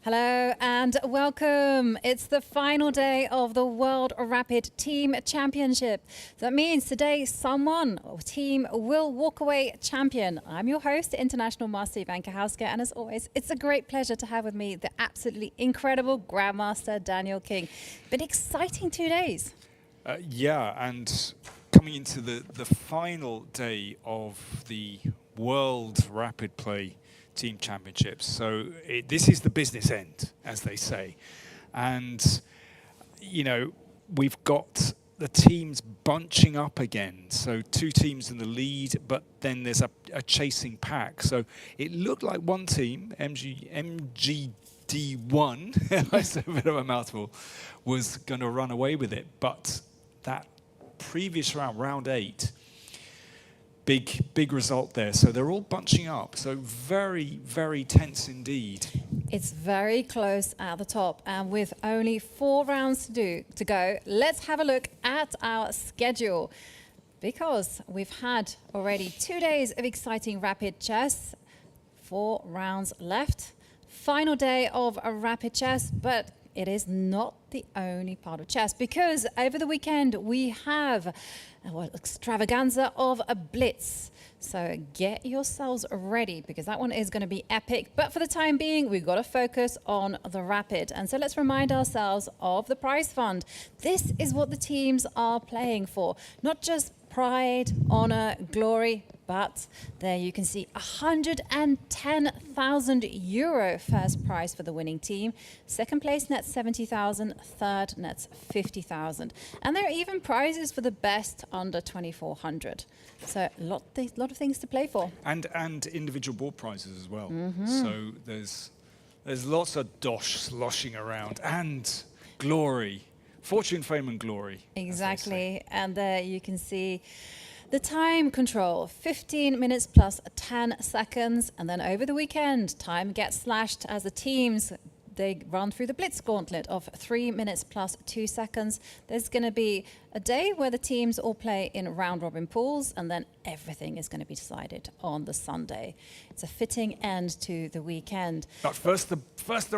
Hello and welcome. It's the final day of the World Rapid Team Championship. That means today someone or team will walk away champion. I'm your host, International Master Ivanka Hauska, and as always, it's a great pleasure to have with me the absolutely incredible Grandmaster Daniel King. Been exciting 2 days. Yeah, and coming into the final day of the World Rapid Play Team Championships. So this is the business end, as they say. And, you know, we've got the teams bunching up again. So 2 teams in the lead, but then there's a chasing pack. So it looked like one team, MGD1, that's a bit of a mouthful, was going to run away with it. But that previous round, round 8, big result there. So they're all bunching up. So very, very tense indeed. It's very close at the top, and with only 4 rounds to go, let's have a look at our schedule. Because we've had already 2 days of exciting rapid chess, 4 rounds left. Final day of a rapid chess, but it is not the only part of chess, because over the weekend we have an extravaganza of a blitz. So get yourselves ready, because that one is going to be epic. But for the time being, we've got to focus on the rapid. And so let's remind ourselves of the prize fund. This is what the teams are playing for. Not just pride, honor, glory, but there you can see €110,000 first prize for the winning team. Second place nets 70,000, third nets 50,000. And there are even prizes for the best under 2,400. So a lot of things to play for. And individual board prizes as well. So there's lots of dosh sloshing around and glory. Fortune, fame and glory. Exactly. And there you can see the time control, 15 minutes plus 10 seconds. And then over the weekend, time gets slashed as the teams, they run through the Blitz gauntlet of 3 minutes plus 2 seconds. There's going to be a day where the teams all play in round-robin pools, and then everything is going to be decided on the Sunday. It's a fitting end to the weekend. But first the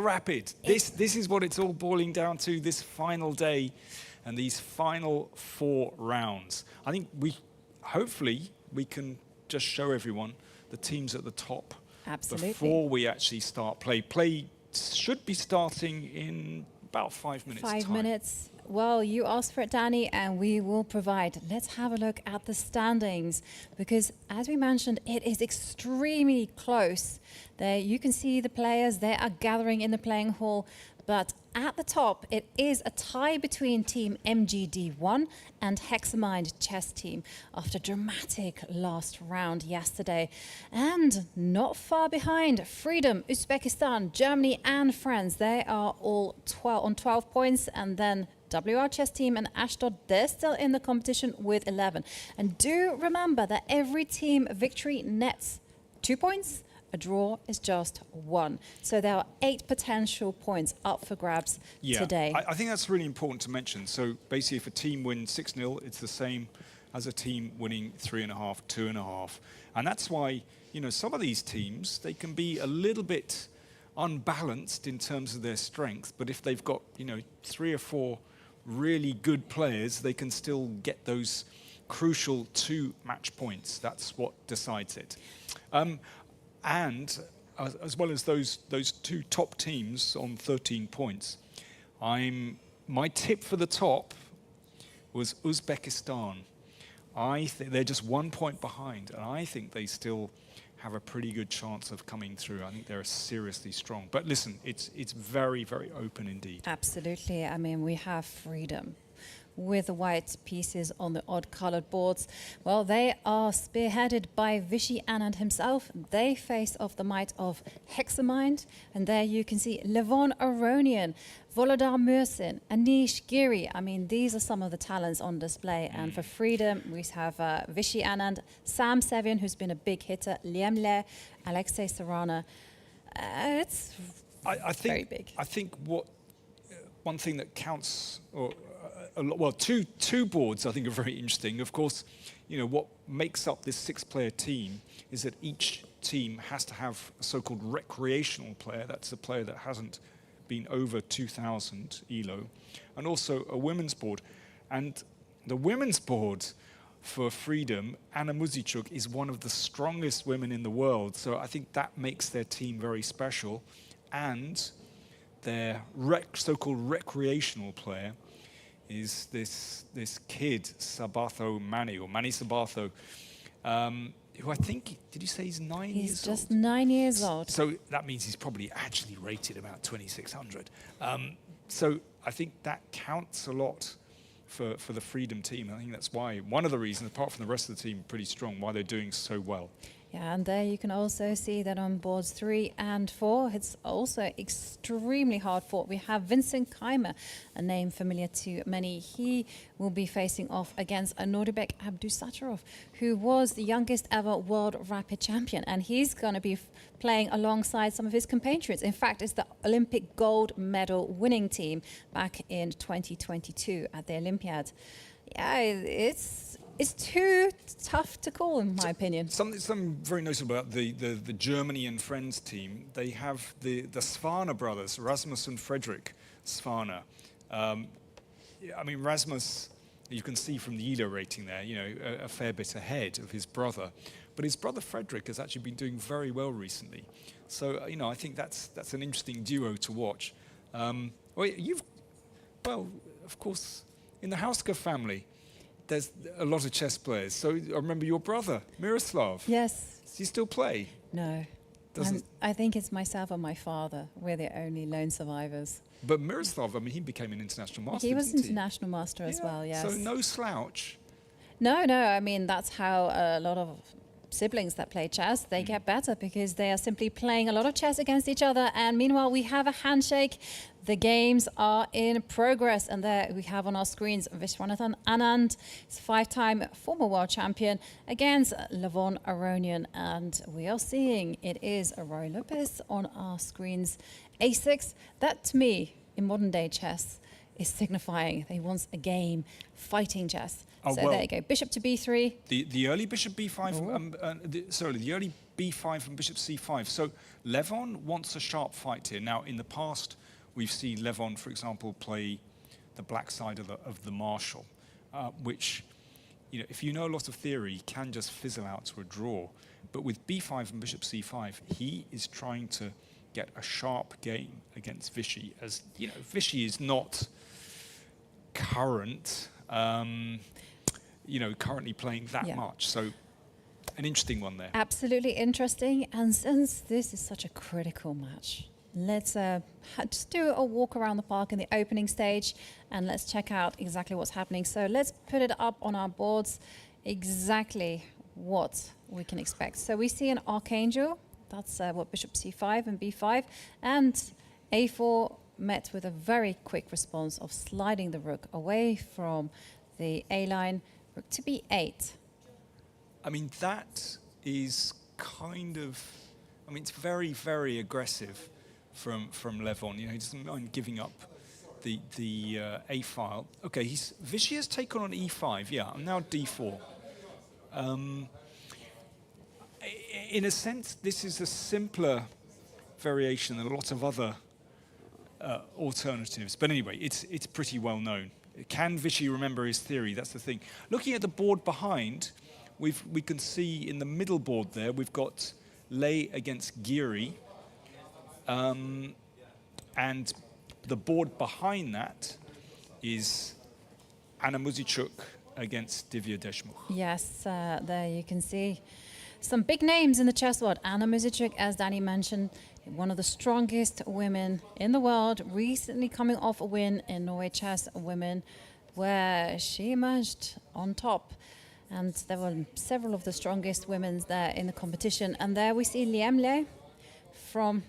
rapid. This is what it's all boiling down to, this final day and these final 4 rounds. I think hopefully we can just show everyone the teams at the top. Absolutely. Before we actually start play. Play should be starting in about 5 minutes. 5 minutes. Well, you asked for it, Danny, and we will provide. Let's have a look at the standings, because as we mentioned, it is extremely close. There you can see the players, they are gathering in the playing hall, but at the top, it is a tie between Team MGD1 and Hexamind Chess Team after a dramatic last round yesterday. And not far behind, Freedom, Uzbekistan, Germany and France. They are all on 12 points, and then WR Chess Team and Ashdod, they're still in the competition with 11. And do remember that every team victory nets 2 points. A draw is just 1. So there are 8 potential points up for grabs today. I think that's really important to mention. So basically, if a team wins 6-0, it's the same as a team winning 3.5, 2.5. And that's why, you know, some of these teams, they can be a little bit unbalanced in terms of their strength. But if they've got, you know, 3 or 4 really good players, they can still get those crucial 2 match points. That's what decides it. And as well as those 2 top teams on 13 points, my tip for the top was Uzbekistan. I think they're just 1 point behind, and I think they still have a pretty good chance of coming through. I think they're seriously strong. But listen, it's very, very open indeed. Absolutely. I mean, we have Freedom with the white pieces on the odd-colored boards. Well, they are spearheaded by Vishy Anand himself. They face off the might of Hexamind. And there you can see Levon Aronian, Volodar Mursin, Anish Giri. I mean, these are some of the talents on display. And for Freedom, we have Vishy Anand, Sam Sevian, who's been a big hitter, Liam Le, Alexei Sarana. It's very big. I think one thing that counts, well, two boards I think are very interesting. Of course, you know, what makes up this 6-player team is that each team has to have a so-called recreational player. That's a player that hasn't been over 2,000 ELO, and also a women's board. And the women's board for Freedom, Anna Muzichuk, is one of the strongest women in the world. So I think that makes their team very special. And their so-called recreational player is this kid, Sabatho Mani, or Mani Sabatho, who I think, did you say he's 9 years old? He's just 9 years old. So that means he's probably actually rated about 2,600. So I think that counts a lot for the Freedom team. I think that's why, one of the reasons, apart from the rest of the team pretty strong, why they're doing so well. Yeah, and there you can also see that on boards 3 and 4, it's also extremely hard fought. We have Vincent Keimer, a name familiar to many. He will be facing off against Nordibek Abdusattorov, who was the youngest ever world rapid champion. And he's going to be playing alongside some of his compatriots. In fact, it's the Olympic gold medal winning team back in 2022 at the Olympiad. Yeah, it's too tough to call, in my opinion. Something very notable about the Germany and Friends team, they have the Svana brothers, Rasmus and Frederick Svana. I mean, Rasmus, you can see from the ELO rating there, you know, a fair bit ahead of his brother. But his brother Frederick has actually been doing very well recently. So, you know, I think that's an interesting duo to watch. Well, of course, in the Hauska family, there's a lot of chess players. So I remember your brother, Miroslav. Yes. Does he still play? No. I think it's myself and my father. We're the only lone survivors. But Miroslav, I mean, he became an international master, He was didn't international master as well, yes. So no slouch. No, I mean, that's how a lot of siblings that play chess, they get better because they are simply playing a lot of chess against each other. And meanwhile, we have a handshake. The games are in progress. And there we have on our screens Viswanathan Anand, five-time former world champion, against Levon Aronian. And we are seeing it is Roy Lopez on our screens. A6, that to me, in modern day chess, is signifying that he wants a game, fighting chess. Oh, so well, there you go, bishop to b3. The early bishop b5, the early b5 and bishop c5. So Levon wants a sharp fight here. Now, in the past, we've seen Levon, for example, play the black side of the marshal, which, you know, if you know a lot of theory, can just fizzle out to a draw. But with b5 and bishop c5, he is trying to get a sharp game against Vichy, as you know, Vichy is not currently playing that much. So an interesting one there. Absolutely interesting. And since this is such a critical match, let's just do a walk around the park in the opening stage and let's check out exactly what's happening. So let's put it up on our boards, exactly what we can expect. So we see an archangel. That's what bishop c5 and b5. And a4 met with a very quick response of sliding the rook away from the A line, rook to b8. I mean, that is kind of, I mean, it's very, very aggressive from Levon. You know, he doesn't mind giving up the A file. Okay, Vichy has taken on e5, yeah, and now d4. In a sense, this is a simpler variation than a lot of other alternatives. But anyway, it's pretty well known. Can Vichy remember his theory? That's the thing. Looking at the board behind, we can see in the middle board there, we've got Lei against Giri. And the board behind that is Anna Muzichuk against Divya Deshmukh. Yes, there you can see some big names in the chess world. Anna Muzichuk, as Danny mentioned, one of the strongest women in the world, recently coming off a win in Norway Chess Women, where she emerged on top. And there were several of the strongest women there in the competition. And there we see Liem Le from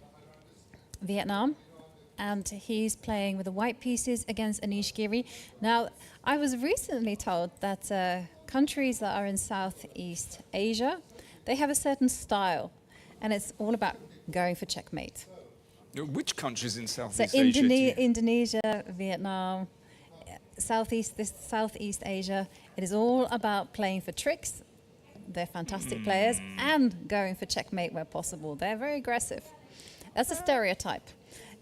Vietnam. And he's playing with the white pieces against Anish Giri. Now, I was recently told that countries that are in Southeast Asia, they have a certain style, and it's all about going for checkmate. Which countries in Southeast so Asia? Indonesia, Vietnam, Southeast Asia. It is all about playing for tricks. They're fantastic players, and going for checkmate where possible. They're very aggressive. That's a stereotype.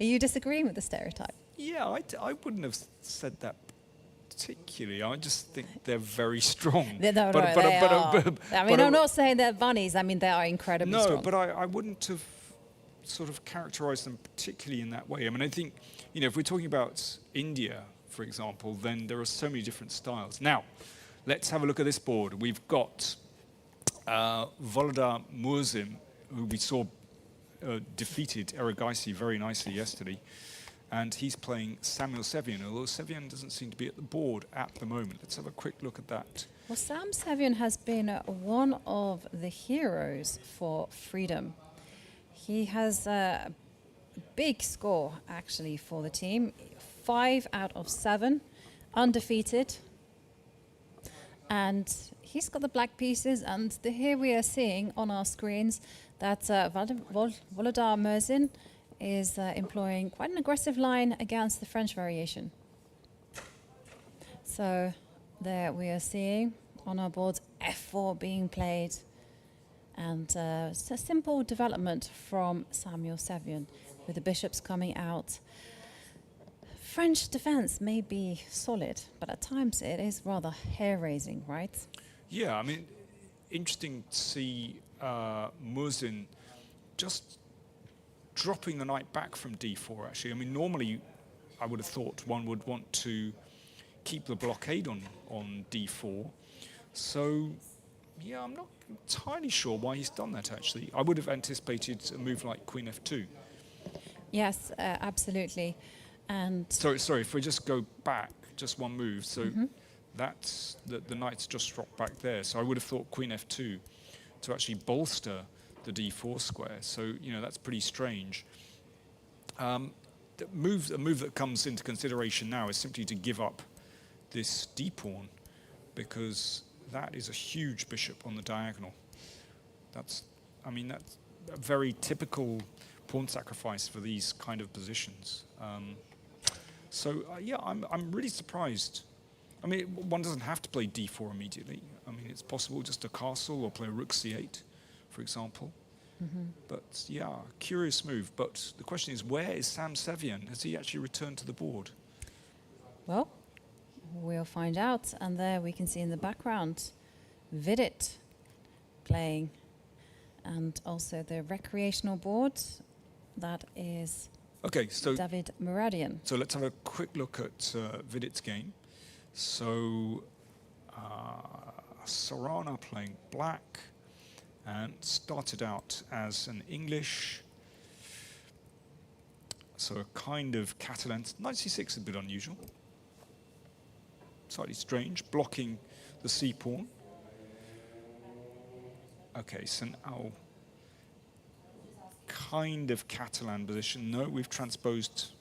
Are you disagreeing with the stereotype? Yeah, I wouldn't have said that particularly. I just think they're very strong. They are. I mean, I'm not saying they're bunnies. I mean, they are incredibly strong. No, but I wouldn't have sort of characterized them particularly in that way. I mean, I think, if we're talking about India, for example, then there are so many different styles. Now, let's have a look at this board. We've got Volodar Murzin, who we saw defeated Erigaisi very nicely yesterday. And he's playing Samuel Sevian, although Sevian doesn't seem to be at the board at the moment. Let's have a quick look at that. Well, Sam Sevian has been one of the heroes for freedom. He has a big score, actually, for the team. 5 out of 7, undefeated. And he's got the black pieces, and here we are seeing on our screens that Volodar Murzin is employing quite an aggressive line against the French variation. So there we are seeing on our boards F4 being played, and it's a simple development from Samuel Sevian with the bishops coming out. French defense may be solid, but at times it is rather hair-raising, right? Yeah, I mean, interesting to see Murzin just dropping the knight back from d4, actually. I mean, normally I would have thought one would want to keep the blockade on d4. So, yeah, I'm not entirely sure why he's done that, actually. I would have anticipated a move like queen f2. Yes, absolutely. And sorry, if we just go back just one move, so that's the knight's just dropped back there. So I would have thought queen f2 to actually bolster the d4 square. So, that's pretty strange. A move that comes into consideration now is simply to give up this d-pawn, because that is a huge bishop on the diagonal. That's a very typical pawn sacrifice for these kind of positions. Yeah, I'm really surprised. I mean, one doesn't have to play d4 immediately. I mean, it's possible just to castle or play rook c8, for example. But yeah, curious move. But the question is, where is Sam Sevian? Has he actually returned to the board? Well, we'll find out. And there we can see in the background FIDE playing, and also the recreational board. That is David Muradian. So let's have a quick look at FIDE's game. So Sorana playing black, and started out as an English, so a kind of Catalan. Knight c6 is a bit unusual, slightly strange, blocking the c-pawn. Okay, so now kind of Catalan position. No, we've transposed,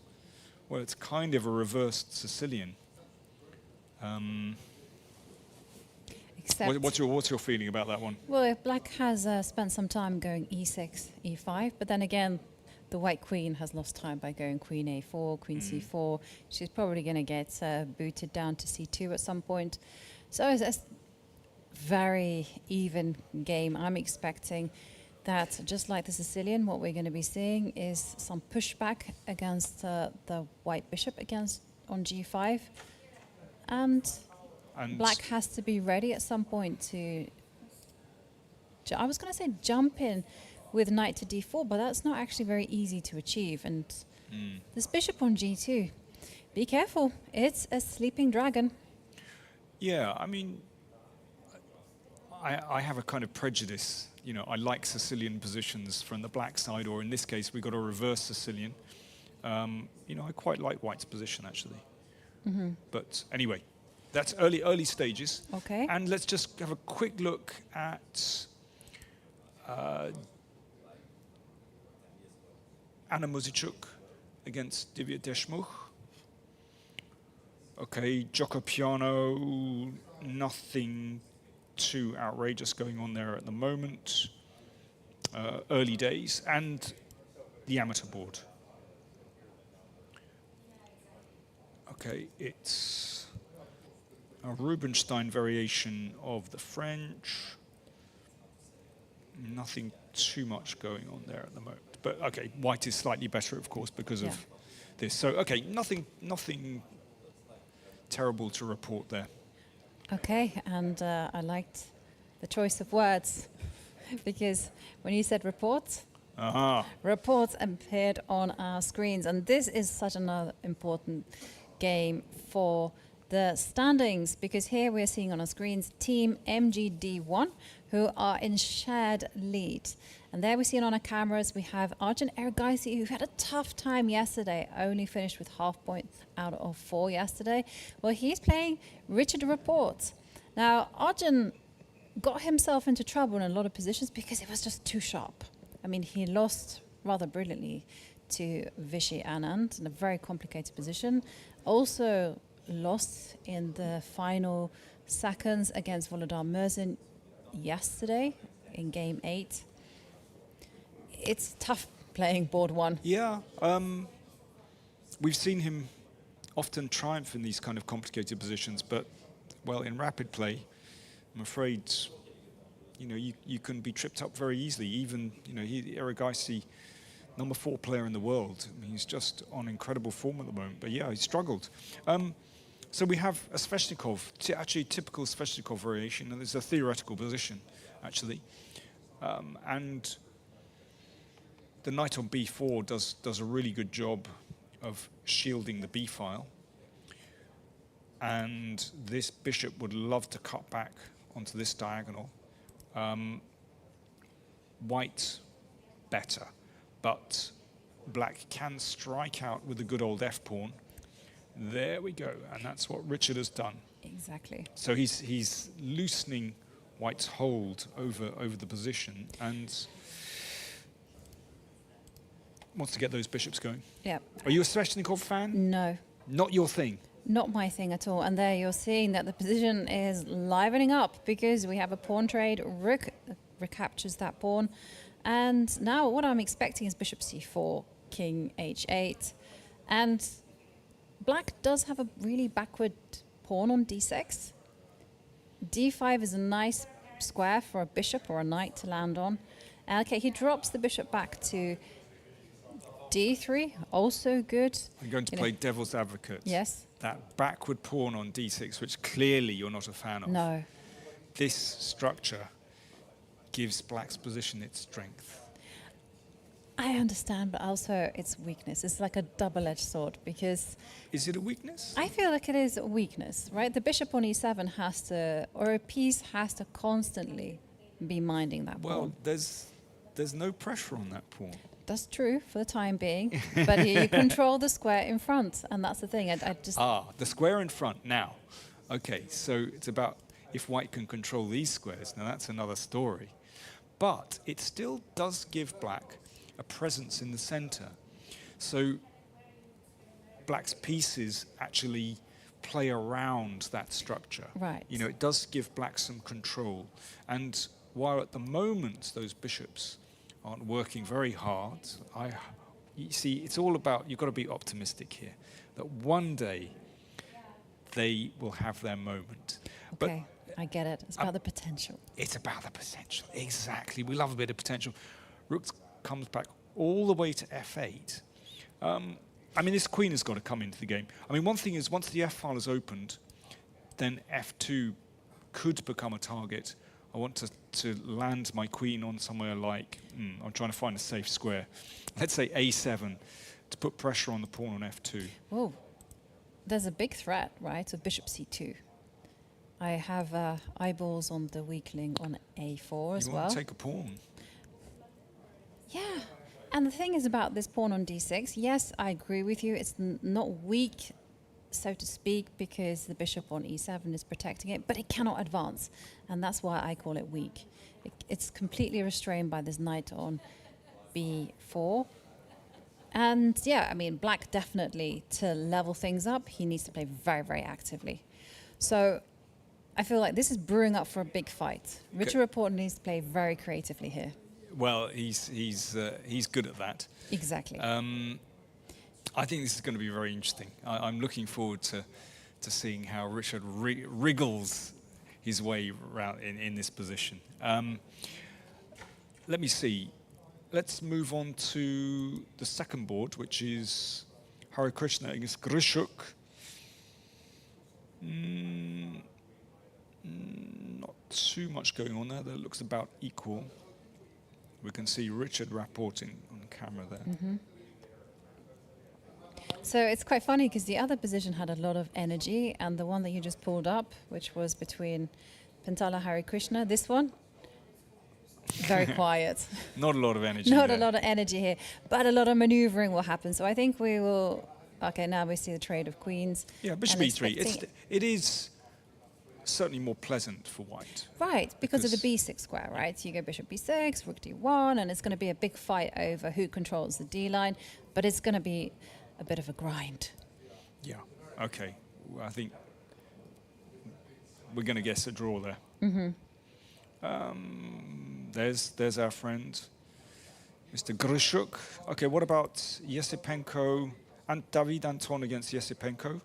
well, it's kind of a reversed Sicilian. What's your feeling about that one? Well, black has spent some time going e6, e5, but then again, the white queen has lost time by going queen a4, queen c4. She's probably going to get booted down to c2 at some point. So it's a very even game. I'm expecting that, just like the Sicilian, what we're going to be seeing is some pushback against the white bishop on g5, and black has to be ready at some point to, I was going to say jump in with knight to d4, but that's not actually very easy to achieve. And this bishop on g2, be careful, it's a sleeping dragon. Yeah, I mean, I have a kind of prejudice. I like Sicilian positions from the black side, or in this case, we got a reverse Sicilian. I quite like white's position, actually. But anyway, that's early stages. Okay. And let's just have a quick look at Anna Muzichuk against Divya Deshmukh. Okay, Gioco Piano, nothing too outrageous going on there at the moment. Early days, and the amateur board. Okay, it's a Rubinstein variation of the French. nothing too much going on there at the moment. But okay, white is slightly better, of course, because of this. So okay, nothing terrible to report there. Okay, and I liked the choice of words because when you said reports, reports appeared on our screens, and this is such another important game for the standings, because here we're seeing on our screens Team MGD1, who are in shared lead. And there we see it on our cameras, we have Arjun Erigaisi, who had a tough time yesterday, only finished with half points out of 4 yesterday. Well, he's playing Richard Report. Now, Arjun got himself into trouble in a lot of positions because it was just too sharp. I mean, he lost rather brilliantly to Vishy Anand in a very complicated position. Also lost in the final seconds against Volodar Mirzin yesterday in game 8. It's tough playing board 1. Yeah, we've seen him often triumph in these kind of complicated positions, but, well, in rapid play, I'm afraid, you know, you can be tripped up very easily. Even, you know, Erigaisi, number 4 player in the world. I mean, he's just on incredible form at the moment. But yeah, he struggled. So we have a Sveshnikov, actually typical Sveshnikov variation, and it's a theoretical position, actually. And the knight on b4 does a really good job of shielding the b file. And this bishop would love to cut back onto this diagonal. White, better. But black can strike out with a good old f-pawn. There we go, and that's what Richard has done. Exactly. So he's loosening white's hold over the position and wants to get those bishops going. Yeah. Are you a Sveshnikov fan? No. Not your thing? Not my thing at all. And there you're seeing that the position is livening up because we have a pawn trade. Rook recaptures that pawn. And now what I'm expecting is bishop c4, king h8. And black does have a really backward pawn on d6. d5 is a nice square for a bishop or a knight to land on. Okay, he drops the bishop back to d3, also good. I'm going to play devil's advocate. Yes. That backward pawn on d6, which clearly you're not a fan of. No. This structure gives black's position its strength. I understand, but also its weakness. It's like a double-edged sword because... Is it a weakness? I feel like it is a weakness, right? The bishop on e7 has to, or a piece has to constantly be minding that pawn. Well, there's no pressure on that pawn. That's true for the time being, but you control the square in front, and that's the thing. I just... the square in front. Now, okay, so it's about if white can control these squares. Now, that's another story. But it still does give black a presence in the center. So black's pieces actually play around that structure. Right. You know, it does give black some control. And while at the moment those bishops aren't working very hard, you see, it's all about, you've got to be optimistic here, that one day they will have their moment. Okay, but, I get it. It's about the potential. It's about the potential, exactly. We love a bit of potential. Rook comes back all the way to f8. I mean, this queen has got to come into the game. I mean, one thing is, once the f-file is opened, then f2 could become a target. I want to land my queen on somewhere like, I'm trying to find a safe square. Let's say a7 to put pressure on the pawn on f2. Whoa, there's a big threat, right, of bishop c2. I have eyeballs on the weakling on a4 as well. You want to take a pawn? Yeah, and the thing is about this pawn on d6, yes, I agree with you, it's not weak, so to speak, because the bishop on e7 is protecting it, but it cannot advance, and that's why I call it weak. It's completely restrained by this knight on b4. And yeah, I mean, black definitely, to level things up, he needs to play very, very actively. So I feel like this is brewing up for a big fight. Richard Report needs to play very creatively here. Well, he's good at that. Exactly. I think this is going to be very interesting. I'm looking forward to seeing how Richard wriggles his way around in this position. let me see. Let's move on to the second board, which is Hare Krishna against Grishuk. Not too much going on there. That looks about equal. We can see Richard reporting on camera there. So it's quite funny because the other position had a lot of energy, and the one that you just pulled up, which was between Pentala Hare Krishna, this one, very quiet. Not a lot of energy. Not there. a lot of energy here, but a lot of maneuvering will happen. So I think we will. Okay, now we see the trade of queens. Yeah, bishop and e3. It is certainly more pleasant for white. Right, because of the b6 square, right? So you go bishop b6, rook d1, and it's going to be a big fight over who controls the d line, but it's going to be a bit of a grind. Yeah. Okay. Well, I think we're going to guess a draw there. There's our friend, Mr. Grishuk. Okay, what about Yesipenko and David Anton against Yesipenko?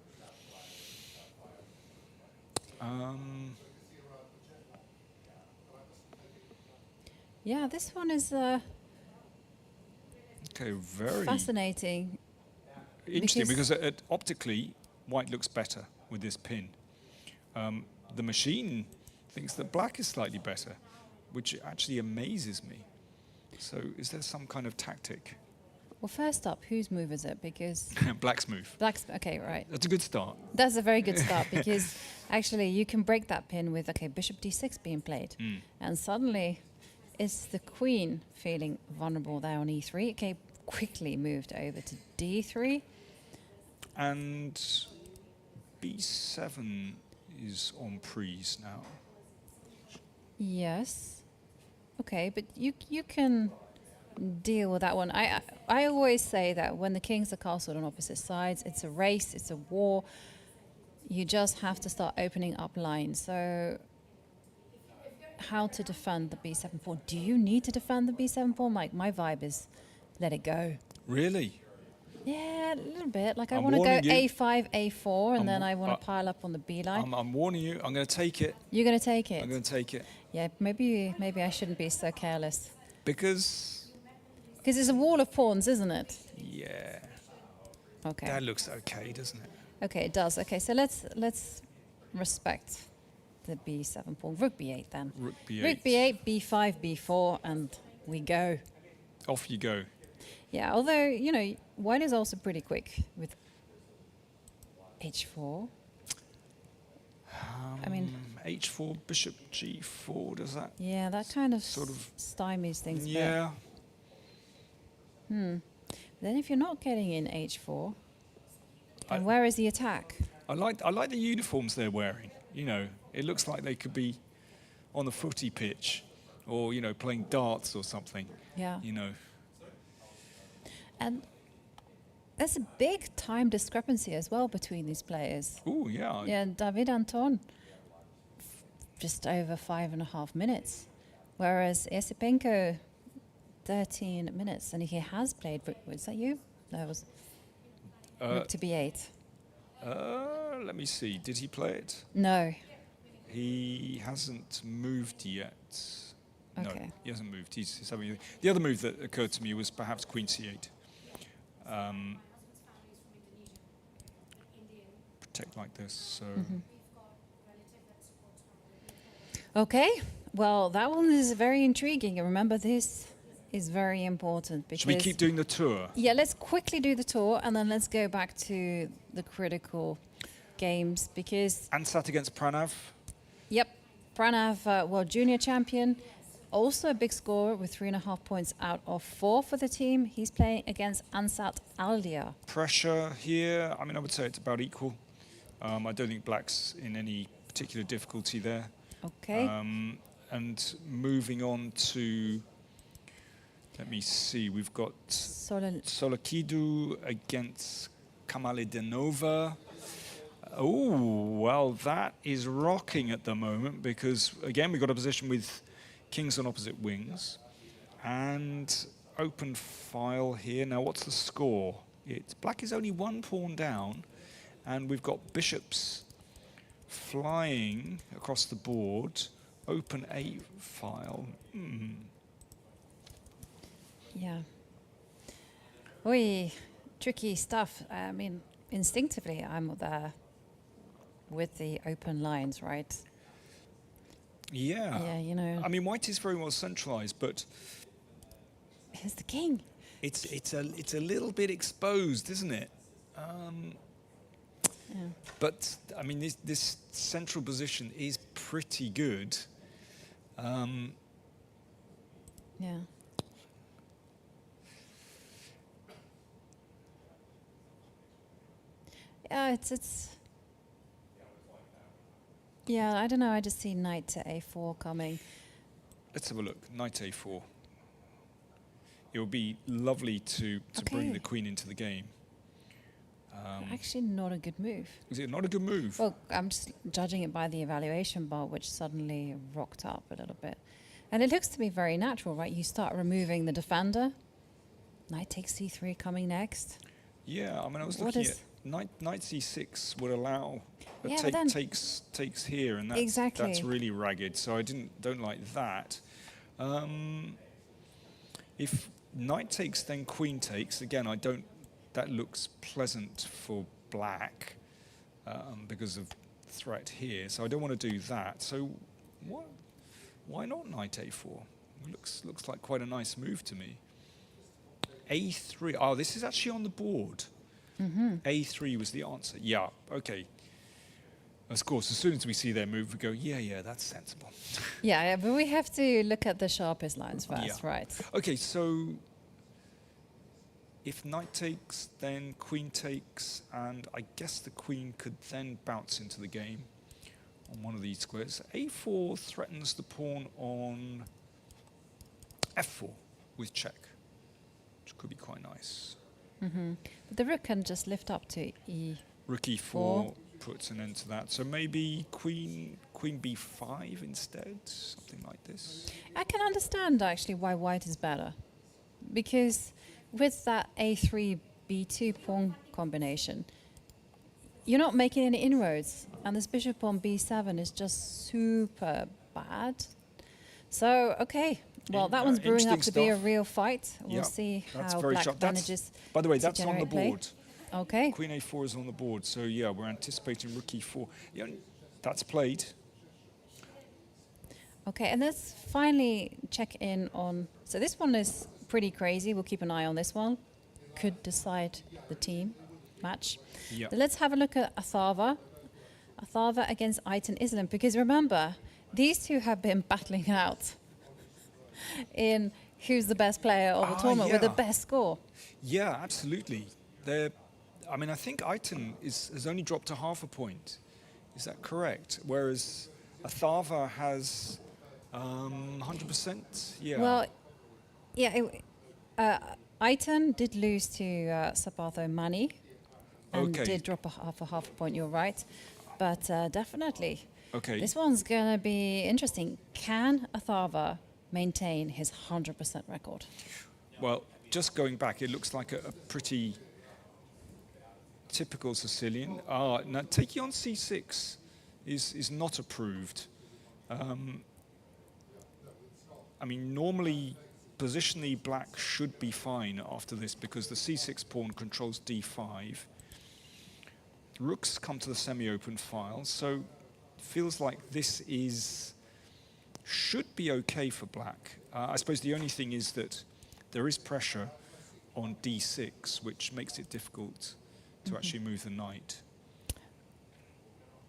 Yeah, this one is Okay, very fascinating. interesting because optically, white looks better with this pin. The machine thinks that black is slightly better, which actually amazes me. So is there some kind of tactic? Well, first up, whose move is it? Because Black's move. black's, okay, right. That's a good start. That's a very good start because actually you can break that pin with, okay, bishop d6 being played. And suddenly it's the queen feeling vulnerable there on e3. Okay, quickly moved over to d3. And b7 is on prise now. Yes. Okay, but you can deal with that one. I always say that when the kings are castled on opposite sides, it's a race, it's a war. You just have to start opening up lines. So how to defend the b7 pawn? Do you need to defend the b7 pawn? Like, my vibe is let it go. Really? Yeah, a little bit. Like, I I'm want to go warning you. a5, a4, and then I want to pile up on the b line. I'm warning you. I'm going to take it. You're going to take it? I'm going to take it. Yeah, maybe I shouldn't be so careless. Because, It's a wall of pawns, isn't it? yeah, Okay. that looks okay, doesn't it? Okay, it does. Okay, so let's respect the b7 pawn. Rook b8 then. Rook b8. Rook b8, b5, b4, and we go. Off you go. Yeah, although, you know, white is also pretty quick with h4. I mean, h4, bishop g4, does that? yeah, that kind of Sort of- stymies things. a bit. Yeah. Then if you're not getting in h4, then I- where is the attack? I like the uniforms they're wearing. You know, it looks like they could be on the footy pitch or, you know, playing darts or something. Yeah. You know. And there's a big time discrepancy as well between these players. Oh, yeah. Yeah, David Anton, just over 5.5 minutes, whereas Yesipenko, 13 minutes, and he has played. Was that you? No, it was rook to b8. Let me see. Did he play it? No. He hasn't moved yet. No, Okay. he hasn't moved. He's having the other move that occurred to me was perhaps queen c8. Protect like this. So Okay. Well, that one is very intriguing. And remember, this is very important because. should we keep doing the tour? Yeah, let's quickly do the tour and then let's go back to the critical games because. Ansat against Pranav. Yep, Pranav, world junior champion, also a big scorer with 3.5 points out of 4 for the team. He's playing against Ansat Aldia. Pressure here. I mean, I would say it's about equal. I don't think black's in any particular difficulty there. Okay. And moving on to, let me see, we've got Solokidu against Kamalidenova. Oh, well, that is rocking at the moment because, again, we've got a position with kings on opposite wings and open file here. Now, what's the score? Black is only 1 pawn down, and we've got bishops flying across the board. Open a file. Yeah. Oi, tricky stuff. I mean, instinctively, I'm there with the open lines, right? Yeah. Yeah, you know, I mean, white is very well centralized, but here's the king. it's a little bit exposed, isn't it? Yeah. But I mean, this central position is pretty good. Yeah. Yeah, it's. Yeah, I don't know. I just see knight to a4 coming. Let's have a look. Knight a4. It would be lovely to bring Okay. the queen into the game. Actually, not a good move. Is it not a good move? Well, I'm just judging it by the evaluation bar, which suddenly rocked up a little bit. And it looks to be very natural, right? You start removing the defender. Knight takes c3 coming next. Yeah, I mean, I was What looking is- at knight c6 would allow a Yeah, but take then- takes here, and that's Exactly. really ragged. So I don't like that. If knight takes, then queen takes. Again, I don't. That looks pleasant for black because of threat here. So I don't want to do that. So why not knight a4? Looks like quite a nice move to me. a3. Oh, this is actually on the board. A3 was the answer. Yeah, okay. Of course, as soon as we see their move, we go, yeah, that's sensible. Yeah, but we have to look at the sharpest lines first, Yeah. right? Okay, so if knight takes, then queen takes, and I guess the queen could then bounce into the game on one of these squares. a4 threatens the pawn on f4 with check, which could be quite nice. But the rook can just lift up to e. Rook e4 puts an end to that. So maybe queen b5 instead, something like this. I can understand actually why white is better, because with that a3 b2 pawn combination, you're not making any inroads, and this bishop on b7 is just super bad. So okay, well that one's brewing up Interesting to be a stuff. real fight. We'll Yeah, see that's how very black sharp. manages. By the way, to that's on the generate play. board. Okay. Queen a4 is on the board, so yeah, we're anticipating rook e4. Yeah, that's played. Okay, and let's finally check in on. So this one is pretty crazy. We'll keep an eye on this one. Could decide the team match. Yeah. But let's have a look at Atharva. Atharva against Aitan Islam, because remember, these two have been battling out in who's the best player of the tournament with the yeah. best score. Yeah, absolutely. I mean, I think Aitan has only dropped to half a point. Is that correct? Whereas Atharva has 100%. Yeah. Well, yeah, Aitan did lose to Sapatho Mani and Okay. did drop a half a point, you're right. But definitely, Okay. this one's going to be interesting. Can Atharva maintain his 100% record? Well, just going back, it looks like a pretty typical Sicilian. Now taking on c6 is not approved. I mean, normally, positionally, black should be fine after this because the c6 pawn controls d5. Rooks come to the semi-open file, so feels like this should be okay for black. I suppose the only thing is that there is pressure on d6, which makes it difficult to actually move the knight.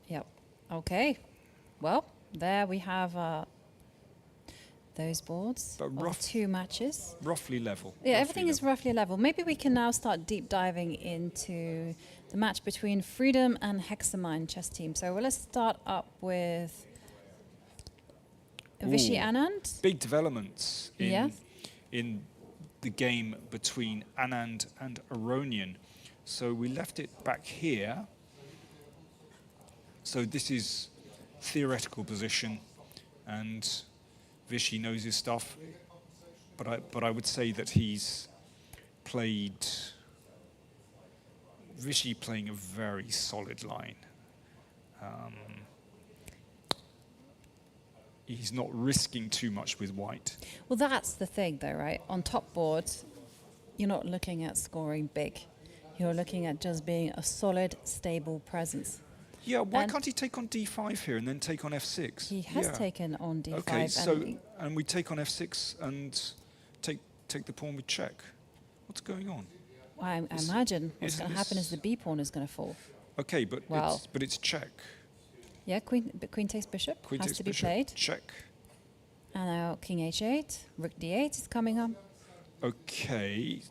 Yep. Okay. Well, there we have those boards But of two matches. Roughly level. Yeah, roughly everything is level. roughly level. Maybe we can now start deep diving into the match between Freedom and Hexamine chess team. So let's start up with Vishy Ooh. Anand. Big developments Yeah. in the game between Anand and Aronian. So we left it back here. So this is theoretical position, and Vishy knows his stuff. But I would say that he's played Vishy playing a very solid line. he's not risking too much with white. Well, that's the thing, though, right? On top board, you're not looking at scoring big. You're looking at just being a solid, stable presence. Yeah, why And can't he take on d5 here and then take on f6? He has taken on d5. Okay, so and and we take on f6 and take the pawn with check. What's going on? I imagine what's isn't going to happen is this- the b pawn is going to fall. Okay, but Well- it's check. Yeah, but queen takes bishop Queen has takes to be bishop. played. Check. And now king h8, rook d8 is coming up. Okay,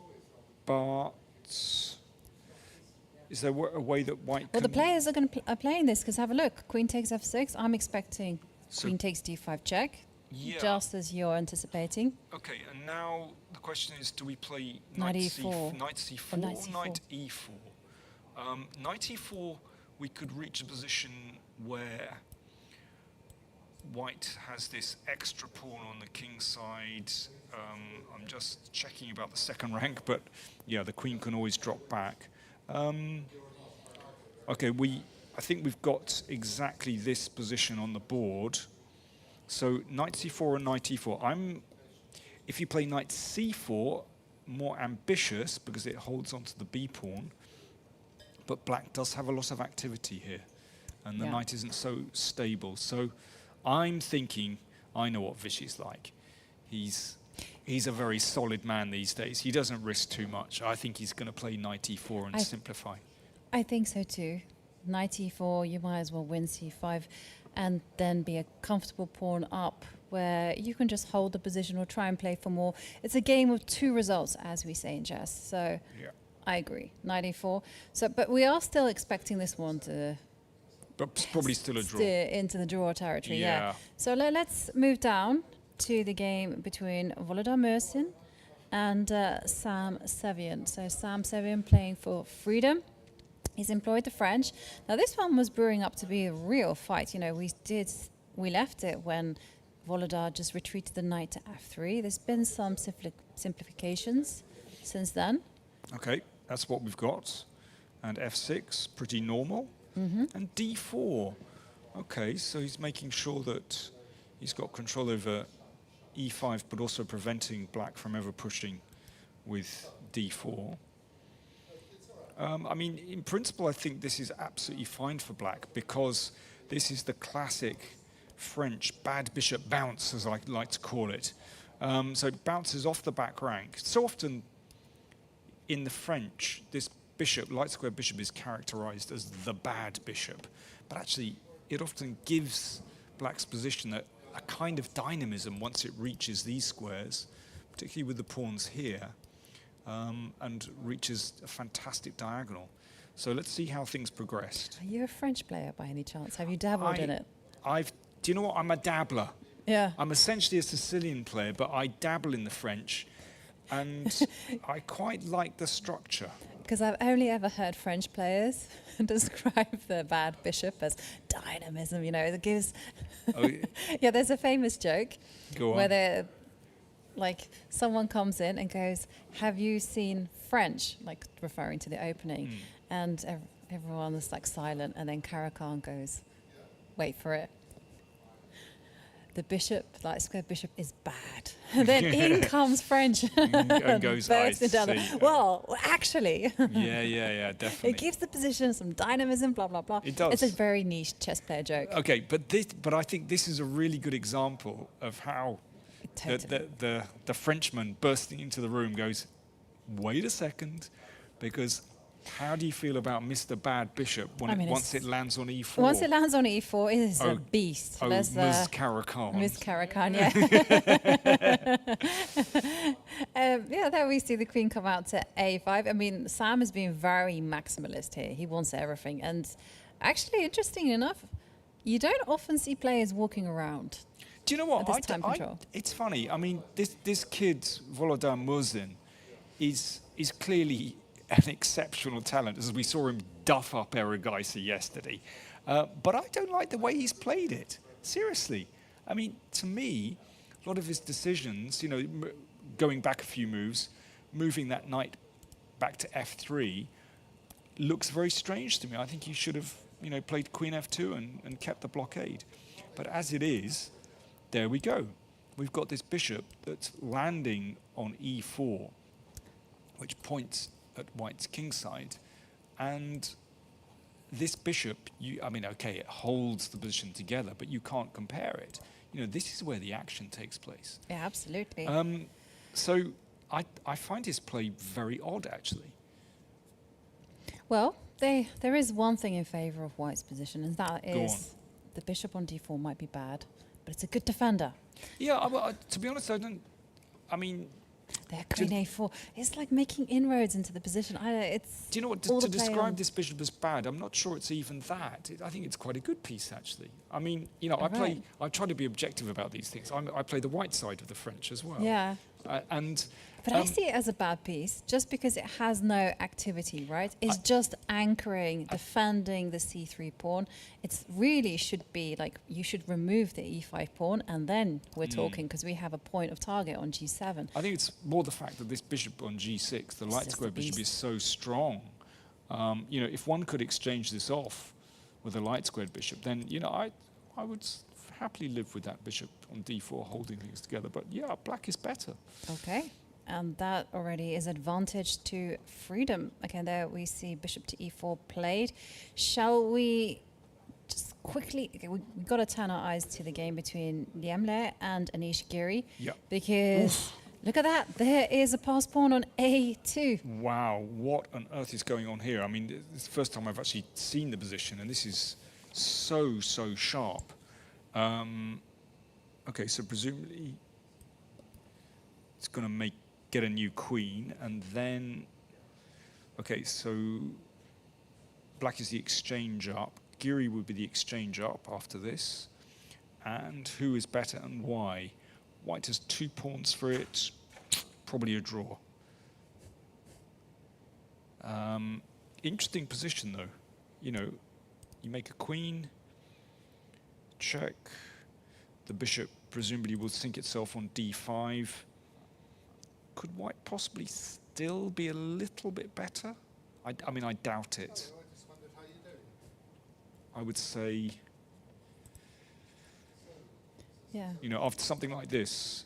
but is there a way that white Well, the can... players are playing this because have a look. Queen takes f6. I'm expecting So- queen takes d5 check, Yeah. just as you're anticipating. Okay, and now the question is, do we play Knight knight e4. knight c4 Or or knight knight e4? Knight e4, we could reach a position where white has this extra pawn on the king side. I'm just checking about the second rank, but yeah, the queen can always drop back. Okay, I think we've got exactly this position on the board. So knight c4 and knight e4. If you play knight c4, more ambitious because it holds onto the b pawn. But black does have a lot of activity here, and the Yeah. knight isn't so stable. So I'm thinking, I know what Vichy's like. He's a very solid man these days. He doesn't risk too much. I think he's going to play knight e4 and simplify. I think so too. Knight e4, you might as well win c5 and then be a comfortable pawn up where you can just hold the position or try and play for more. It's a game of two results, as we say in chess. So Yeah. I agree, knight e4. So, but we are still expecting this one to But it's probably still a draw. steer into the draw territory. Yeah. Yeah. So let's move down to the game between Volodar Mersin and Sam Sevian. So Sam Sevian playing for freedom. He's employed the French. Now this one was brewing up to be a real fight. You know, we left it when Volodar just retreated the knight to f3. There's been some simplifications since then. Okay, that's what we've got. And f6, pretty normal. And d4. Okay, so he's making sure that he's got control over e5, but also preventing black from ever pushing with d4. I mean, in principle, I think this is absolutely fine for black because this is the classic French bad bishop bounce, as I like to call it. So it bounces off the back rank. So often in the French, this bishop, light square bishop, is characterized as the bad bishop. But actually, it often gives black's position a kind of dynamism once it reaches these squares, particularly with the pawns here, and reaches a fantastic diagonal. So let's see how things progressed. Are you a French player by any chance? Have you dabbled in it? Do you know what? I'm a dabbler. Yeah. I'm essentially a Sicilian player, but I dabble in the French, and I quite like the structure. Because I've only ever heard French players describe the bad bishop as dynamism, you know, it gives... Oh, yeah, there's a famous joke Go where on. they're, like someone comes in and goes, have you seen French? Like referring to the opening. And everyone is like silent, and then Caracan goes, wait for it. The bishop, light square bishop, is bad. And then in comes French. And goes, I bursting down the- see. Well, actually, Yeah, definitely. it gives the position some dynamism, blah, blah, blah. It does. It's a very niche chess player joke. Okay, but I think this is a really good example of how Totally. the Frenchman bursting into the room goes, wait a second, because how do you feel about Mr. Bad Bishop when once it lands on e4? Once it lands on e4, it is Oh, a beast. Oh, Let's, Ms. Caracan. Miss Caracan, yeah. Yeah, there we see the queen come out to a5. I mean, Sam is being very maximalist here. He wants everything. And actually, interesting enough, you don't often see players walking around. Do you know what? At this time control. It's funny. I mean, this kid, Volodar Murzin, is clearly an exceptional talent, as we saw him duff up Eragaisa yesterday. But I don't like the way he's played it. Seriously. I mean, to me, a lot of his decisions, you know, going back a few moves, moving that knight back to f3, looks very strange to me. I think he should have, you know, played queen f2 and kept the blockade. But as it is, there we go. We've got this bishop that's landing on e4, which points at white's kingside. And this bishop, I mean, okay, it holds the position together, but you can't compare it. You know, this is where the action takes place. Yeah, absolutely. So I find his play very odd, actually. Well, there is one thing in favour of white's position, and that Go is the bishop on d4 might be bad, but it's a good defender. Yeah, to be honest, I mean... There, queen a4. It's like making inroads into the position. Do you know what? To describe this bishop as bad, I'm not sure it's even that. I think it's quite a good piece, actually. I mean, you know, I try to be objective about these things. I play the white side of the French as well. Yeah. But I see it as a bad piece just because it has no activity, right? It's just anchoring, defending the c3 pawn. It really should be like you should remove the e5 pawn and then we're talking because we have a point of target on g7. I think it's more the fact that this bishop on g6, the light square bishop, is so strong. You know, if one could exchange this off with a light squared bishop, then, you know, I would happily live with that bishop on d4 holding things together. But yeah, black is better. Okay. And that already is advantage to freedom. Okay, there we see bishop to e4 played. Shall we just quickly... Okay, we've got to turn our eyes to the game between Liemle and Anish Giri. Yeah. Because look at that. There is a pass pawn on a2. Wow, what on earth is going on here? I mean, it's the first time I've actually seen the position, and this is so sharp. Okay, so presumably it's going to get a new queen, and then, okay, so black is the exchange up. Giri would be the exchange up after this. And who is better and why? White has 2 pawns for it, probably a draw. Interesting position though. You know, you make a queen, check. The bishop presumably will sink itself on d5. Could white possibly still be a little bit better? I mean, I doubt it. I just wondered how you do. I would say, Yeah. you know, after something like this,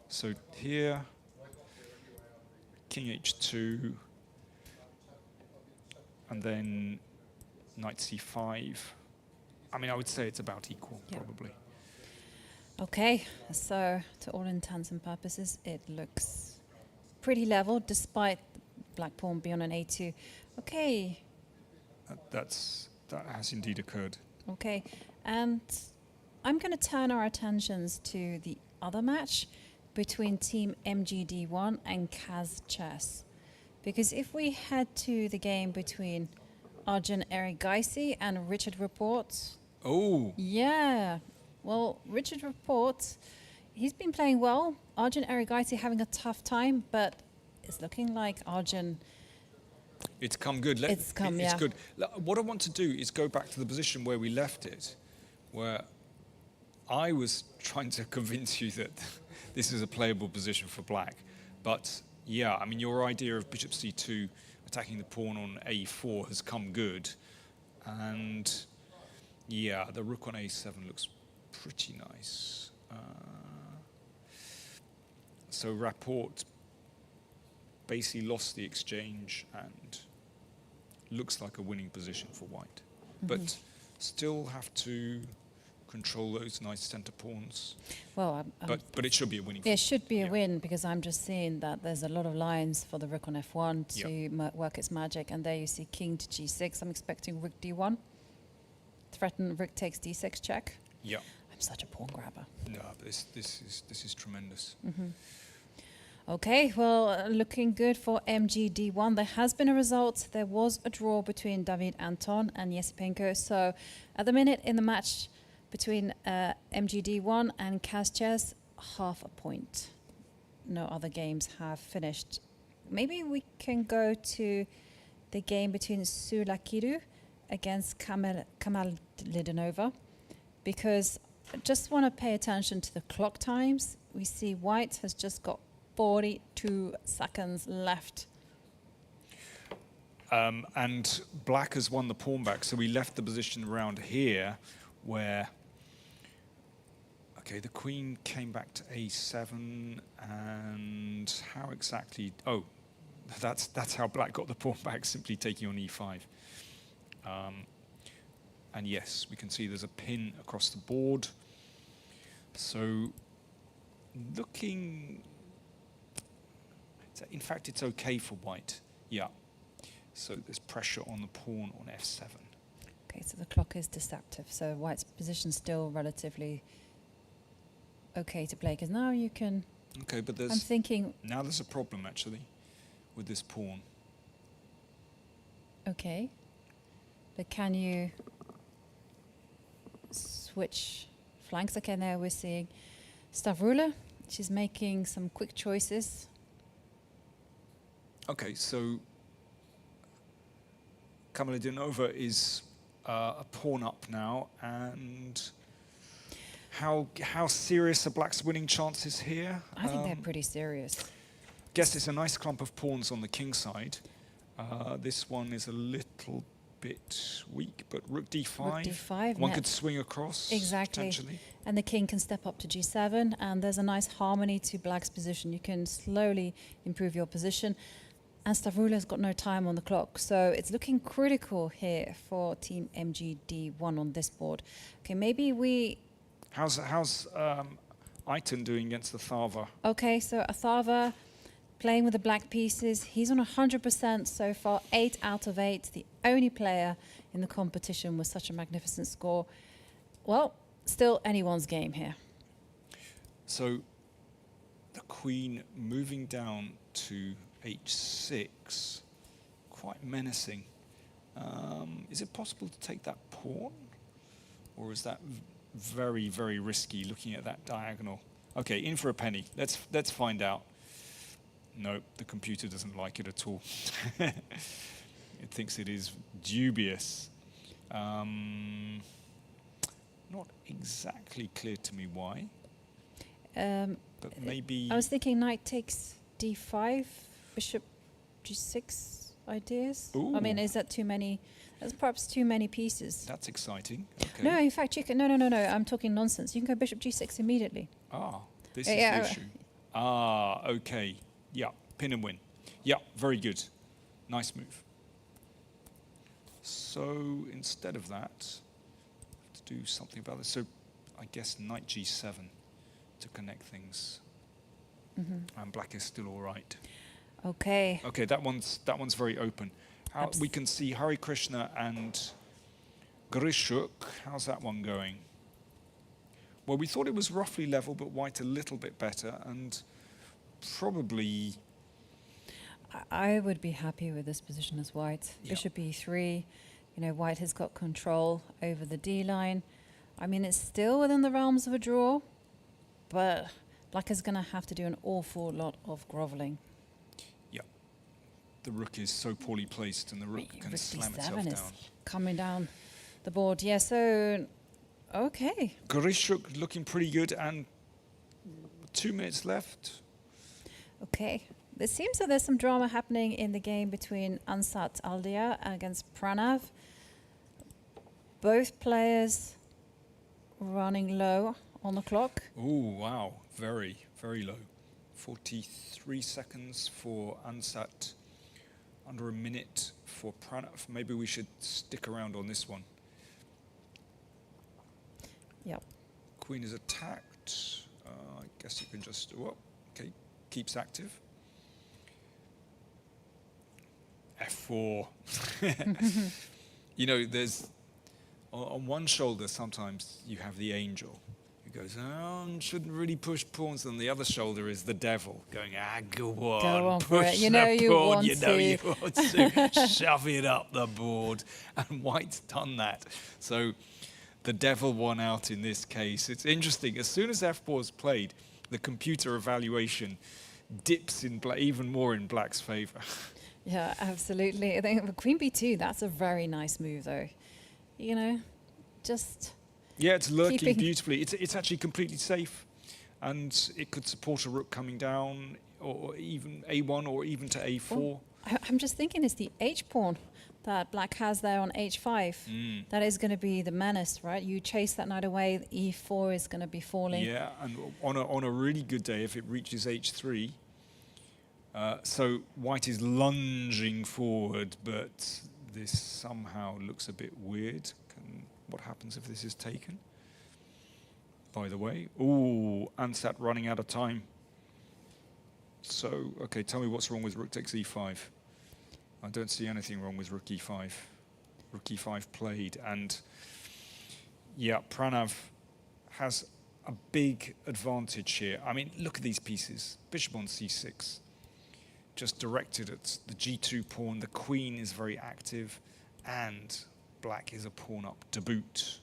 so here, king h2, and then knight c5. I mean, I would say it's about equal, probably. Okay, so to all intents and purposes, it looks pretty level despite black pawn being on an a2. Okay. That has indeed occurred. Okay, and I'm going to turn our attentions to the other match between Team MGD1 and Kaz Chess. Because if we head to the game between Arjun Erigaisi and Richard Report. Oh. Yeah. Well, Richard Report, he's been playing well. Arjun Erigaisi having a tough time, but it's looking like Arjun... It's come good. It's good. What I want to do is go back to the position where we left it, where I was trying to convince you that this is a playable position for black. But yeah, I mean, your idea of bishop c2 attacking the pawn on a4 has come good. And yeah, the rook on a7 looks pretty nice. So Rapport basically lost the exchange and looks like a winning position for white. But still have to control those nice center pawns. Well, but it should be a winning. It should be a win because I'm just seeing that there's a lot of lines for the rook on f1 to work its magic. And there you see king to g6. I'm expecting rook d1. Threaten rook takes d6 check. Yeah. I'm such a pawn grabber. No, but this is tremendous. Okay, well, looking good for MGD1. There has been a result. There was a draw between David Anton and Yesipenko. So at the minute in the match between MGD1 and Kaz Chess, half a point. No other games have finished. Maybe we can go to the game between Sulakiru against Kamal Lidanova, because I just want to pay attention to the clock times. We see white has just got 42 seconds left. And black has won the pawn back, so we left the position around here where, Okay, the queen came back to a7, and how exactly? Oh, that's how black got the pawn back, simply taking on e5. And yes, we can see there's a pin across the board. So looking, in fact, it's okay for white. Yeah. So there's pressure on the pawn on f7. Okay, so the clock is deceptive. So white's position's still relatively okay to play, because now you can... Okay, but I'm thinking... now there's a problem, actually, with this pawn. Okay. But can you switch flanks? Okay, now we're seeing Stavroula. She's making some quick choices. Okay, so Kamaledinova is a pawn up now, and how serious are black's winning chances here? I think they're pretty serious. Guess it's a nice clump of pawns on the king side. This one is a little bit weak, but rook d5. Rook d5. One could swing across. Exactly. Potentially. And the king can step up to g7, and there's a nice harmony to black's position. You can slowly improve your position. And Stavroula's got no time on the clock, so it's looking critical here for Team MGD1 on this board. Okay, maybe we... How's Aiton doing against the Thava? Okay, so Athava playing with the black pieces. He's on 100% so far, 8 out of 8. The only player in the competition with such a magnificent score. Well, still anyone's game here. So the queen moving down to h6, quite menacing. Is it possible to take that pawn? Or is that very, very risky looking at that diagonal? Okay, in for a penny. Let's find out. No, the computer doesn't like it at all. It thinks it is dubious. Not exactly clear to me why. But maybe... I was thinking knight takes d5, bishop g6 ideas. Ooh. I mean, is that too many? That's perhaps too many pieces. That's exciting. Okay. No, in fact, you can... No, I'm talking nonsense. You can go bishop g6 immediately. Ah, this is the issue. Ah, okay. Yeah, pin and win. Yeah, very good. Nice move. So instead of that, to do something about this. So I guess knight g7 to connect things. And black is still all right. Okay. Okay, that one's very open. We can see Hari Krishna and Grishuk. How's that one going? Well, we thought it was roughly level, but white a little bit better, and probably... I would be happy with this position as white. Yeah. Bishop e3. You know, white has got control over the d line. I mean, it's still within the realms of a draw, but black is going to have to do an awful lot of groveling. Yeah. The rook is so poorly placed, and the rook can Rook slam d7 itself is down. coming down the board. Yeah, so... Okay. Grishuk looking pretty good, and 2 minutes left. Okay. It seems that there's some drama happening in the game between Ansat Aldia against Pranav. Both players running low on the clock. Oh, wow. Very, very low. 43 seconds for Ansat. Under a minute for Pranav. Maybe we should stick around on this one. Yep. Queen is attacked. I guess you can just... Well, okay. Keeps active. F4. You know, there's on one shoulder sometimes you have the angel who goes, oh, shouldn't really push pawns, and the other shoulder is the devil going, go on for push it. You know you pawn, want you know to. you want to shove it up the board, and white's done that. So the devil won out in this case. It's interesting. As soon as F4 is played, the computer evaluation dips in even more in black's favor. Yeah, absolutely. I think Queen B2, that's a very nice move, though. You know, just... Yeah, it's lurking beautifully. It's actually completely safe, and it could support a rook coming down, or even A1, or even to A4. Well, I'm just thinking, is the H-pawn that black has there on h5. That is going to be the menace, right? You chase that knight away, e4 is going to be falling. Yeah, and on a really good day, if it reaches h3, so white is lunging forward, but this somehow looks a bit weird. What happens if this is taken? By the way, ooh, Ansat running out of time. So, okay, tell me what's wrong with rook takes e5. I don't see anything wrong with rook e5. Rook e5 played, and yeah, Pranav has a big advantage here. I mean, look at these pieces. Bishop on c6, just directed at the g2 pawn. The queen is very active, and black is a pawn up to boot.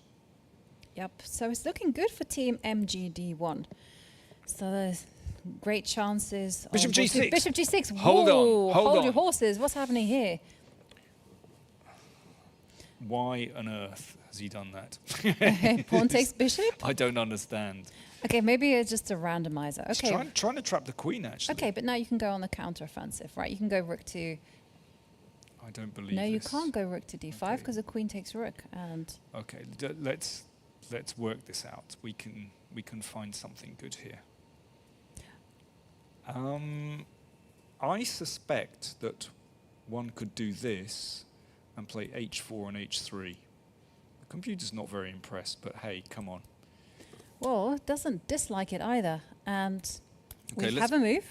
Yep, so it's looking good for team MGD1. So there's great chances. Bishop g6. Bishop g6. Hold on. Hold your horses. What's happening here? Why on earth has he done that? Pawn takes bishop? I don't understand. Okay, maybe it's just a randomizer. Okay. He's trying to trap the queen, actually. Okay, but now you can go on the counteroffensive, right? You can go rook to... I don't believe No, you this. can't go rook to d5 because the queen takes rook. And Okay, let's work this out. We can find something good here. I suspect that one could do this and play h4 and h3. The computer's not very impressed, but hey, come on. well, it doesn't dislike it either. And Okay, we have a move.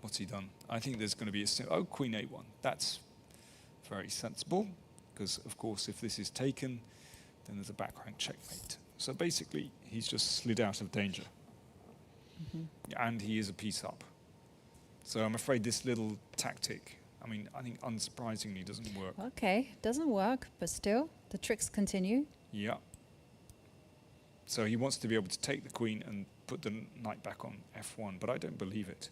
What's he done? I think there's going to be a queen a1. That's very sensible, because of course if this is taken, then there's a back rank checkmate. So basically, he's just slid out of danger. And he is a piece up. So I'm afraid this little tactic, I mean, I think unsurprisingly doesn't work. Okay, doesn't work, but still, the tricks continue. Yeah. So he wants to be able to take the queen and put the knight back on f1, but I don't believe it.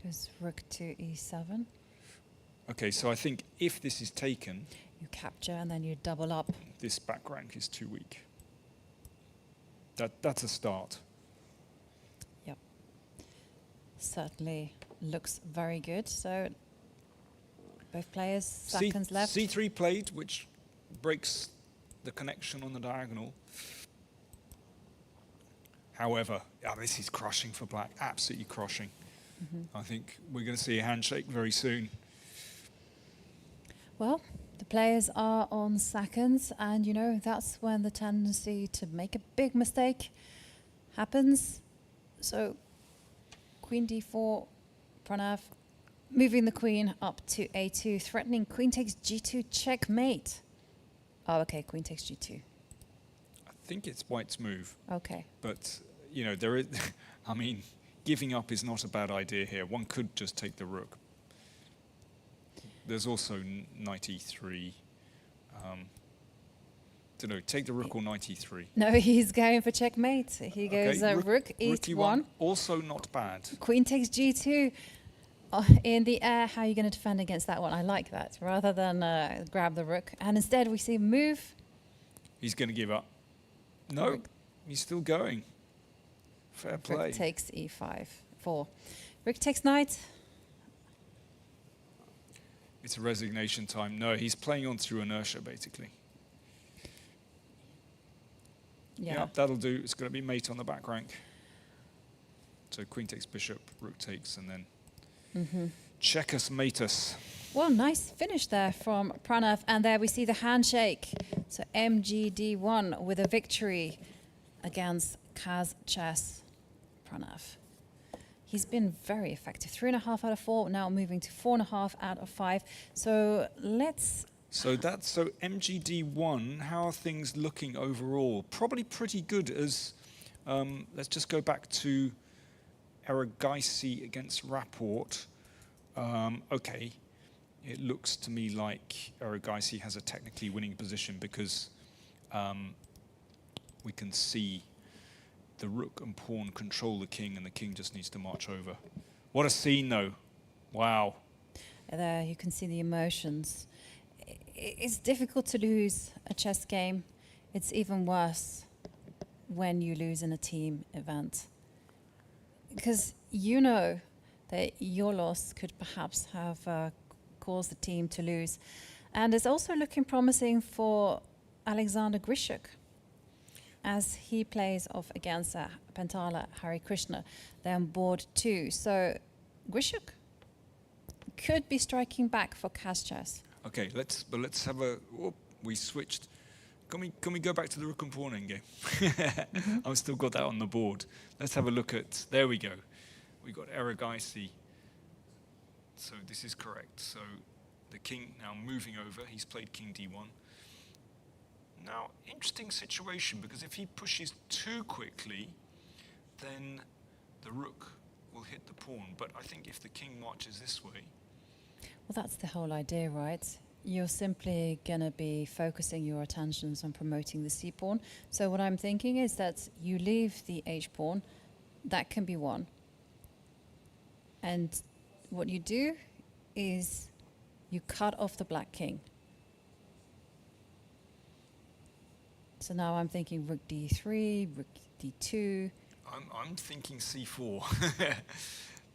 Goes rook to e7. Okay, so I think if this is taken, You capture and then you double up. this back rank is too weak. That's a start. Yep. Certainly looks very good. So both players, seconds left. C3 played, which breaks the connection on the diagonal. However, this is crushing for black, absolutely crushing. I think we're going to see a handshake very soon. Well, the players are on seconds, and you know, that's when the tendency to make a big mistake happens. So queen d4, Pranav moving the queen up to a2, threatening queen takes g2, checkmate. Oh, okay, queen takes g2. I think it's white's move, Okay. but you know, there is, I mean, giving up is not a bad idea here. One could just take the rook. There's also knight e3. Don't know, take the rook or knight e3. No, he's going for checkmate. He goes rook e1. Also not bad. Queen takes g2. In the air, how are you going to defend against that one? I like that, rather than grab the rook. And instead we see move. He's going to give up. No, Rook. he's still going. Fair play. Rook takes e5, 4. Rook takes knight. It's a resignation time. No, he's playing on through inertia, basically. Yeah. That'll do. It's going to be mate on the back rank. So queen takes bishop, rook takes, and then check us, mate us. Well, nice finish there from Pranav. And there we see the handshake. So MGD1 with a victory against Kaz Chess Pranav. He's been very effective. 3.5 out of 4, now moving to 4.5 out of 5. So let's... So MGD1, how are things looking overall? Probably pretty good as, let's just go back to Erigaisi against Rapport. Okay, it looks to me like Erigaisi has a technically winning position because we can see the rook and pawn control the king, and the king just needs to march over. What a scene, though. Wow. There you can see the emotions. It's difficult to lose a chess game. It's even worse when you lose in a team event. Because you know that your loss could perhaps have caused the team to lose. And it's also looking promising for Alexander Grishuk as he plays off against Pentala Hari Krishna. They're on board 2. So Grishuk could be striking back for Kashchas. Okay, let's have a. Oh, we switched. Can we go back to the rook and pawn endgame? I've still got that on the board. Let's have a look at. There we go. We got Eragaisi. So this is correct. So the king now moving over. He's played king d1. Now, interesting situation, because if he pushes too quickly, then the rook will hit the pawn. But I think if the king marches this way. Well, that's the whole idea, right? You're simply going to be focusing your attentions on promoting the c-pawn. So what I'm thinking is that you leave the h-pawn. That can be won. And what you do is you cut off the black king. So now I'm thinking rook d3, rook d2. I'm thinking c4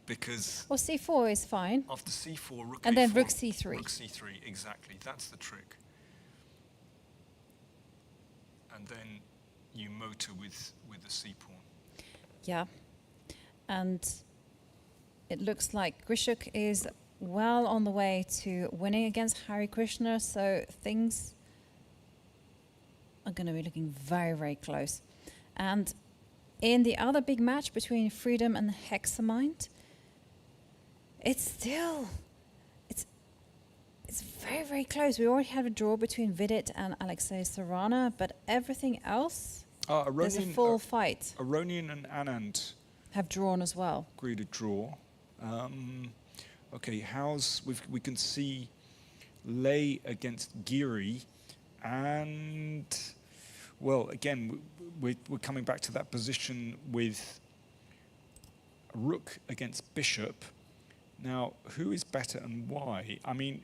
because. Well, c4 is fine. After c4, rook and a4, then rook c3. Rook c3, exactly. That's the trick. And then you motor with the c-pawn. Yeah. And it looks like Grishuk is well on the way to winning against Hari Krishna, so things are going to be looking very, very close. And in the other big match between Freedom and Hexamind, it's very, very close. We already have a draw between Vidit and Alexei Sarana, but everything else, there's a full fight. Aronian and Anand have drawn as well. Agreed a draw. Okay, we can see Lei against Giri, and well, again, we're coming back to that position with rook against bishop. Now, who is better and why? I mean,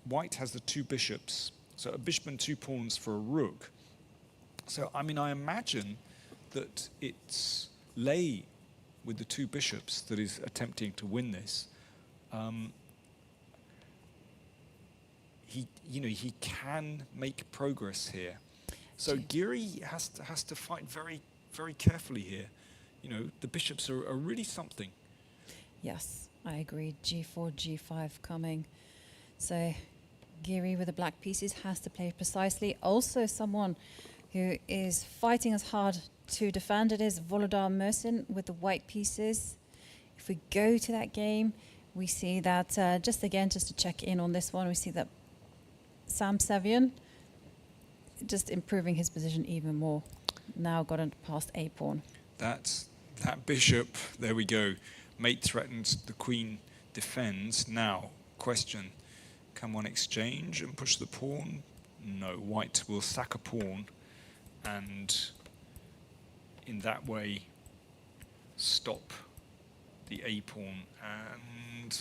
white has the 2 bishops, so a bishop and 2 pawns for a rook. So, I mean, I imagine that it's Lei with the 2 bishops that is attempting to win this. He can make progress here. So Giri has to fight very, very carefully here. You know, the bishops are really something. Yes, I agree. G4, G5 coming. So Giri with the black pieces has to play precisely. Also someone who is fighting as hard to defend it is Volodar Mersin with the white pieces. If we go to that game, we see that, just to check in on this one, we see that Sam Sevian just improving his position even more. Now got it past a-pawn. That bishop, there we go. Mate threatens, the queen defends. Now, question, can one exchange and push the pawn? No, white will sack a pawn and in that way stop the a-pawn, and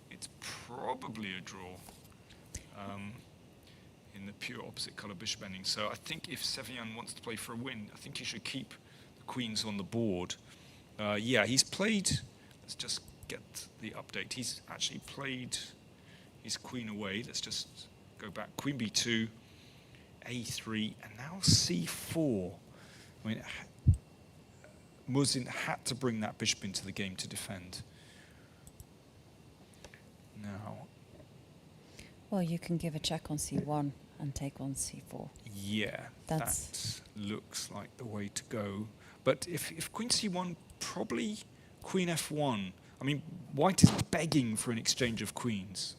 it's probably a draw in the pure opposite colour bishop ending. So I think if Sevian wants to play for a win, I think he should keep the queens on the board. Yeah, he's played, let's just get the update. He's actually played his queen away. Let's just go back. Queen b2, a3, and now c4. I mean, Musin had to bring that bishop into the game to defend. Now. Well, you can give a check on c1 and take on c4. Yeah, that looks like the way to go. But if queen c1, probably queen f1. I mean, white is begging for an exchange of queens.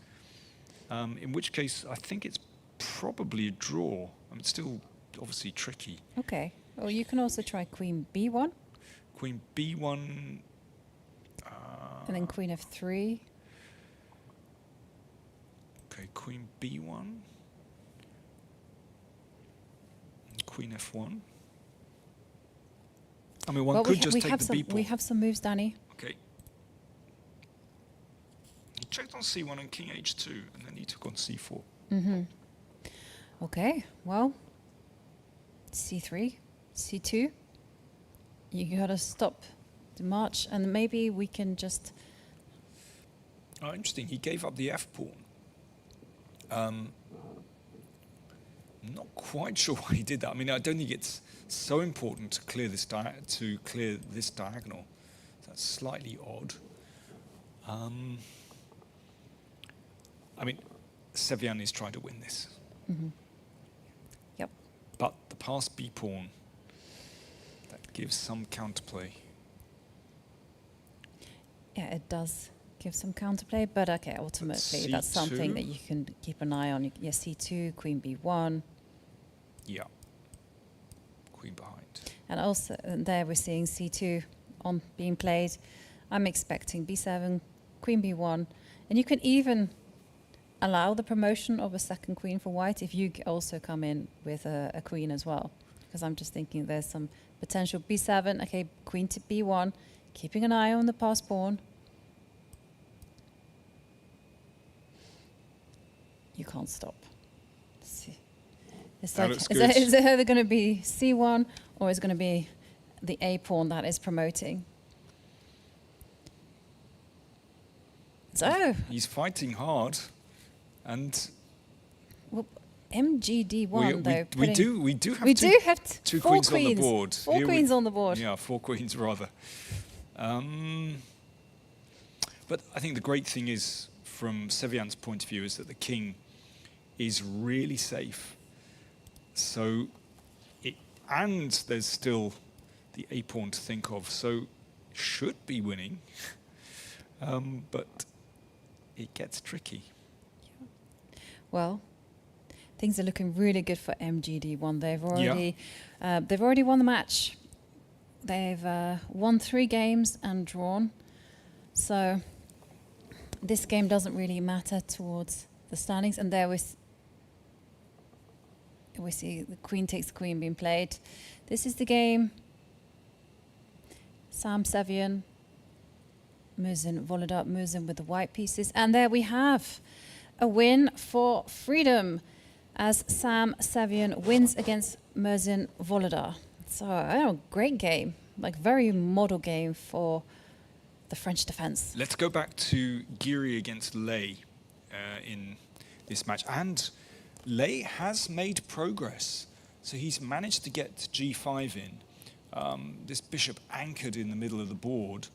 In which case, I think it's probably a draw. I mean, it's still obviously tricky. Okay. Well, you can also try queen b1. Queen b1. And then queen f3. Okay, queen b1. Queen f1. I mean, one could just take the b pawn. We have some moves, Danny. Okay. He checked on c1 and king h2, and then he took on c4. Mm-hmm. Okay, well, c3, c2. You gotta stop the march, and maybe we can just... Oh, interesting. He gave up the f pawn. I'm not quite sure why he did that. I mean, I don't think it's so important to clear this diagonal. That's slightly odd. I mean, Sevian is trying to win this. Mm-hmm. Yep. But the passed b pawn, that gives some counterplay. Yeah, it does give some counterplay, but okay, ultimately that's something that you can keep an eye on. Yeah, c2, queen b1. Yeah, queen behind. And also there we're seeing c2 on being played. I'm expecting b7, queen b1, and you can even allow the promotion of a second queen for white if you also come in with a queen as well. Because I'm just thinking there's some potential b7, okay, queen to b1, keeping an eye on the passed pawn. You can't stop. See. It's That like, looks good. is it either going to be c1 or is it going to be the a pawn that is promoting? So he's fighting hard, and well, MGD1 though. We do have two four queens on the board. Four queens on the board. Yeah, 4 queens rather. But I think the great thing is, from Sevian's point of view, is that the king is really safe. So, and there's still the a pawn to think of. So, should be winning, but it gets tricky. Well, things are looking really good for MGD1. They've already won the match. They've won 3 games and drawn. So this game doesn't really matter towards the standings. And there we see the queen takes the queen being played. This is the game. Sam Sevian moves in, Volodar moves in with the white pieces. And there we have a win for freedom as Sam Sevian wins against Merzin Volodar. So, great game. Like, very model game for the French defense. Let's go back to Giri against Lei in this match. And Lei has made progress. So he's managed to get g5 in. This bishop anchored in the middle of the board.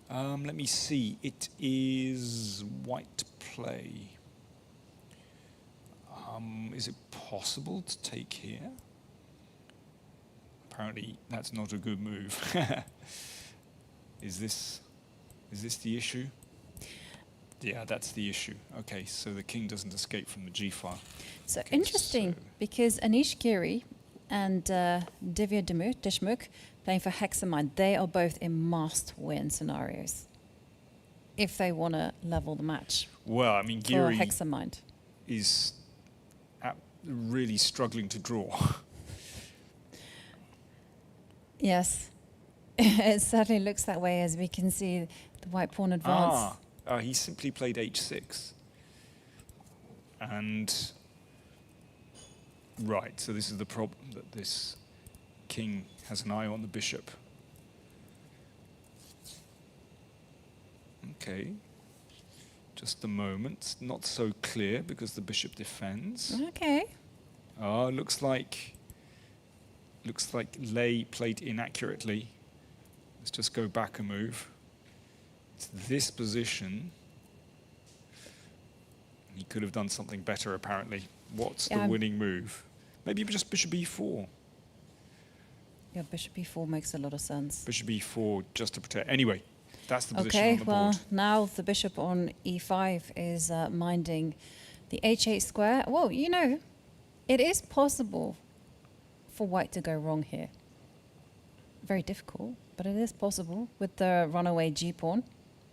Let me see. It is white play. Is it possible to take here? Apparently, that's not a good move. Is this the issue? Yeah, that's the issue. Okay, so the king doesn't escape from the g-file. So okay, interesting, because Anish Giri and Divya Deshmukh playing for Hexamind, they are both in must-win scenarios if they want to level the match. Well, I mean, Giri for Hexamind is really struggling to draw. Yes, it certainly looks that way, as we can see the white pawn advance. He simply played h6. And, right, so this is the problem, that this king has an eye on the bishop. Okay, just a moment. Not so clear because the bishop defends. Okay. Oh, looks like Lei played inaccurately. Let's just go back a move. It's this position. He could have done something better, apparently. What's the winning move? Maybe just bishop e4. Yeah, bishop e4 makes a lot of sense. Bishop e4 just to protect. Anyway, that's the position on the board. Okay, well, now the bishop on e5 is minding the h8 square. Well, you know, it is possible for white to go wrong here. Very difficult, but it is possible with the runaway g-pawn,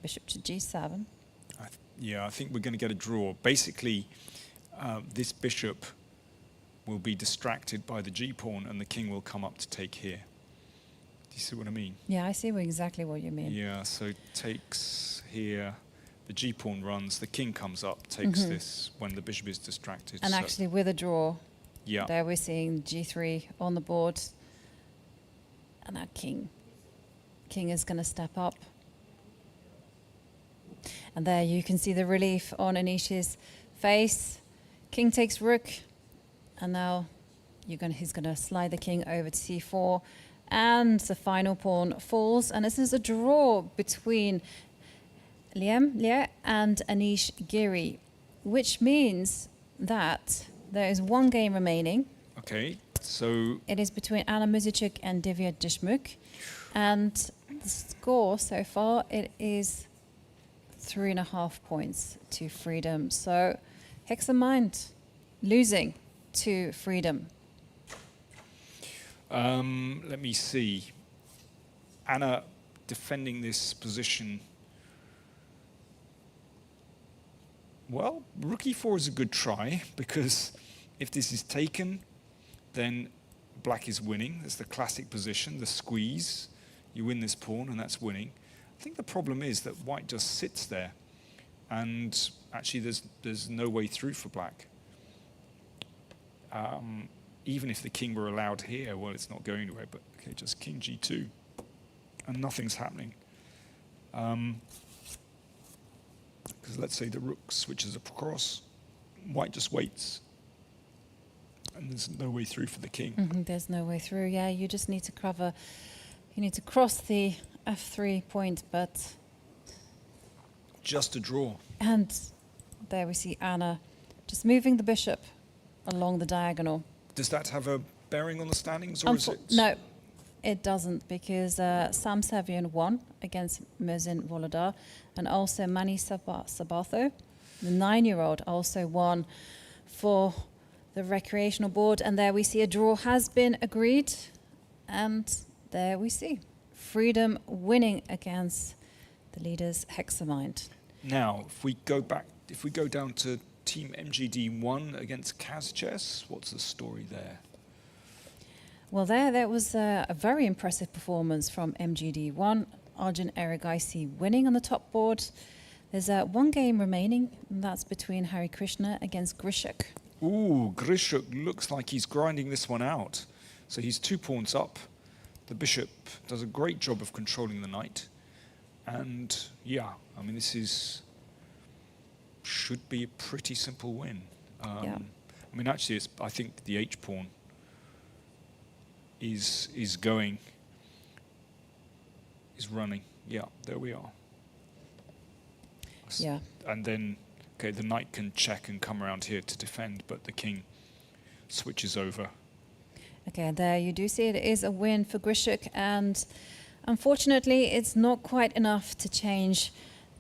bishop to g7. Yeah, I think we're going to get a draw. Basically, this bishop will be distracted by the g-pawn and the king will come up to take here. Do you see what I mean? Yeah, I see exactly what you mean. Yeah, so takes here, the g-pawn runs, the king comes up, takes this when the bishop is distracted. And actually with a draw, yeah, there we're seeing g3 on the board. And that king is going to step up. And there you can see the relief on Anish's face, king takes rook, and now he's gonna slide the king over to c4, and the final pawn falls, and this is a draw between Liam and Anish Giri, which means that there is one game remaining. Okay, so It is between Anna Muzichuk and Divya Deshmukh, and the score so far, it is 3.5 points to Freedom. So Hexamind losing to Freedom. let me see. Anna defending this position. Well, rook e4 is a good try, because if this is taken, then black is winning. That's the classic position, the squeeze. You win this pawn, and that's winning. I think the problem is that white just sits there, and actually there's no way through for black. Even if the king were allowed here, well, it's not going anywhere, but okay, just king g2, and nothing's happening. Because let's say the rook switches across, white just waits, and there's no way through for the king. There's no way through. Yeah, you just need to cover. You need to cross the f3 point, but Just a draw. and there we see Anna just moving the bishop along the diagonal. Does that have a bearing on the standings, or is it? No, it doesn't, because Sam Sevian won against Muzin Volodar, and also Mani Sabatho, the 9-year-old, also won for the recreational board. And there we see a draw has been agreed, and there we see Freedom winning against the leaders Hexamind. Now, if we go down to Team MGD1 against Kaz Chess, what's the story there? Well, there was a very impressive performance from MGD1. Arjun Erigaisi winning on the top board. There's one game remaining, and that's between Hari Krishna against Grishuk. Ooh, Grishuk looks like he's grinding this one out. So he's 2 pawns up. The bishop does a great job of controlling the knight. And yeah, I mean, should be a pretty simple win. Yeah. I mean, actually, I think the H pawn is running. Yeah, there we are. Yeah. And then, okay, the knight can check and come around here to defend, but the king switches over. Okay, there you do see it is a win for Grishuk, and unfortunately it's not quite enough to change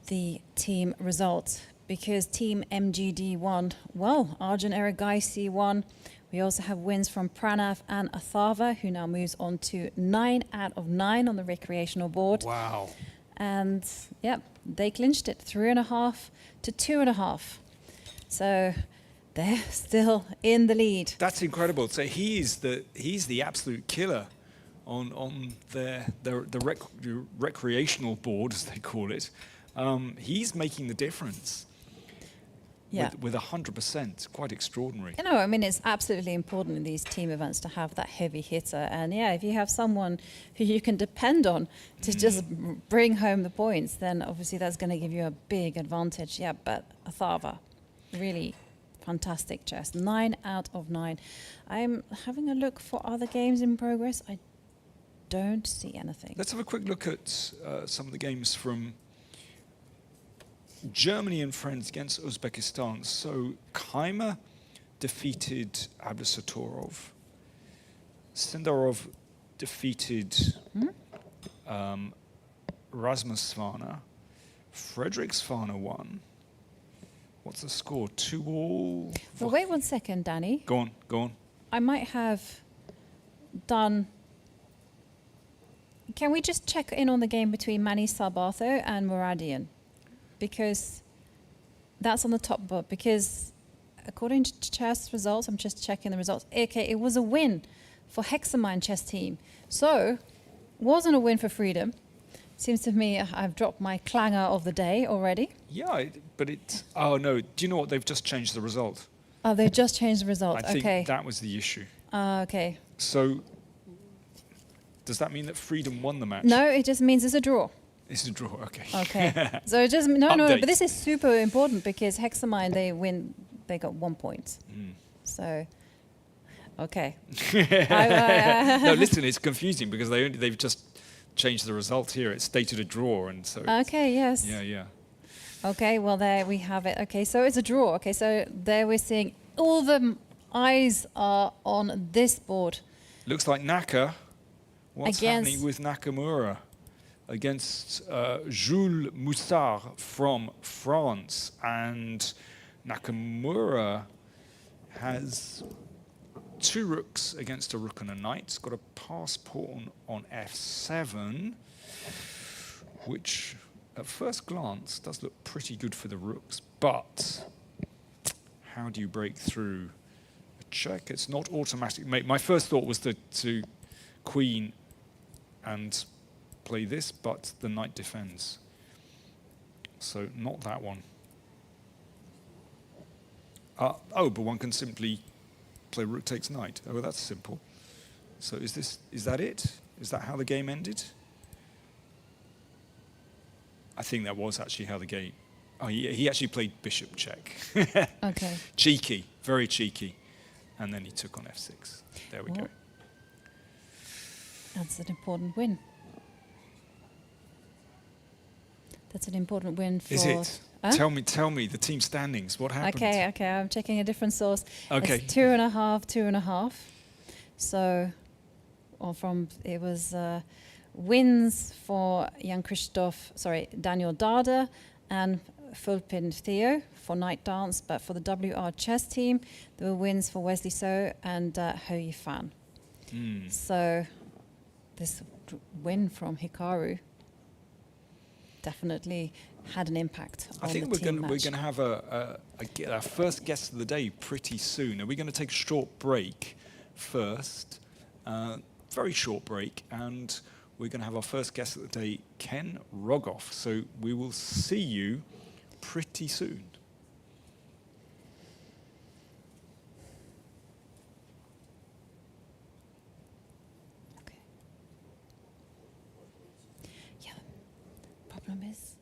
the team result, because Team MGD won. Well, Arjun Erigaisi won. We also have wins from Pranav and Atharva, who now moves on to 9 out of 9 on the recreational board. Wow. And yep, they clinched it 3.5 to 2.5. So they're still in the lead. That's incredible. So he's the absolute killer on the recreational board, as they call it. He's making the difference. Yeah. With 100%, quite extraordinary. You know, I mean, it's absolutely important in these team events to have that heavy hitter. And yeah, if you have someone who you can depend on to just bring home the points, then obviously that's going to give you a big advantage. Yeah, but Atharva, really fantastic chess. 9 out of 9. I'm having a look for other games in progress. I don't see anything. Let's have a quick look at some of the games from Germany and friends against Uzbekistan. So Kaimer defeated Abdusattorov. Sendarov defeated Rasmus Svana. Frederick Svana won. What's the score? 2-all? Well, wait 1 second, Danny. Go on. I might have done... Can we just check in on the game between Mani Sabatho and Muradian? Because that's on the top board. Because according to chess results, I'm just checking the results. Okay, it was a win for Hexamind chess team. So, wasn't a win for Freedom. Seems to me I've dropped my clanger of the day already. Yeah, but it's... Oh, no. Do you know what? They've just changed the result. Oh, they just changed the result. I think Okay. that was the issue. Okay. So, does that mean that Freedom won the match? No, it just means it's a draw. It's a draw, okay. Okay. So it just no, Update. but this is super important, because Hexamind, they win they got 1 point. So, okay. No, listen, it's confusing because they've just changed the result here. It's stated a draw, and so. Okay, yes. Yeah. Okay, well, there we have it. Okay, so it's a draw. Okay, so there we're seeing all the eyes are on this board. Looks like Naka. What's happening Against- with Nakamura against Jules Moussard from France? And Nakamura has 2 rooks against a rook and a knight. He's got a pass pawn on f7, which at first glance does look pretty good for the rooks, but how do you break through a check? It's not automatic. My first thought was to queen and play this, but the knight defends. So not that one. Oh, but one can simply play rook takes knight. Oh, well, that's simple. So is that it? Is that how the game ended? I think that was actually how the game. Oh, he actually played bishop check. Okay. Cheeky, very cheeky. And then he took on f6. There we go. That's an important win. That's an important win for... Is it? Huh? Tell me the team standings. What happened? Okay, I'm checking a different source. Okay. It's 2.5, 2.5. So, it was wins for Daniel Dada and Fulpin Theo for Night Dance, but for the WR chess team, there were wins for Wesley So and Ho Yifan. So, this win from Hikaru definitely had an impact on I think the we're team going match. to have our first guest of the day pretty soon. Are we going to take a short break first? Very short break, and we're going to have our first guest of the day, Ken Rogoff. So we will see you pretty soon. Okay. Yeah. Problem is.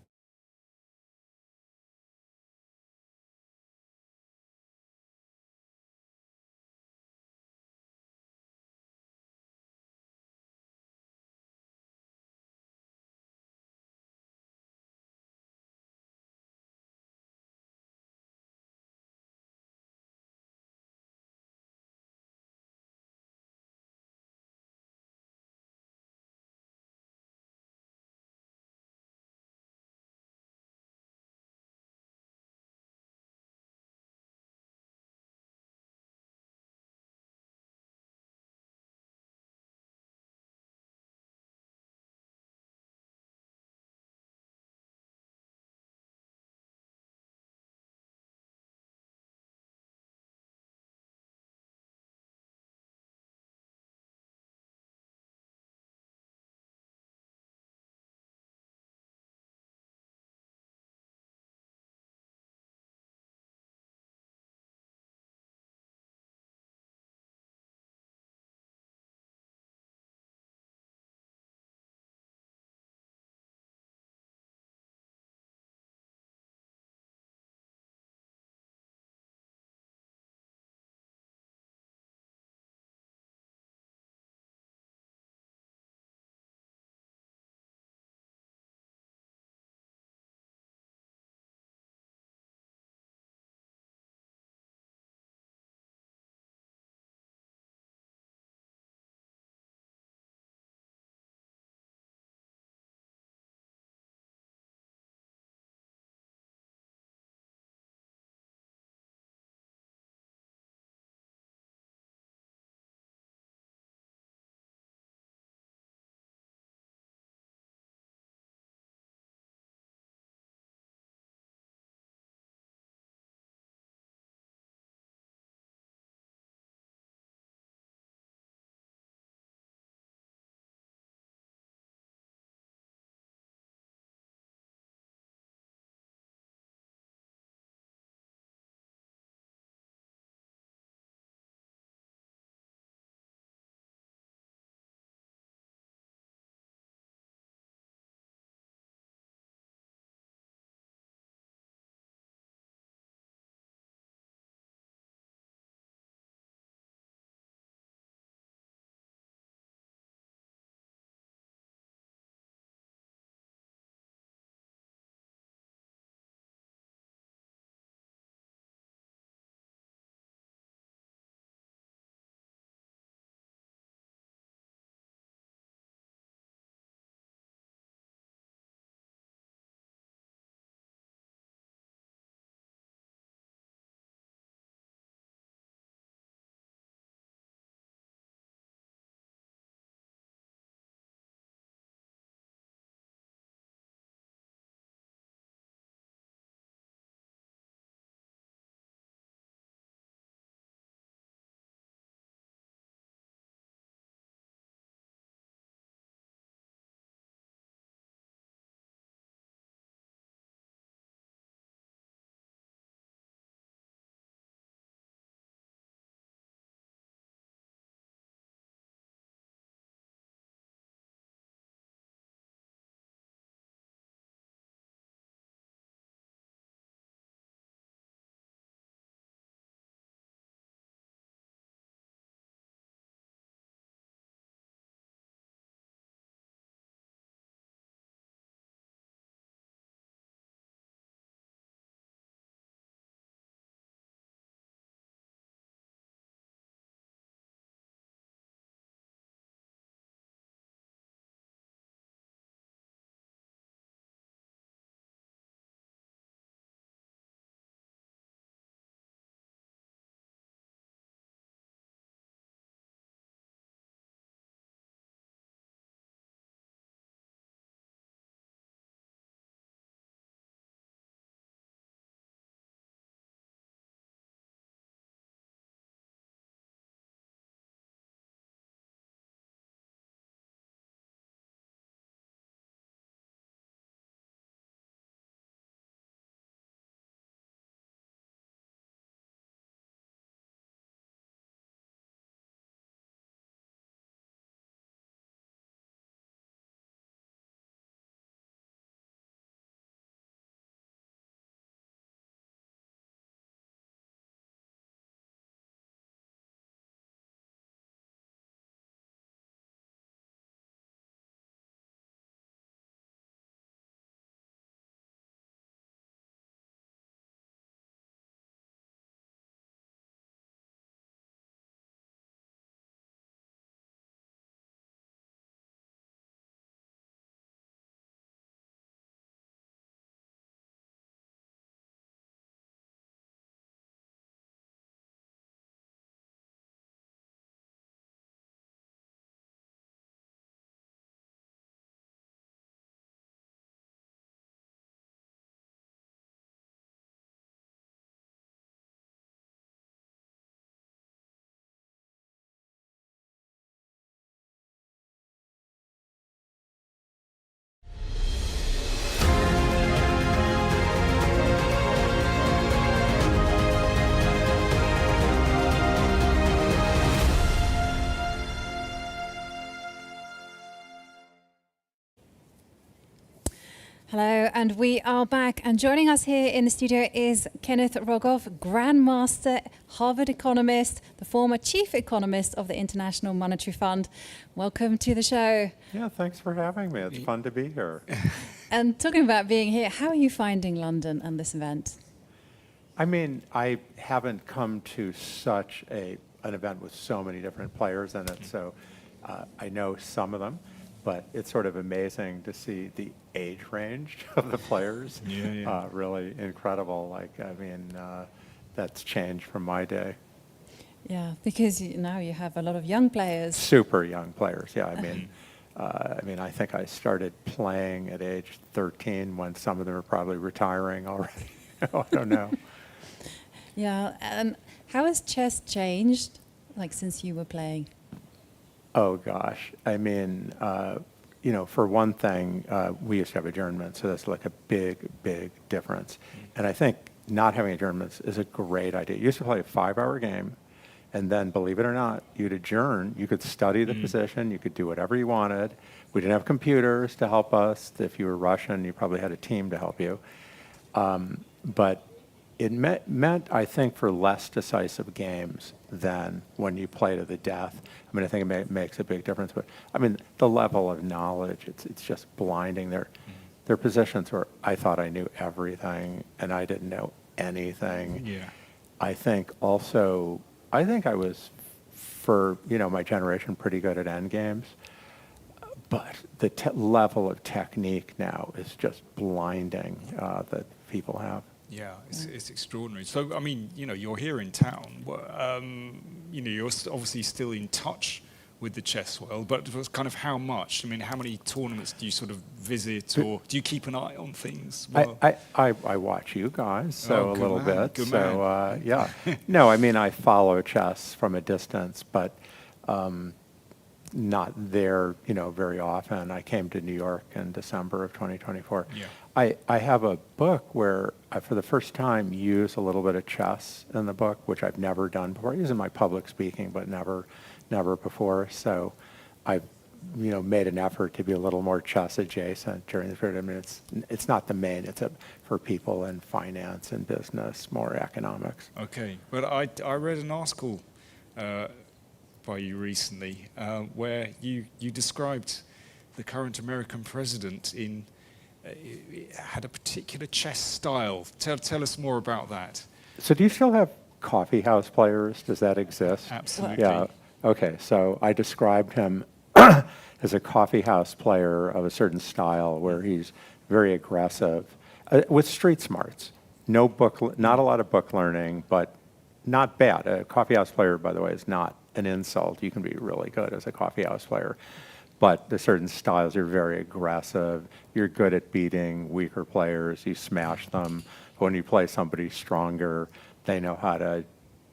Hello, and we are back. And joining us here in the studio is Kenneth Rogoff, Grandmaster, Harvard economist, the former chief economist of the International Monetary Fund. Welcome to the show. Yeah, thanks for having me. It's fun to be here. And talking about being here, how are you finding London and this event? I mean, I haven't come to such an event with so many different players in it, so I know some of them, but it's sort of amazing to see the age range of the players. Really incredible. That's changed from my day. Yeah, because now you have a lot of young players. Super young players, yeah. I think I started playing at age 13 when some of them are probably retiring already. I don't know. Yeah, and how has chess changed, since you were playing? Oh gosh, for one thing, we used to have adjournments, so that's like a big, big difference. And I think not having adjournments is a great idea. You used to play a 5-hour game, and then, believe it or not, you'd adjourn. You could study the position. You could do whatever you wanted. We didn't have computers to help us. If you were Russian, you probably had a team to help you. But it meant, I think, for less decisive games than when you play to the death. I think it makes a big difference. But, the level of knowledge, it's just blinding. There are positions where I thought I knew everything, and I didn't know anything. Yeah. I think I was, for my generation, pretty good at endgames. But the level of technique now is just blinding that people have. Yeah, it's extraordinary. So, you're here in town. You're obviously still in touch with the chess world, but it was kind of how much? How many tournaments do you sort of visit, or do you keep an eye on things? Well, I watch you guys, so a little bit. Good so, man. yeah. No, I follow chess from a distance, but not there, very often. I came to New York in December of 2024. Yeah. I have a book where I, for the first time, use a little bit of chess in the book, which I've never done before. I use it in my public speaking, but never before. So I've, made an effort to be a little more chess adjacent during this period. It's not the main. It's for people in finance and business, more economics. Okay, but I read an article by you recently where you described the current American president had a particular chess style. Tell us more about that. So do you still have coffee house players? Does that exist? Absolutely. Yeah. Okay. So I described him as a coffee house player of a certain style where he's very aggressive with street smarts. Not a lot of book learning, but not bad. A coffee house player, by the way, is not an insult. You can be really good as a coffee house player. But there's certain styles, you're very aggressive. You're good at beating weaker players. You smash them. When you play somebody stronger, they know how to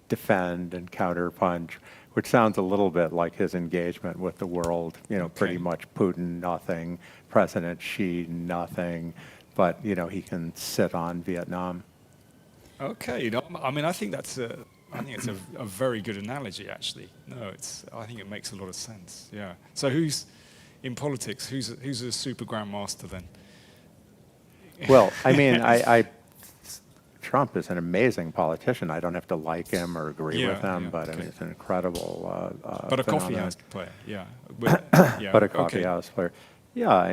defend and counter punch, which sounds a little bit like his engagement with the world. Pretty much Putin, nothing. President Xi, nothing. But, he can sit on Vietnam. Okay. I think that's a very good analogy, actually. No, I think it makes a lot of sense. Yeah. So who's in politics? Who's a super grandmaster then? Well, Trump is an amazing politician. I don't have to like him or agree with him, but okay. it's an incredible. But a phenomenon. coffee house player, yeah. But a coffee house player. Yeah,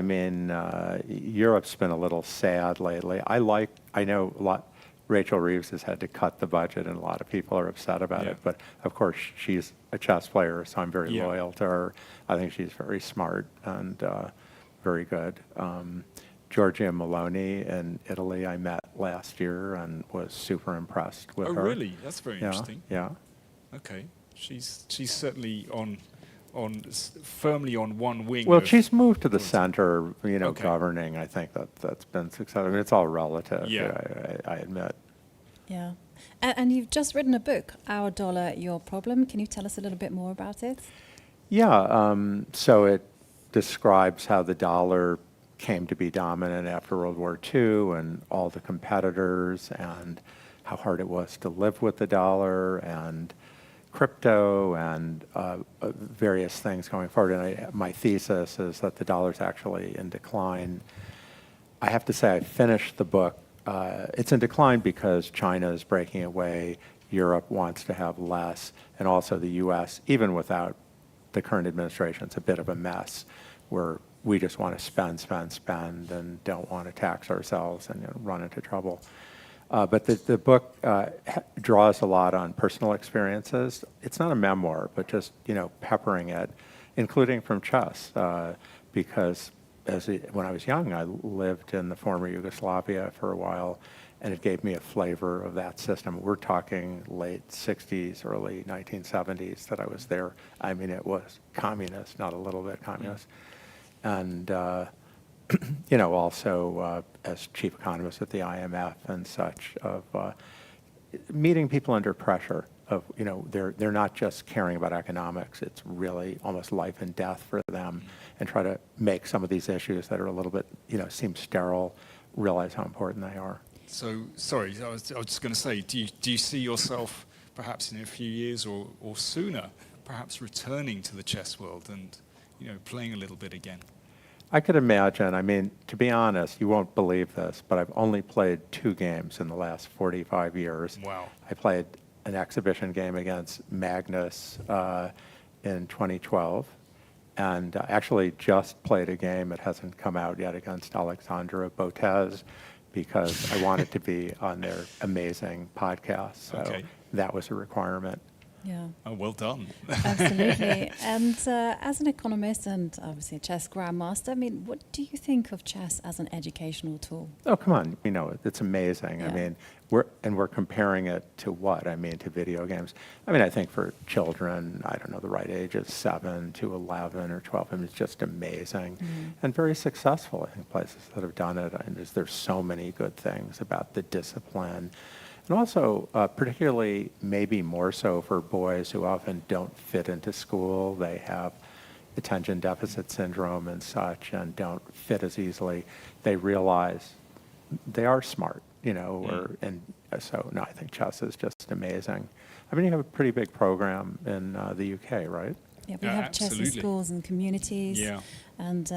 Europe's been a little sad lately. I know a lot. Rachel Reeves has had to cut the budget, and a lot of people are upset about it. But of course, she's a chess player, so I'm very loyal to her. I think she's very smart and very good. Giorgia Meloni in Italy, I met last year and was super impressed with her. Oh, really? That's very interesting. Yeah. Okay, she's certainly firmly on one wing. Well, she's moved to the center, governing. I think that's been successful. It's all relative. Yeah. I admit. Yeah. And you've just written a book, Our Dollar, Your Problem. Can you tell us a little bit more about it? Yeah. So it describes how the dollar came to be dominant after World War II and all the competitors and how hard it was to live with the dollar and crypto and various things going forward. And my thesis is that the dollar's actually in decline. I have to say I finished the book. It's in decline because China is breaking away, Europe wants to have less, and also the US, even without the current administration, it's a bit of a mess where we just want to spend, and don't want to tax ourselves and run into trouble. But the book draws a lot on personal experiences. It's not a memoir, but just peppering it, including from chess, because when I was young, I lived in the former Yugoslavia for a while, and it gave me a flavor of that system. We're talking late 60s, early 1970s that I was there. I mean, it was communist, not a little bit communist. And also as chief economist at the IMF and such, of meeting people under pressure of, they're not just caring about economics, it's really almost life and death for them, and try to make some of these issues that are a little bit, seem sterile, realize how important they are. So, sorry, I was just going to say, do you see yourself perhaps in a few years or sooner, perhaps returning to the chess world and, playing a little bit again? I could imagine. I mean, to be honest, you won't believe this, but I've only played 2 games in the last 45 years. Wow. I played an exhibition game against Magnus in 2012, and actually just played a game, it hasn't come out yet, against Alexandra Botez, because I wanted to be on their amazing podcast. So Okay. that was a requirement. Yeah. Oh, well done. Absolutely. And as an economist and obviously a chess grandmaster, I mean, what do you think of chess as an educational tool? Oh, come on, it's amazing. Yeah. I mean, we're comparing it to what? I mean, to video games. I mean, I think for children, I don't know, the right age is 7 to 11 or 12, I mean, it's just amazing and very successful. I think places that have done it, and there's so many good things about the discipline. And also, particularly maybe more so for boys who often don't fit into school. They have attention deficit syndrome and such, and don't fit as easily. They realize they are smart, and so, no, I think chess is just amazing. I mean, you have a pretty big program in the UK, right? Yeah, we have chess in Absolutely. schools and communities, Yeah. and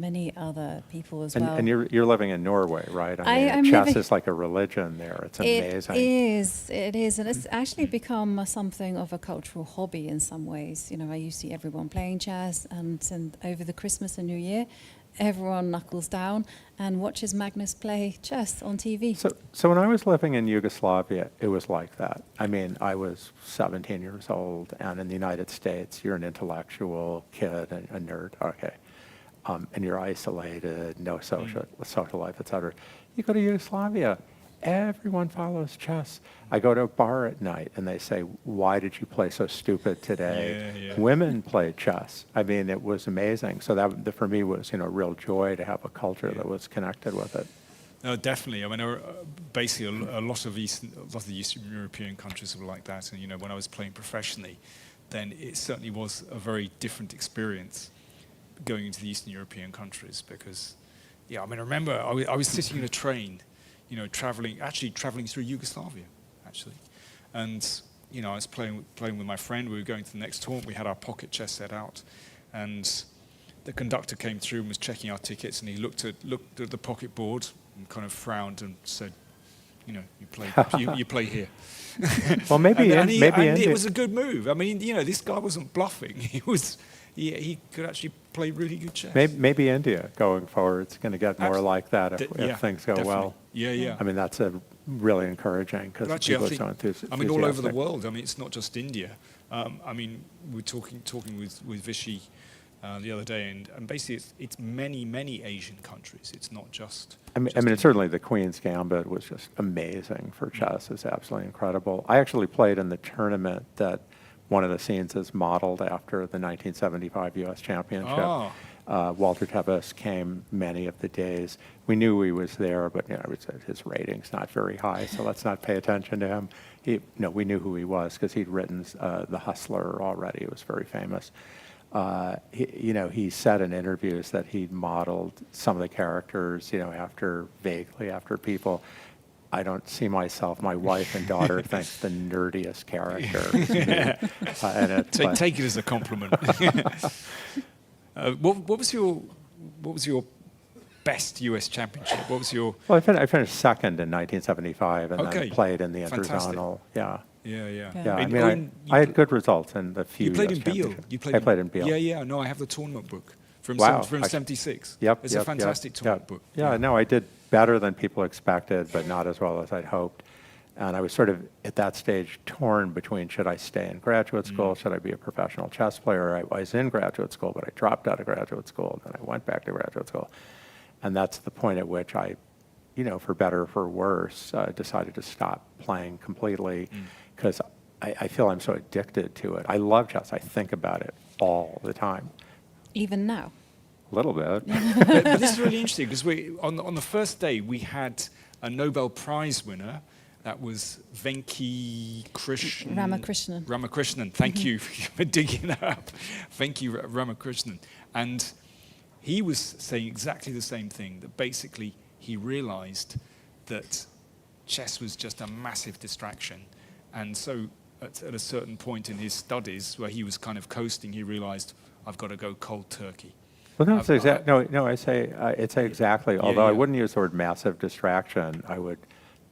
many other people as And, well. and you're living in Norway, right? I'm chess living- is like a religion there. It's amazing. It is, and it's actually become something of a cultural hobby in some ways. You see everyone playing chess, and over the Christmas and New Year, everyone knuckles down and watches Magnus play chess on TV. So when I was living in Yugoslavia, it was like that. I mean, I was 17 years old, and in the United States, you're an intellectual kid, a nerd, okay, and you're isolated, no social life, et cetera. You go to Yugoslavia, everyone follows chess. I go to a bar at night, and they say, "Why did you play so stupid today?" Yeah. Women played chess. I mean, it was amazing. So that, for me, was a real joy to have a culture that was connected with it. No, definitely. I mean, basically, a lot of the Eastern European countries were like that. And when I was playing professionally, then it certainly was a very different experience going into the Eastern European countries. Because, I mean, I remember I was sitting in a train, traveling through Yugoslavia, actually, and I was playing with my friend. We were going to the next tournament. We had our pocket chess set out, and the conductor came through and was checking our tickets, and he looked at the pocket board and kind of frowned and said, "You play here." Well, maybe and India. it was a good move. I mean, this guy wasn't bluffing. He could actually play really good chess. Maybe India going forward is going to get more like that if things go definitely. well. Yeah. I mean, that's really encouraging because people are so enthusiastic. I mean, all over the world. I mean, it's not just India. I mean, we were talking with Vichy the other day, and basically it's many Asian countries. It's not just. I mean, certainly the Queen's Gambit was just amazing for chess. It's absolutely incredible. I actually played in the tournament that one of the scenes is modeled after the 1975 U.S. Championship. Oh. Walter Tevis came many of the days. We knew he was there, but his rating's not very high, so let's not pay attention to him. We knew who he was because he'd written The Hustler already. It was very famous. He said in interviews that he'd modeled some of the characters, vaguely after people. I don't see myself. My wife and daughter think the nerdiest character. Take it as a compliment. What was your best US championship? What was your... Well, I finished second in 1975 and Okay. then played in the Fantastic. interzonal. Yeah. Yeah, yeah. Yeah, I In- mean, oh, I, in- I had good results in the few You played US in Beale. championships. You played I played in Beale. Yeah, yeah. No, I have the tournament book from Wow. from I- 76. Yep. It's yep, a fantastic yep, tournament yep. book. Yeah, no, I did better than people expected, but not as well as I'd hoped. And I was sort of at that stage torn between should I stay in graduate school, should I be a professional chess player? I was in graduate school, but I dropped out of graduate school, and then I went back to graduate school. And that's the point at which I, for better or for worse, decided to stop playing completely because I feel I'm so addicted to it. I love chess. I think about it all the time. Even now. A little bit. But this is really interesting because on the first day we had a Nobel Prize winner. That was Ramakrishnan. Ramakrishnan. Thank you for digging that up. Venki Ramakrishnan. And he was saying exactly the same thing, that basically he realized that chess was just a massive distraction. And so at a certain point in his studies where he was kind of coasting, he realized, I've got to go cold turkey. Well, no, I say exactly. Although I yeah. wouldn't use the word massive distraction, I would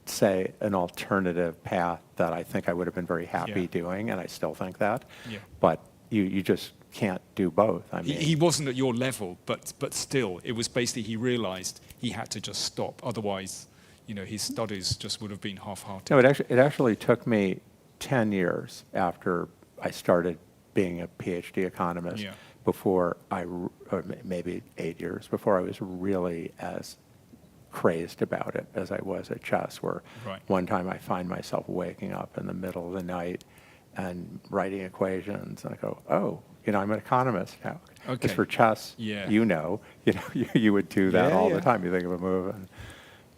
say an alternative path that I think I would have been very happy doing, and I still think that. Yeah. But you just can't do both. I mean, He wasn't at your level, but still, it was basically he realized he had to just stop. Otherwise, his studies just would have been half-hearted. no, it actually took me 10 years after I started being a PhD economist before or maybe 8 years before I was really as crazed about it as I was at chess, where one time I find myself waking up in the middle of the night and writing equations, and I go, oh, I'm an economist now. Okay. Because for chess, you would do that all the time. You think of a move,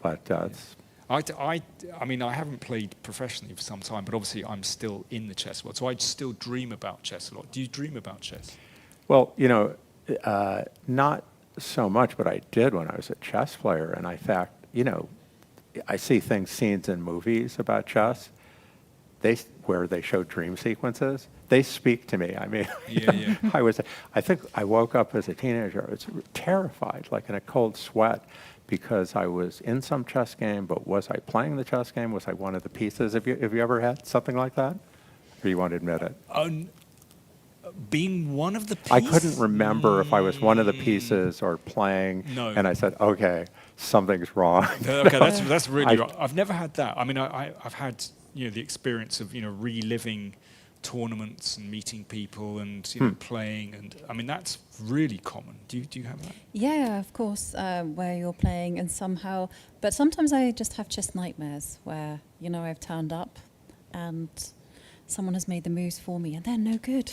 but it's... I mean, I haven't played professionally for some time, but obviously I'm still in the chess world, so I still dream about chess a lot. Do you dream about chess? Well, not so much, but I did when I was a chess player. And in fact, I see scenes in movies about chess, where they show dream sequences. They speak to me. I mean, I think I woke up as a teenager. I was terrified, like in a cold sweat, because I was in some chess game, but was I playing the chess game? Was I one of the pieces? Have you ever had something like that? Or you won't admit it? Being one of the pieces? I couldn't remember if I was one of the pieces or playing, and I said, okay, something's wrong. Okay, that's really wrong. I've never had that. I mean, I've had the experience of reliving tournaments and meeting people and playing, and I mean that's really common. Do you have that? Yeah, of course, where you're playing and somehow, but sometimes I just have chess nightmares where I've turned up and someone has made the moves for me and they're no good.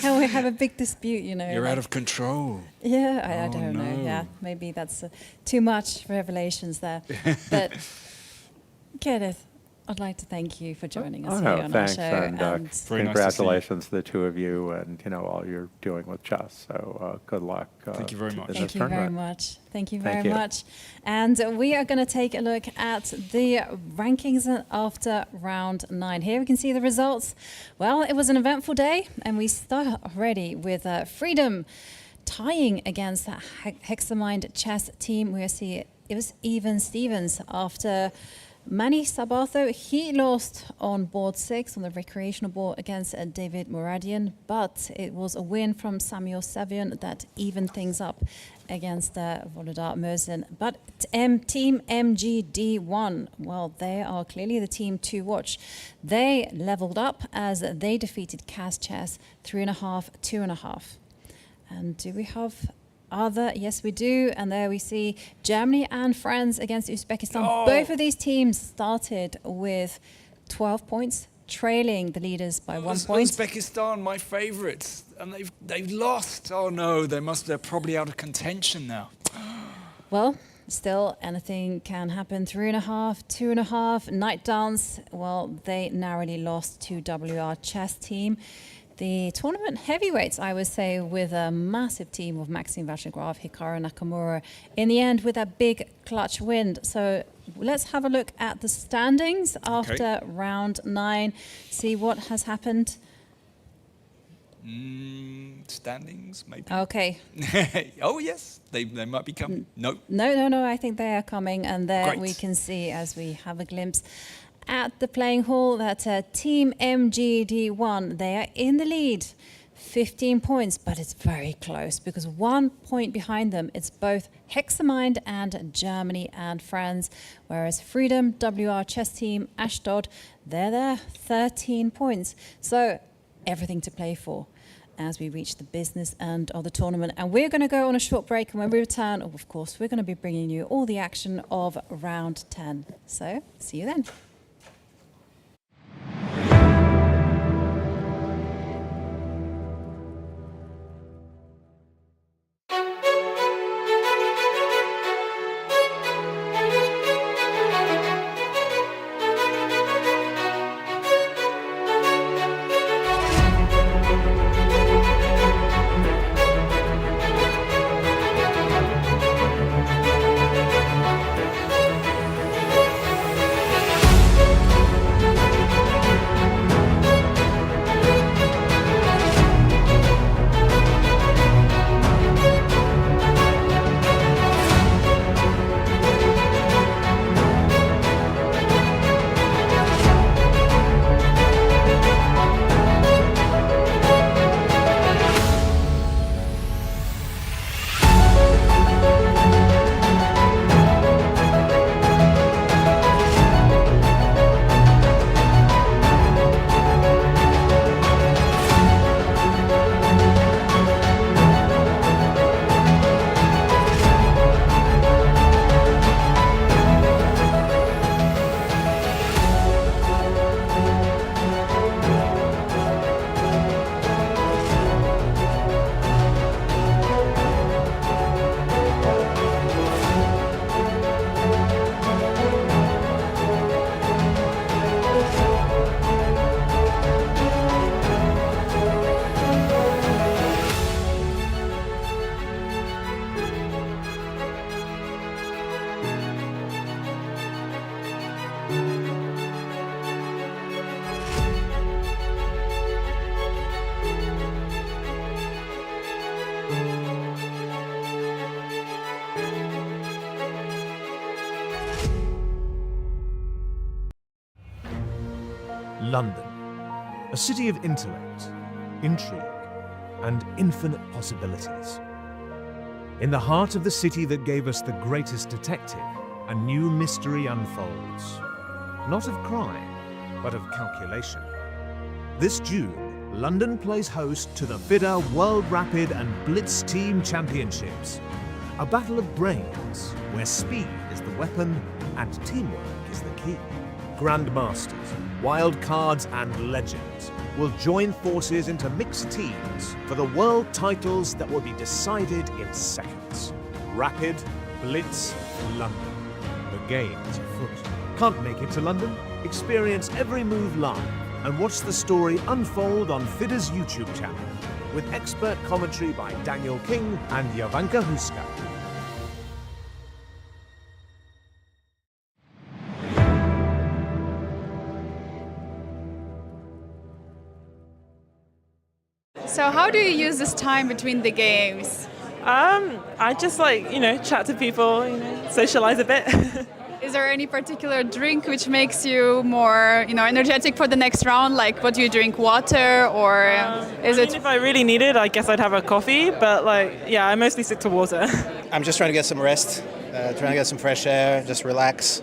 And we have a big dispute, You're out of control. Yeah, I don't know. Yeah, maybe that's too much revelations there. But Kenneth, I'd like to thank you for joining us here on our show. And congratulations to the two of you and all you're doing with chess. So good luck. Thank you very much. Thank you very much. Thank you very much. And we are going to take a look at the rankings after round 9. Here we can see the results. Well, it was an eventful day, and we start already with Freedom tying against the Hexamind chess team. We see it was even Stevens after Manny Sabato. He lost on board 6 on the recreational board against David Muradian, but it was a win from Samuel Savion that evened things up against Volodar Mersin. But Team MGD won. Well, they are clearly the team to watch. They leveled up as they defeated Cas Chess 3.5, 2.5. And do we have other? Yes, we do. And there we see Germany and France against Uzbekistan. Both of these teams started with 12 points, trailing the leaders by 1 point. Uzbekistan, my favourites, and they've lost. Oh no, they're probably out of contention now. Well, still anything can happen. 3.5, 2.5. Night Dance. Well, they narrowly lost to WR Chess team. The tournament heavyweights, I would say, with a massive team of Maxim Vachigrov, Hikaru Nakamura, in the end with a big clutch win. So let's have a look at the standings after round 9, see what has happened. Standings, maybe. Okay. Oh, yes, they might be coming. No. No. I think they are coming, and there Great. we can see as we have a glimpse at the playing hall that Team MGD1, they are in the lead. 15 points, but it's very close because 1 point behind them, it's both Hexamind and Germany and France, whereas Freedom, WR Chess Team, Ashdod, they're there, 13 points. So everything to play for as we reach the business end of the tournament. And we're going to go on a short break, and when we return, of course, we're going to be bringing you all the action of round 10. So see you then. London, a city of intellect, intrigue, and infinite possibilities. In the heart of the city that gave us the greatest detective, a new mystery unfolds. Not of crime, but of calculation. This June, London plays host to the FIDE World Rapid and Blitz Team Championships. A battle of brains, where speed is the weapon and teamwork is the key. Grandmasters, wild cards and legends will join forces into mixed teams for the world titles that will be decided in seconds. Rapid, Blitz, London. The game is afoot. Can't make it to London? Experience every move live and watch the story unfold on FIDE's YouTube channel with expert commentary by Daniel King and Jovanka Huska. So how do you use this time between the games? I just chat to people, socialize a bit. Is there any particular drink which makes you more, energetic for the next round? Like, what do you drink? Water, or is it? If I really need it, I guess I'd have a coffee. But I mostly stick to water. I'm just trying to get some rest, trying to get some fresh air, just relax,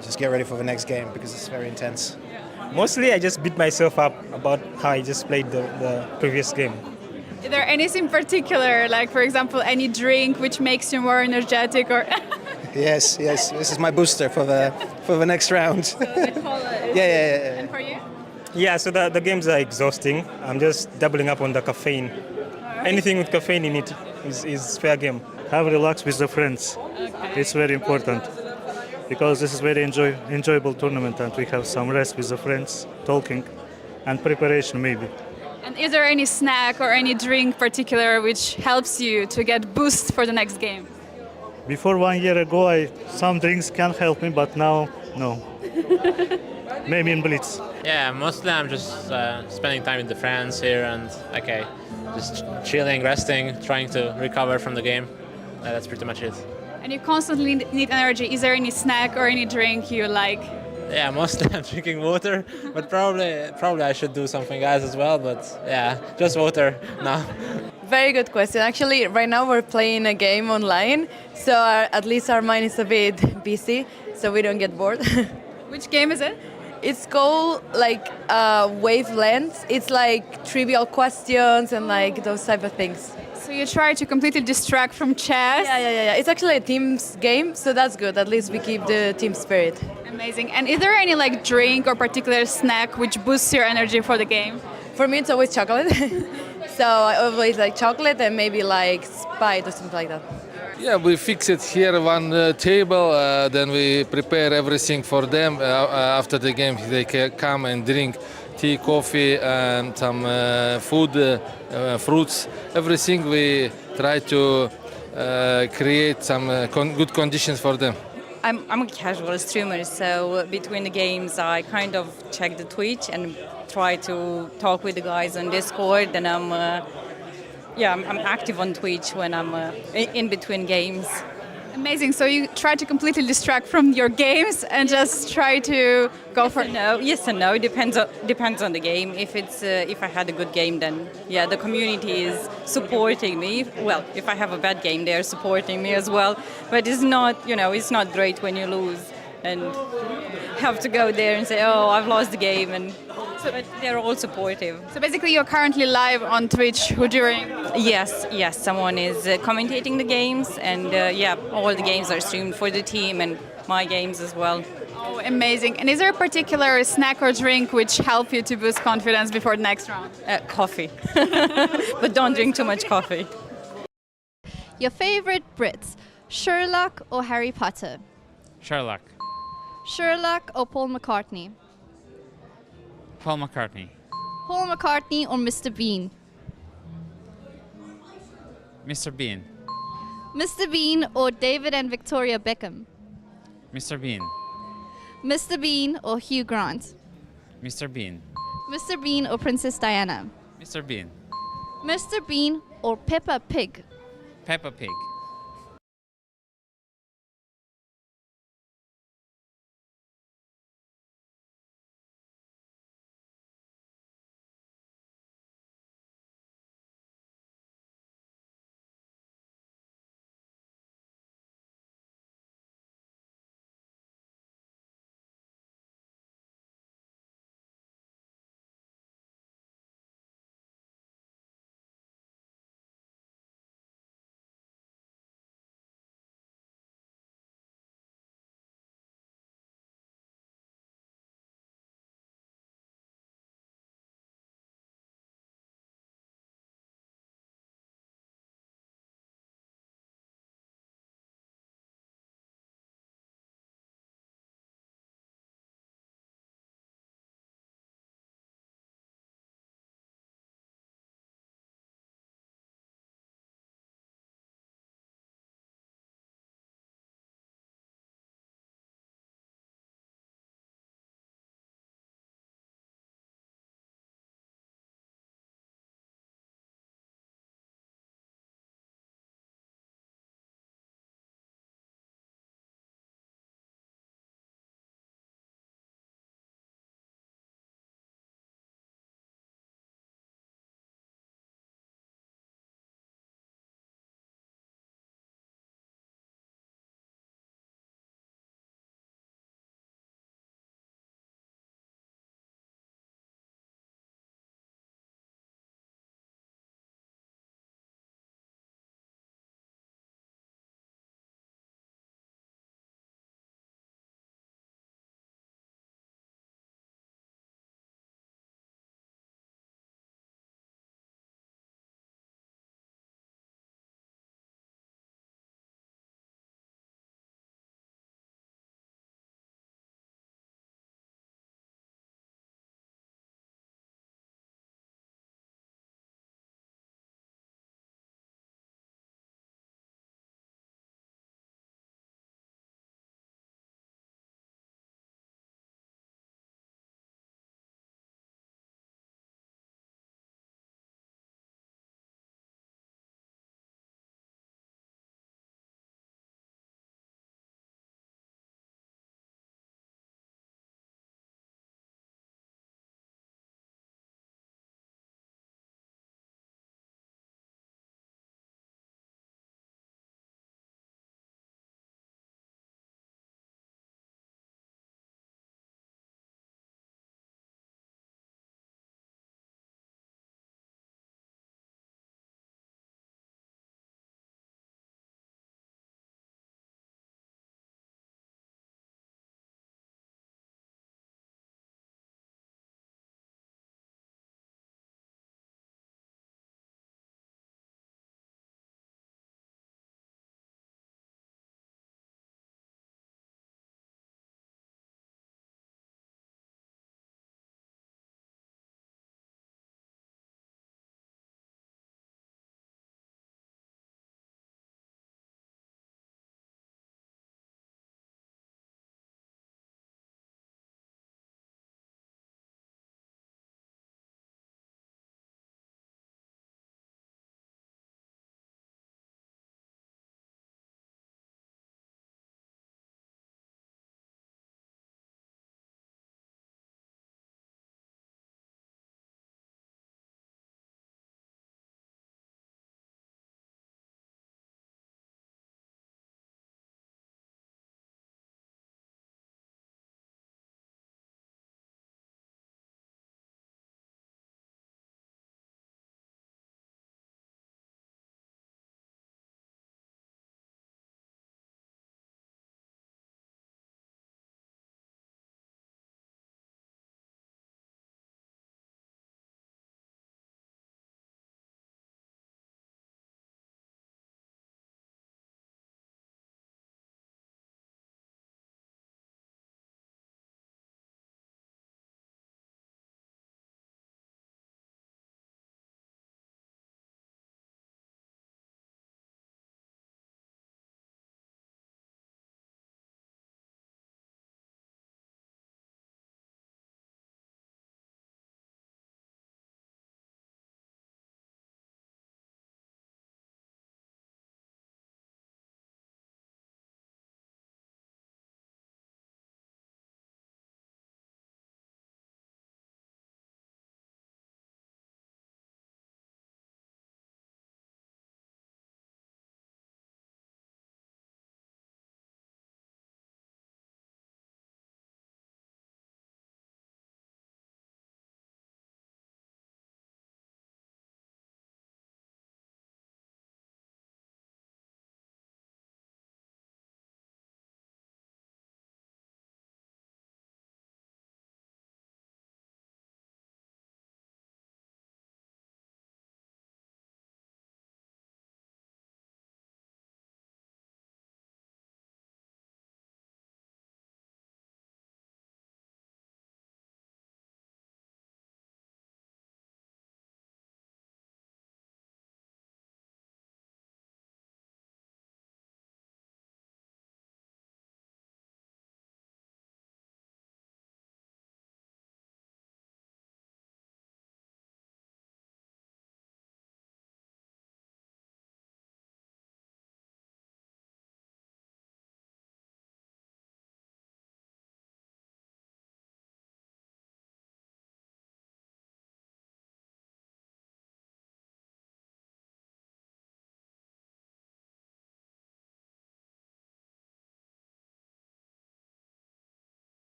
just get ready for the next game because it's very intense. Mostly I just beat myself up about how I just played the previous game. Is there anything particular, like for example, any drink which makes you more energetic, or? Yes. This is my booster for the next round. So the cola is Yeah. And for you? Yeah, so the games are exhausting. I'm just doubling up on the caffeine. Anything with caffeine in it is fair game. Have relax with the friends. Okay. It's very important because this is very enjoyable tournament, and we have some rest with the friends, talking, and preparation maybe. And is there any snack or any drink particular which helps you to get boost for the next game? Before 1 year ago, some drinks can help me, but now, no. Maybe in Blitz. Yeah, mostly I'm just spending time with the friends here and just chilling, resting, trying to recover from the game. That's pretty much it. And you constantly need energy. Is there any snack or any drink you like? Yeah, mostly I'm drinking water, but probably I should do something else as well. But yeah, just water now. Very good question. Actually, right now we're playing a game online, so at least our mind is a bit busy, so we don't get bored. Which game is it? It's called like Wavelengths. It's like trivial questions and like those type of things. So you try to completely distract from chess? Yeah. It's actually a team's game, so that's good. At least we keep the team spirit. Amazing. And is there any like drink or particular snack which boosts your energy for the game? For me, it's always chocolate. So I always like chocolate and maybe like Sprite or something like that. Yeah, we fix it here one table, then we prepare everything for them. After the game, they can come and drink tea, coffee, and some food, fruits, everything. We try to create some good conditions for them. I'm a casual streamer, so between the games I kind of check the Twitch and try to talk with the guys on Discord, and I'm active on Twitch when I'm in between games. Amazing. So you try to completely distract from your games and just try to go for no. Yes and no. It depends on the game. If I had a good game, then yeah, the community is supporting me. Well, if I have a bad game, they are supporting me as well. But it's not, it's not great when you lose and have to go there and say, oh, I've lost the game, but they're all supportive. So basically, you're currently live on Twitch during. Yes. Someone is commentating the games, and all the games are streamed for the team and my games as well. Oh, amazing! And is there a particular snack or drink which help you to boost confidence before the next round? Coffee, but don't drink too much coffee. Your favorite Brits, Sherlock or Harry Potter? Sherlock. Sherlock or Paul McCartney? Paul McCartney. Paul McCartney or Mr. Bean? Mr. Bean. Mr. Bean or David and Victoria Beckham? Mr. Bean. Mr. Bean or Hugh Grant? Mr. Bean. Mr. Bean or Princess Diana? Mr. Bean. Mr. Bean or Peppa Pig? Peppa Pig.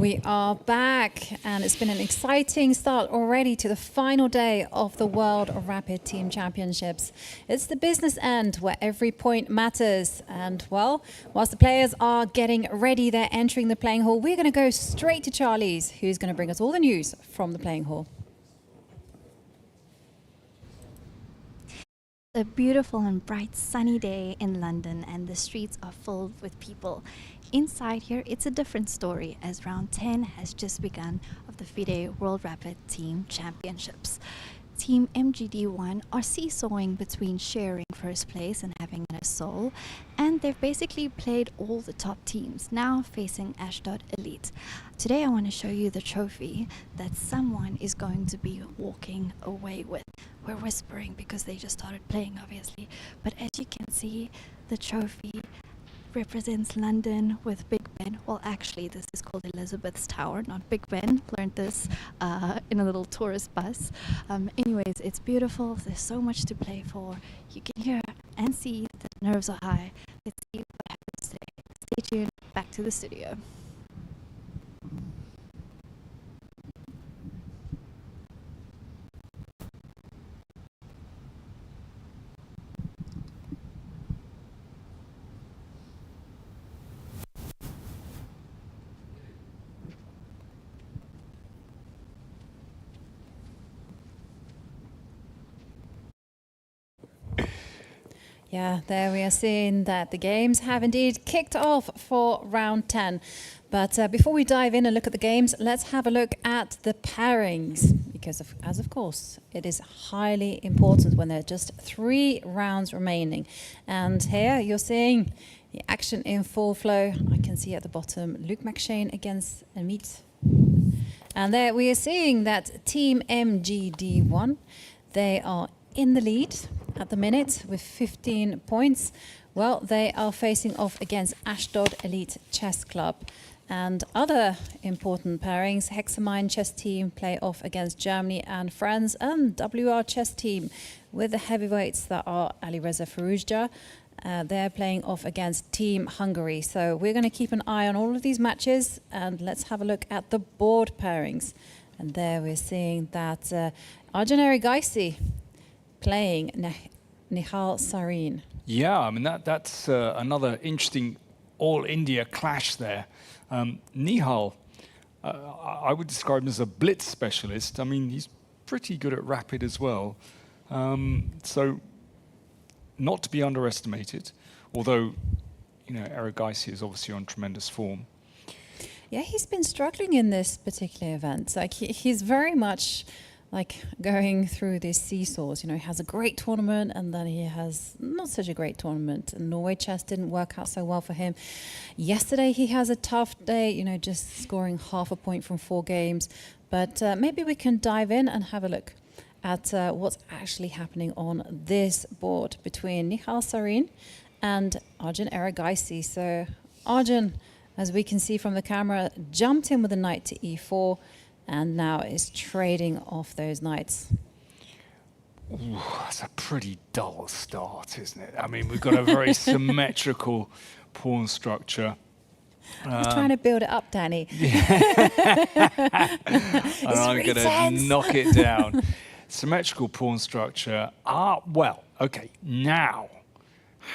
We are back, and it's been an exciting start already to the final day of the World Rapid Team Championships. It's the business end where every point matters. And, well, whilst the players are getting ready, they're entering the playing hall, we're going to go straight to Charlie's, who's going to bring us all the news from the playing hall. A beautiful and bright sunny day in London, and the streets are filled with people. Inside here, it's a different story, as round 10 has just begun of the FIDE World Rapid Team Championships. Team MGD1 are seesawing between sharing first place and having a soul, and they've basically played all the top teams, now facing Ashdod Elite. Today I want to show you the trophy that someone is going to be walking away with. We're whispering because they just started playing, obviously, but as you can see, the trophy represents London with Big Ben. Well, actually, this is called Elizabeth's Tower, not Big Ben. Learned this in a little tourist bus. Anyways, it's beautiful. There's so much to play for. You can hear and see that nerves are high. Let's see what happens today. Stay tuned. Back to the studio. Yeah, there we are seeing that the games have indeed kicked off for round 10. But before we dive in and look at the games, let's have a look at the pairings. Because, of course, it is highly important when there are just 3 rounds remaining. And here you're seeing the action in full flow. I can see at the bottom Luke McShane against Amit. And there we are seeing that Team MGD1, they are in the lead at the minute with 15 points. Well, they are facing off against Ashdod Elite Chess Club. And other important pairings, Hexamine Chess Team play off against Germany and France, and WR Chess Team with the heavyweights that are Alireza Firouzja. They're playing off against Team Hungary. So we're going to keep an eye on all of these matches, and let's have a look at the board pairings. And there we're seeing that Arjun Erigaisi playing Nihal Sarin. Yeah, I mean, that's another interesting all-India clash there. Nihal, I would describe him as a blitz specialist. I mean, he's pretty good at rapid as well. So not to be underestimated, although, you know, Erigaisi is obviously on tremendous form. Yeah, he's been struggling in this particular event. Like he's very much like going through these seesaws. You know, he has a great tournament and then he has not such a great tournament. And Norway chess didn't work out so well for him. Yesterday he has a tough day, you know, just scoring half a point from 4 games. But maybe we can dive in and have a look at what's actually happening on this board between Nihal Sarin and Arjun Erigaisi. So Arjun, as we can see from the camera, jumped in with a knight to e4 and now is trading off those knights. Ooh, that's a pretty dull start, isn't it? I mean, we've got a very symmetrical pawn structure. He's trying to build it up, Danny. And I'm going to knock it down. Symmetrical pawn structure. Well, okay, now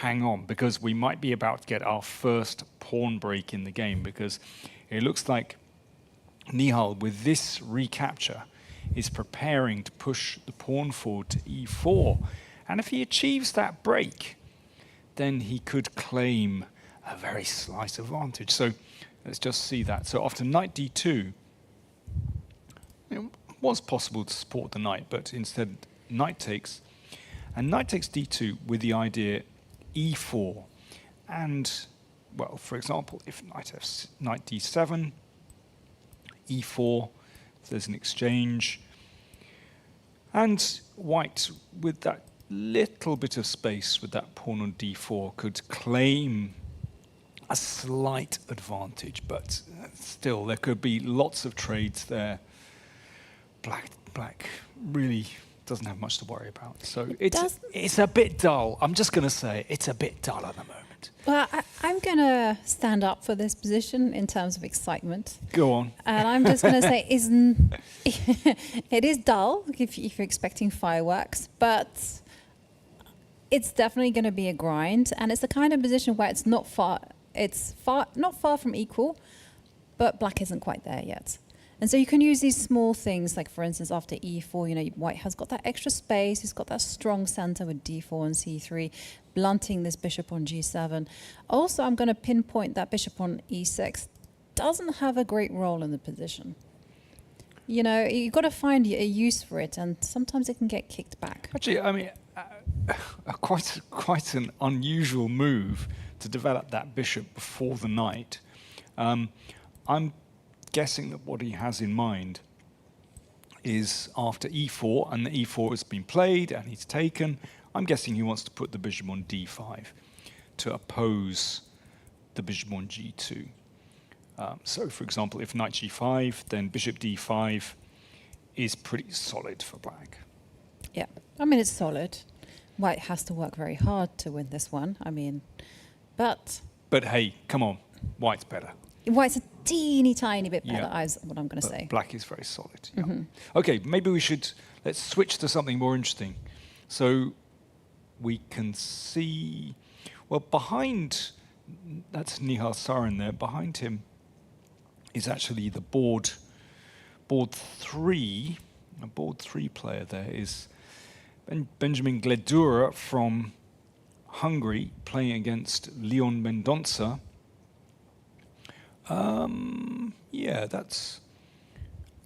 hang on, because we might be about to get our first pawn break in the game, because it looks like Nihal, with this recapture, is preparing to push the pawn forward to e4. And if he achieves that break, then he could claim a very slight advantage. So let's just see that. So after knight d2, it was possible to support the knight, but instead knight takes. And knight takes d2 with the idea e4. And, well, for example, if knight d7, e4, there's an exchange. And white, with that little bit of space with that pawn on d4, could claim a slight advantage, but still there could be lots of trades there. Black really doesn't have much to worry about. So it's a bit dull. I'm just going to say it's a bit dull at the moment. Well, I'm going to stand up for this position in terms of excitement. Go on. And I'm just going to say it is dull if you're expecting fireworks, but it's definitely going to be a grind. And it's the kind of position where it's not far from equal, but black isn't quite there yet. And so you can use these small things, like for instance, after e4, white has got that extra space, he's got that strong center with d4 and c3, blunting this bishop on g7. Also, I'm going to pinpoint that bishop on e6 doesn't have a great role in the position. You've got to find a use for it, and sometimes it can get kicked back. Actually, I mean, quite an unusual move to develop that bishop before the knight. I'm guessing that what he has in mind is after e4, and the e4 has been played and he's taken, I'm guessing he wants to put the bishop on d5 to oppose the bishop on g2. So, for example, if knight g5, then bishop d5 is pretty solid for black. Yeah, I mean, it's solid. White has to work very hard to win this one. I mean, but hey, come on, white's better. White's a teeny tiny bit better, is what I'm going to say. Black is very solid. Yeah. Okay, maybe let's switch to something more interesting. So we can see, well, behind, that's Nihal Sarin there, behind him is actually the board 3, a board 3 player there is Benjamin Gledura from Hungary playing against Leon Mendonça. Yeah, let's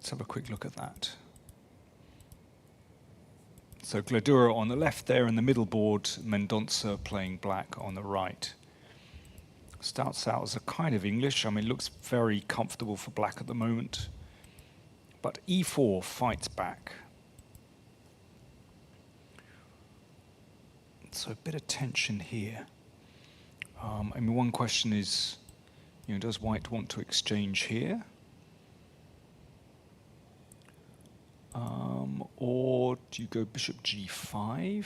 have a quick look at that. So Gledura on the left there in the middle board, Mendonça playing black on the right. Starts out as a kind of English. I mean, looks very comfortable for black at the moment. But e4 fights back. So a bit of tension here. I mean, one question is, does white want to exchange here? Or do you go bishop g5?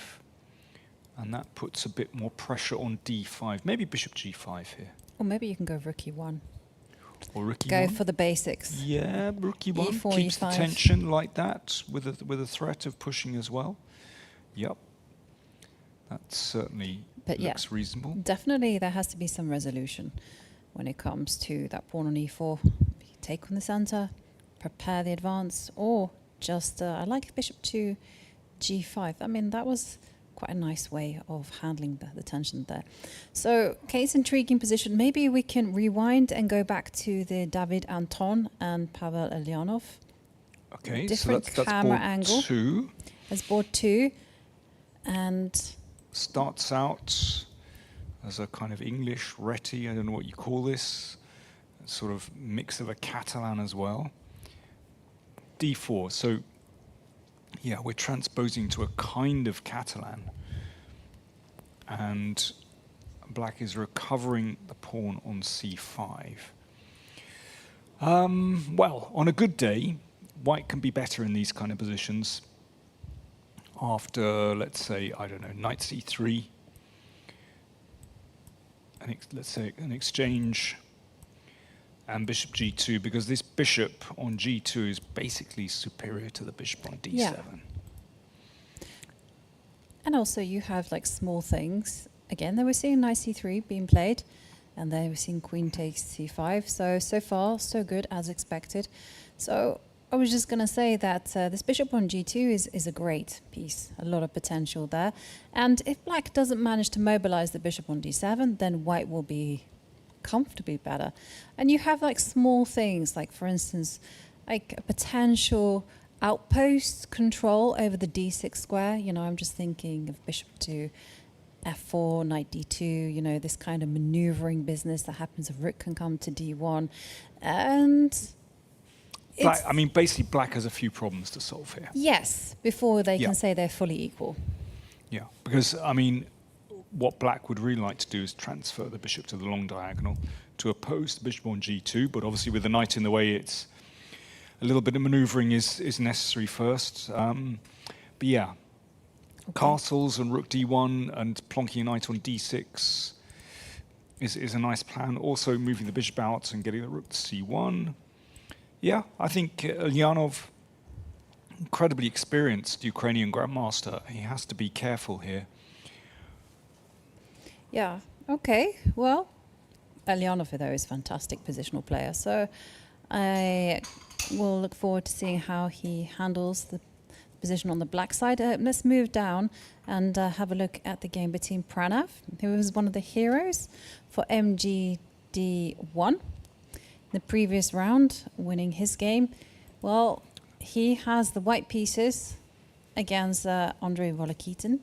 And that puts a bit more pressure on d5. Maybe bishop g5 here. Or maybe you can go rook e1. Or rook e1. Go for the basics. Yeah, rook e1 e4, keeps e5. the tension like that with a threat of pushing as well. Yep. That certainly looks reasonable. Definitely there has to be some resolution when it comes to that pawn on e4. Take on the center, prepare the advance, or just, I like bishop to g5. I mean, that was quite a nice way of handling the tension there. So, Kate's intriguing position. Maybe we can rewind and go back to the David Anton and Pavel Elyanov. Okay, different so that's camera board angle. 2. That's board 2. And starts out as a kind of English reti, I don't know what you call this, sort of mix of a Catalan as well. d4, so yeah, we're transposing to a kind of Catalan, and black is recovering the pawn on c5. Well, on a good day, white can be better in these kind of positions. After, let's say, I don't know, knight c3, let's say an exchange, and bishop g2, because this bishop on g2 is basically superior to the bishop on d7. Yeah. And also you have like small things. Again, they were seeing knight c3 being played, and they were seeing queen takes c5. So far, so good as expected. So I was just going to say that this bishop on g2 is a great piece, a lot of potential there. And if black doesn't manage to mobilize the bishop on d7, then white will be comfortably better. And you have like small things, like for instance, like a potential outpost control over the d6 square. I'm just thinking of bishop to f4, knight d2, this kind of maneuvering business that happens if rook can come to d1. And I mean, basically, black has a few problems to solve here. Yes, before they can say they're fully equal. Yeah, because, I mean, what black would really like to do is transfer the bishop to the long diagonal to oppose the bishop on g2, but obviously with the knight in the way, it's a little bit of maneuvering is necessary first. But yeah, castles and rook d1 and plonking a knight on d6 is a nice plan. Also moving the bishop out and getting the rook to c1. Yeah, I think Ulyanov, incredibly experienced Ukrainian grandmaster. He has to be careful here. Yeah, okay. Well, Ulyanov, though, is a fantastic positional player. So I will look forward to seeing how he handles the position on the black side. Let's move down and have a look at the game between Pranav, who was one of the heroes for MGD1 the previous round, winning his game. Well, he has the white pieces against Andrei Volokitin.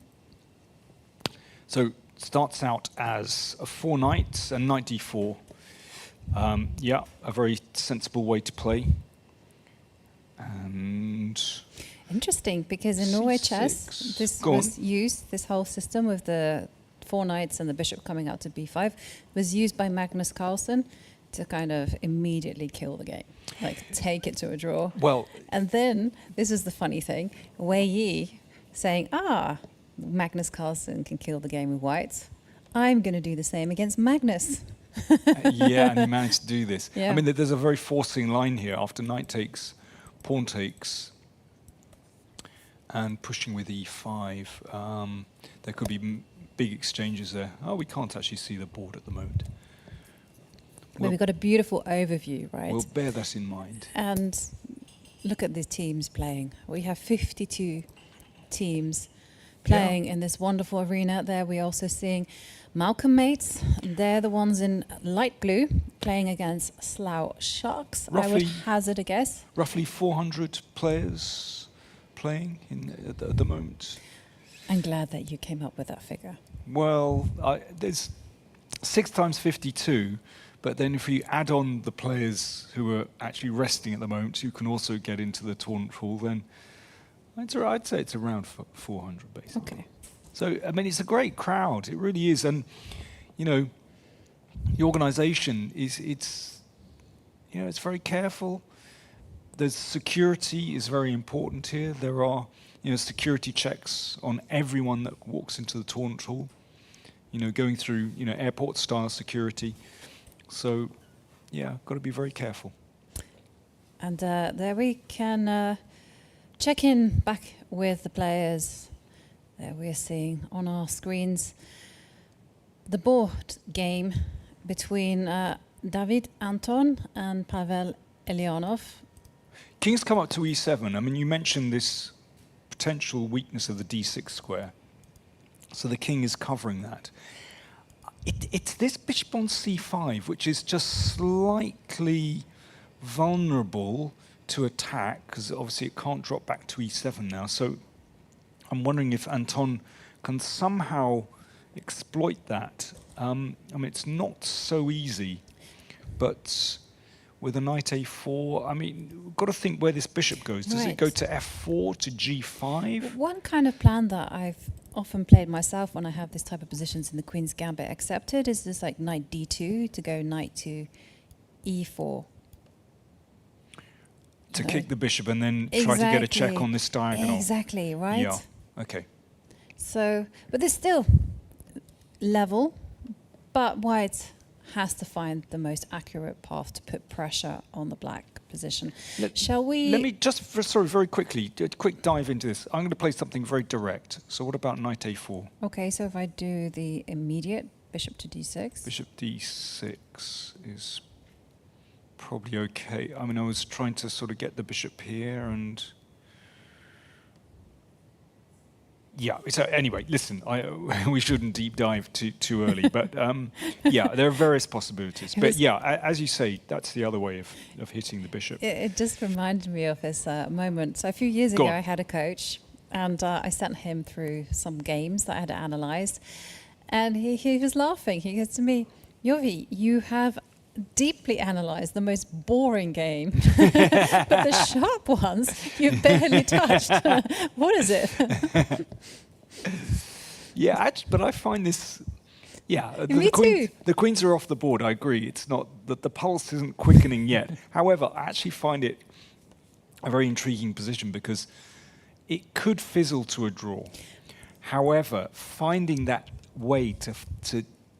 So starts out as a 4 knights and knight d4. Yeah, a very sensible way to play. And interesting, because in Norway chess, this was used, this whole system with the 4 knights and the bishop coming out to b5 was used by Magnus Carlsen to kind of immediately kill the game, like take it to a draw. Well, and then this is the funny thing, Wei Yi saying, Magnus Carlsen can kill the game with whites. I'm going to do the same against Magnus. Yeah, and he managed to do this. Yeah. I mean, there's a very forcing line here after knight takes, pawn takes, and pushing with e5. There could be big exchanges there. Oh, we can't actually see the board at the moment. But we've got a beautiful overview, right? We'll bear that in mind. And look at the teams playing. We have 52 teams playing in this wonderful arena. There we're also seeing Malcolm mates. They're the ones in light blue playing against Slough Sharks. I would hazard a guess. Roughly 400 players playing at the moment. I'm glad that you came up with that figure. Well, there's 6 times 52, but then if you add on the players who are actually resting at the moment, who can also get into the tournament pool, then I'd say it's around 400, basically. Okay. So, I mean, it's a great crowd. It really is. And, you know, the organisation it's very careful. The security is very important here. There are, security checks on everyone that walks into the tournament hall, going through, airport-style security. So, yeah, got to be very careful. And there we can check in back with the players. There we're seeing on our screens the board game between David Anton and Pavel Ulyanov. King's come up to e7. I mean, you mentioned this potential weakness of the d6 square. So the king is covering that. It's this bishop on c5, which is just slightly vulnerable to attack, because obviously it can't drop back to e7 now. So I'm wondering if Anton can somehow exploit that. I mean, it's not so easy, but with a knight a4, I mean, we've got to think where this bishop goes. Does it go to f4, to g5? One kind of plan that I've often played myself when I have this type of positions in the Queen's Gambit accepted is this like knight d2 to go knight to e4. To kick the bishop and then try to get a check on this diagonal. Exactly, right? Yeah, okay. So, but there's still level, but white has to find the most accurate path to put pressure on the black position. Shall we? Let me just, very quickly, a quick dive into this. I'm going to play something very direct. So what about knight a4? Okay, so if I do the immediate bishop to d6. Bishop d6 is probably okay. I mean, I was trying to sort of get the bishop here and... Yeah, so anyway, listen, we shouldn't deep dive too early, but yeah, there are various possibilities. But yeah, as you say, that's the other way of hitting the bishop. It just reminded me of this moment. So a few years ago, I had a coach, and I sent him through some games that I had analysed, and he was laughing. He goes to me, Jovi, you have deeply analysed the most boring game, but the sharp ones you've barely touched. What is it? Yeah, but I find this. Yeah, Me too. The queens are off the board. I agree. It's not that the pulse isn't quickening yet. However, I actually find it a very intriguing position because it could fizzle to a draw. However, finding that way to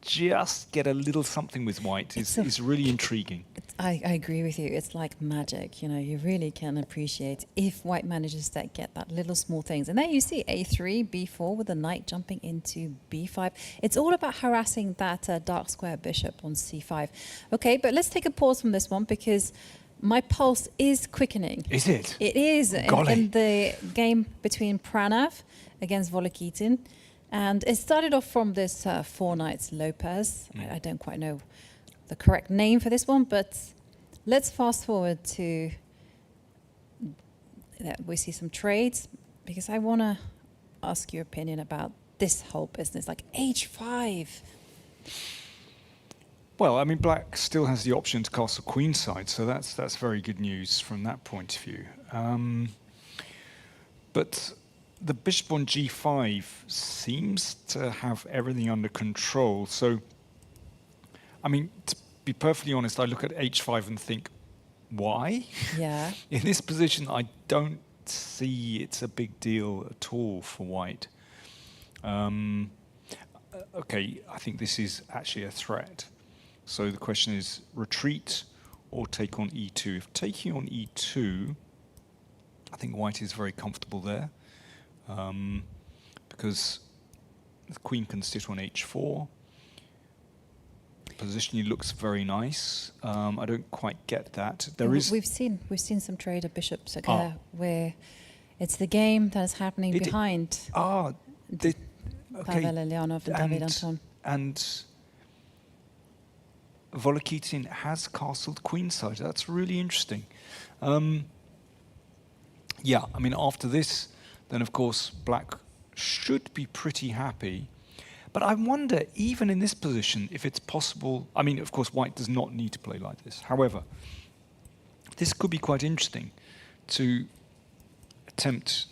just get a little something with white is really intriguing. I agree with you. It's like magic. You know, you really can appreciate if white manages to get that little small things. And there you see a3, b4 with the knight jumping into b5. It's all about harassing that dark square bishop on c5. Okay, but let's take a pause from this one because my pulse is quickening. Is it? It is in the game between Pranav against Volokitin. And it started off from this 4 knights Lopez. I don't quite know the correct name for this one, but let's fast forward to we see some trades because I want to ask your opinion about this whole business, like h5. Well, I mean, black still has the option to castle queenside, so that's very good news from that point of view. But the bishop on g5 seems to have everything under control. So, I mean, to be perfectly honest, I look at h5 and think, why? Yeah. In this position, I don't see it's a big deal at all for white. Okay, I think this is actually a threat. So the question is retreat or take on e2. If taking on e2, I think white is very comfortable there. Because the queen can sit on h4. Positionally looks very nice. I don't quite get that. We've seen some trade of bishops where it's the game that is happening behind. Okay. Pavel Elyanov and David Anton. And Volokitin has castled queenside. That's really interesting. Yeah, I mean, after this, then of course black should be pretty happy. But I wonder, even in this position, if it's possible. I mean, of course, white does not need to play like this. However, this could be quite interesting to attempt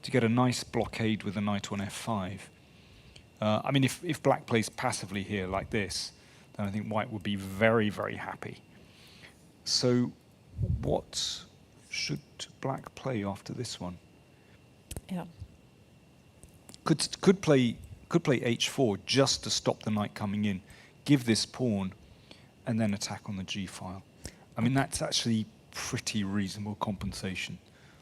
to get a nice blockade with a knight on f5. I mean, if black plays passively here like this, then I think white would be very, very happy. So what should black play after this one? Yeah. Could play h4 just to stop the knight coming in, give this pawn, and then attack on the g file. I mean, that's actually pretty reasonable compensation,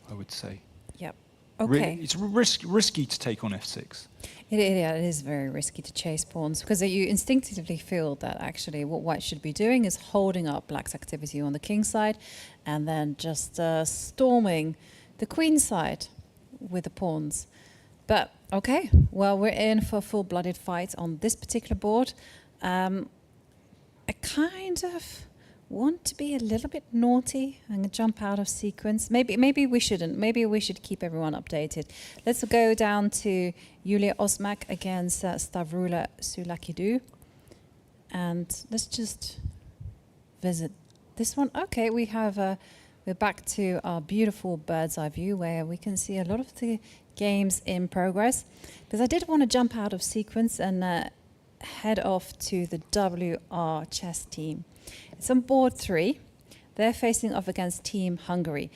I would say. Yep. Okay. It's risky to take on f6. It is very risky to chase pawns because you instinctively feel that actually what white should be doing is holding up black's activity on the king side and then just storming the queen side with the pawns. But okay, well, we're in for a full-blooded fight on this particular board. I kind of want to be a little bit naughty and jump out of sequence. Maybe we shouldn't. Maybe we should keep everyone updated. Let's go down to Yulia Osmak against Stavrula Sulakidou. And let's just visit this one. Okay, we're back to our beautiful bird's eye view where we can see a lot of the games in progress. Because I did want to jump out of sequence and head off to the WR chess team. It's on board 3. They're facing off against Team Hungary.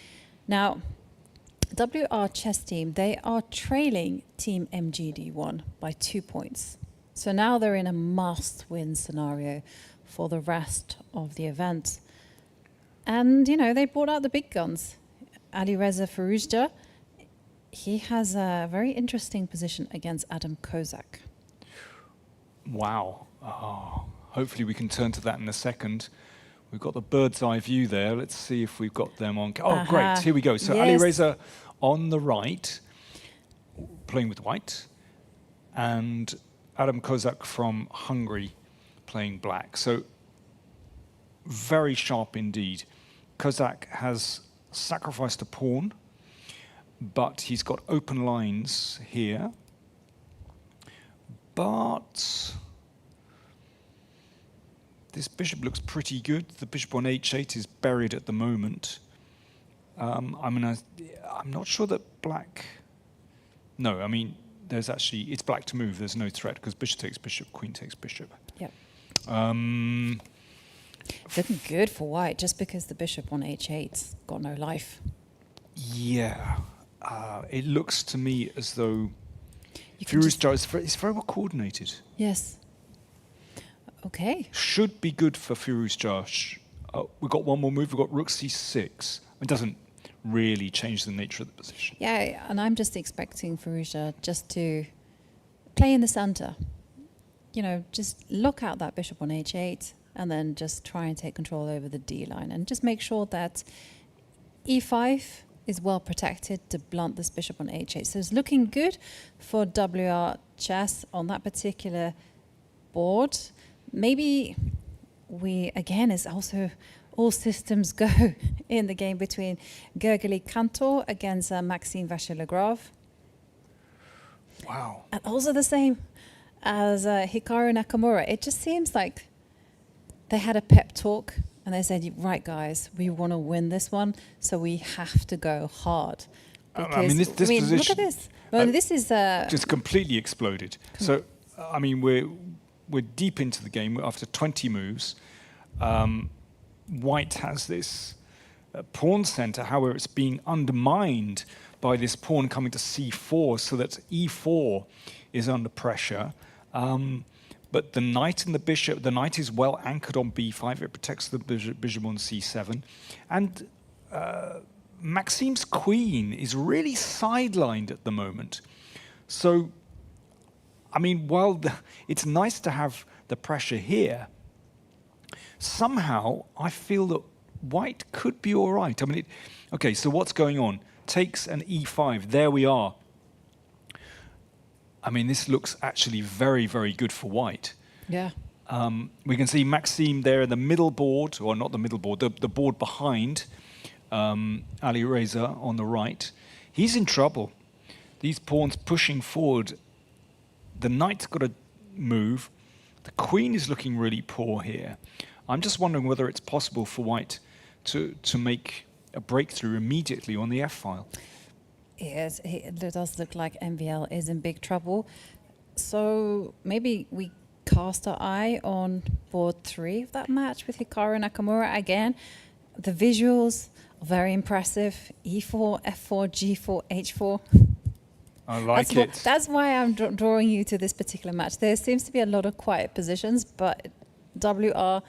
Now, WR chess team, they are trailing Team MGD1 by 2 points. So now they're in a must-win scenario for the rest of the event. And, you know, they brought out the big guns. Alireza Firouzja, he has a very interesting position against Adam Kozak. Wow. Hopefully we can turn to that in a second. We've got the bird's eye view there. Let's see if we've got them on. Oh, great. Here we go. So yes. Alireza on the right, playing with white, and Adam Kozak from Hungary playing black. So very sharp indeed. Kozak has sacrificed a pawn, but he's got open lines here. But this bishop looks pretty good. The bishop on h8 is buried at the moment. I'm not sure that black. No, I mean, there's actually, it's black to move. There's no threat because bishop takes bishop, queen takes bishop. Yep. Looking good for white just because the bishop on h8's got no life. Yeah. it looks to me as though can just- Firouzja is very well coordinated. Yes. Okay. Should be good for Firouzja. We've got one more move. We've got rook c6. It doesn't really change the nature of the position. Yeah, and I'm just expecting Firouzja just to play in the center. You know, just look out that bishop on h8 and then just try and take control over the d line and just make sure that e5 is well protected to blunt this bishop on h8. So it's looking good for WR chess on that particular board. Maybe we, again, is also all systems go in the game between Gergely Kantor against Maxime Vachier-Lagrave. Wow. And also the same as Hikaru Nakamura. It just seems like they had a pep talk and they said, right, guys, we want to win this one, so we have to go hard. I mean, this position... Look at this. Well, this is... just completely exploded. So, I mean, we're deep into the game. After 20 moves, White has this pawn center. However, it's being undermined by this pawn coming to c4, so that e4 is under pressure. But the knight and the bishop, the knight is well anchored on b5. It protects the bishop on c7. And Maxime's queen is really sidelined at the moment. So, I mean, while it's nice to have the pressure here, somehow I feel that White could be all right. I mean, okay, so what's going on? Takes an e5. There we are. I mean, this looks actually very, very good for White. Yeah. We can see Maxime there in the middle board, or not the middle board, the board behind Ali Reza on the right. He's in trouble. These pawns pushing forward. The knight's got to move. The queen is looking really poor here. I'm just wondering whether it's possible for White to make a breakthrough immediately on the f-file. Yes, it does look like MVL is in big trouble. So maybe we cast our eye on board 3 of that match with Hikaru Nakamura again. The visuals are very impressive. E4, F4, G4, H4. I like it. That's why I'm drawing you to this particular match. There seems to be a lot of quiet positions, but WR,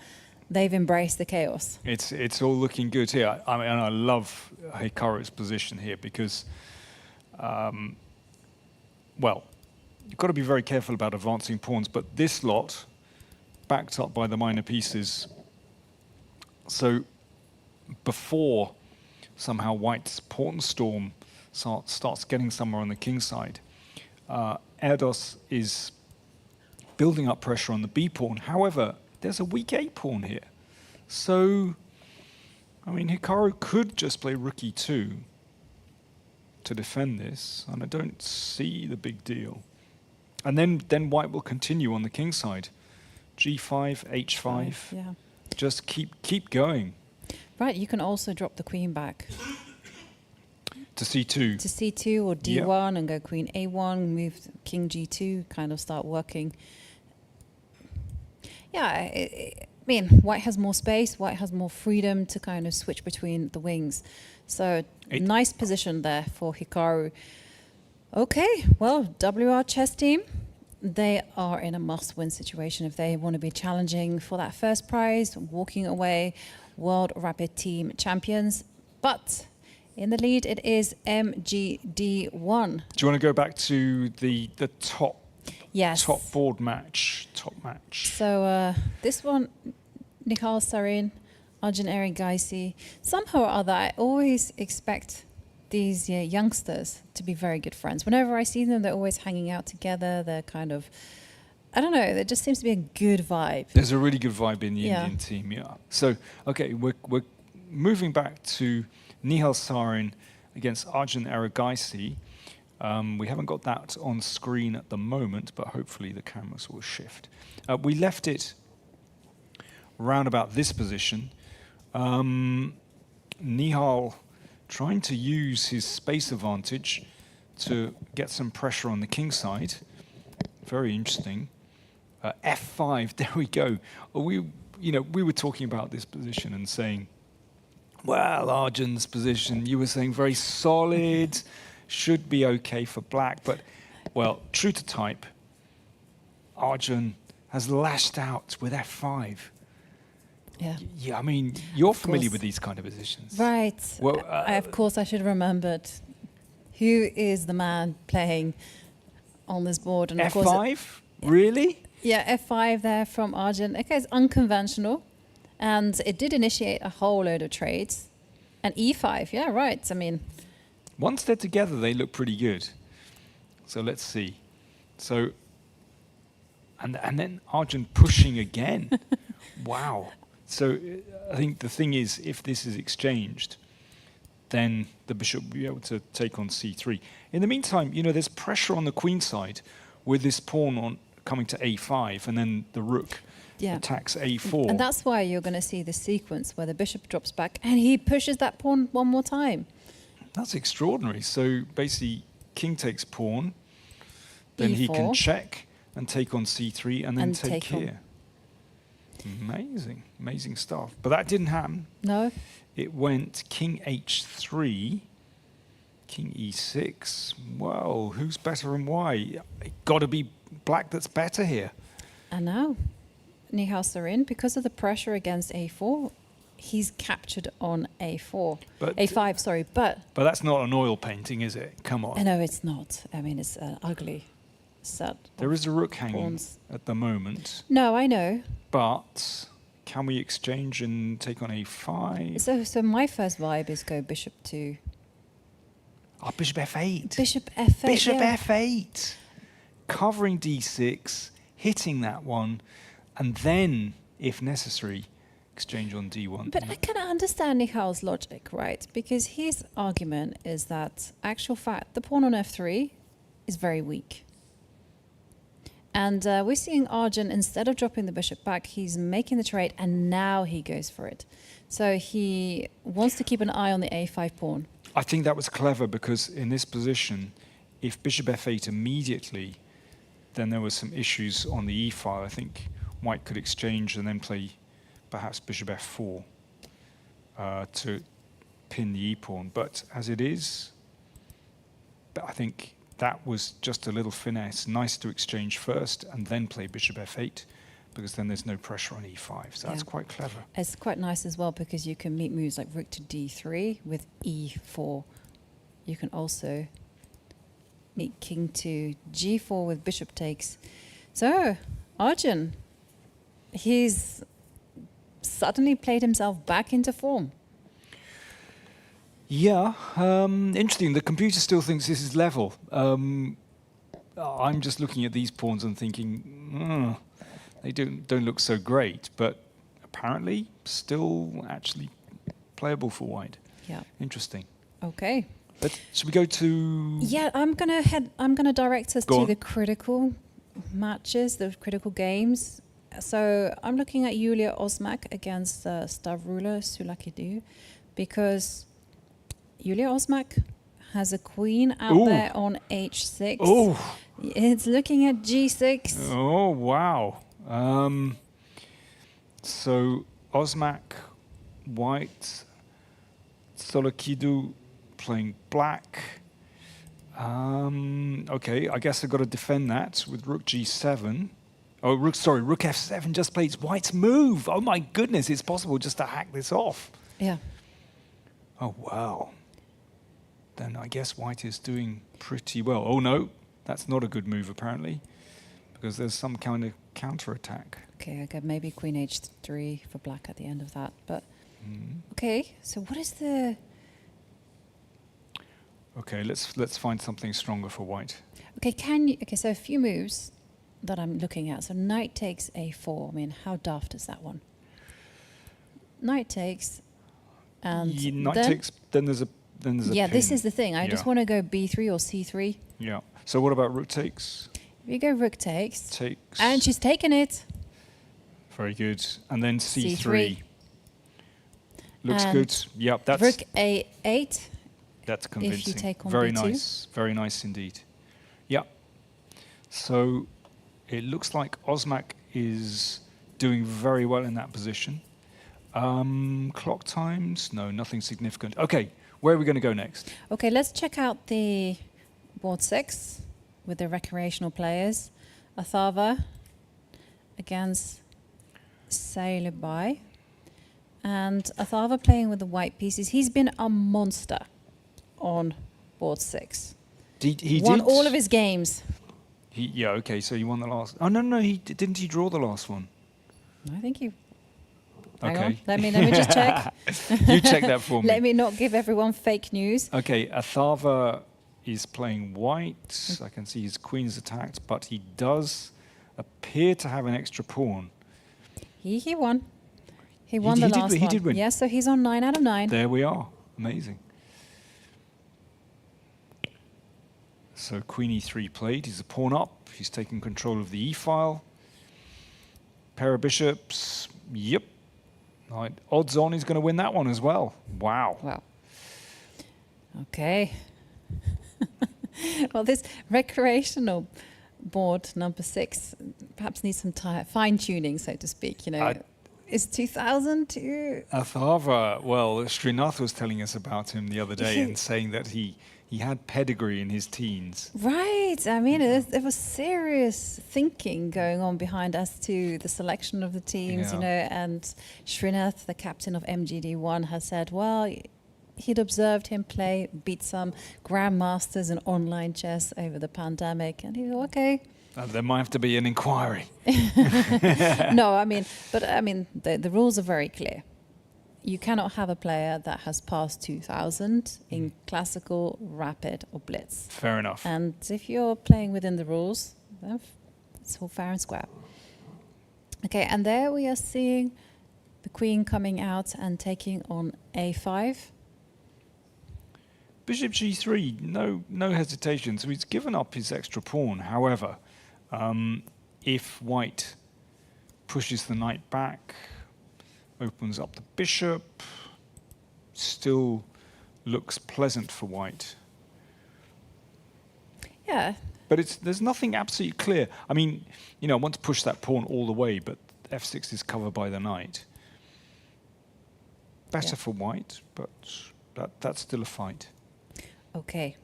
they've embraced the chaos. It's all looking good here. I mean, I love Hikaru's position here because, well, you've got to be very careful about advancing pawns, but this lot, backed up by the minor pieces, so before somehow White's pawn storm starts getting somewhere on the king side, Erdos is building up pressure on the b pawn. However, there's a weak a pawn here. So, I mean, Hikaru could just play rook e2 to defend this, and I don't see the big deal. And then White will continue on the king side. G5, H5. Yeah. Just keep going. Right, you can also drop the queen back. To C2. To C2 or D1 and go queen A1, move king G2, kind of start working. Yeah, I mean, White has more space, White has more freedom to kind of switch between the wings. So nice position there for Hikaru. Okay, well, WR chess team, they are in a must-win situation if they want to be challenging for that first prize, walking away World Rapid Team champions. But in the lead, it is MGD1. Do you want to go back to the top board match, top match? So this one, Nikhil Sarin, Arjun Erigaisi. Somehow or other, I always expect these youngsters to be very good friends. Whenever I see them, they're always hanging out together. They're kind of, I don't know, there just seems to be a good vibe. There's a really good vibe in the Indian team, yeah. So, okay, we're moving back to Nihal Sarin against Arjun Erigaisi. We haven't got that on screen at the moment, but hopefully the cameras will shift. We left it round about this position. Nihal trying to use his space advantage to get some pressure on the king side. Very interesting. F5, there we go. We were talking about this position and saying, well, Arjun's position, you were saying very solid, should be okay for black. But, well, true to type, Arjun has lashed out with f5. Yeah. Yeah, I mean, you're familiar course. with these kind of positions. Right. Well, Of course, I should have remembered who is the man playing on this board. And of course f5? Really? yeah, f5 there from Arjun. Okay, it's unconventional. And it did initiate a whole load of trades. And e5, yeah, right. I mean, Once they're together, they look pretty good. So let's see. So, and then Arjun pushing again. Wow. So I think the thing is, if this is exchanged, then the bishop will be able to take on c3. In the meantime, you know, there's pressure on the queen side with this pawn on coming to a5, and then the rook attacks a4. and that's why you're going to see the sequence where the bishop drops back and he pushes that pawn one more time. That's extraordinary. So basically, king takes pawn, then he can E4. check and take on c3, and then And take take on. here. Amazing, amazing stuff. But that didn't happen. No? It went king h3, king e6. Well, who's better and why? It got to be black that's better here. And now, Niehaus are in. Because of the pressure against a4, he's captured on a4. But a5, sorry. But that's not an oil painting, is it? Come on. no, it's not. I mean, it's an ugly set. There is a rook hanging pawns. at the moment. No, I know. But can we exchange and take on a5? So my first vibe is go bishop to Oh, bishop f8. bishop f8. Bishop yeah. f8. Covering d6, hitting that one, and then, if necessary, exchange on d1. But I can understand Niehaus' logic, right? Because his argument is that, actual fact, the pawn on f3 is very weak. And we're seeing Arjun, instead of dropping the bishop back, he's making the trade, and now he goes for it. So he wants to keep an eye on the a5 pawn. I think that was clever, because in this position, if bishop f8 immediately, then there were some issues on the e file. I think white could exchange and then play perhaps bishop f4 to pin the e pawn. But as it is, I think that was just a little finesse. Nice to exchange first and then play bishop f8, because then there's no pressure on e5. So that's quite clever. It's quite nice as well, because you can meet moves like rook to d3 with e4. You can also meet king to g4 with bishop takes. So Arjun, he's suddenly played himself back into form. Yeah, interesting. The computer still thinks this is level. I'm just looking at these pawns and thinking, they don't look so great, but apparently still actually playable for white. Yeah. Interesting. Okay. Should we go to? Yeah, I'm gonna direct us Go to on. the critical matches, the critical games. So I'm looking at Yulia Osmak against Stavroula Sulakidou, because Yulia Osmak has a queen out there on h6. Oh. It's looking at g6. Oh wow. So Osmak, white, Sulakidou playing black. Okay, I guess I've got to defend that with rook g7. Oh, rook f7 just plays white's move. Oh my goodness, it's possible just to hack this off. Yeah. Oh wow. Then I guess white is doing pretty well. Oh no, that's not a good move apparently, because there's some kind of counter-attack. Okay, I got maybe queen h3 for black at the end of that. But okay, so what is the? Okay, let's find something stronger for white. Okay, so a few moves that I'm looking at. So knight takes a4. I mean, how daft is that one? Knight takes, and Knight takes. Then there's a yeah. pin. This is the thing. I just Yeah. want to go b3 or c3. Yeah. So what about rook takes? We go rook takes. Takes. And she's taken it. Very good. And then c3. C3. Looks And good. Yep, that's rook a8. that's convincing. If you take on Very b2. nice. Very nice indeed. Yep. So it looks like Osmak is doing very well in that position. Clock times? No, nothing significant. Okay, where are we going to go next? Okay, let's check out the board 6 with the recreational players. Athava against Sailor By. And Athava playing with the white pieces. He's been a monster on board 6. He won did all of his games. Yeah, okay, so he won the last. Oh, no, didn't he draw the last one? I think you. Hang Okay. on. Let me just check. You check that for me. Let me not give everyone fake news. Okay, Athava is playing white. I can see his queen's attacked, but he does appear to have an extra pawn. He won. He won the last one. He did win. Yes, so he's on 9 out of 9. There we are. Amazing. So queen e3 played. He's a pawn up. He's taking control of the e-file. Pair of bishops. Yep. Right. Odds on he's going to win that one as well. Wow. Wow. Okay. Well, this recreational board number 6 perhaps needs some fine tuning, so to speak. You know, is 2000 to Athava, well, Srinath was telling us about him the other day and saying that he had pedigree in his teens. Right. I mean, there was serious thinking going on behind as to the selection of the teams, you know, and Srinath, the captain of MGD1, has said, well, he'd observed him play, beat some grandmasters in online chess over the pandemic, and he thought, okay. There might have to be an inquiry. No, I mean, the rules are very clear. You cannot have a player that has passed 2000 in classical, rapid, or blitz. Fair enough. And if you're playing within the rules, then it's all fair and square. Okay, and there we are seeing the queen coming out and taking on a5. Bishop g3, no hesitation. So he's given up his extra pawn. However, if white pushes the knight back, opens up the bishop, still looks pleasant for white. Yeah. But there's nothing absolutely clear. I mean, you know, I want to push that pawn all the way, but f6 is covered by the knight. Better for white, but that's still a fight. Okay.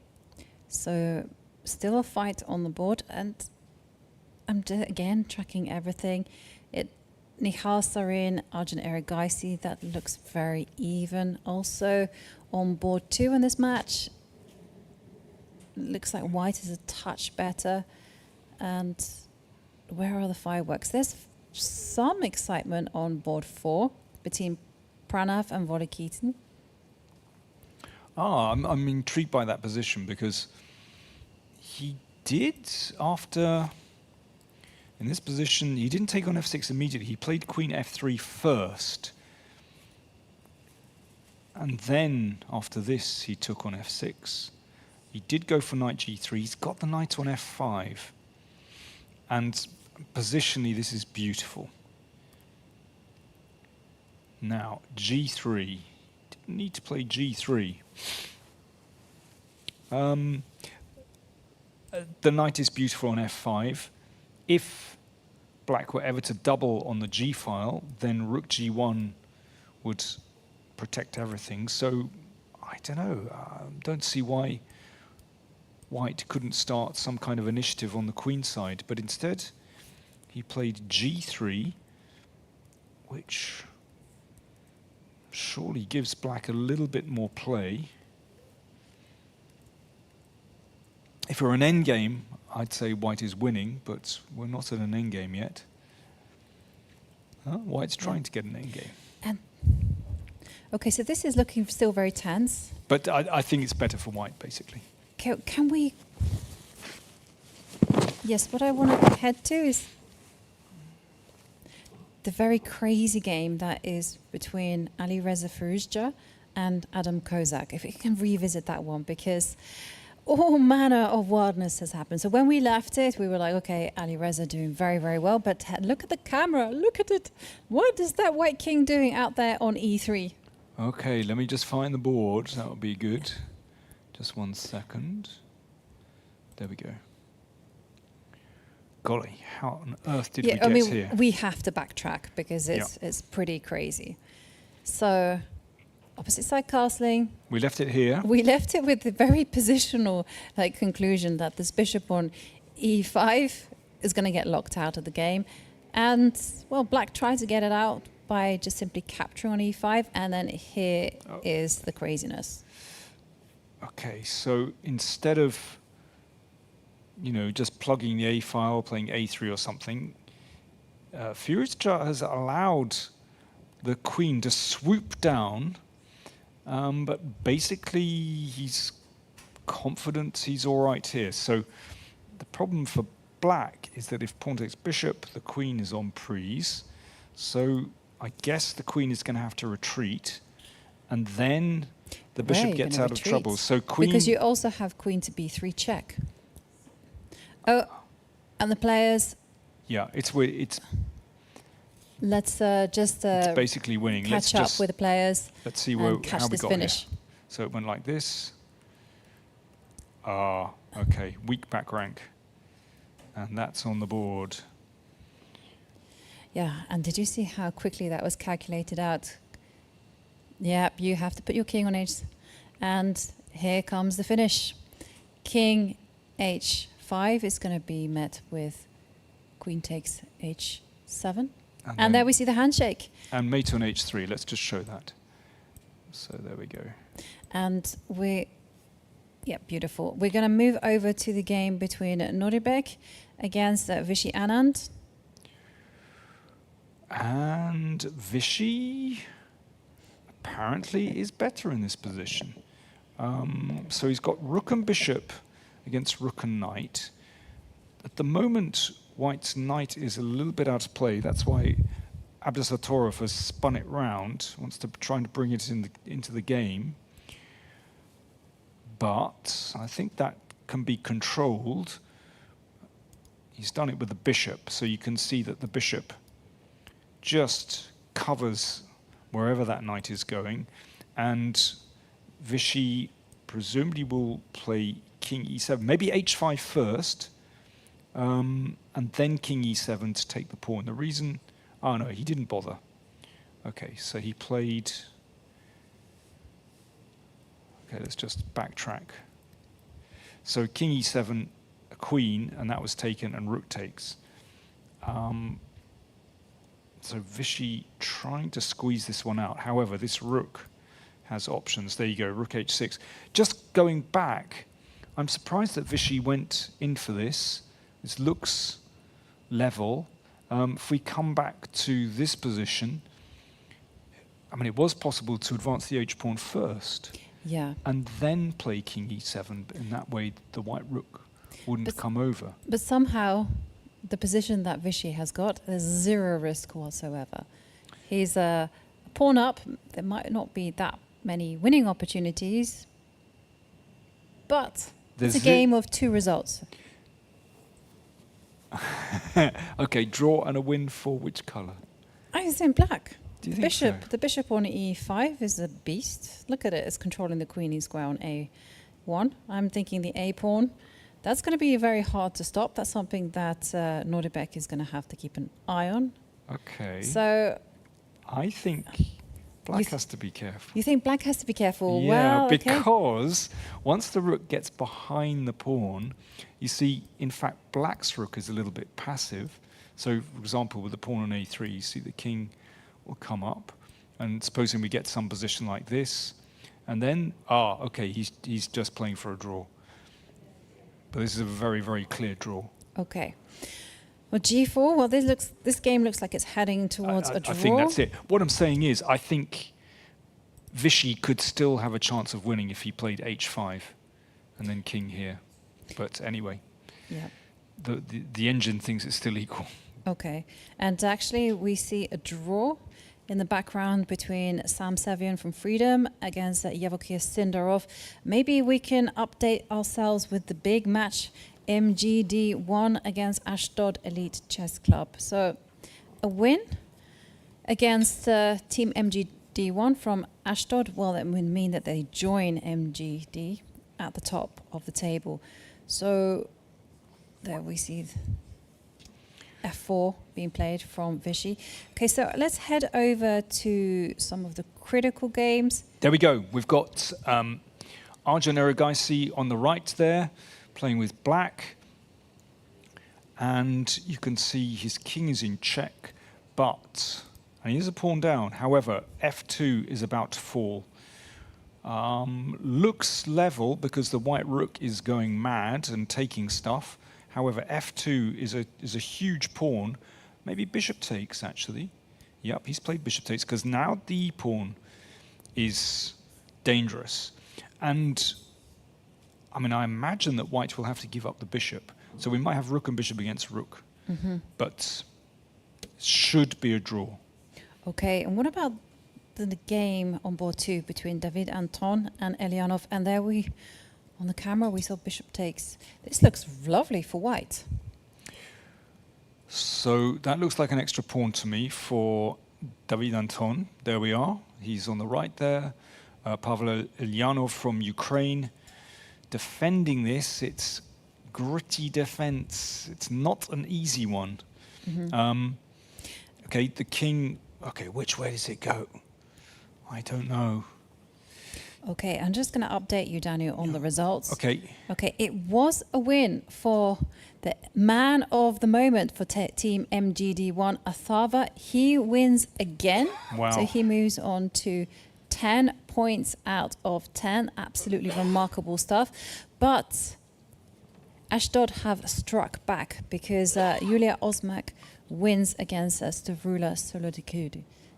So still a fight on the board, and I'm again tracking everything. Nihal Sarin, Arjun Erigaisi, that looks very even. Also on board 2 in this match, looks like white is a touch better. And where are the fireworks? There's some excitement on board 4 between Pranav and Vodakiten. I'm intrigued by that position because he did, after, in this position, he didn't take on f6 immediately. He played queen f3 first. And then, after this, he took on f6. He did go for knight g3. He's got the knight on f5. And positionally, this is beautiful. Now, g3. Didn't need to play g3. The knight is beautiful on f5. If black were ever to double on the g file, then rook g1 would protect everything. So, I don't know. Don't see why white couldn't start some kind of initiative on the queen side. But instead, he played g3, which surely gives black a little bit more play. If we're an endgame, I'd say white is winning, but we're not at an endgame yet. White's trying to get an endgame. Okay, so this is looking still very tense. But I think it's better for white, basically. Can we... Yes, what I want to head to is the very crazy game that is between Ali Reza Firuzja and Adam Kozak. If we can revisit that one, because all manner of wildness has happened. So when we left it, we were like, okay, Ali Reza doing very, very well, but look at the camera, look at it. What is that white king doing out there on e3? Okay, let me just find the board. That would be good. Just 1 second. There we go. Golly, how on earth did we get here? We have to backtrack because it's pretty crazy. So opposite side castling. We left it here. We left it with the very positional conclusion that this bishop on e5 is going to get locked out of the game. And, well, black tried to get it out by just simply capturing on e5, and then here is the craziness. Okay, so instead of, just plugging the A file, playing A3 or something, Furica has allowed the queen to swoop down, but basically he's confident he's all right here. So the problem for black is that if pawn takes bishop, the queen is on prise. So I guess the queen is going to have to retreat, and then the bishop gets out of trouble. So queen... Because you also have queen to b3 check. Oh, and the players... Yeah, it's let's just it's basically winning. Catch up with the players. Let's see how we this got finish. Here. So it went like this. Okay, weak back rank. And that's on the board. Yeah, and did you see how quickly that was calculated out? Yep, you have to put your king on h. And here comes the finish. King h5 is going to be met with queen takes h7. And there we see the handshake. And mate on h3, let's just show that. So there we go. And yeah, beautiful. We're going to move over to the game between Noribek against Vishy Anand. And Vishy apparently is better in this position. So he's got rook and bishop against rook and knight. At the moment, white's knight is a little bit out of play. That's why Abdusattorov has spun it round, wants to try and bring it into the game. But I think that can be controlled. He's done it with the bishop, so you can see that the bishop just covers wherever that knight is going, and Vishy presumably will play king e7, maybe h5 first, and then king e7 to take the pawn. The reason, oh no, he didn't bother. Okay, so he played, okay, let's just backtrack. So king e7, a queen, and that was taken, and rook takes. So Vishy trying to squeeze this one out. However, this rook has options. There you go, rook h6. Just going back, I'm surprised that Vishy went in for this. This looks level. If we come back to this position, I mean, it was possible to advance the h-pawn first. Yeah. And then play king e7. But in that way, the white rook wouldn't come over. But somehow, the position that Vishy has got, there's zero risk whatsoever. He's a pawn up. There might not be that many winning opportunities, but it's a game of two results. Okay, draw and a win for which colour? I think black. Do you think so? The bishop on e5 is a beast. Look at it, it's controlling the queen e-square on a1. I'm thinking the a pawn. That's going to be very hard to stop. That's something that Noribek is going to have to keep an eye on. Okay. So I think black has to be careful. You think black has to be careful? Yeah, well, because once the rook gets behind the pawn, you see, in fact, black's rook is a little bit passive. So, for example, with the pawn on a3, you see the king will come up. And supposing we get some position like this, and then, okay, he's just playing for a draw. But this is a very, very clear draw. Okay. Well, g4. Well, this game looks like it's heading towards a draw. I think that's it. What I'm saying is, I think Vishy could still have a chance of winning if he played h5, and then king here. But anyway, yeah. The engine thinks it's still equal. Okay. And actually, we see a draw in the background between Sam Sevian from Freedom against Yevokir Sindarov. Maybe we can update ourselves with the big match, MGD1 against Ashdod Elite Chess Club. So a win against Team MGD1 from Ashdod. Well, that would mean that they join MGD at the top of the table. So there we see. f4 being played from Vichy. Okay, so let's head over to some of the critical games. There we go. We've got Arjun Erigaisi on the right there, playing with black. And you can see his king is in check, but and he is a pawn down. However, f2 is about to fall. Looks level because the white rook is going mad and taking stuff. However, f2 is a huge pawn. Maybe bishop takes, actually. Yep, he's played bishop takes because now the e-pawn is dangerous. And I mean, I imagine that white will have to give up the bishop. So we might have rook and bishop against rook. But should be a draw. Okay, and what about the game on board 2 between David Anton and Elianov? And there we, on the camera, we saw bishop takes. This looks lovely for white. So that looks like an extra pawn to me for David Anton. There we are. He's on the right there. Pavel Elianov from Ukraine defending this. It's gritty defense. It's not an easy one. Okay, the king. Okay, which way does it go? I don't know. Okay, I'm just going to update you, Daniel, on the results. Okay. Okay, it was a win for the man of the moment for Team MGD1, Athava. He wins again. Wow. So he moves on to 10 points out of 10. Absolutely remarkable stuff. But Ashdod have struck back because Yulia Osmak wins against Stavroula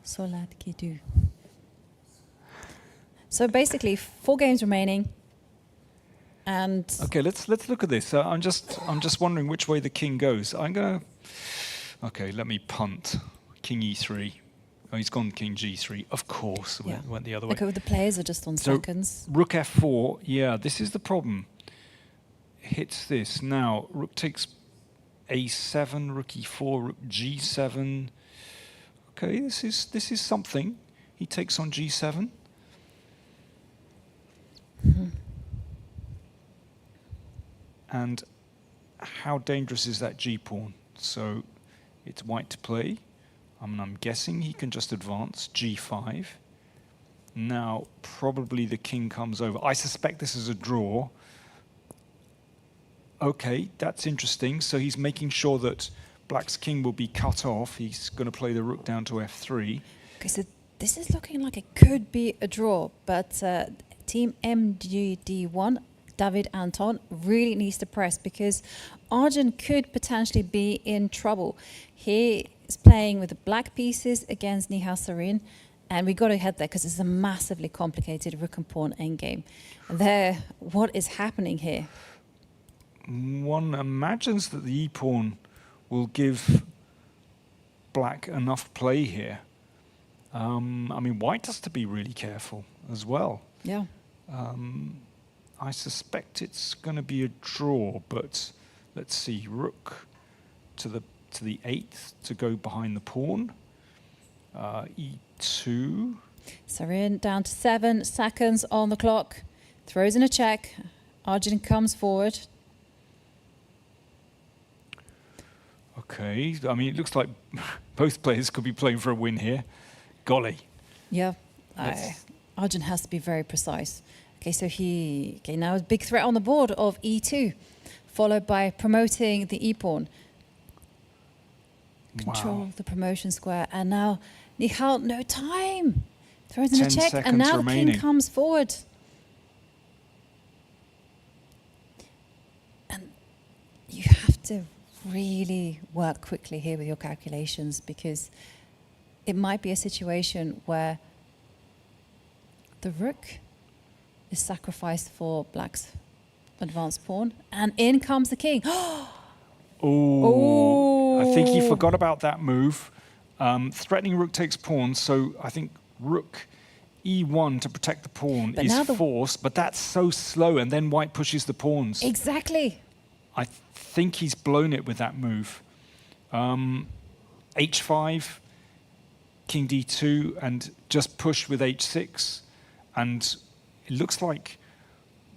Soladkidu. So basically, 4 games remaining, and okay, let's look at this. I'm just wondering which way the king goes. I'm gonna. Okay, let me punt. King e3. Oh, he's gone king g3. Of course, went the other way. Okay, the players are just on seconds. Rook f4. Yeah, this is the problem. Hits this now. Rook takes a7. Rook e4. Rook g7. Okay, this is something. He takes on g7. And how dangerous is that g-pawn? So it's white to play. I'm guessing he can just advance g5. Now probably the king comes over. I suspect this is a draw. Okay, that's interesting. So he's making sure that black's king will be cut off. He's going to play the rook down to f3. Okay, so this is looking like it could be a draw, but Team MGD1, David Anton, really needs to press because Arjun could potentially be in trouble. He is playing with the black pieces against Nihal Sarin, and we got to head there because it's a massively complicated rook and pawn endgame. There, what is happening here? One imagines that the e-pawn will give black enough play here. I mean, white has to be really careful as well. Yeah. I suspect it's going to be a draw, but let's see. Rook to the 8th to go behind the pawn. E2. Sarin down to 7 seconds on the clock. Throws in a check. Arjun comes forward. Okay. I mean, it looks like both players could be playing for a win here. Golly. Yeah. Arjun has to be very precise. Okay, so now a big threat on the board of e2, followed by promoting the e-pawn. Control the promotion square, and now Nihal, no time. Throws in a check, and now the king comes forward. And you have to really work quickly here with your calculations because it might be a situation where the rook is sacrificed for black's advanced pawn, and in comes the king. Oh, I think he forgot about that move. Threatening rook takes pawn, so I think rook e1 to protect the pawn is forced, but that's so slow, and then white pushes the pawns. Exactly. I think he's blown it with that move. h5, king d2, and just push with h6, and it looks like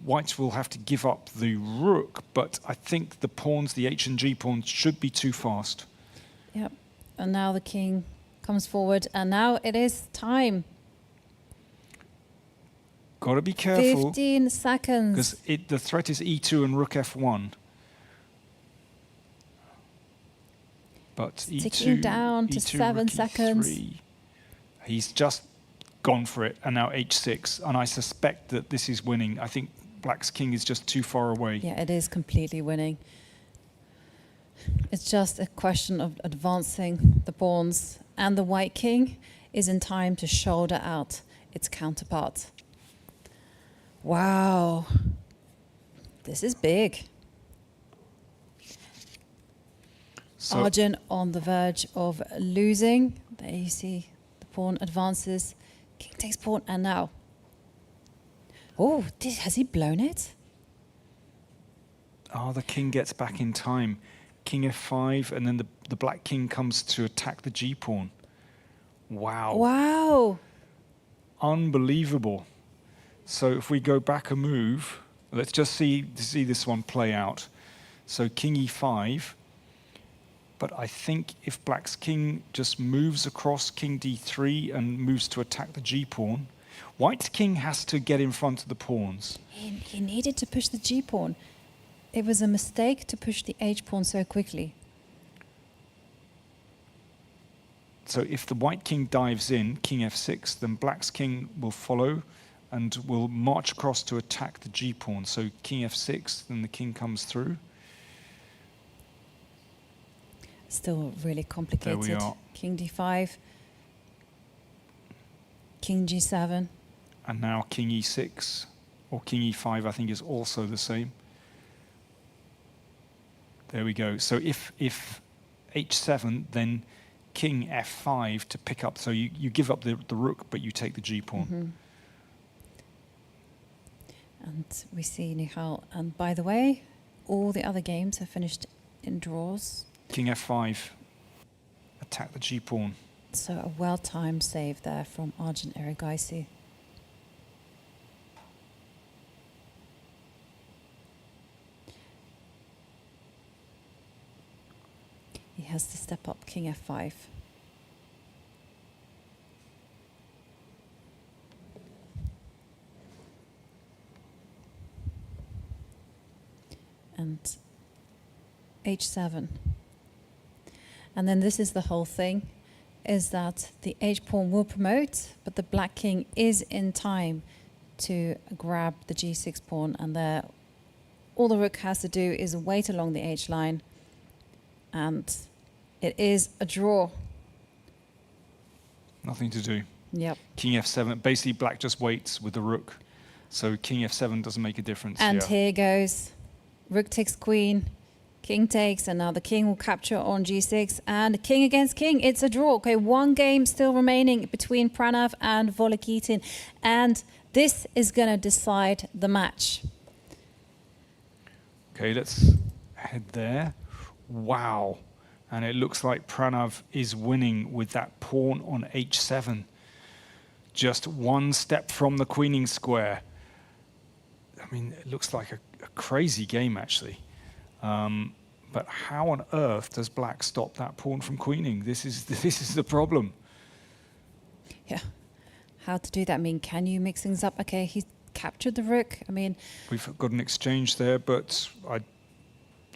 white will have to give up the rook, but I think the pawns, the h and g pawns, should be too fast. Yep. And now the king comes forward, and now it is time. Got to be careful. 15 seconds. Because the threat is e2 and rook f1. But e2, ticking down to e2, 7 rook seconds. E3. He's just gone for it, and now h6. And I suspect that this is winning. I think black's king is just too far away. Yeah, it is completely winning. It's just a question of advancing the pawns, and the white king is in time to shoulder out its counterpart. Wow. This is big. So Arjun on the verge of losing. There you see the pawn advances. King takes pawn, and now. Oh, has he blown it? Oh, the king gets back in time. King f5, and then the black king comes to attack the g-pawn. Wow. Wow. Unbelievable. So if we go back a move, let's just see this one play out. So king e5. But I think if black's king just moves across king d3 and moves to attack the g-pawn, white's king has to get in front of the pawns. He needed to push the g-pawn. It was a mistake to push the h-pawn so quickly. So if the white king dives in, king f6, then black's king will follow and will march across to attack the g-pawn. So king f6, then the king comes through. Still really complicated. There we are. King d5. King g7. And now king e6 or king e5, I think, is also the same. There we go. So if h7, then king f5 to pick up. So you give up the rook, but you take the g-pawn. Mm-hmm. And we see Nihal. And by the way, all the other games have finished in draws. King f5, attack the g-pawn. So a well-timed save there from Arjun Erigaisi. He has to step up king f5. And h7. And then this is the whole thing, is that the h-pawn will promote, but the black king is in time to grab the g6 pawn, and there all the rook has to do is wait along the h-line, and it is a draw. Nothing to do. Yep. King f7, basically black just waits with the rook. So king f7 doesn't make a difference. And yeah. here goes, rook takes queen, king takes, and now the king will capture on g6, and king against king, it's a draw. Okay, one game still remaining between Pranav and Volokitin, and this is going to decide the match. Okay, let's head there. Wow. And it looks like Pranav is winning with that pawn on h7. Just one step from the queening square. I mean, it looks like a crazy game, actually. But how on earth does black stop that pawn from queening? This is the problem. Yeah. How to do that? I mean, can you mix things up? Okay, he's captured the rook. I mean, we've got an exchange there, but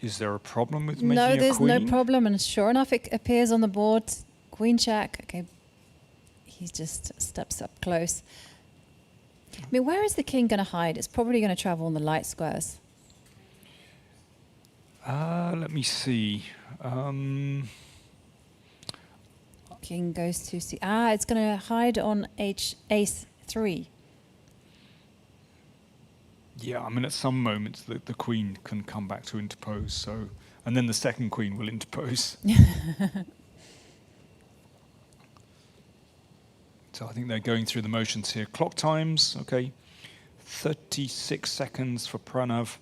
is there a problem with making a queen? No, there's no problem. And sure enough, it appears on the board. Queen check. Okay, he just steps up close. I mean, where is the king going to hide? It's probably going to travel on the light squares. Let me see. King goes to C. It's going to hide on ace3. Yeah, I mean, at some moments the queen can come back to interpose. So, and then the second queen will interpose. So I think they're going through the motions here. Clock times, okay. 36 seconds for Pranav.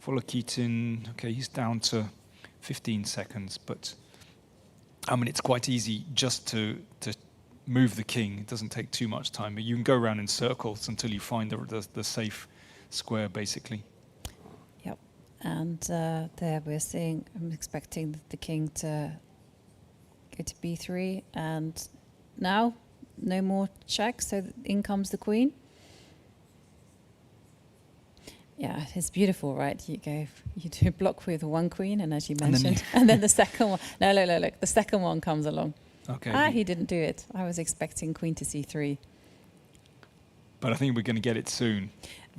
Volokitin, okay, he's down to 15 seconds, but I mean, it's quite easy just to move the king. It doesn't take too much time, but you can go around in circles until you find the safe square, basically. Yep, and there we're seeing, I'm expecting the king to go to b3, and now no more checks, so in comes the queen. Yeah, it's beautiful, right? You do block with one queen, and as you mentioned, and then the second one. No, look, the second one comes along. Okay. He didn't do it. I was expecting queen to c3. But I think we're going to get it soon.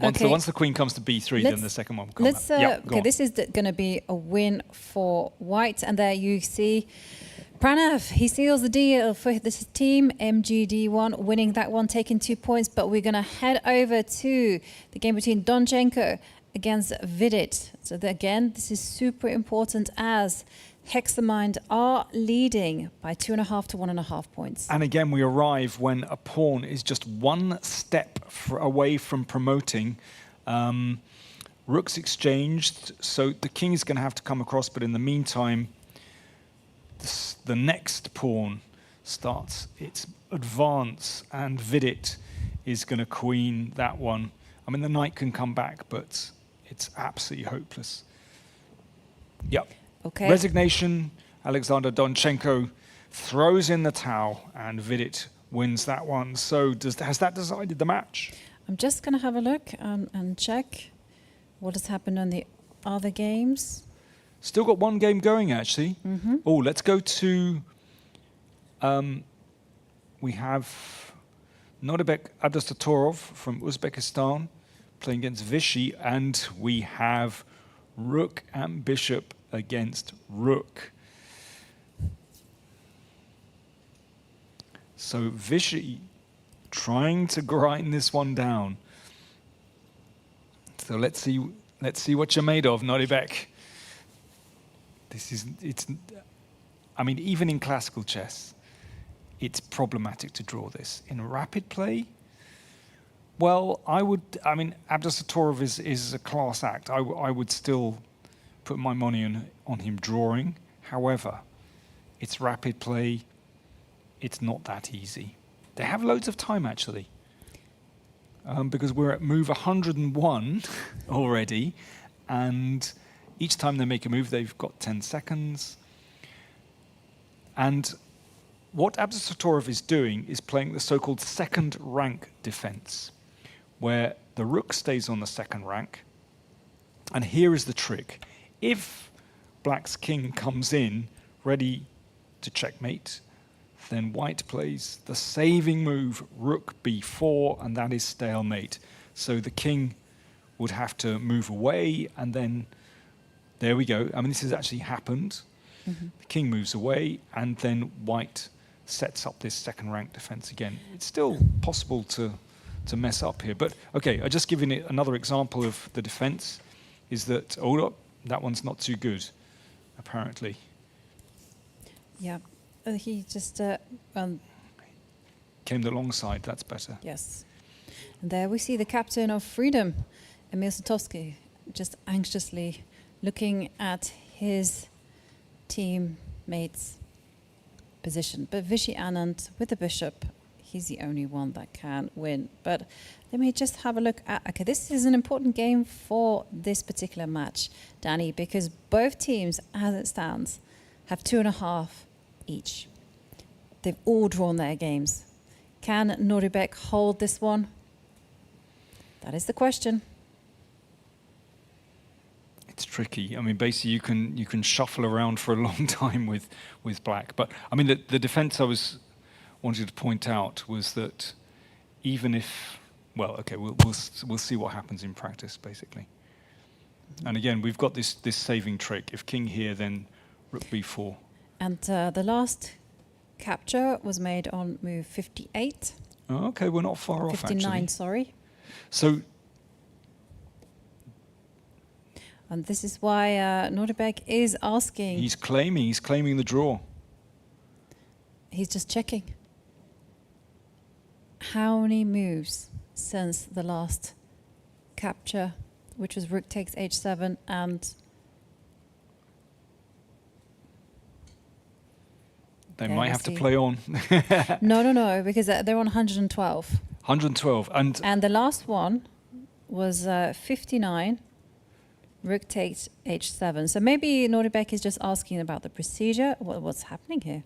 Okay. Once the queen comes to b3, then the second one will come Let's. out. Okay, this is going to be a win for white, and there you see Pranav. He seals the deal for this team. MGD1 winning that one, taking 2 points. But we're going to head over to the game between Donchenko against Vidit. So again, this is super important as Hexamind are leading by 2.5 to 1.5 points. And again, we arrive when a pawn is just one step away from promoting. Rook's exchanged, so the king is going to have to come across, but in the meantime, the next pawn starts its advance, and Vidit is going to queen that one. I mean, the knight can come back, but it's absolutely hopeless. Yep. Okay. Resignation. Alexander Donchenko throws in the towel, and Vidit wins that one. So has that decided the match? I'm just going to have a look and check what has happened on the other games. Still got one game going, actually. Mm-hmm. Oh, let's go to... we have Nodibek Abdusattorov from Uzbekistan playing against Vichy, and we have Rook and Bishop against Rook. So Vichy trying to grind this one down. So let's see what you're made of, Nodibek. I mean, even in classical chess, it's problematic to draw this. In rapid play, well, I mean, Abdusattorov is a class act. I would still put my money on him drawing. However, it's rapid play. It's not that easy. They have loads of time, actually, because we're at move 101 already, and each time they make a move, they've got 10 seconds. And what Abdusattorov is doing is playing the so-called second rank defense, where the rook stays on the second rank. And here is the trick. If black's king comes in ready to checkmate, then white plays the saving move, rook b4, and that is stalemate. So the king would have to move away, and then there we go. I mean, this has actually happened. Mm-hmm. The king moves away, and then white sets up this second rank defense again. It's still possible to mess up here. But okay, I'll just give you another example of the defense, is that, oh look, that one's not too good, apparently. Yeah, he just... came the long side, that's better. Yes. And there we see the captain of Freedom, Emil Satovsky, just anxiously looking at his teammates' position. But Vichy Anand with the bishop, he's the only one that can win. But let me just have a look at... Okay, this is an important game for this particular match, Danny, because both teams, as it stands, have 2.5 each. They've all drawn their games. Can Nodibek hold this one? That is the question. It's tricky. I mean, basically, you can shuffle around for a long time with black. But I mean, the defense I wanted to point out was that even if, well, okay, we'll see what happens in practice, basically. And again, we've got this saving trick. If king here, then rook b4. And the last capture was made on move 58. Oh, okay, we're not far off, actually. 59, sorry. So. And this is why Nodibek is asking. He's claiming the draw. He's just checking. How many moves since the last capture, which was rook takes h7 and... They might have to play on. No, because they're on 112. 112. And the last one was 59. Rook takes h7. So maybe Nodibek is just asking about the procedure. What's happening here?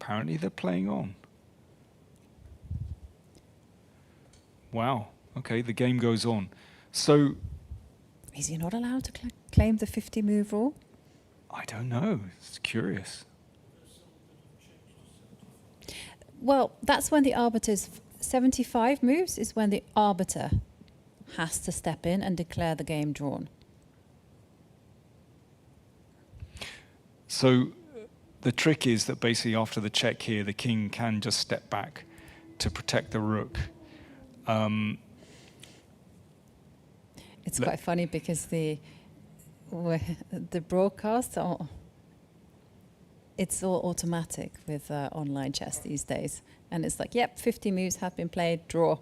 apparently they're playing on. Wow. Okay, the game goes on. So, is he not allowed to claim the 50 move rule? I don't know. It's curious. Well, that's when the arbiter's 75 moves is when the arbiter has to step in and declare the game drawn. So the trick is that basically after the check here, the king can just step back to protect the rook. It's quite funny because the broadcast, it's all automatic with online chess these days. And it's like, yep, 50 moves have been played, draw.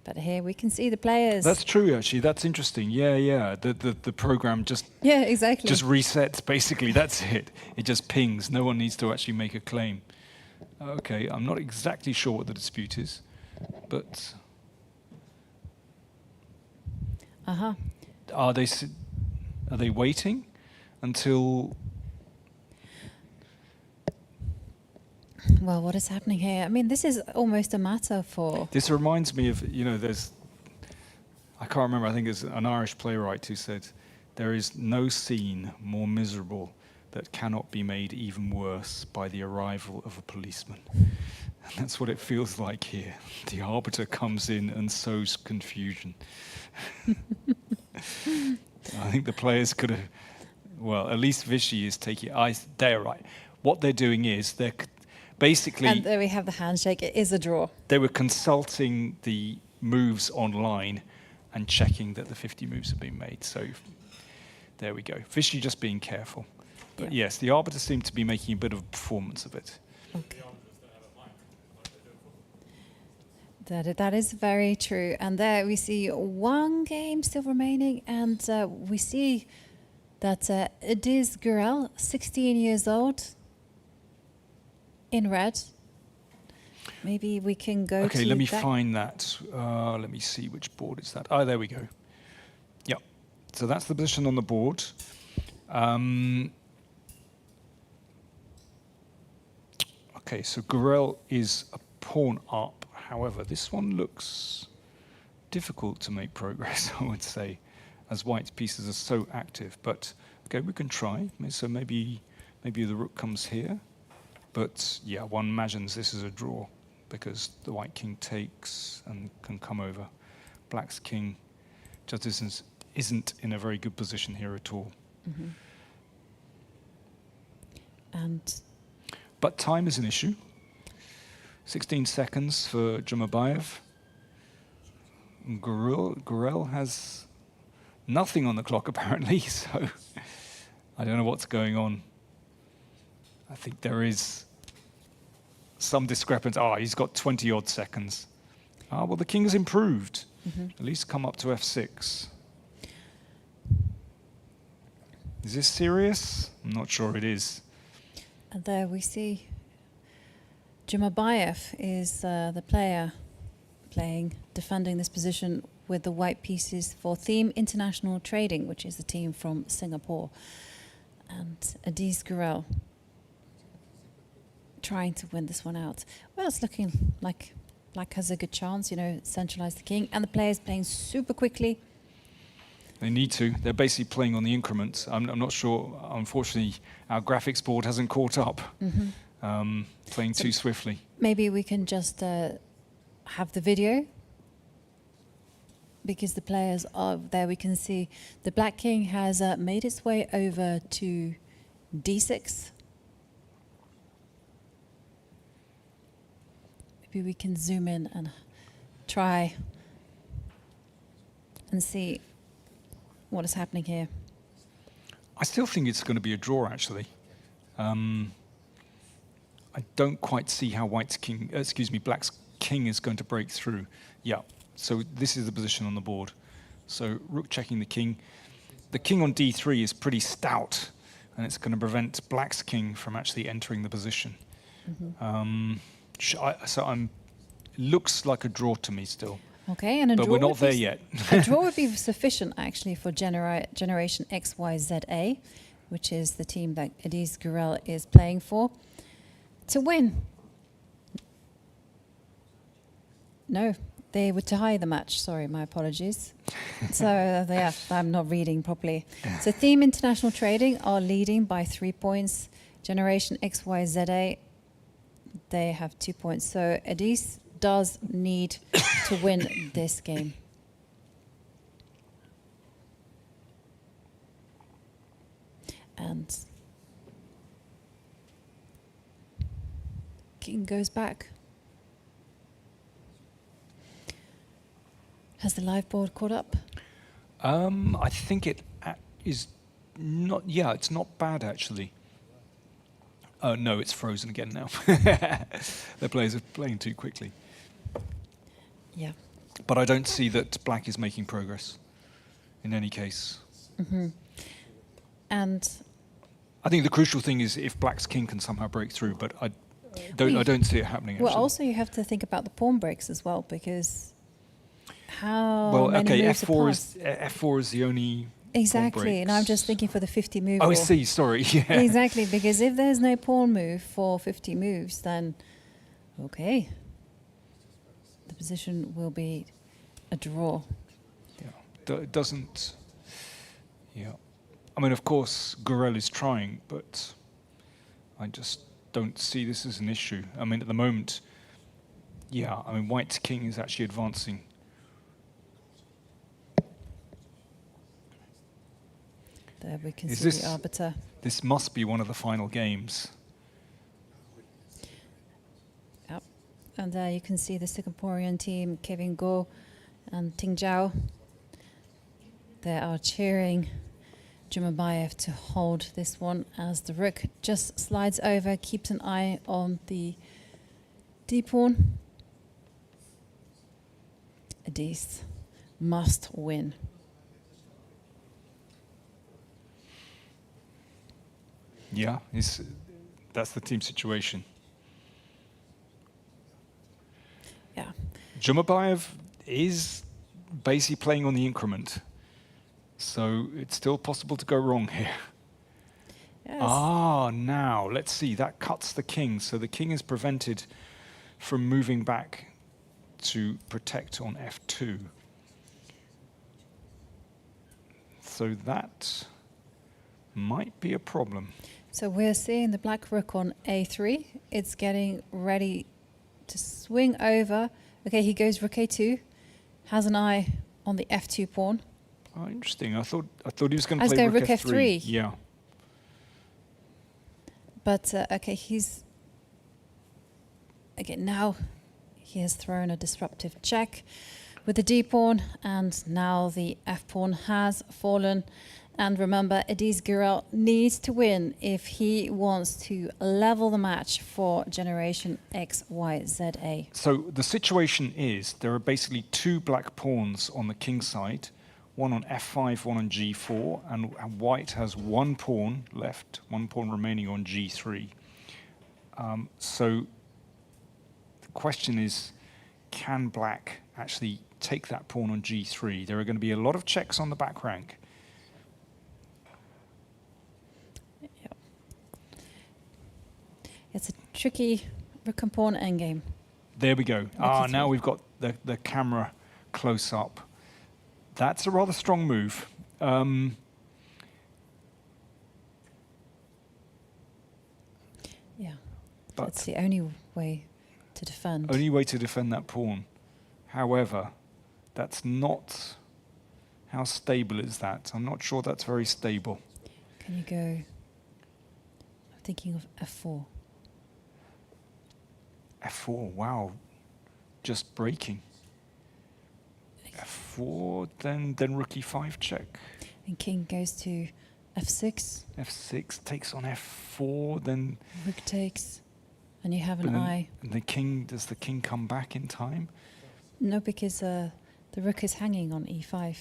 But here we can see the players. That's true, actually. That's interesting. Yeah. The program just exactly. just resets, basically. That's it. It just pings. No one needs to actually make a claim. Okay, I'm not exactly sure what the dispute is, but... Are they waiting until... Well, what is happening here? I mean, this is almost a matter for... This reminds me of, there's... I can't remember, I think it's an Irish playwright who said, there is no scene more miserable that cannot be made even worse by the arrival of a policeman. And that's what it feels like here. The arbiter comes in and sows confusion. I think the players could have... Well, at least Vichy is taking... They're right. What they're doing is they're... Basically, and there we have the handshake. It is a draw. They were consulting the moves online and checking that the 50 moves have been made. So there we go. Vichy just being careful. But yes, the arbiter seemed to be making a bit of a performance of it. Okay. That is very true. And there we see one game still remaining. And we see that Adiz Gurel, 16 years old, in red. Maybe we can go to... Okay, let me find that. Let me see which board is that. Oh, there we go. Yeah. So that's the position on the board. Okay, so Gurel is a pawn up. However, this one looks difficult to make progress, I would say, as White's pieces are so active. But, okay, we can try. So maybe the rook comes here. But yeah, one imagines this is a draw because the white king takes and can come over. Black's king just isn't in a very good position here at all. But time is an issue. 16 seconds for Jumabayev. Gurel has nothing on the clock apparently, so I don't know what's going on. I think there is some discrepancy. He's got 20-odd seconds. Well, the king has improved. At least come up to f6. Is this serious? I'm not sure it is. And there we see Jumabayev is the player defending this position with the white pieces for Theme International Trading, which is the team from Singapore. And Adiz Gurel trying to win this one out. Well, it's looking like Black has a good chance, centralize the king. And the players playing super quickly. They need to. They're basically playing on the increments. I'm not sure. Unfortunately, our graphics board hasn't caught up. Playing too swiftly. Maybe we can just have the video. Because the players are there, we can see the Black king has made its way over to d6. Maybe we can zoom in and try and see what is happening here. I still think it's going to be a draw, actually. I don't quite see how Black's king is going to break through. Yeah, so this is the position on the board. So rook checking the king. The king on d3 is pretty stout, and it's going to prevent Black's king from actually entering the position. Looks like a draw to me still. Okay, and but we're not there yet. A draw would be sufficient actually for generation XYZA, which is the team that Adiz Gurel is playing for. to win. No, they would tie the match. Sorry, my apologies. So yeah, I'm not reading properly. So Theme International Trading are leading by 3 points. Generation XYZA, they have 2 points. So Edis does need to win this game. And King goes back. Has the live board caught up? I think it is not. Yeah, it's not bad actually. Oh no, it's frozen again now. The players are playing too quickly. Yeah. But I don't see that black is making progress. In any case. Mm-hmm. And I think the crucial thing is if black's king can somehow break through, but I don't see it happening. Well, actually. also you have to think about the pawn breaks as well, because how Well, many okay, moves are passed? F4 is the only. Exactly, and I'm just thinking for the 50 move. Oh, I or- see. Sorry. Yeah. Exactly, because if there's no pawn move for 50 moves, then okay, the position will be a draw. Yeah. It doesn't. Yeah. I mean, of course, Gorel is trying, but I just don't see this as an issue. I mean, at the moment, yeah. I mean, White's king is actually advancing. There we can Is see this- the arbiter. This must be one of the final games. Yep. And there you can see the Singaporean team, Kevin Goh and Ting Zhao. They are cheering Jumabayev to hold this one as the rook just slides over, keeps an eye on the d-pawn. Adis must win. Yeah, that's the team situation. Yeah. Jumabayev is basically playing on the increment. So it's still possible to go wrong here. Yes. Ah, now, let's see. That cuts the king. So the king is prevented from moving back to protect on f2. So that might be a problem. So we're seeing the black rook on a3. It's getting ready to swing over. Okay, he goes rook a2, has an eye on the f2 pawn. Oh, interesting. I thought he was going I to was play going rook rook f3. f3. Yeah. But, okay, he's... Okay, now he has thrown a disruptive check with the d-pawn, and now the f-pawn has fallen. And remember, Adis Gurel needs to win if he wants to level the match for generation XYZA. So the situation is there are basically two black pawns on the king side, one on f5, one on g4, and white has one pawn left, one pawn remaining on g3. So the question is, can black actually take that pawn on g3? There are going to be a lot of checks on the back rank. It's a tricky rook and pawn endgame. There we go. Lucky Now three. we've got the camera close up. That's a rather strong move. Yeah, But that's the only way to defend. only way to defend that pawn. However, that's not... How stable is that? I'm not sure that's very stable. Can you go... I'm thinking of f4. F4, wow. Just breaking. F4, then rook e5 check. And king goes to f6. F6 takes on f4, then... Rook takes. And you have but an then- eye. And the king, does the king come back in time? No, because the rook is hanging on e5.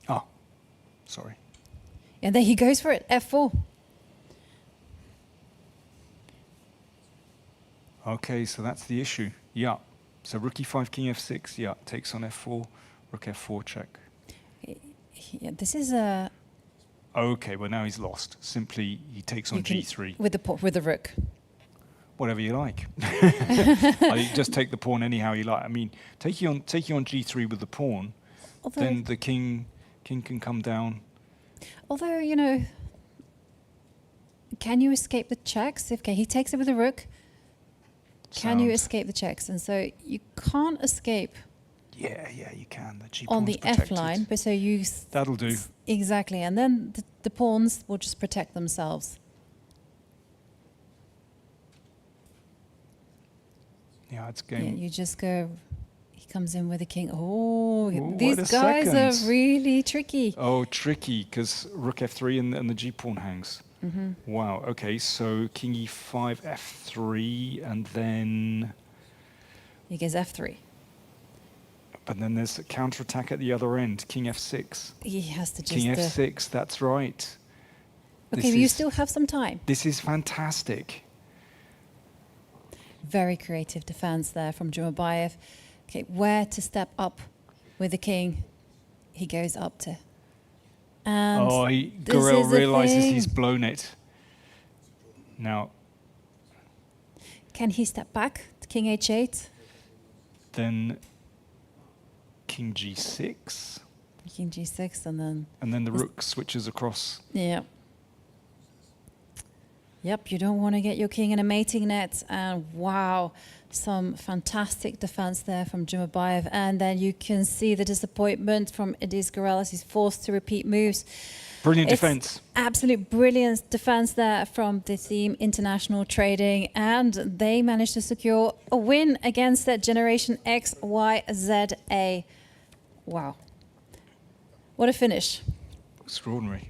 Oh, sorry. And then he goes for it, f4. Okay, so that's the issue. Yeah. So rook e5, king f6, yeah, takes on f4, rook f4 check. Yeah, this is a... Okay, well now he's lost. Simply, he takes on g3. With the rook. Whatever you like. Just take the pawn anyhow you like. I mean, taking on g3 with the pawn, then the king can come down. Although, you know, can you escape the checks? If he takes it with the rook, can you escape the checks? And so you can't escape. Yeah, you can. The g on pawn's the protected. F line, but so you. That'll do. Exactly, and then the pawns will just protect themselves. Yeah, it's game. Yeah, you just go. He comes in with a king. Oh, Ooh, these wait a guys are second. really tricky. Oh, tricky, because rook f3 and the g pawn hangs. Wow. Okay, so king e5, f3, and then. He goes f3. But then there's a counterattack at the other end. King f6. He has to just. King f6. That's right. Okay, but you still have some time. This is fantastic. Very creative defense there from Jumabayev. Okay, where to step up with the king? He goes up to. And Gorel realizes he's blown it. Now. Can he step back to king h8? Then king g6. King g6 and then. And then the rook switches across. Yeah. Yep, you don't want to get your king in a mating net. And wow, some fantastic defense there from Jumabayev. And then you can see the disappointment from Idris Gorel as he's forced to repeat moves. Brilliant defense. Absolute brilliant defense there from the team International Trading. And they managed to secure a win against that Generation XYZA. Wow. What a finish. Extraordinary.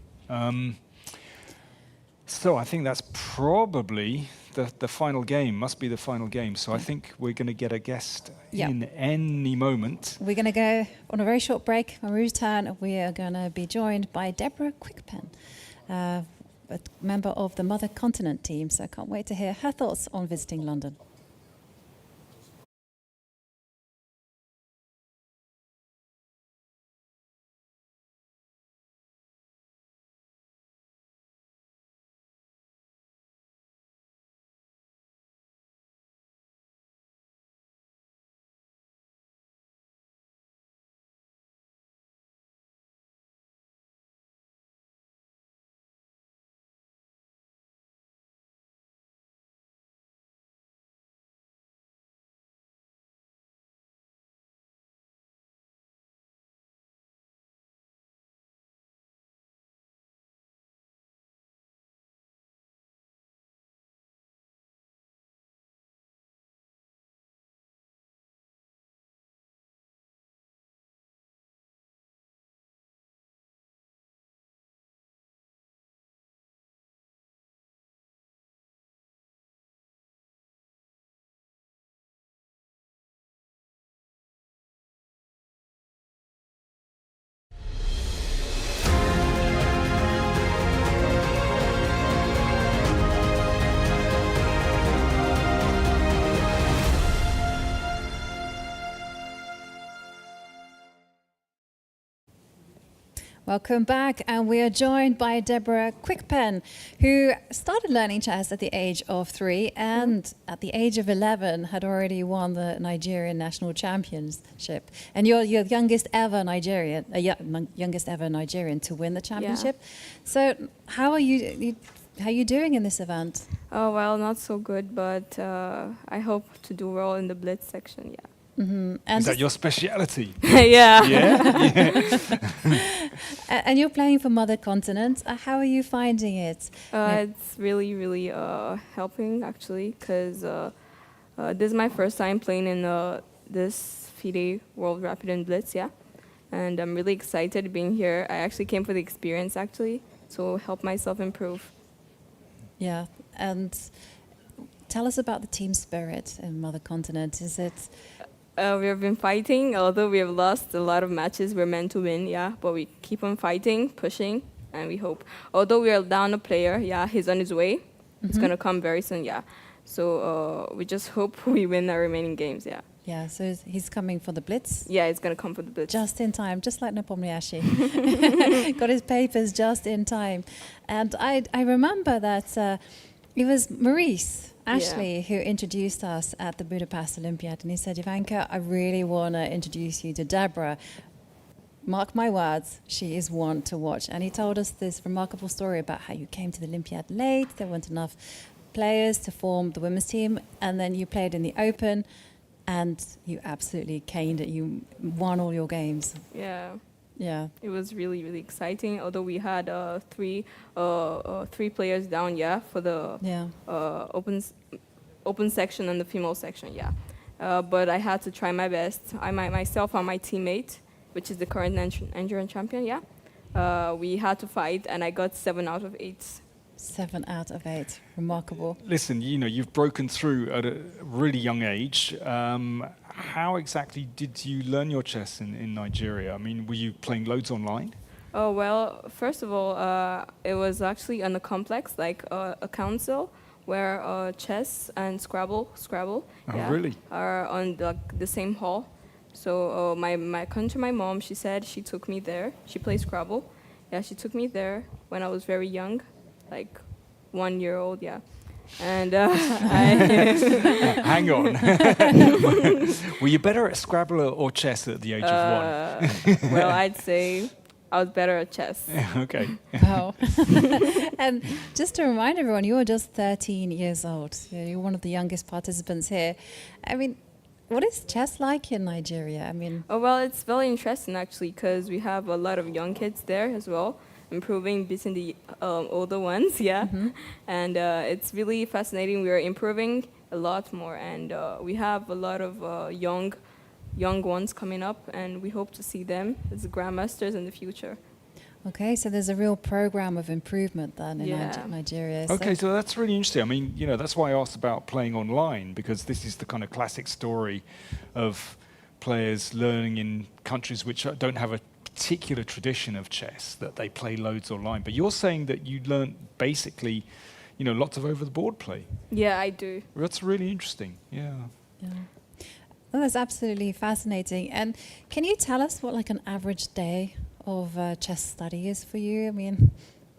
So I think that's probably the final game, must be the final game. So I think we're going to get a guest in any moment. We're going to go on a very short break. When we return, we are going to be joined by Deborah Quickpen, a member of the Mother Continent team. So I can't wait to hear her thoughts on visiting London. Welcome back, and we are joined by Deborah Quickpen, who started learning chess at the age of 3 and at the age of 11 had already won the Nigerian national championship. And you're your youngest ever Nigerian, youngest ever Nigerian to win the championship. Yeah. So how are you doing in this event? Oh well, not so good, but I hope to do well in the Blitz section. Yeah. Mm-hmm. And is that your speciality? Yeah. Yeah. And you're playing for Mother Continent. How are you finding it? It's really, really helping actually, because this is my first time playing in this FIDE World Rapid and Blitz, yeah. And I'm really excited being here. I actually came for the experience actually, to help myself improve. Yeah, and tell us about the team spirit in Mother Continent. Is it? We have been fighting, although we have lost a lot of matches we're meant to win, yeah, but we keep on fighting, pushing, and we hope. Although we are down a player, yeah, he's on his way. Mm-hmm. It's going to come very soon, yeah. So we just hope we win our remaining games, yeah. Yeah, so he's coming for the Blitz. Yeah, he's gonna come for the Blitz. Just in time, just like Nepomniachtchi. Got his papers just in time. And I remember that it was Maurice Ashley who introduced us at the Budapest Olympiad. And he said, Ivanka, I really want to introduce you to Deborah. Mark my words, she is one to watch. And he told us this remarkable story about how you came to the Olympiad late. There weren't enough players to form the women's team. And then you played in the Open. And you absolutely caned it. You won all your games. Yeah. Yeah. It was really, really exciting. Although we had three players down, for the open section and the female section, but I had to try my best. Myself and my teammate, which is the current endurance champion, we had to fight, and I got 7 out of 8. 7 out of 8. Remarkable. Listen, you've broken through at a really young age. How exactly did you learn your chess in Nigeria? I mean, were you playing loads online? Oh, well, first of all, it was actually on a complex, like a council, where chess and Scrabble really? are on the same hall. So according to my mom, she said she took me there. She plays Scrabble. Yeah, she took me there when I was very young. Like 1 year old, and hang on. Were you better at Scrabble or chess at the age of 1? Well, I'd say I was better at chess. Okay. Oh. And just to remind everyone, you are just 13 years old. You're one of the youngest participants here. I mean, what is chess like in Nigeria? I mean, well, it's very interesting actually, because we have a lot of young kids there as well, improving, beating the older ones, and it's really fascinating. We are improving a lot more, and we have a lot of young ones coming up, and we hope to see them as grandmasters in the future. Okay, so there's a real program of improvement then in Nigeria. Okay, so that's really interesting. I mean, that's why I asked about playing online, because this is the kind of classic story of players learning in countries which don't have a particular tradition of chess, that they play loads online. But you're saying that you learned basically, lots of over-the-board play. Yeah, I do. That's really interesting. Yeah. Well, that's absolutely fascinating. And can you tell us what like an average day of chess study is for you? I mean,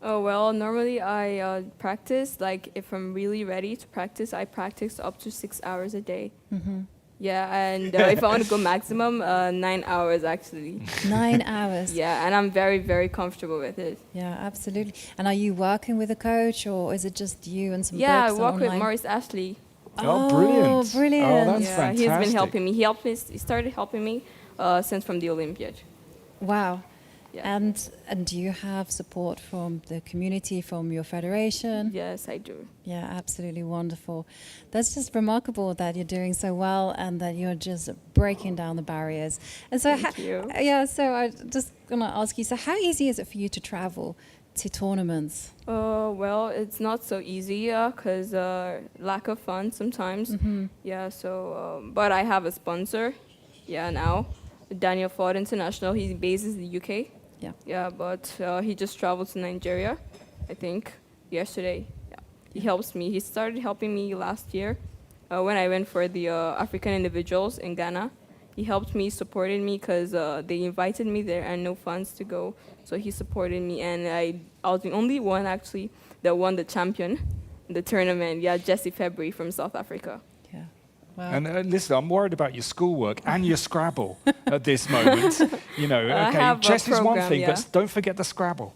oh well, normally I practice. Like if I'm really ready to practice, I practice up to 6 hours a day. Mm-hmm. Yeah, and if I want to go maximum, 9 hours actually. 9 hours. Yeah, and I'm very, very comfortable with it. Yeah, absolutely. And are you working with a coach, or is it just you and some Yeah, I books work online? with Maurice Ashley. Oh, brilliant. Brilliant. Oh, that's fantastic. He's been helping me. He started helping me since from the Olympiad. Wow. Yeah. And do you have support from the community, from your federation? Yes, I do. Yeah, absolutely wonderful. That's just remarkable that you're doing so well and that you're just breaking down the barriers. And so, Thank you. Yeah, so I'm just going to ask you, so how easy is it for you to travel to tournaments? Well, it's not so easy because lack of funds sometimes. Mm-hmm. Yeah, so, but I have a sponsor, now, Daniel Ford International. He's based in the UK. Yeah. Yeah, but he just traveled to Nigeria, I think, yesterday. Yeah. He helps me. He started helping me last year when I went for the African individuals in Ghana. He helped me, supported me, because they invited me there and no funds to go. So he supported me, and I was the only one, actually, that won the champion in the tournament. Yeah, Jessie February from South Africa. Yeah. Wow. And listen, I'm worried about your schoolwork and your Scrabble at this moment. Okay, chess is one thing, but don't forget the Scrabble.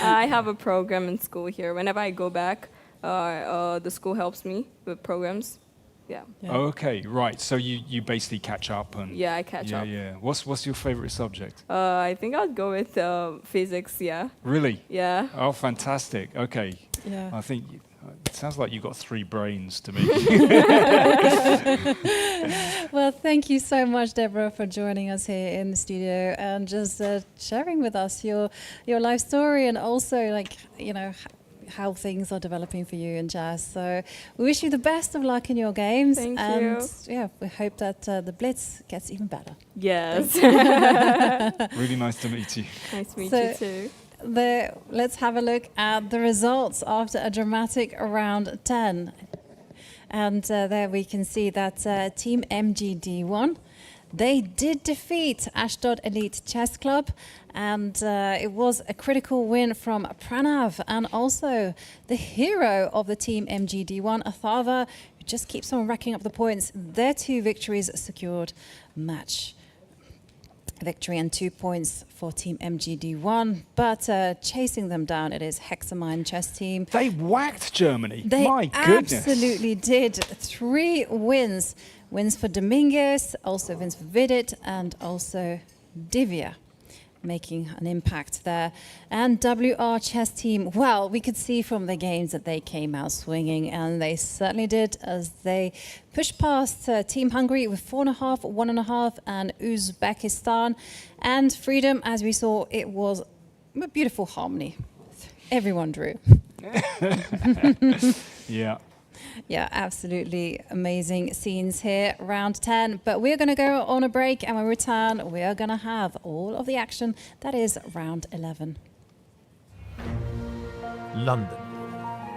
I have a program in school here. Whenever I go back, the school helps me with programs. Yeah. Okay, right. So you basically catch up and I catch up. Yeah. What's your favorite subject? I think I'd go with physics. Yeah. Really? Yeah. Oh, fantastic. Okay. Yeah. I think it sounds like you've got 3 brains to me. Well, thank you so much, Deborah, for joining us here in the studio and just sharing with us your life story and also how things are developing for you in jazz. So we wish you the best of luck in your games. Thank and you. We hope that the Blitz gets even better. Yes. Really nice to meet you. Nice to meet you too. Let's have a look at the results after a dramatic round 10. And there we can see that Team MGD won. They did defeat Ashdod Elite Chess Club, and it was a critical win from Pranav, and also the hero of the Team MGD1, Athava, who just keeps on racking up the points. Their 2 victories secured match victory and 2 points for Team MGD1, but chasing them down, it is Hexamine Chess Team. They whacked Germany. They My goodness. absolutely did. 3 wins. Wins for Dominguez, also wins for Vidit, and also Divya, making an impact there. And WR Chess Team, well, we could see from the games that they came out swinging, and they certainly did, as they pushed past Team Hungary with 4.5, 1.5, and Uzbekistan. And Freedom, as we saw, it was a beautiful harmony. Everyone drew. Yeah. Yeah, absolutely amazing scenes here, round 10. But we're going to go on a break, and when we return, we are going to have all of the action. That is round 11. London,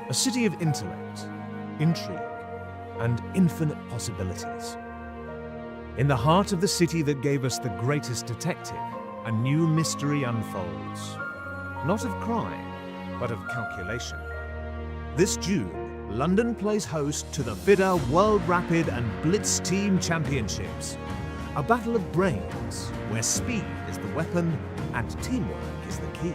a city of intellect, intrigue, and infinite possibilities. In the heart of the city that gave us the greatest detective, a new mystery unfolds. Not of crime, but of calculation. This June, London plays host to the FIDE World Rapid and Blitz Team Championships. A battle of brains, where speed is the weapon and teamwork is the key.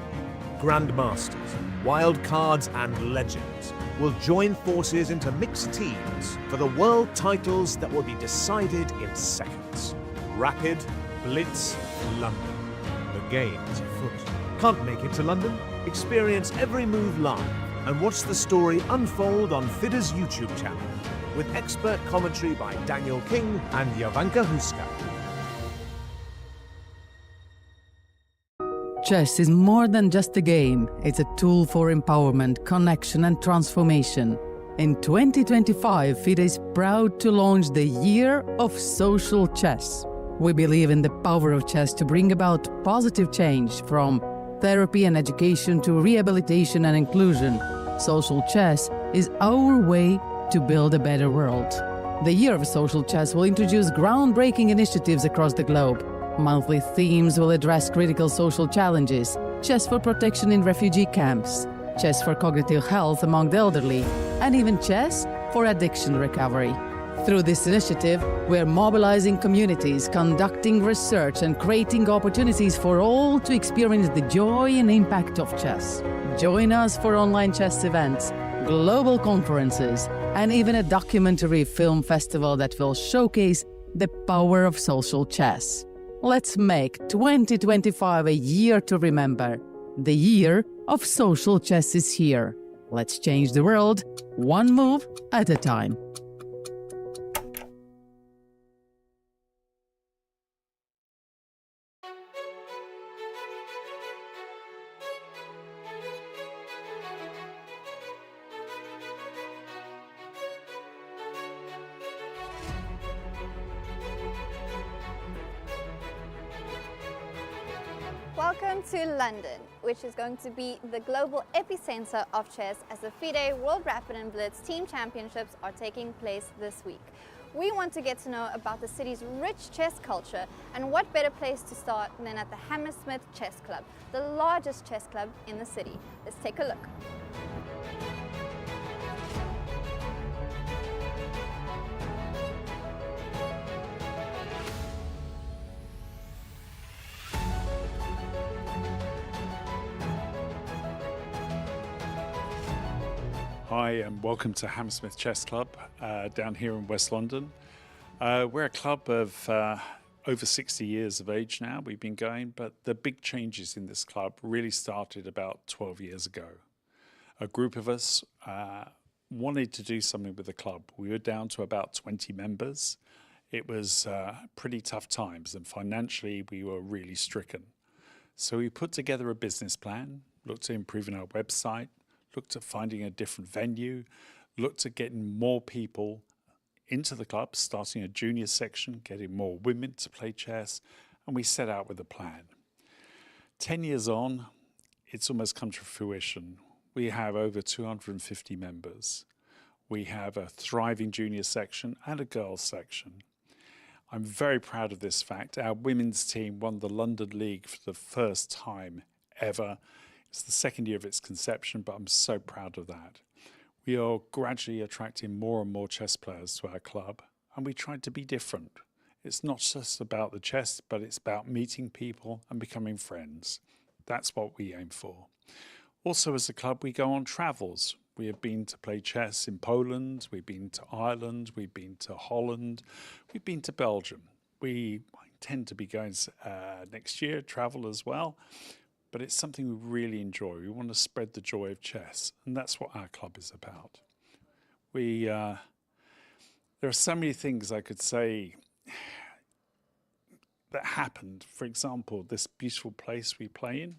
Grandmasters, wild cards and legends will join forces into mixed teams for the world titles that will be decided in seconds. Rapid, Blitz, London. The game's afoot. Can't make it to London? Experience every move live and watch the story unfold on FIDE's YouTube channel with expert commentary by Daniel King and Jovanka Huska. Chess is more than just a game. It's a tool for empowerment, connection, and transformation. In 2025, FIDE is proud to launch the Year of Social Chess. We believe in the power of chess to bring about positive change, from therapy and education to rehabilitation and inclusion. Social chess is our way to build a better world. The Year of Social Chess will introduce groundbreaking initiatives across the globe. Monthly themes will address critical social challenges: chess for protection in refugee camps, chess for cognitive health among the elderly, and even chess for addiction recovery. Through this initiative, we are mobilizing communities, conducting research, and creating opportunities for all to experience the joy and impact of chess. Join us for online chess events, global conferences, and even a documentary film festival that will showcase the power of social chess. Let's make 2025 a year to remember. The Year of Social Chess is here. Let's change the world, one move at a time. Welcome to London, which is going to be the global epicenter of chess as the FIDE World Rapid and Blitz Team Championships are taking place this week. We want to get to know about the city's rich chess culture, and what better place to start than at the Hammersmith Chess Club, the largest chess club in the city. Let's take a look. Hi and welcome to Hammersmith Chess Club down here in West London. We're a club of over 60 years of age now. We've been going, but the big changes in this club really started about 12 years ago. A group of us wanted to do something with the club. We were down to about 20 members. It was pretty tough times, and financially we were really stricken. So we put together a business plan, looked at improving our website, looked at finding a different venue, looked at getting more people into the club, starting a junior section, getting more women to play chess, and we set out with a plan. 10 years on, it's almost come to fruition. We have over 250 members. We have a thriving junior section and a girls section. I'm very proud of this fact. Our women's team won the London League for the first time ever. It's the second year of its conception, but I'm so proud of that. We are gradually attracting more and more chess players to our club, and we try to be different. It's not just about the chess, but it's about meeting people and becoming friends. That's what we aim for. Also, as a club, we go on travels. We have been to play chess in Poland, we've been to Ireland, we've been to Holland, we've been to Belgium. We intend to be going next year, travel as well, but it's something we really enjoy. We want to spread the joy of chess, and that's what our club is about. There are so many things I could say that happened. For example, this beautiful place we play in.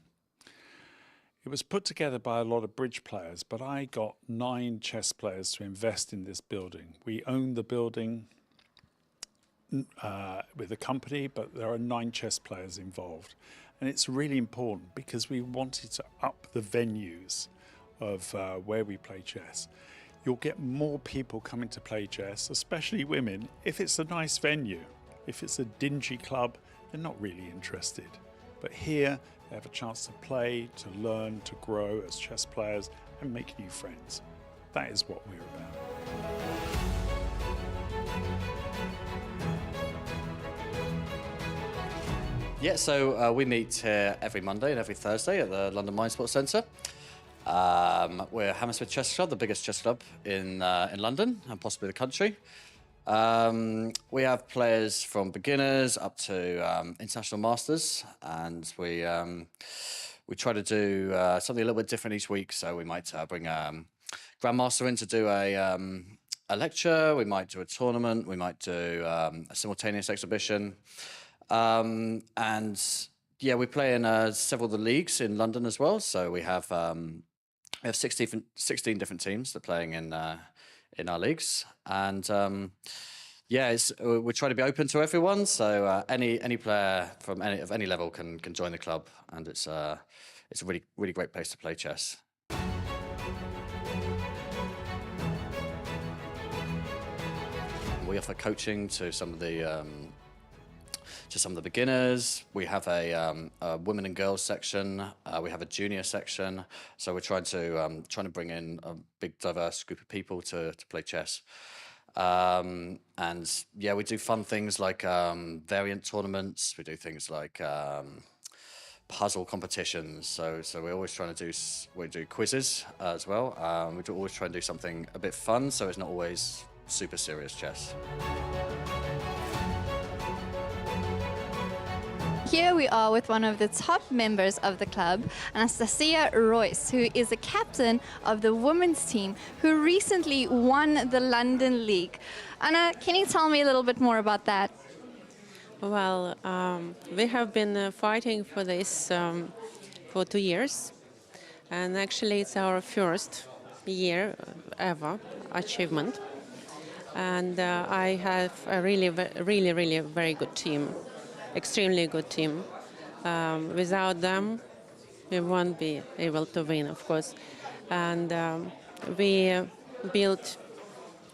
It was put together by a lot of bridge players, but I got 9 chess players to invest in this building. We own the building with a company, but there are 9 chess players involved. And it's really important because we wanted to up the venues of where we play chess. You'll get more people coming to play chess, especially women, if it's a nice venue. If it's a dingy club, they're not really interested. But here, they have a chance to play, to learn, to grow as chess players and make new friends. That is what we're about. Yeah, so we meet here every Monday and every Thursday at the London Mind Sports Centre. We're Hammersmith Chess Club, the biggest chess club in London and possibly the country. We have players from beginners up to international masters, and we try to do something a little bit different each week. So we might bring a grandmaster in to do a lecture. We might do a tournament. We might do a simultaneous exhibition, and yeah, we play in several of the leagues in London as well. So we have 16 different teams that are playing in our leagues, and yeah, we try to be open to everyone. So any player from any level can join the club, and it's a really great place to play chess. We offer coaching to some of the beginners. We have a women and girls section. We have a junior section. So we're trying to bring in a big diverse group of people to play chess. And yeah, we do fun things like variant tournaments. We do things like puzzle competitions. So we're always trying to do quizzes as well. We do always try and do something a bit fun, so it's not always super serious chess. Here we are with one of the top members of the club, Anastasia Royce, who is the captain of the women's team, who recently won the London League. Anna, can you tell me a little bit more about that? Well, we have been fighting for this for 2 years, and actually it's our first year ever achievement. And I have a really very good team. Extremely good team. Without them, we won't be able to win, of course. And we built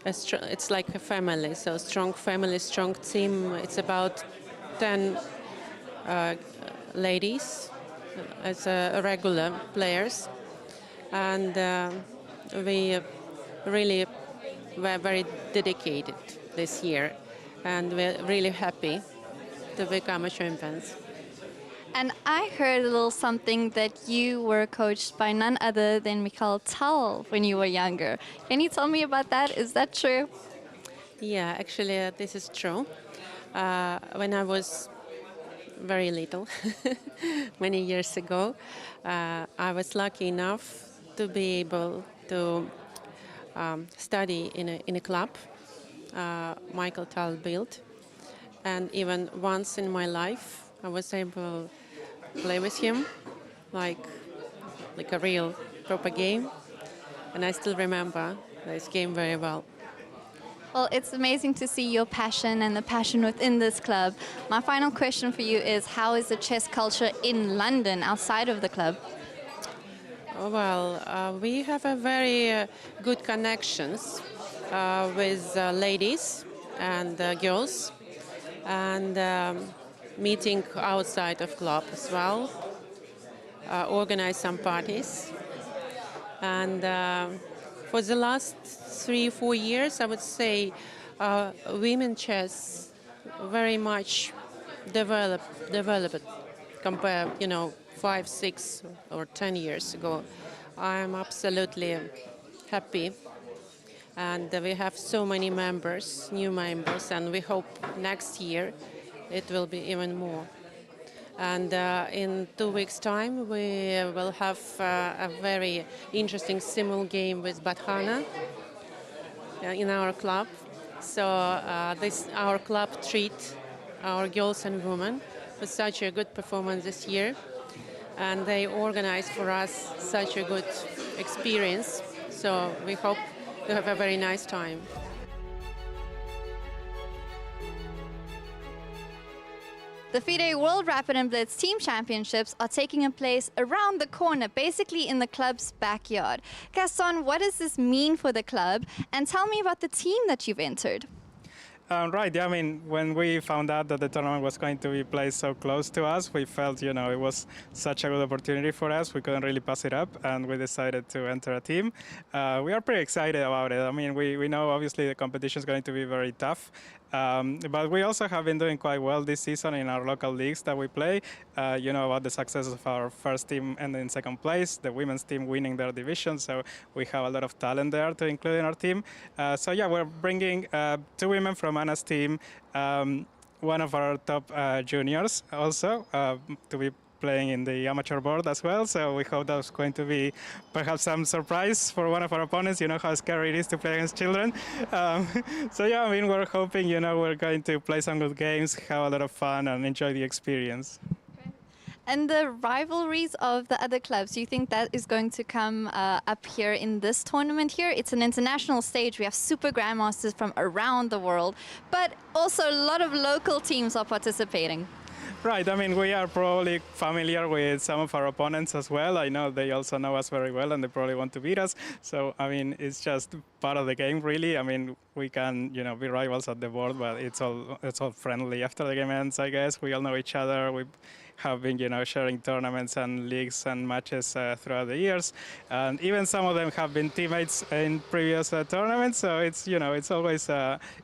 it's like a family, so strong family, strong team. It's about 10 ladies as regular players, and we really were very dedicated this year, and we're really happy to become champions. And I heard a little something that you were coached by none other than Mikhail Tal when you were younger. Can you tell me about that? Is that true? Yeah, actually, this is true. When I was very little, many years ago, I was lucky enough to be able to study in a club Michael Tal built. And even once in my life, I was able to play with him, like a real proper game. And I still remember this game very well. Well, it's amazing to see your passion and the passion within this club. My final question for you is, how is the chess culture in London outside of the club? Well, we have a very good connections with ladies and girls, and meeting outside of club as well, organize some parties. And for the last 3-4 years, I would say women chess very much developed compared, 5, 6, or 10 years ago. I'm absolutely happy, and we have so many members, new members, and we hope next year it will be even more. And in 2 weeks' time, we will have a very interesting simul game with Bathana in our club. So our club treat our girls and women with such a good performance this year, and they organize for us such a good experience. So we hope to have a very nice time. The FIDE World Rapid and Blitz Team Championships are taking place around the corner, basically in the club's backyard. Gaston, what does this mean for the club? And tell me about the team that you've entered. Right, yeah, I mean, when we found out that the tournament was going to be played so close to us, we felt, it was such a good opportunity for us. We couldn't really pass it up, and we decided to enter a team. We are pretty excited about it. I mean, we know, obviously, the competition is going to be very tough, but we also have been doing quite well this season in our local leagues that we play. About the success of our first team ending in second place, the women's team winning their division, so we have a lot of talent there to include in our team. So yeah, we're bringing 2 women from Anna's team, one of our top juniors also, to be playing in the amateur board as well, so we hope that's going to be perhaps some surprise for one of our opponents. You know how scary it is to play against children. So yeah, I mean, we're hoping, we're going to play some good games, have a lot of fun, and enjoy the experience. And the rivalries of the other clubs, do you think that is going to come up here in this tournament here? It's an international stage. We have super grandmasters from around the world, but also a lot of local teams are participating. Right, I mean, we are probably familiar with some of our opponents as well. I know they also know us very well, and they probably want to beat us. So, I mean, it's just part of the game, really. I mean, we can, be rivals at the board, but it's all friendly. After the game ends, I guess, we all know each other. We have been, sharing tournaments and leagues and matches throughout the years. And even some of them have been teammates in previous tournaments. So it's, it's always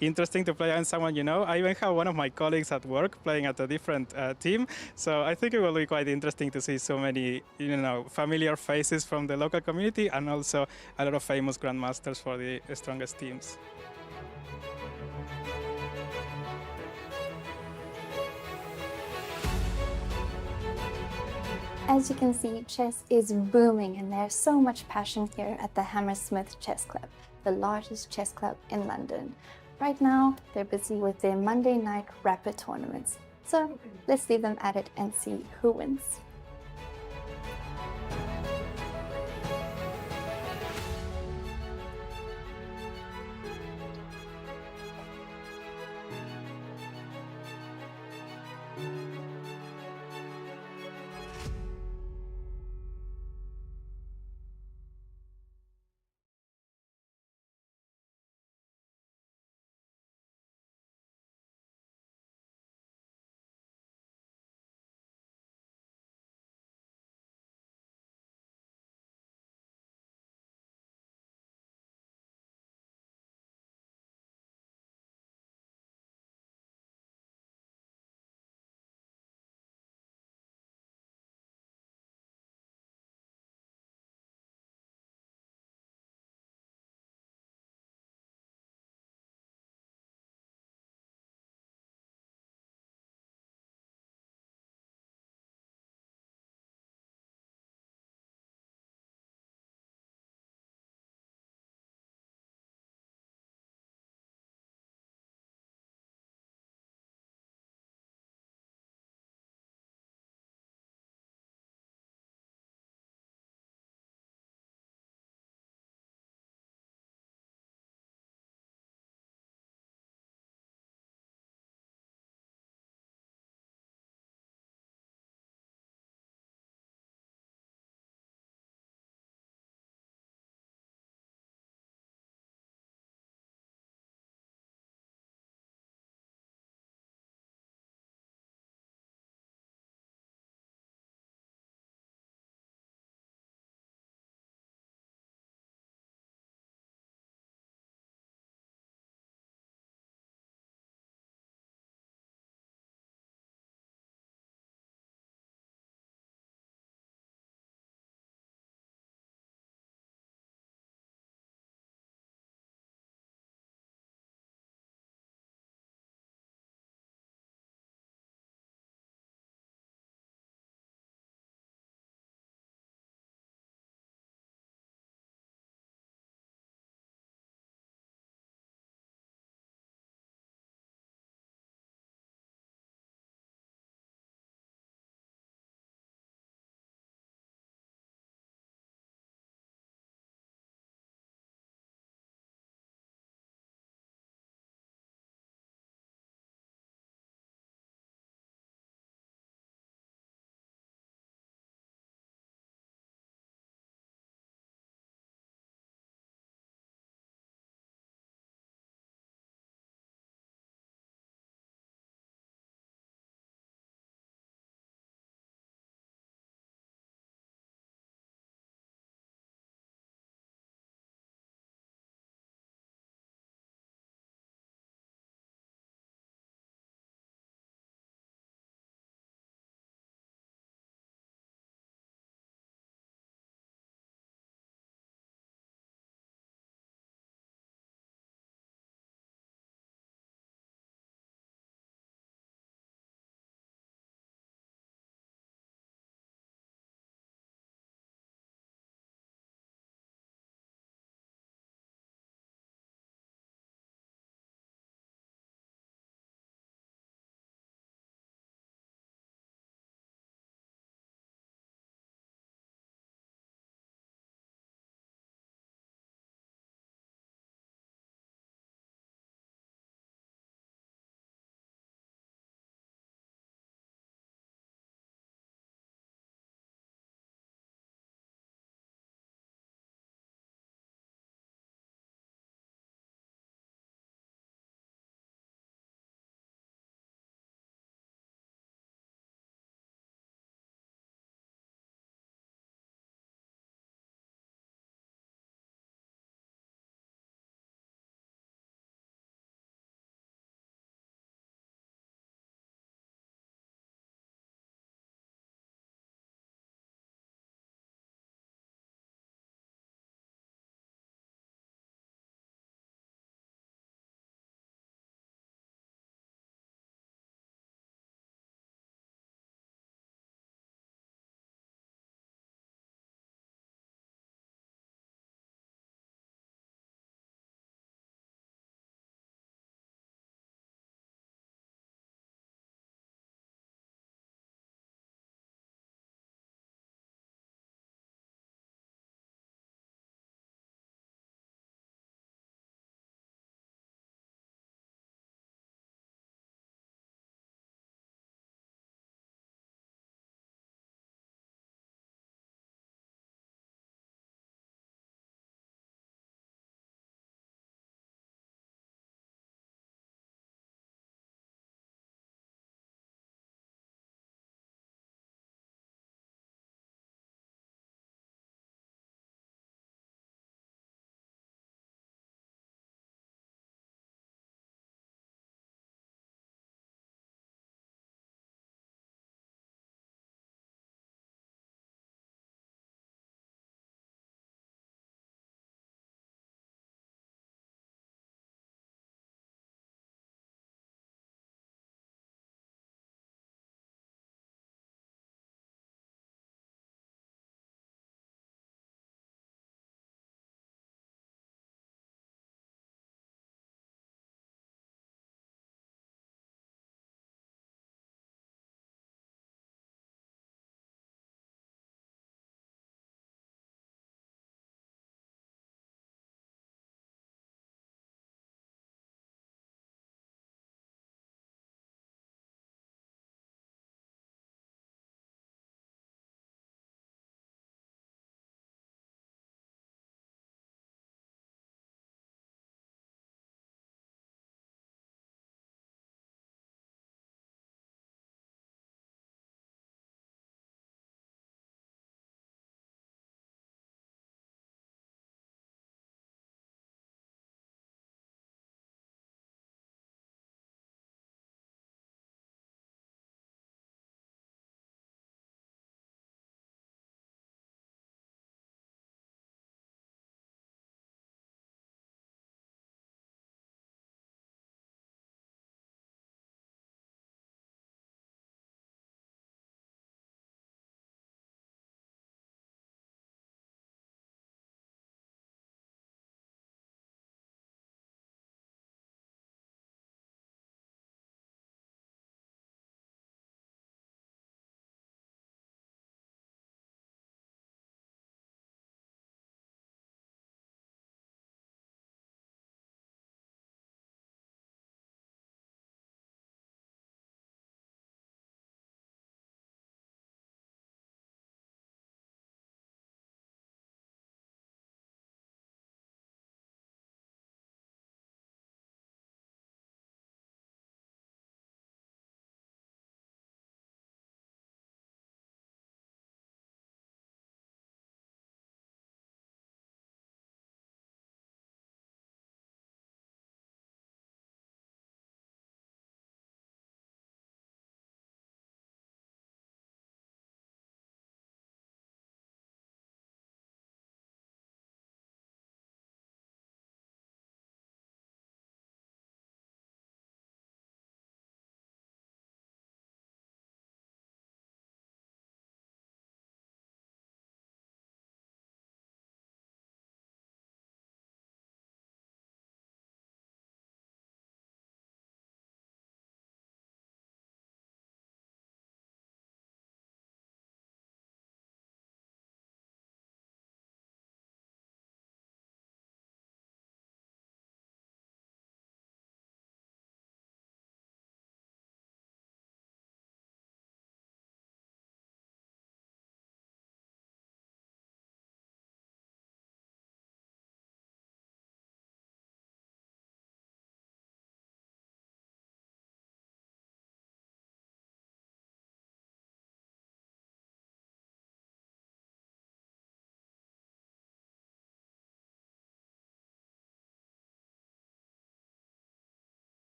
interesting to play against someone you know. I even have one of my colleagues at work playing at a different team. So I think it will be quite interesting to see so many, familiar faces from the local community, and also a lot of famous grandmasters for the strongest teams. As you can see, chess is booming, and there's so much passion here at the Hammersmith Chess Club, the largest chess club in London. Right now, they're busy with their Monday night rapid tournaments. So let's leave them at it and see who wins.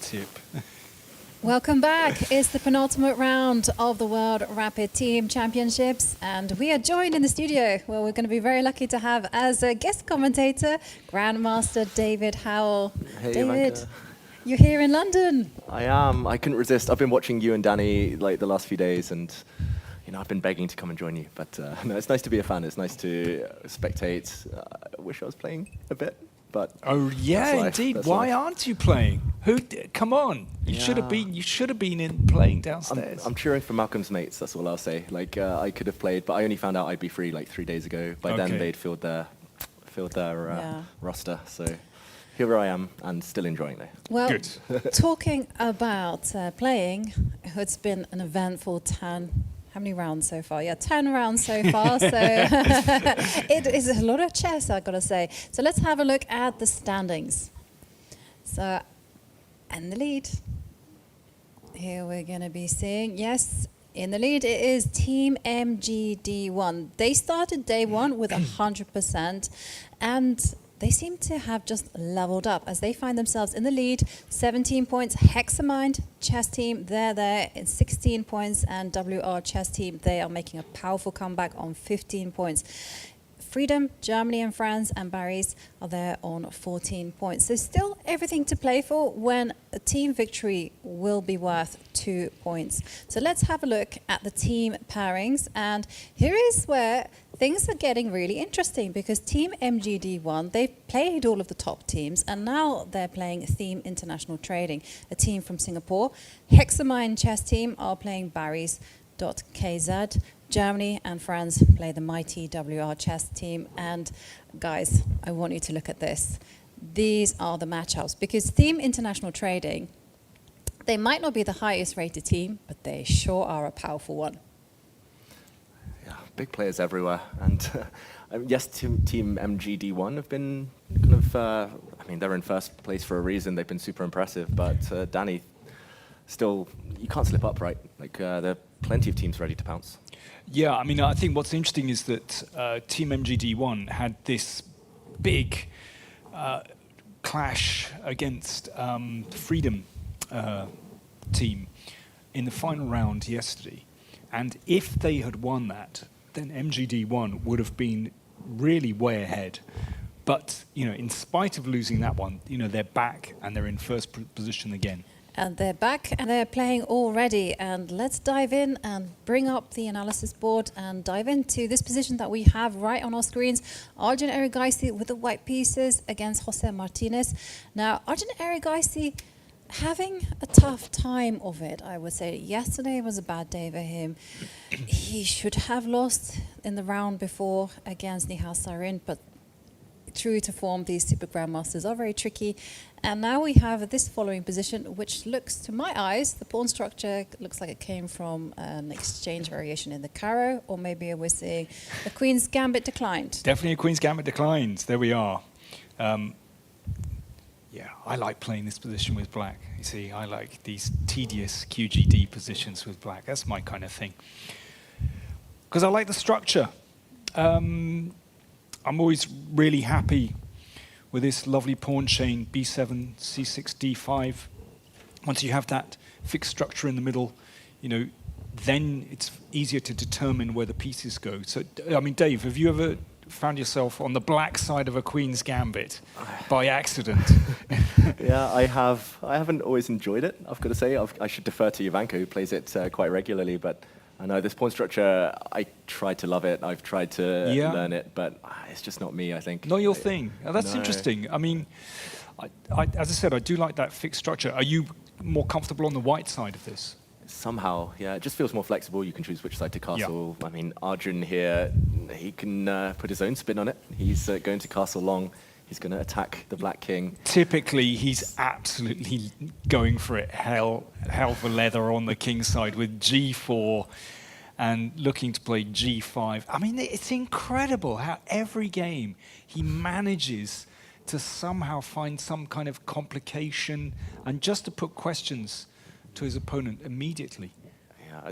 tip. Welcome back. It's the penultimate round of the World Rapid Team Championships, and we are joined in the studio, where we're going to be very lucky to have as a guest commentator, Grandmaster David Howell. Hey, David, Ivanka. you're here in London. I am. I couldn't resist. I've been watching you and Danny like the last few days, and I've been begging to come and join you. But no, it's nice to be a fan. It's nice to spectate. I wish I was playing a bit. But oh yeah, indeed. Why aren't you playing? Come on! You should have been. You should have been in playing downstairs. I'm cheering for Malcolm's mates. That's all I'll say. Like I could have played, but I only found out I'd be free like 3 days ago. By then they'd filled their roster. So here I am, and still enjoying it. Well, talking about playing, it's been an eventful 10. How many rounds so far? Yeah, 10 rounds so far. So it is a lot of chess, I've got to say. So let's have a look at the standings. So, and the lead. Here we're going to be seeing, yes, in the lead it is Team MGD1. They started day one with 100%, and they seem to have just leveled up as they find themselves in the lead. 17 points. Hexamind chess team, they're there in 16 points. And WR chess team, they are making a powerful comeback on 15 points. Freedom, Germany and France and Barry's are there on 14 points. There's still everything to play for when a team victory will be worth 2 points. So let's have a look at the team pairings. And here is where things are getting really interesting, because Team MGD1, they've played all of the top teams, and now they're playing Theme International Trading, a team from Singapore. Hexamind chess team are playing Barry's.KZ. Germany and France play the mighty WR chess team. And guys, I want you to look at this. These are the matchups, because Theme International Trading, they might not be the highest rated team, but they sure are a powerful one. Big players everywhere, and yes, Team MGD1 have been kind of. They're in first place for a reason. They've been super impressive, but Danny, still, you can't slip up, right? Like there are plenty of teams ready to pounce. Yeah, I think what's interesting is that Team MGD1 had this big clash against Freedom team in the final round yesterday, and if they had won that, then MGD1 would have been really way ahead. But, in spite of losing that one, they're back and they're in first position again. And they're back and they're playing already. And let's dive in and bring up the analysis board and dive into this position that we have right on our screens. Arjun Erigaisi with the white pieces against Jose Martinez. Now, Arjun Erigaisi having a tough time of it, I would say. Yesterday was a bad day for him. He should have lost in the round before against Nihal Sarin, but true to form, these super grandmasters are very tricky. And now we have this following position, which looks, to my eyes, the pawn structure looks like it came from an exchange variation in the Caro, or maybe we're seeing a Queen's Gambit declined. Definitely a Queen's Gambit declined. There we are. Yeah, I like playing this position with black. You see, I like these tedious QGD positions with black. That's my kind of thing. Because I like the structure. I'm always really happy with this lovely pawn chain, b7, c6, d5. Once you have that fixed structure in the middle, then it's easier to determine where the pieces go. So, Dave, have you ever found yourself on the black side of a Queen's Gambit by accident? Yeah, I have. I haven't always enjoyed it, I've got to say. I should defer to Ivanka, who plays it quite regularly, but I know this pawn structure, I tried to love it. I've tried to learn it, but it's just not me, I think. Not your thing. Oh, that's interesting. As I said, I do like that fixed structure. Are you more comfortable on the white side of this? Somehow, yeah. It just feels more flexible. You can choose which side to castle. Yeah. Arjun here, he can put his own spin on it. He's going to castle long. He's going to attack the black king. Typically, he's absolutely going for it hell for leather on the king's side with g4 and looking to play g5. It's incredible how every game he manages to somehow find some kind of complication and just to put questions to his opponent immediately. Yeah,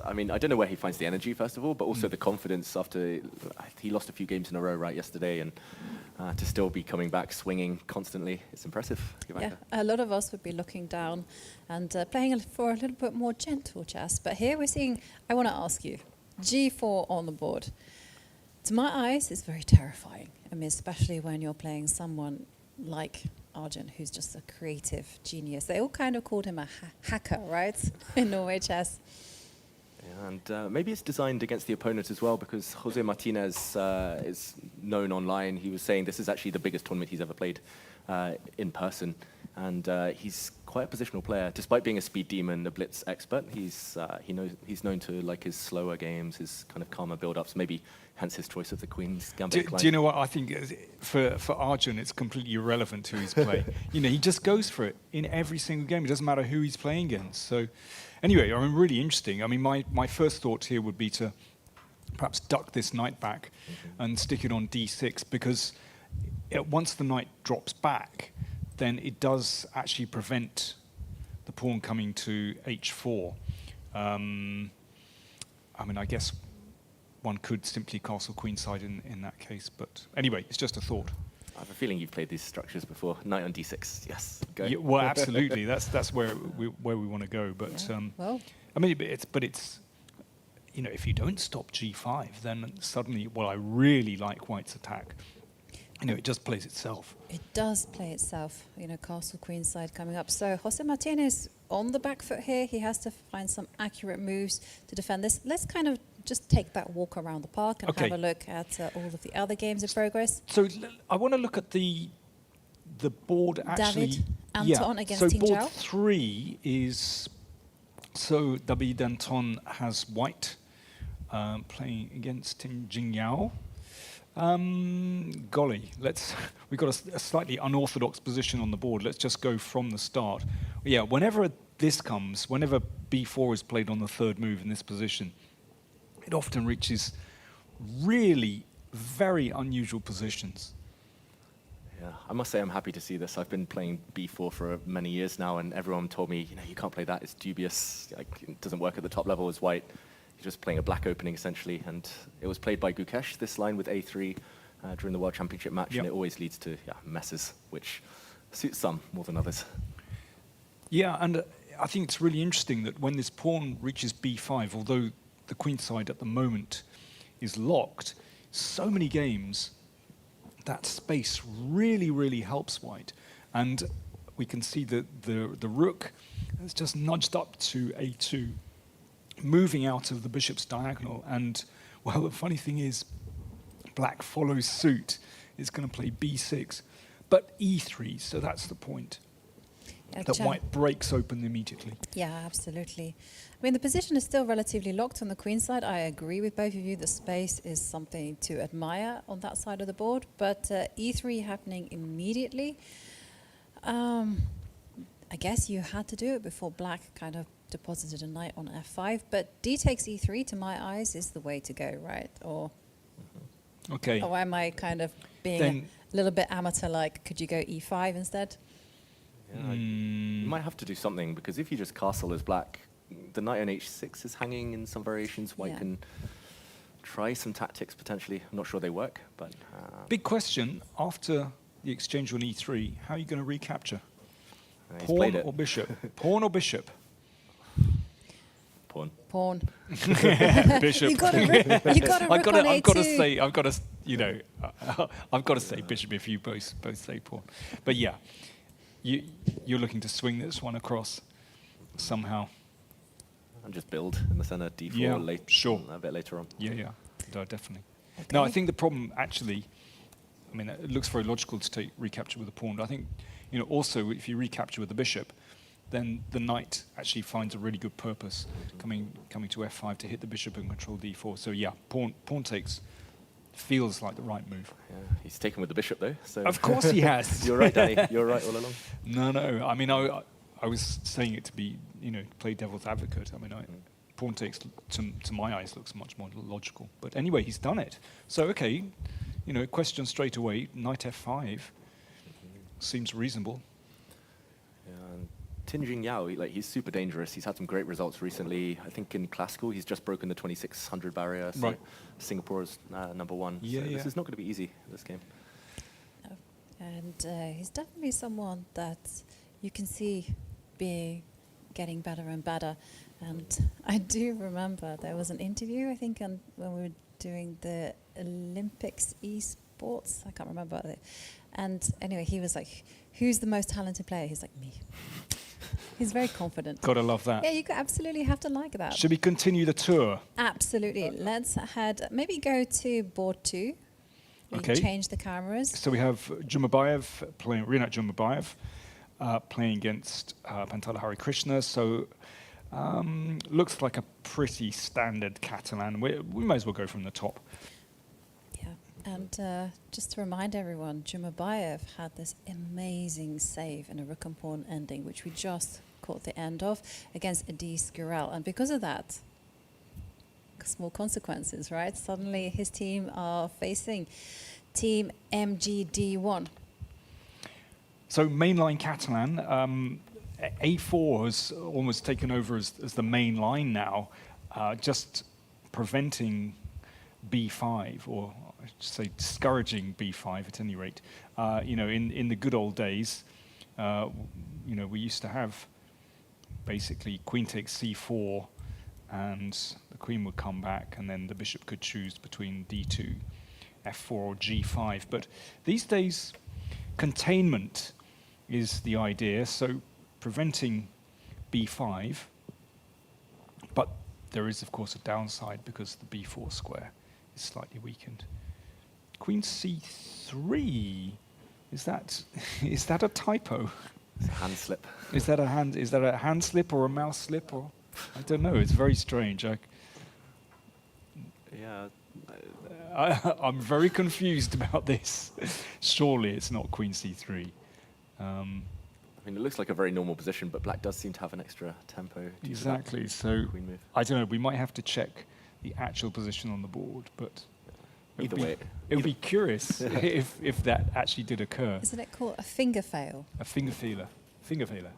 I mean, I don't know where he finds the energy, first of all, but also the confidence after he lost a few games in a row right yesterday, and to still be coming back, swinging constantly, it's impressive. Yeah, a lot of us would be looking down and playing for a little bit more gentle chess. But here we're seeing, I want to ask you, G4 on the board. To my eyes, it's very terrifying. I mean, especially when you're playing someone like Arjun, who's just a creative genius. They all kind of called him a hacker, right, in Norway chess. Yeah, and maybe it's designed against the opponent as well, because Jose Martinez is known online. He was saying this is actually the biggest tournament he's ever played in person. And he's quite a positional player. Despite being a speed demon, a blitz expert, he's known to like his slower games, his kind of calmer build-ups, maybe hence his choice of the Queen's Gambit. Do you know what I think? For Arjun, it's completely irrelevant who he's playing. You know, he just goes for it in every single game. It doesn't matter who he's playing against. So anyway, I mean, really interesting. I mean, my first thought here would be to perhaps duck this knight back and stick it on d6, because once the knight drops back, then it does actually prevent the pawn coming to h4. I mean, I guess one could simply castle queenside in that case, but anyway, it's just a thought. I have a feeling you've played these structures before. Knight on d6, yes. Go. Yeah, well, absolutely. That's where we want to go. But well, I mean, it's you know, if you don't stop g5, then suddenly, well, I really like White's attack. You know, it just plays itself. it does play itself, you know, castle queenside coming up. So Jose Martinez on the back foot here. He has to find some accurate moves to defend this. Let's kind of just take that walk around the park and have a look at all of the other games in progress. So I want to look at the board actually. David Anton against so Ting board Zhao. 3 is, so David Anton has white playing against Tim Jingyao. Golly, we've got a slightly unorthodox position on the board. Let's just go from the start. Yeah, whenever this comes, whenever b4 is played on the third move in this position, it often reaches really very unusual positions. Yeah, I must say I'm happy to see this. I've been playing b4 for many years now, and everyone told me, you know, you can't play that, it's dubious, like, it doesn't work at the top level as white. You're just playing a black opening, essentially, and it was played by Gukesh, this line with a3 during the World Championship match, and it always leads to messes, which suits some more than others. Yeah, and I think it's really interesting that when this pawn reaches b5, although the queenside at the moment is locked, so many games that space really, really helps white. And we can see that the rook has just nudged up to a2, moving out of the bishop's diagonal. And, well, the funny thing is, black follows suit. It's going to play b6, but e3, so that's the point. That white breaks open immediately. Yeah, absolutely. I mean, the position is still relatively locked on the queen side. I agree with both of you. The space is something to admire on that side of the board. But e3 happening immediately, I guess you had to do it before black kind of deposited a knight on f5. But d takes e3, to my eyes, is the way to go, right? Or, okay. Or am I kind of being a little bit amateur-like? Could you go e5 instead? Yeah, you might have to do something, because if you just castle as black, the knight on h6 is hanging in some variations. White can try some tactics potentially. I'm not sure they work, but big question after the exchange on e3: how are you going to recapture? Pawn or bishop? Pawn or bishop? Pawn. Pawn. Bishop. You got to I've got to say, you know, I've got to say bishop if you both say pawn. But yeah. You're looking to swing this one across somehow. And just build in the center, d4 sure. A bit later on. Yeah, no, definitely. Okay. No, I think the problem actually, I mean, it looks very logical to take recapture with a pawn. But I think, you know, also if you recapture with the bishop, then the knight actually finds a really good purpose coming to f5 to hit the bishop and control d4. So yeah, pawn takes feels like the right move. Yeah, he's taken with the bishop though. So of course he has. You're right, Danny. You're right all along. No. I mean, I was saying it to be, you know, play devil's advocate. I mean, pawn takes to my eyes looks much more logical. But anyway, he's done it. So okay, you know, question straight away. Knight f5 seems reasonable. Yeah, and Tinjing Yao, he's super dangerous. He's had some great results recently. I think in classical, he's just broken the 2600 barrier. So Right. Singapore's #1. Yeah, so yeah. this is not going to be easy, this game. And he's definitely someone that you can see getting better and better. And I do remember there was an interview, I think, when we were doing the Olympics esports. I can't remember it. And anyway, he was like, "Who's the most talented player?" He's like, "Me." He's very confident. Gotta love that. Yeah, you absolutely have to like that. Should we continue the tour? Absolutely. Let's maybe go to board 2. We Okay. change the cameras. So we have Jumabayev playing, Rinat Jumabayev playing against Pantala Hari Krishna. So looks like a pretty standard Catalan. We might as well go from the top. And just to remind everyone, Jumabayev had this amazing save in a rook and pawn ending, which we just caught the end of against Adi Skirel. And because of that, small consequences, right? Suddenly his team are facing Team MGD1. So mainline Catalan, A4 has almost taken over as the main line now, just preventing B5, or I should say discouraging B5 at any rate. In the good old days, we used to have basically queen takes C4, and the queen would come back, and then the bishop could choose between D2, F4, or G5. But these days, containment is the idea, so preventing B5, but there is, of course, a downside because the B4 square is slightly weakened. Queen C3, is that a typo? It's a hand slip. Is that a hand slip or a mouse slip, or I don't know. It's very strange. I'm very confused about this. Surely it's not Queen C3. It looks like a very normal position, but black does seem to have an extra tempo. Exactly. So queen move. I don't know. We might have to check the actual position on the board, but Either way, it would be curious if that actually did occur. Isn't it called a finger fail? A finger feeler. Finger feeler.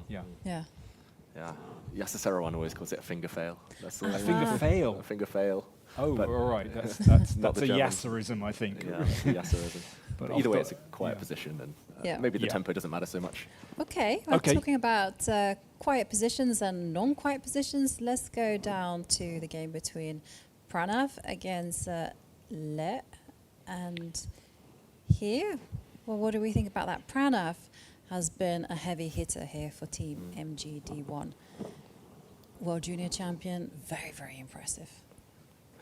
Yeah. Yeah. Yeah. Yasser always calls it a finger fail. That's A finger fail. A finger fail. Oh, But all right. That's not a the German. Yasserism, I think. Yeah, that's a Yasserism. But either way, it's a quiet position, and Yeah. maybe the tempo doesn't matter so much. Okay, we're talking about quiet positions and non-quiet positions. Let's go down to the game between Pranav against Le. And here, well, what do we think about that? Pranav has been a heavy hitter here for Team MGD1. World Junior Champion, very, very impressive.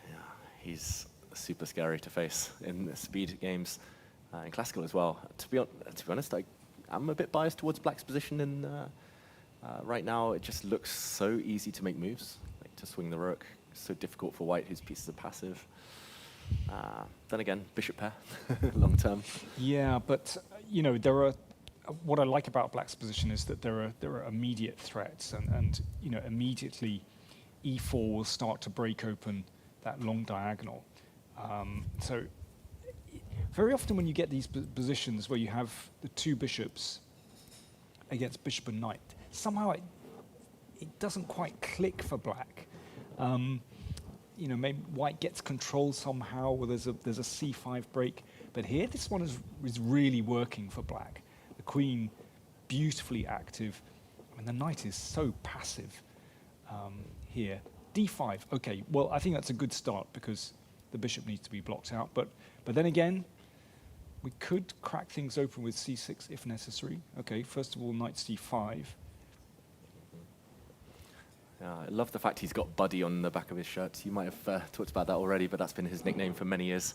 Yeah, he's super scary to face in the speed games, in classical as well. To be honest, I'm a bit biased towards black's position in right now. It just looks so easy to make moves, like to swing the rook. It's so difficult for white, whose pieces are passive. Then again, bishop pair, long term. Yeah, but there are. What I like about black's position is that there are immediate threats, and immediately E4 will start to break open that long diagonal. So very often when you get these positions where you have the two bishops against bishop and knight, somehow it doesn't quite click for black. Maybe white gets control somehow, or there's a C5 break. But here, this one is really working for black. The queen, beautifully active. I mean, the knight is so passive here. D5, okay, well, I think that's a good start because the bishop needs to be blocked out. But then again, we could crack things open with C6 if necessary. Okay, first of all, knight C5. Yeah, I love the fact he's got Buddy on the back of his shirt. You might have talked about that already, but that's been his nickname for many years.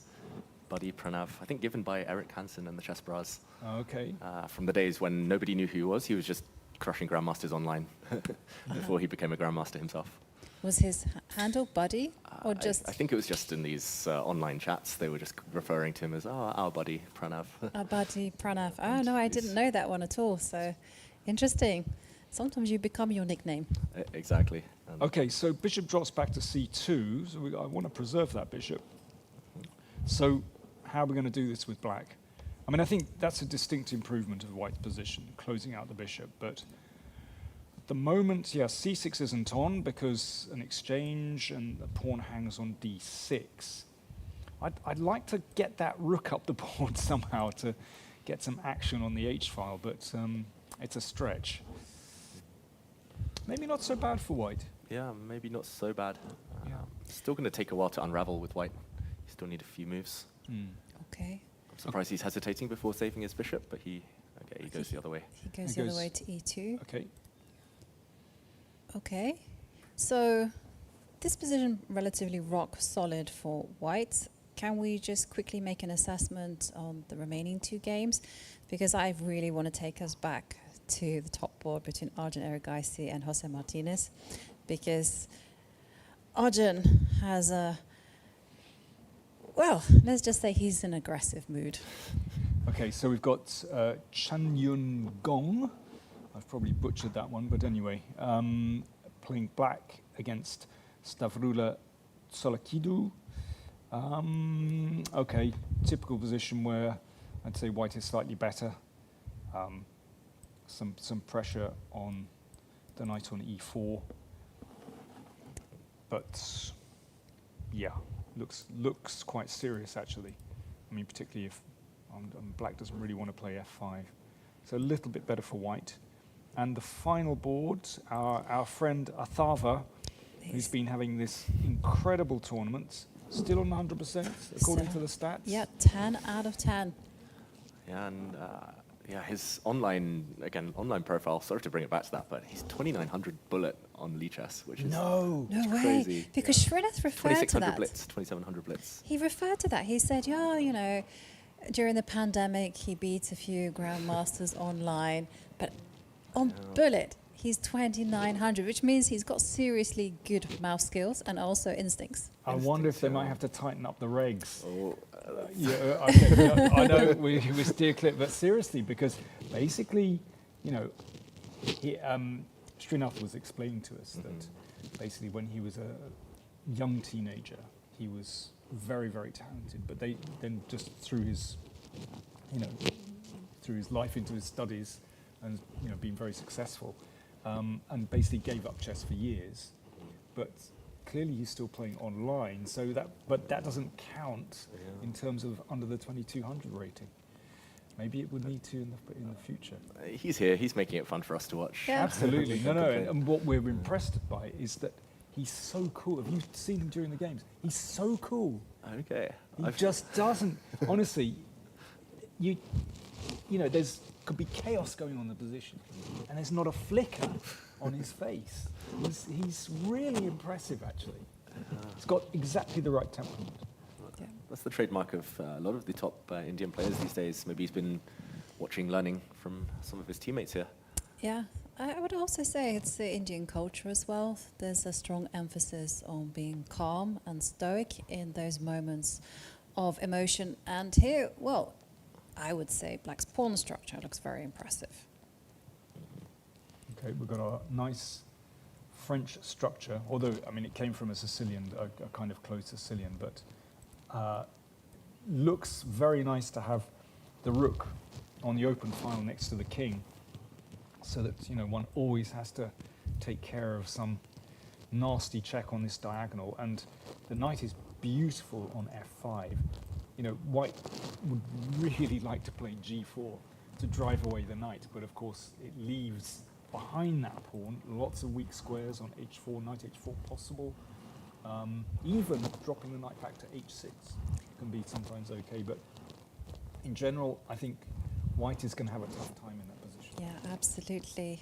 Buddy Pranav, I think given by Eric Hansen and the Chess Bras. Okay. From the days when nobody knew who he was just crushing grandmasters online before he became a grandmaster himself. Was his handle Buddy, or just? I think it was just in these online chats. They were just referring to him as, our buddy Pranav. Our buddy Pranav. Oh, no, I didn't know that one at all. So interesting. Sometimes you become your nickname. Exactly. Okay, so bishop drops back to C2. So I want to preserve that bishop. So how are we going to do this with black? I mean, I think that's a distinct improvement of white's position, closing out the bishop. But At the moment, yeah, c6 isn't on because an exchange and the pawn hangs on d6. I'd like to get that rook up the board somehow to get some action on the h-file, but it's a stretch. Maybe not so bad for white. Yeah, maybe not so bad. Still going to take a while to unravel with white. You still need a few moves. Okay. I'm surprised he's hesitating before saving his bishop, but he goes the other way. He goes the other way to e2. Okay. Okay. So this position relatively rock solid for white. Can we just quickly make an assessment on the remaining two games? Because I really want to take us back to the top board between Arjun Erigaisi and Jose Martinez, because Arjun has a, well, let's just say he's in aggressive mood. Okay, so we've got Chan Yun Gong. I've probably butchered that one, but anyway, playing black against Stavrula Tsolakidu. Okay, typical position where I'd say white is slightly better. Some pressure on the knight on e4, but yeah, looks quite serious actually. I mean, particularly if black doesn't really want to play f5, so a little bit better for white. And the final board, our friend Athava, who's been having this incredible tournament, still on 100% according to the stats. Yeah, 10 out of 10. Yeah, and his online profile, sorry to bring it back to that, but he's 2900 bullet on Lichess, which is No way. crazy. Because Srinath referred to that. Blitz, 2700 Blitz. He referred to that. He said, yeah, you know, during the pandemic, he beat a few grandmasters online, but on bullet, he's 2900, which means he's got seriously good mouse skills and also instincts. I wonder if they might have to tighten up the regs. Yeah, okay, I know we steer clear, but seriously, because basically, you know, Srinath was explaining to us that basically when he was a young teenager, he was very, very talented, but they then just threw his life into his studies and, you know, being very successful, and basically gave up chess for years, but clearly he's still playing online, but that doesn't count in terms of under the 2200 rating. Maybe it would need to in the future. He's here. He's making it fun for us to watch. Yeah. Absolutely. No. And what we're impressed by is that he's so cool. Have you seen him during the games? He's so cool. Okay. He just doesn't. Honestly, you know, could be chaos going on in the position, and there's not a flicker on his face. He's really impressive, actually. He's got exactly the right temperament. That's the trademark of a lot of the top Indian players these days. Maybe he's been watching, learning from some of his teammates here. Yeah, I would also say it's the Indian culture as well. There's a strong emphasis on being calm and stoic in those moments of emotion. And here, well, I would say black's pawn structure looks very impressive. Okay, we've got a nice French structure, although, I mean, it came from a Sicilian, a kind of close Sicilian, but looks very nice to have the rook on the open file next to the king, so that, you know, one always has to take care of some nasty check on this diagonal. And the knight is beautiful on f5. You know, white would really like to play g4 to drive away the knight, but of course it leaves behind that pawn lots of weak squares on h4, knight h4 possible. Even dropping the knight back to h6 can be sometimes okay, but in general, I think white is going to have a tough time in that position. Yeah, absolutely.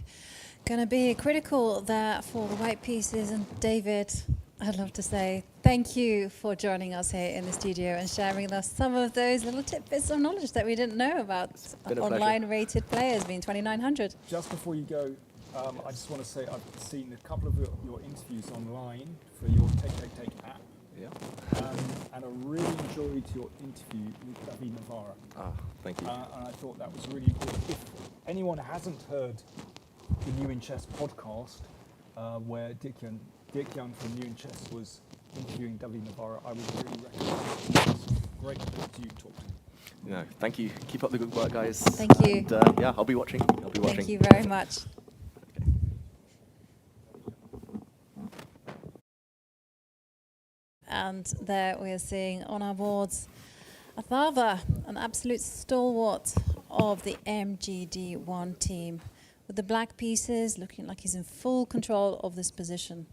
Going to be critical there for the white pieces. And David, I'd love to say thank you for joining us here in the studio and sharing with us some of those little tidbits of knowledge that we didn't know about online rated players being 2900. Just before you go, I just want to say I've seen a couple of your interviews online for your Take app. Yeah. And I really enjoyed your interview with David Navarra. Ah, thank you. And I thought that was really important. If anyone hasn't heard the New in Chess podcast, where Dick Young from New in Chess was interviewing David Navarra, I would really recommend it. It's great to talk to him. No, thank you. Keep up the good work, guys. Thank you. And, yeah, I'll be watching. Thank you very much. And there we are seeing on our boards Athava, an absolute stalwart of the MGD1 team, with the black pieces looking like he's in full control of this position.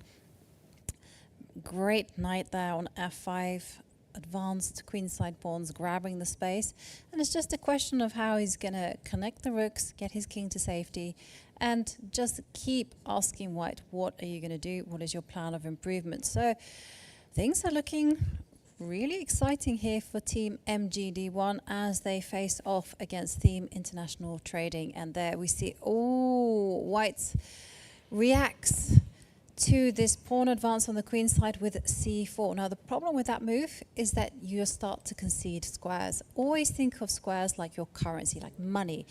Great knight there on f5, advanced queenside pawns grabbing the space, and it's just a question of how he's going to connect the rooks, get his king to safety, and just keep asking white, what are you going to do? What is your plan of improvement? So things are looking really exciting here for Team MGD1 as they face off against Team International Trading. And there we see, oh, white reacts to this pawn advance on the queen side with c4. Now, the problem with that move is that you start to concede squares. Always think of squares like your currency, like money.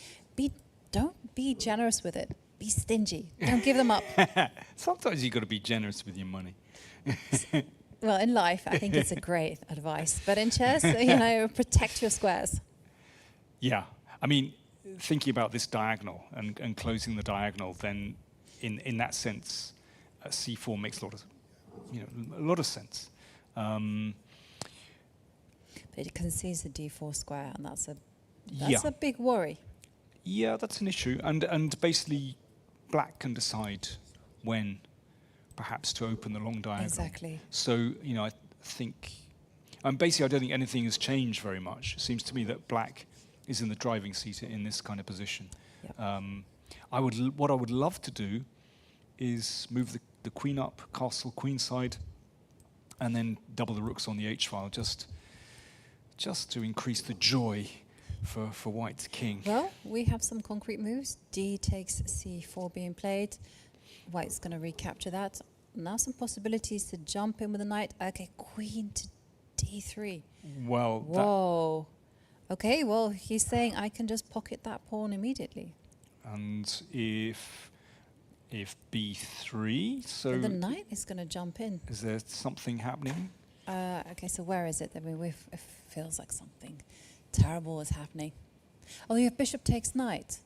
Don't be generous with it. Be stingy. Don't give them up. Sometimes you've got to be generous with your money. Well, in life, I think it's a great advice. But in chess, you know, protect your squares. Yeah. I mean, thinking about this diagonal and closing the diagonal, then in that sense, c4 makes a lot of sense. But it concedes the d4 square, and that's a big worry. Yeah, that's an issue. And basically, black can decide when perhaps to open the long diagonal. Exactly. So, you know, I think, basically I don't think anything has changed very much. It seems to me that black is in the driving seat in this kind of position. Yep. What I would love to do is move the queen up, castle queenside, and then double the rooks on the h-file, just to increase the joy for white's king. Well, we have some concrete moves. D takes c4 being played. White's going to recapture that. Now some possibilities to jump in with the knight. Okay, queen to d3. Well, whoa. Okay, well, he's saying I can just pocket that pawn immediately. And if b3, so the knight is going to jump in. Is there something happening? Okay, so where is it? I mean, it feels like something terrible is happening. Oh, you have bishop takes knight.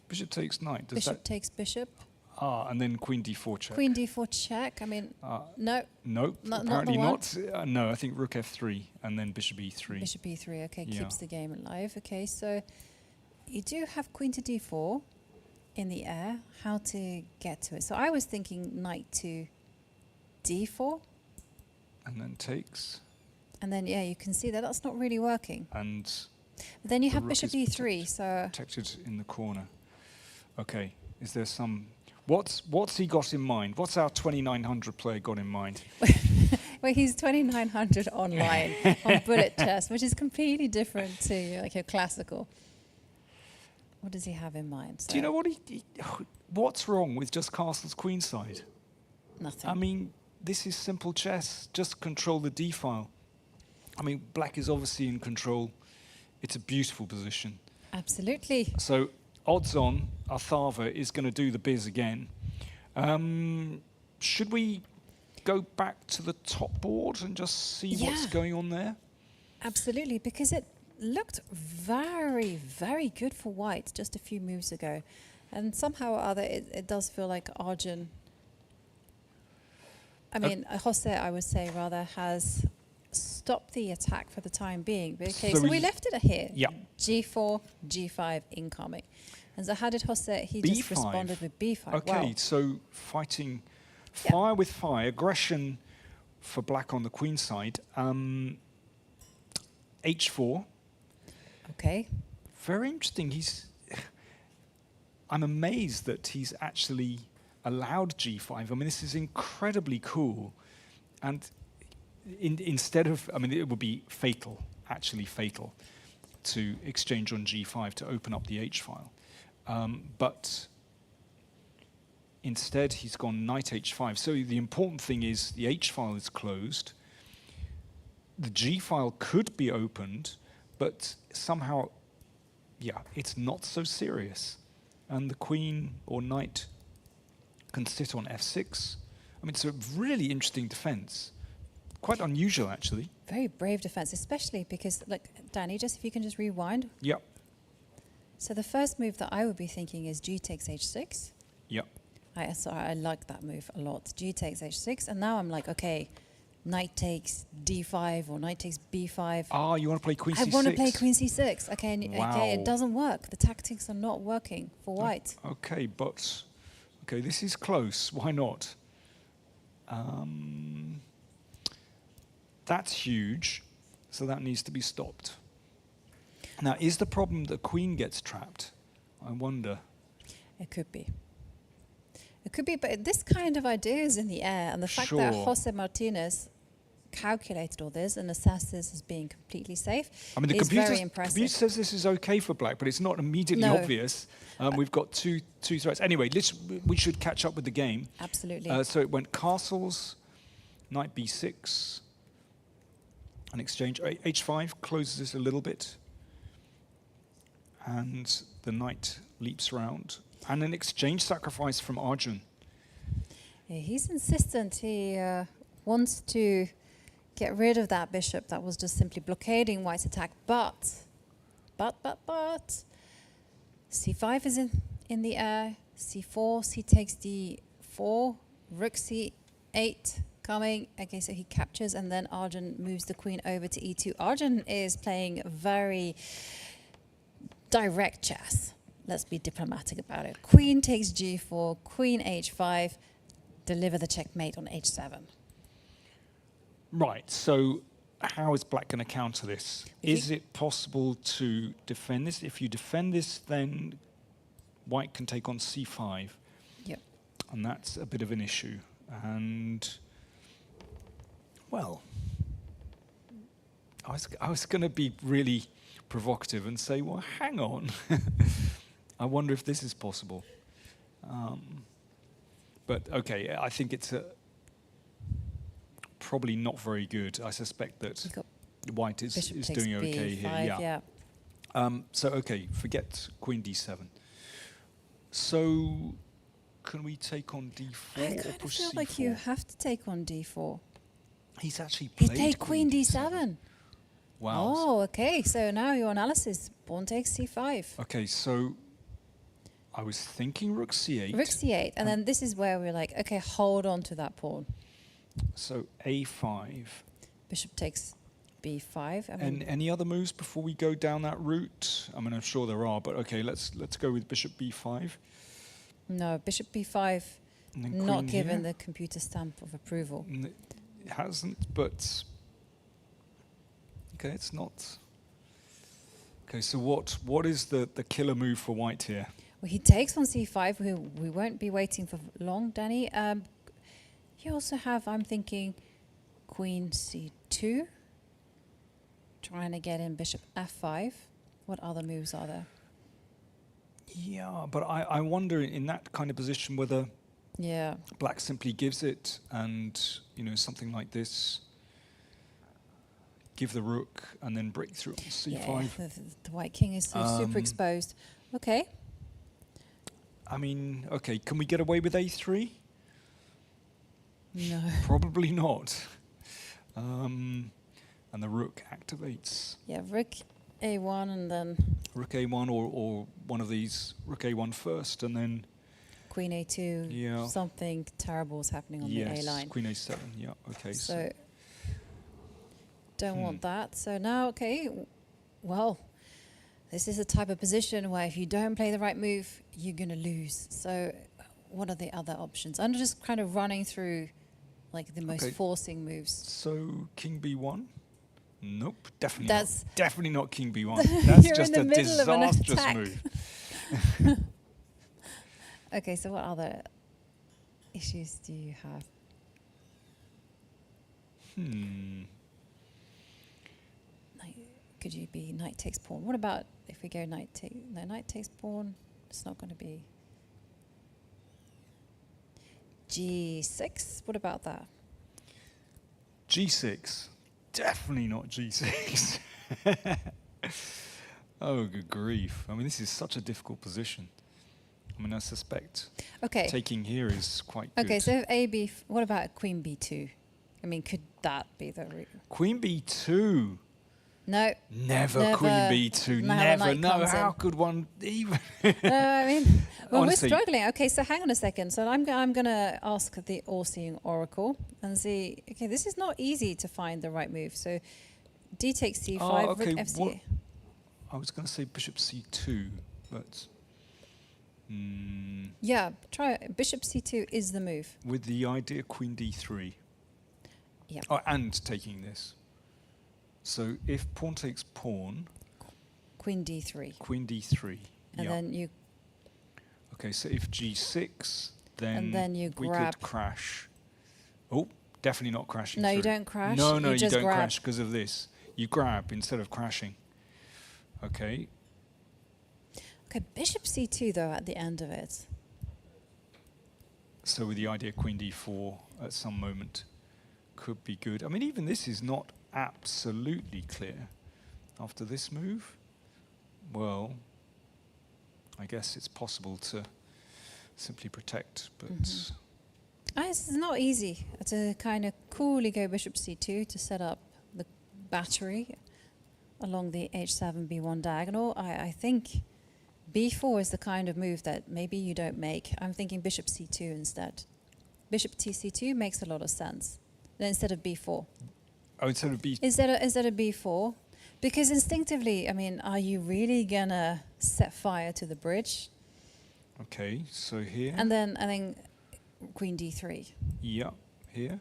Bishop takes knight. Bishop takes bishop. And then queen d4 check. Queen d4 check. I mean, no. Nope. Apparently not. No, I think rook f3 and then bishop e3. Bishop e3. Okay, keeps the game alive. Okay, so you do have queen to d4 in the air. How to get to it? So I was thinking knight to d4. And then takes. And then you can see that that's not really working. And but then you have bishop e3. So protected in the corner. Okay. Is there some? What's he got in mind? What's our 2900 player got in mind? Well, he's 2900 online on bullet chess, which is completely different to like your classical. What does he have in mind? So do you know what what's wrong with just castles queenside? Nothing. I mean, this is simple chess. Just control the d file. I mean, black is obviously in control. It's a beautiful position. Absolutely. So odds on, Athava is going to do the biz again. Should we go back to the top board and just see what's going on there? Absolutely, because it looked very, very good for white just a few moves ago. And somehow or other, it does feel like Arjun, Jose, I would say, rather, has stopped the attack for the time being. Okay, so we left it here. Yeah. G4, G5 incoming. And so how did Jose? He B5. just responded with B5. Okay, wow. so fighting fire with fire, aggression for black on the queen side. H4. Okay. Very interesting. I'm amazed that he's actually allowed G5. I mean, this is incredibly cool. And instead of, it would be fatal, actually fatal, to exchange on G5 to open up the H-file. But instead, he's gone knight H5. So the important thing is the H-file is closed. The G-file could be opened, but somehow, it's not so serious. And the queen or knight can sit on F6. I mean, it's a really interesting defense. Quite unusual, actually. Very brave defense, especially because, look, Danny, if you can just rewind. Yep. So the first move that I would be thinking is G takes H6. Yep. I like that move a lot. G takes H6, and now I'm like, okay, knight takes d5 or knight takes b5. Ah, you want to play queen c6? I want to play queen c6. Okay, Wow. okay, it doesn't work. The tactics are not working for white. Okay, but okay, this is close. Why not? That's huge, so that needs to be stopped. Now, is the problem that queen gets trapped? I wonder. It could be. It could be, but this kind of idea is in the air, and the fact that Sure. Jose Martinez calculated all this and assessed this as being completely safe I mean, the is very computer impressive. says this is okay for black, but it's not immediately No. obvious. We've got two threats. Anyway, we should catch up with the game. Absolutely. So it went castles, knight b6, an exchange. h5 closes this a little bit. And the knight leaps round. And an exchange sacrifice from Arjun. Yeah, he's insistent. He wants to get rid of that bishop that was just simply blockading white's attack. But, c5 is in the air. c4, c takes d4, rook c8 coming. Okay, so he captures, and then Arjun moves the queen over to e2. Arjun is playing very direct chess. Let's be diplomatic about it. Queen takes g4, queen h5, deliver the checkmate on h7. Right, so how is black going to counter this? Is it possible to defend this? If you defend this, then white can take on c5. Yep. And that's a bit of an issue. And, well, I was going to be really provocative and say, well, hang on. I wonder if this is possible. But, okay, I think it's probably not very good. I suspect that white is doing okay here. Yeah. So, okay, forget queen d7. So, can we take on d4 I or kind of push feel c4? like you have to take on d4. He's actually He played played queen d7. Wow. Oh, okay. So now your analysis, pawn takes c5. Okay, so I was thinking rook c8. Rook c8, and then this is where we're like, okay, hold on to that pawn. So a5. Bishop takes b5. I mean, And any other moves before we go down that route? I mean, I'm sure there are, but okay, let's go with bishop b5. no, bishop b5, And then not queen given here. the computer stamp of approval. It hasn't, but okay, it's not. Okay, so what is the killer move for white here? Well, he takes on c5. We won't be waiting for long, Danny. You also have, I'm thinking, queen c2. Trying to get in bishop f5. What other moves are there? Yeah, but I wonder in that kind of position whether Yeah. black simply gives it and, something like this, give the rook and then break through on c5. Yeah, the white king is super exposed. Okay. I mean, okay, can we get away with a3? No. Probably not. And the rook activates. Yeah, rook a1 and then Rook a1 or one of these, rook a1 first and then... queen a2. Yeah. Something terrible is happening on the A line. Queen a7, yeah, okay. So don't want that. So now, okay, well, this is a type of position where if you don't play the right move, you're going to lose. So what are the other options? I'm just kind of running through like the most forcing moves. So king b1? Nope, definitely That's not. Definitely not king b1. That's You're just in a the middle of an disastrous attack. move. Okay, so what other issues do you have? Could you be knight takes pawn? What about if we go knight takes pawn? It's not going to be g6. What about that? g6. Definitely not g6. Oh, good grief. I mean, this is such a difficult position. I mean, I suspect taking here is quite good. Okay, so AB, what about queen b2? I mean, could that be the route? Queen b2. No. Never Queen B2. Never. No, how could one even? I mean, well, Honestly. we're struggling. Okay, so hang on a second. So I'm going to ask the all-seeing oracle and see. Okay, this is not easy to find the right move. So D takes C5, okay, rook F8. I was going to say bishop C2, but Yeah, try it. Bishop C2 is the move. with the idea Queen D3. Yeah. Oh, and taking this. So if pawn takes pawn, Queen D3. Queen D3. And then you... Okay, so if G6, then, And then you we grab. could crash. Oh, definitely not crashing No, you through. don't crash, No, you no, you just don't grab. crash because of this. You grab instead of crashing. Okay. Okay, bishop C2, though, at the end of it. So with the idea Queen D4 at some moment could be good. I mean, even this is not absolutely clear. After this move, well, I guess it's possible to simply protect, but It's not easy to kind of coolly go bishop C2 to set up the battery along the H7, B1 diagonal. I think B4 is the kind of move that maybe you don't make. I'm thinking bishop C2 instead. Bishop TC2 makes a lot of sense. Then instead of B4. oh, instead of B. Instead of B4. Because instinctively, I mean, are you really gonna set fire to the bridge? Okay, so here. And then Queen D3. Yeah, here.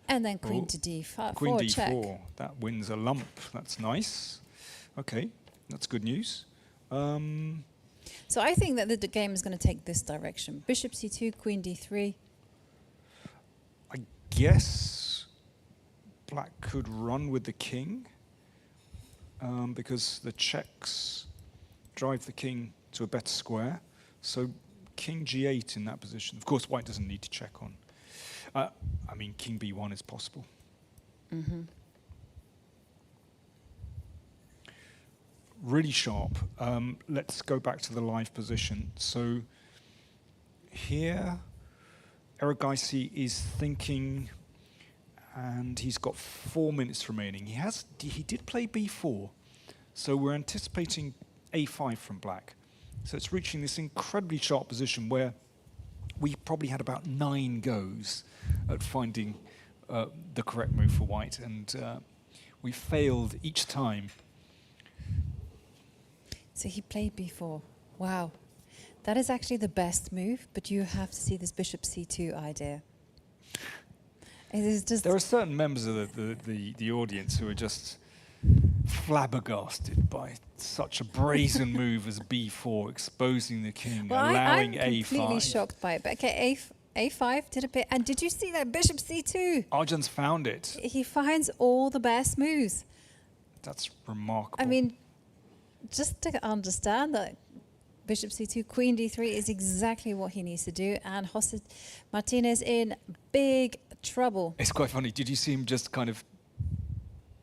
And then Queen Oh, to D5. Queen D4. Check. That wins a lump. That's nice. Okay, that's good news. So I think that the game is going to take this direction. Bishop C2, Queen D3. I guess black could run with the king because the checks drive the king to a better square. So king G8 in that position. Of course, white doesn't need to check on. I mean, king B1 is possible. Really sharp. Let's go back to the live position. So here, Erigaisi is thinking, and he's got 4 minutes remaining. He did play B4, so we're anticipating A5 from black. So it's reaching this incredibly sharp position where we probably had about 9 goes at finding the correct move for white, and we failed each time. So he played B4. Wow. That is actually the best move, but you have to see this bishop C2 idea. It is just... There are certain members of the audience who are just flabbergasted by such a brazen move as B4, exposing the king, Well, allowing I'm A5. completely shocked by it. But okay, A5 did a bit. And did you see that bishop C2? Arjan's found it. He finds all the best moves. That's remarkable. I mean, just to understand that bishop C2, Queen D3 is exactly what he needs to do. And Jose Martinez in big trouble. It's quite funny. Did you see him just kind of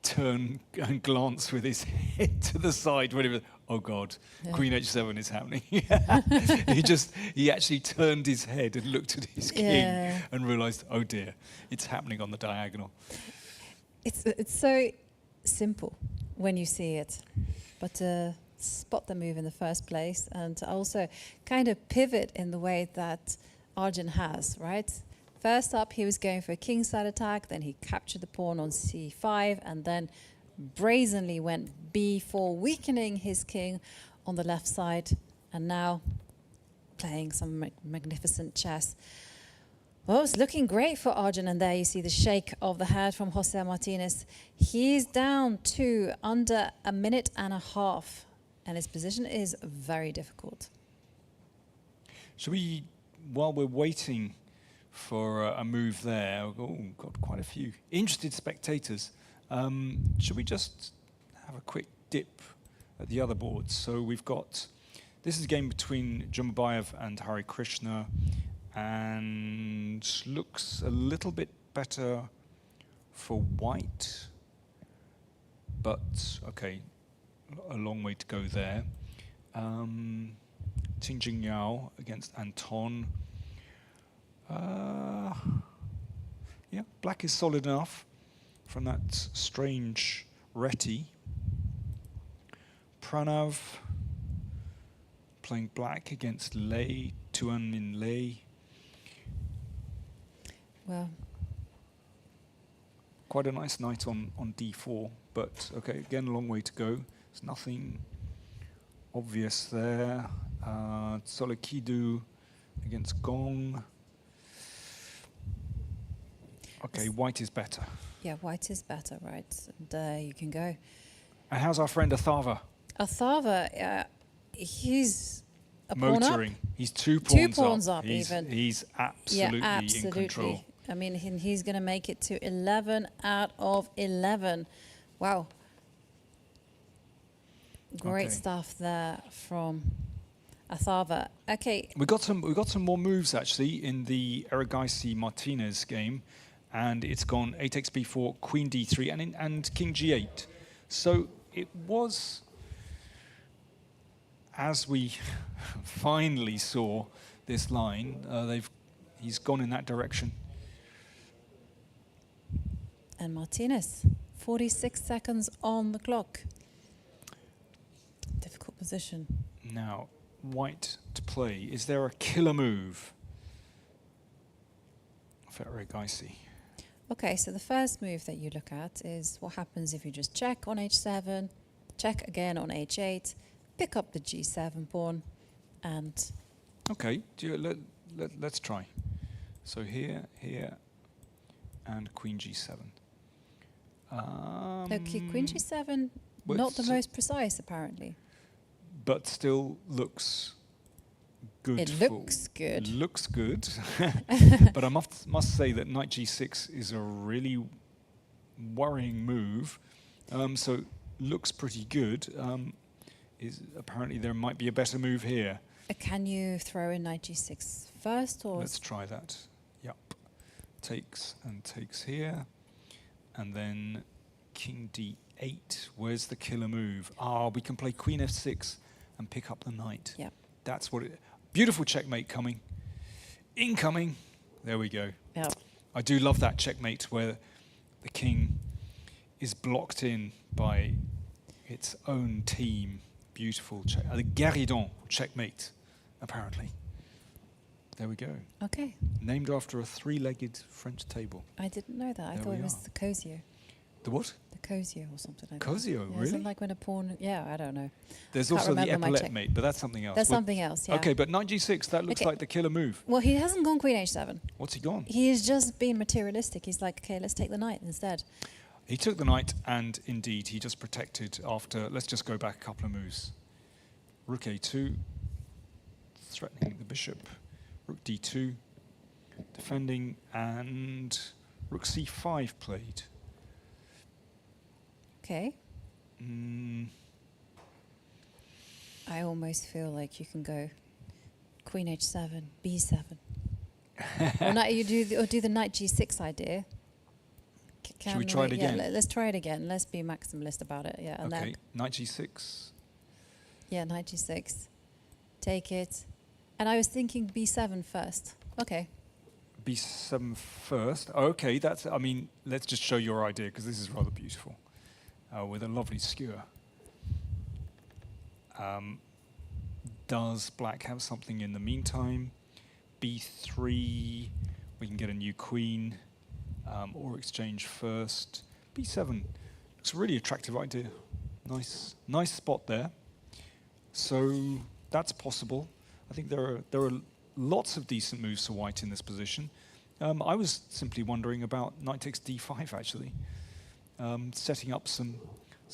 turn and glance with his head to the side when he was, oh God, Yeah. Queen H7 is happening. he actually turned his head and looked at his king Yeah. and realized, oh dear, it's happening on the diagonal. It's so simple when you see it, but to spot the move in the first place and to also kind of pivot in the way that Arjun has, right? First up, he was going for a kingside attack, then he captured the pawn on c5, and then brazenly went b4, weakening his king on the left side, and now playing some magnificent chess. Well, it's looking great for Arjun, and there you see the shake of the head from Jose Martinez. He's down to under a minute and a half, and his position is very difficult. Should we, while we're waiting for a move there, oh, got quite a few interested spectators, should we just have a quick dip at the other boards? So we've got, this is a game between Jumabayev and Hare Krishna, and looks a little bit better for white, but okay, a long way to go there. Tingjing Yao against Anton. Yeah, black is solid enough from that strange Reti. Pranav playing black against Lei, Tuan Min Lei. Well, quite a nice knight on d4, but okay, again, a long way to go. There's nothing obvious there. Tsolikidu against Gong. Okay, white is better. Yeah, white is better, right? And you can go. And how's our friend Athava? Athava, he's a pawn Motoring. up. He's two Pawns up he's, even. He's absolutely, yeah, absolutely in control. I mean, he's going to make it to 11 out of 11. Wow. Great stuff there from Athava. Okay. We got some more moves actually in the Erigaisi Martinez game, and it's gone 8x b4, queen d3, and king g8. So it was, as we finally saw this line, he's gone in that direction. And Martinez, 46 seconds on the clock. Difficult position. Now, white to play. Is there a killer move for Erigaisi? Okay, so the first move that you look at is what happens if you just check on h7, check again on h8, pick up the g7 pawn, and... Okay, let's try. So here, and queen g7. Okay, queen g7, not the most precise, apparently. But still looks good. It looks good. Looks good. But I must say that knight g6 is a really worrying move. So looks pretty good. Apparently there might be a better move here. Can you throw in knight g6 first, or? Let's try that. Yep. Takes and takes here. And then king d8. Where's the killer move? We can play queen f6 and pick up the knight. Yep. That's what it... Beautiful checkmate coming. Incoming. There we go. Yep. I do love that checkmate where the king is blocked in by its own team. Beautiful check. The Garidon checkmate, apparently. There we go. Okay. Named after a three-legged French table. I didn't know that. I There thought we it was are. the Cosio. The what? The Cosio or something like Cosio, that. Yeah, really? isn't like when a pawn... Yeah, I don't know. There's Can't also the remember my epaulette check. mate, but that's something else. That's something else, yeah. Okay, but knight g6, that looks Okay. like the killer move. Well, he hasn't gone queen h7. What's he gone? He's just been materialistic. He's like, okay, let's take the knight instead. He took the knight, and indeed, he just protected after... Let's just go back a couple of moves. Rook a2, threatening the bishop. Rook d2, defending, and rook c5 played. Okay. I almost feel like you can go queen h7, b7. Or do the knight g6 idea. Should we try it again? Yeah, let's try it again. Let's be maximalist about it. Yeah. And Okay, then, knight g6. yeah, knight g6. Take it. And I was thinking b7 first. Okay. b7 first. Okay, that's... I mean, let's just show your idea, because this is rather beautiful. With a lovely skewer. Does black have something in the meantime? b3, we can get a new queen, or exchange first. b7, looks a really attractive idea. Nice spot there. So that's possible. I think there are lots of decent moves for white in this position. I was simply wondering about knight takes d5 actually. Setting up some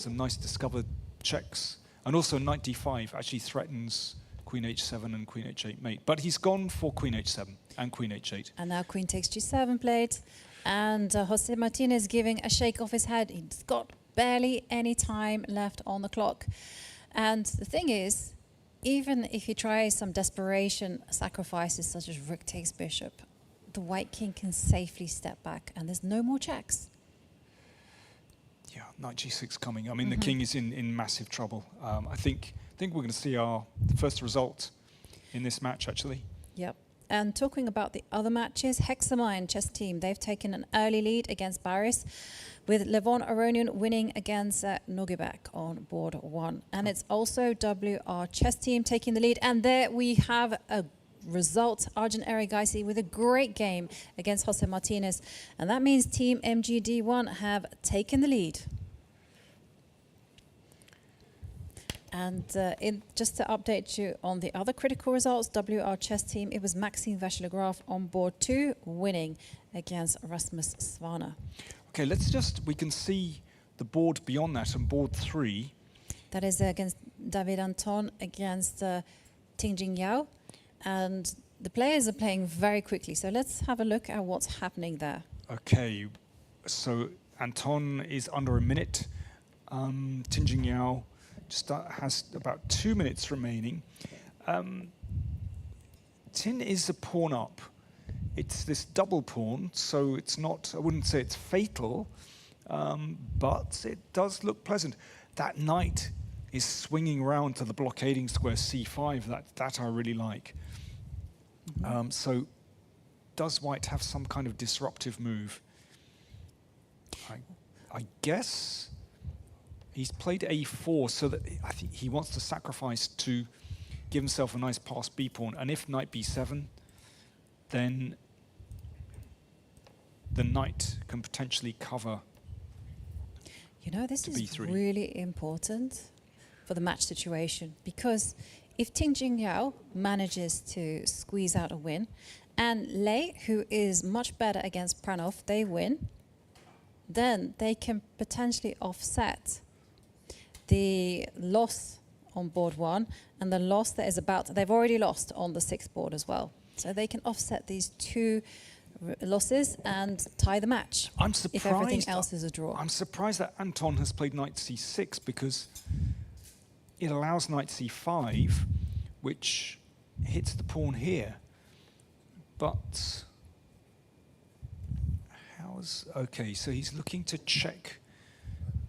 nice discovered checks. And also knight d5 actually threatens queen h7 and queen h8 mate. But he's gone for queen h7 and queen h8. And now queen takes g7 played. And Jose Martinez giving a shake of his head. He's got barely any time left on the clock. And the thing is, even if he tries some desperation sacrifices such as rook takes bishop, the white king can safely step back and there's no more checks. Yeah, knight g6 coming. I mean, the king is in massive trouble. I think we're going to see our first result in this match, actually. Yep. And talking about the other matches, Hexamine chess team, they've taken an early lead against Baris, with Levon Aronian winning against Nogibek on board 1. And it's also WR chess team taking the lead. And there we have a result, Arjun Erigaisi with a great game against Jose Martinez. And that means Team MGD1 have taken the lead. And just to update you on the other critical results, WR chess team, it was Maxime Vachier-Lagrave on board 2, winning against Rasmus Svana. Okay, we can see the board beyond that on board 3. That is against David Anton against Tingjing Yao. And the players are playing very quickly. So let's have a look at what's happening there. Okay, so Anton is under a minute. Tingjing Yao just has about 2 minutes remaining. Tin is a pawn up. It's this double pawn, so it's not, I wouldn't say it's fatal, but it does look pleasant. That knight is swinging around to the blockading square c5. That I really like. So does White have some kind of disruptive move? I guess he's played a4, so that I think he wants to sacrifice to give himself a nice pass b pawn. And if knight b7, then the knight can potentially cover. You know, this is b3. Really important for the match situation, because if Tingjing Yao manages to squeeze out a win, and Lei, who is much better against Pranov, they win, then they can potentially offset the loss on board 1 and the loss that is they've already lost on the 6th board as well. So they can offset these 2 losses and tie the match. I'm surprised if everything else is a draw. I'm surprised that Anton has played knight c6, because it allows knight c5, which hits the pawn here. But okay, so he's looking to check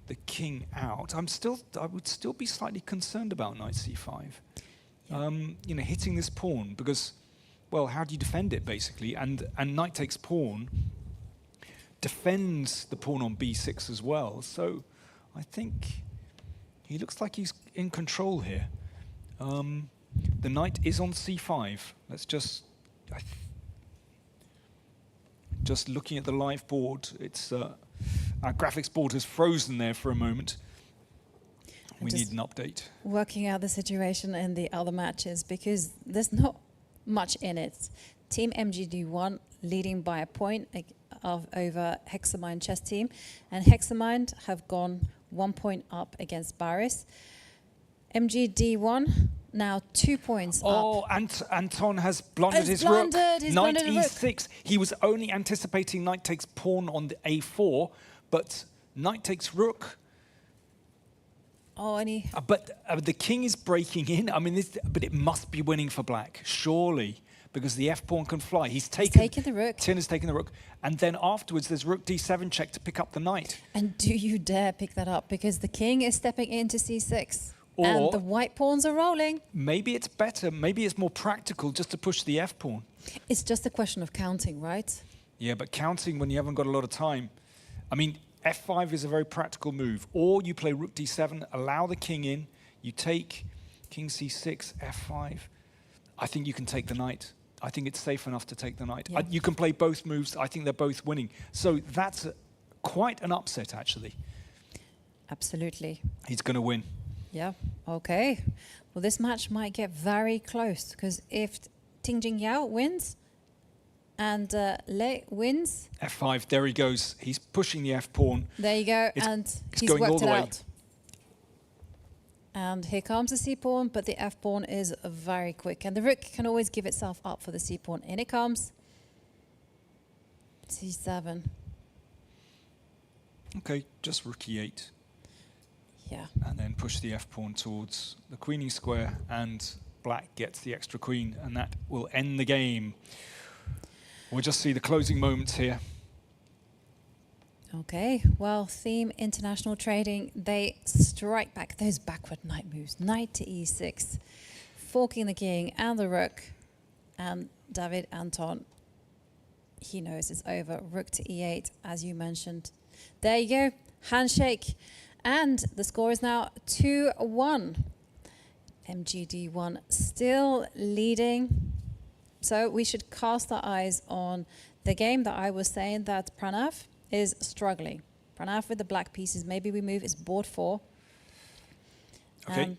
the king out. I would still be slightly concerned about knight c5. Yeah. You know, hitting this pawn, because, well, how do you defend it basically? And knight takes pawn defends the pawn on b6 as well. So I think he looks like he's in control here. The knight is on c5. Let's just looking at the live board. It's our graphics board has frozen there for a moment. We need an update. Working out the situation in the other matches, because there's not much in it. Team MGD1 leading by a point over Hexamine chess team, and Hexamine have gone 1 point up against Baris. MGD1 now 2 points up. Oh, Anton has blundered his rook. Knight e6. He was only anticipating knight takes pawn on the a4, but knight takes rook. Oh, and he... But the king is breaking in. I mean, but it must be winning for black, surely, because the f-pawn can fly. He's taken the rook. Tin has taken the rook. And then afterwards, there's rook d7 check to pick up the knight. And do you dare pick that up? Because the king is stepping into c6. And the white pawns are rolling. Maybe it's better, maybe it's more practical just to push the f-pawn. It's just a question of counting, right? Yeah, but counting when you haven't got a lot of time. I mean, f5 is a very practical move. Or you play rook d7, allow the king in, you take king c6, f5. I think you can take the knight. I think it's safe enough to take the knight. Yeah. You can play both moves. I think they're both winning. So that's quite an upset, actually. Absolutely. He's going to win. Yeah, okay. Well, this match might get very close, because if Tingjing Yao wins and Lei wins... f5, there he goes. He's pushing the f-pawn. There you go, it's he's going worked all the it way. out. And here comes the c-pawn, but the f-pawn is very quick. And the rook can always give itself up for the c-pawn. In it comes. c7. Okay, just rook e8. Yeah. And then push the f-pawn towards the queening square, and black gets the extra queen, and that will end the game. We'll just see the closing moments here. Okay, well, Theme International Trading, they strike back those backward knight moves. Knight to e6, forking the king and the rook. And David Anton, he knows it's over. Rook to e8, as you mentioned. There you go, handshake. And the score is now 2-1. MGD1 still leading. So we should cast our eyes on the game that I was saying that Pranav is struggling. Pranav with the black pieces, maybe we move, it's board 4. Okay.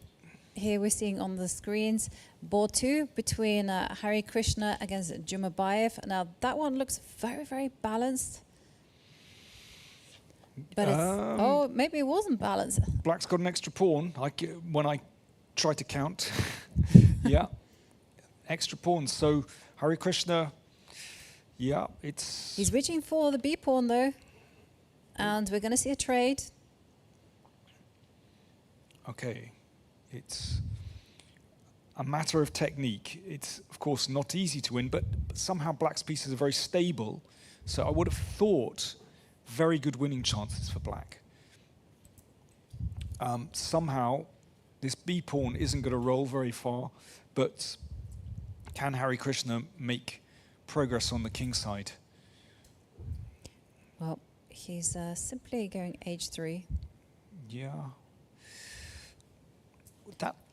Here we're seeing on the screens board 2 between Hari Krishna against Jumabayev. Now that one looks very, very balanced. But it's, oh, maybe it wasn't balanced. Black's got an extra pawn. When I try to count, yeah, extra pawns. So Hari Krishna, yeah, it's... He's reaching for the B pawn though. And we're going to see a trade. Okay, it's a matter of technique. It's, of course, not easy to win, but somehow Black's pieces are very stable. So I would have thought very good winning chances for Black. Somehow, this B pawn isn't going to roll very far, but can Hari Krishna make progress on the king side? Well, he's simply going h3. Yeah.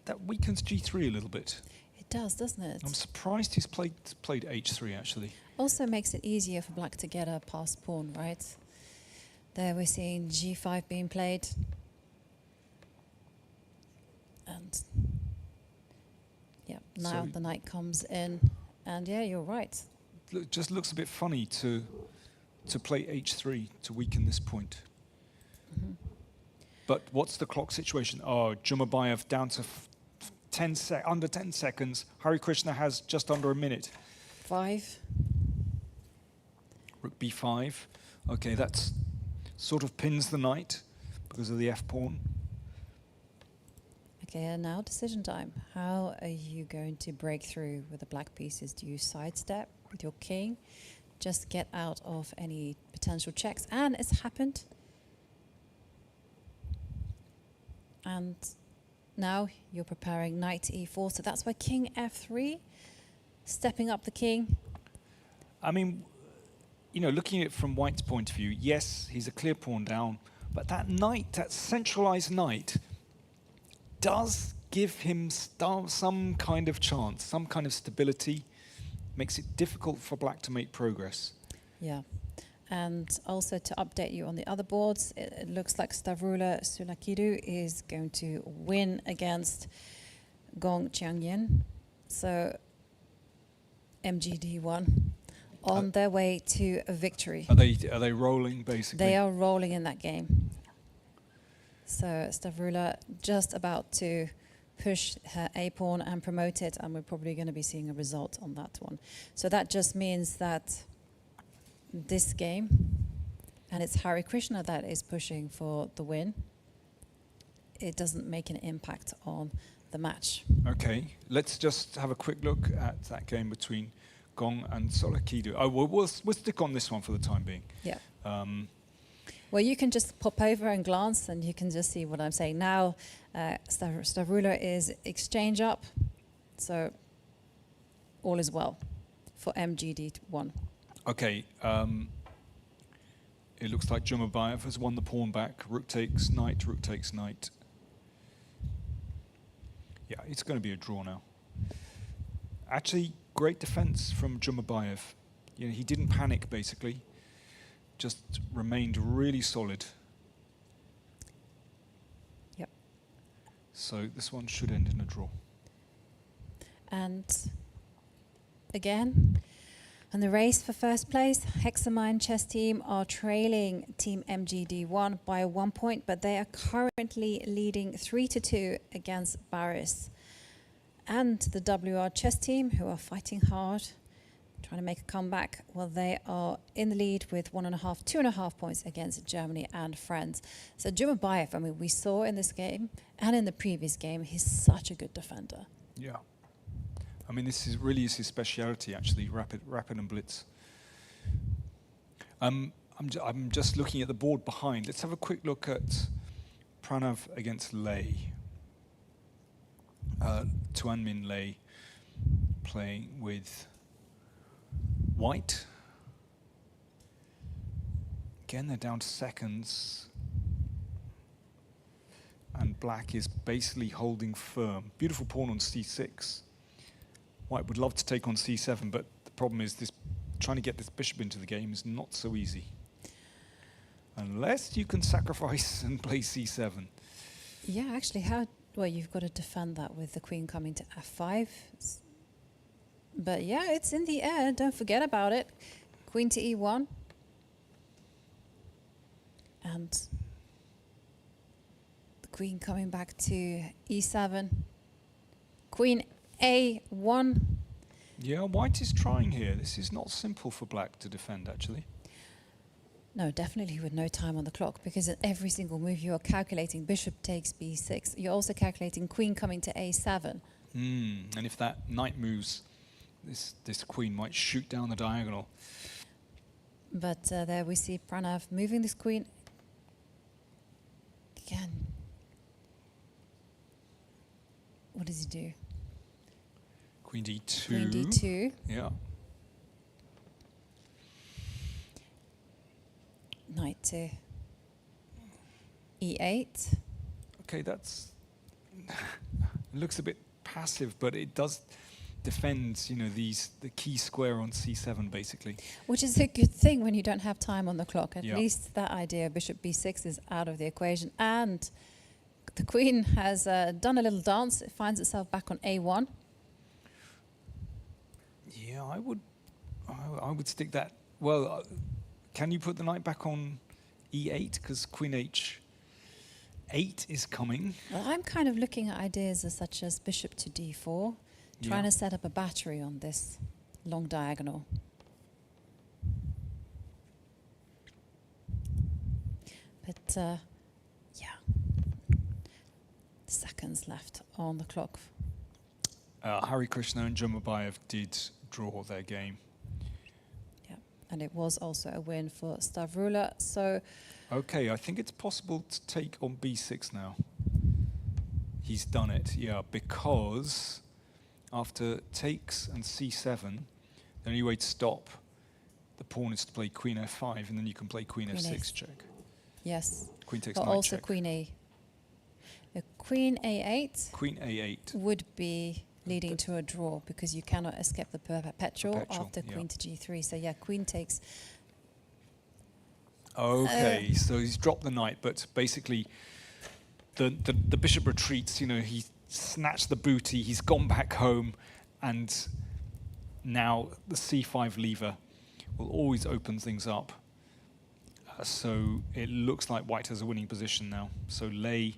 That weakens g3 a little bit. It does, doesn't it? I'm surprised he's played h3 actually. Also makes it easier for Black to get a passed pawn, right? There we're seeing g5 being played. And yeah, now So the knight comes in. And yeah, you're right. It just looks a bit funny to play h3 to weaken this point. Mm-hmm. But what's the clock situation? Oh, Jumabayev down to under 10 seconds. Hari Krishna has just under a minute. 5. Rook b5. Okay, that's sort of pins the knight because of the f pawn. Okay, and now decision time. How are you going to break through with the black pieces? Do you sidestep with your king? Just get out of any potential checks. And it's happened. And now you're preparing knight to e4. So that's why king f3, stepping up the king. I mean, you know, looking at it from White's point of view, yes, he's a clear pawn down, but that knight, that centralized knight, does give him some kind of chance, some kind of stability, makes it difficult for Black to make progress. Yeah. And also to update you on the other boards, it looks like Stavroula Sulakidu is going to win against Gong Qiangyan. So MGD1 on their way to a victory. Are they rolling, basically? They are rolling in that game. So Stavroula just about to push her A-pawn and promote it, and we're probably going to be seeing a result on that one. So that just means that this game, and it's Hari Krishna that is pushing for the win, it doesn't make an impact on the match. Okay, let's just have a quick look at that game between Gong and Solakidu. Oh, we'll stick on this one for the time being. Yeah. Well, you can just pop over and glance, and you can just see what I'm saying. Now, Stavroula is exchange up, so all is well for MGD1. Okay, it looks like Jumabayev has won the pawn back. Rook takes knight, rook takes knight. Yeah, it's going to be a draw now. Actually, great defense from Jumabayev. You know, he didn't panic, basically. Just remained really solid. Yep. So this one should end in a draw. And again, in the race for first place, Hexamine chess team are trailing Team MGD1 by 1 point, but they are currently leading 3-2 against Barris. And the WR chess team, who are fighting hard, trying to make a comeback, well, they are in the lead with 2.5 points against Germany and France. So Jumabayev, I mean, we saw in this game and in the previous game, he's such a good defender. Yeah. I mean, this is really his speciality, actually, rapid and blitz. I'm just looking at the board behind. Let's have a quick look at Pranav against Lei. Tuanmin Lei playing with White. Again, they're down to seconds. And black is basically holding firm. Beautiful pawn on c6. White would love to take on c7, but the problem is this trying to get this bishop into the game is not so easy. Unless you can sacrifice and play c7. Yeah, actually, well, you've got to defend that with the queen coming to f5. But yeah, it's in the air. Don't forget about it. Queen to e1. And the queen coming back to e7. Queen a1. Yeah, white is trying here. This is not simple for black to defend, actually. No, definitely with no time on the clock, because at every single move you are calculating bishop takes b6. You're also calculating queen coming to a7. And if that knight moves, this queen might shoot down the diagonal. But there we see Pranav moving this queen again. What does he do? Queen d2. Queen d2. Yeah. Knight to e8. Okay, that's it looks a bit passive, but it does defend, you know, the key square on c7 basically. Which is a good thing when you don't have time on the clock. At Yeah. least that idea bishop b6 is out of the equation, and the queen has done a little dance. It finds itself back on a1. Yeah, I would stick that. Well, can you put the knight back on e8 because queen h8 is coming? Well, I'm kind of looking at ideas such as bishop to d4, trying to set up a battery on this long diagonal. But yeah, seconds left on the clock. Hari Krishna and Jumabayev did draw their game. Yeah, and it was also a win for Stavrula. So, okay, I think it's possible to take on b6 now. He's done it, yeah, because after takes and c7, the only way to stop the pawn is to play queen f5, and then you can play queen f6 check. yes, Queen takes but knight also check. queen a. The queen a8. Queen a8 would be leading to a draw because you cannot escape the perpetual after queen to g3. So yeah, queen takes. Okay, so he's dropped the knight, but basically the bishop retreats. You know, he snatched the booty, he's gone back home, and now the c5 lever will always open things up. So it looks like white has a winning position now. So Lei,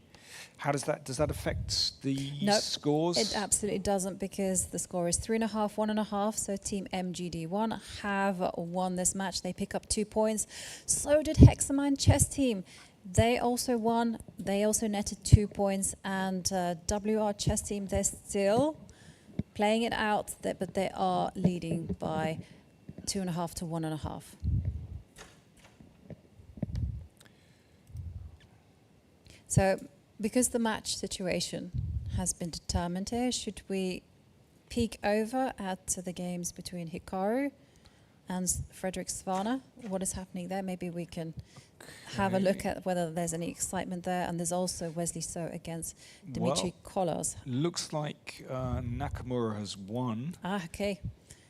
does that affect the scores? It absolutely doesn't, because the score is 3.5, 1.5. So team MGD1 have won this match. They pick up 2 points. So did Hexamine Chess Team. They also won. They also netted 2 points. And WR Chess Team, they're still playing it out, but they are leading by 2.5 to 1.5. So, because the match situation has been determined here, should we peek over at the games between Hikaru and Frederick Svana? What is happening there? Maybe we can have a look at whether there's any excitement there. And there's also Wesley So against Dmitry Kolos. Looks like Nakamura has won. Ah, okay.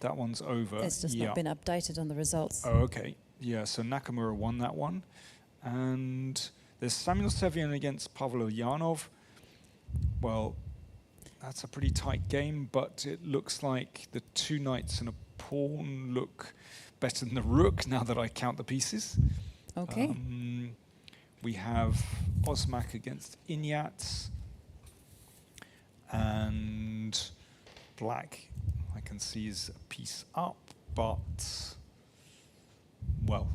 That one's over. It's just not been updated on the results. Oh, okay. Yeah, so Nakamura won that one. And there's Samuel Sevian against Pavel Ulyanov. Well, that's a pretty tight game, but it looks like the 2 knights and a pawn look better than the rook now that I count the pieces. Okay. We have Osmak against Inyats. And black, I can see, is a piece up, but, well,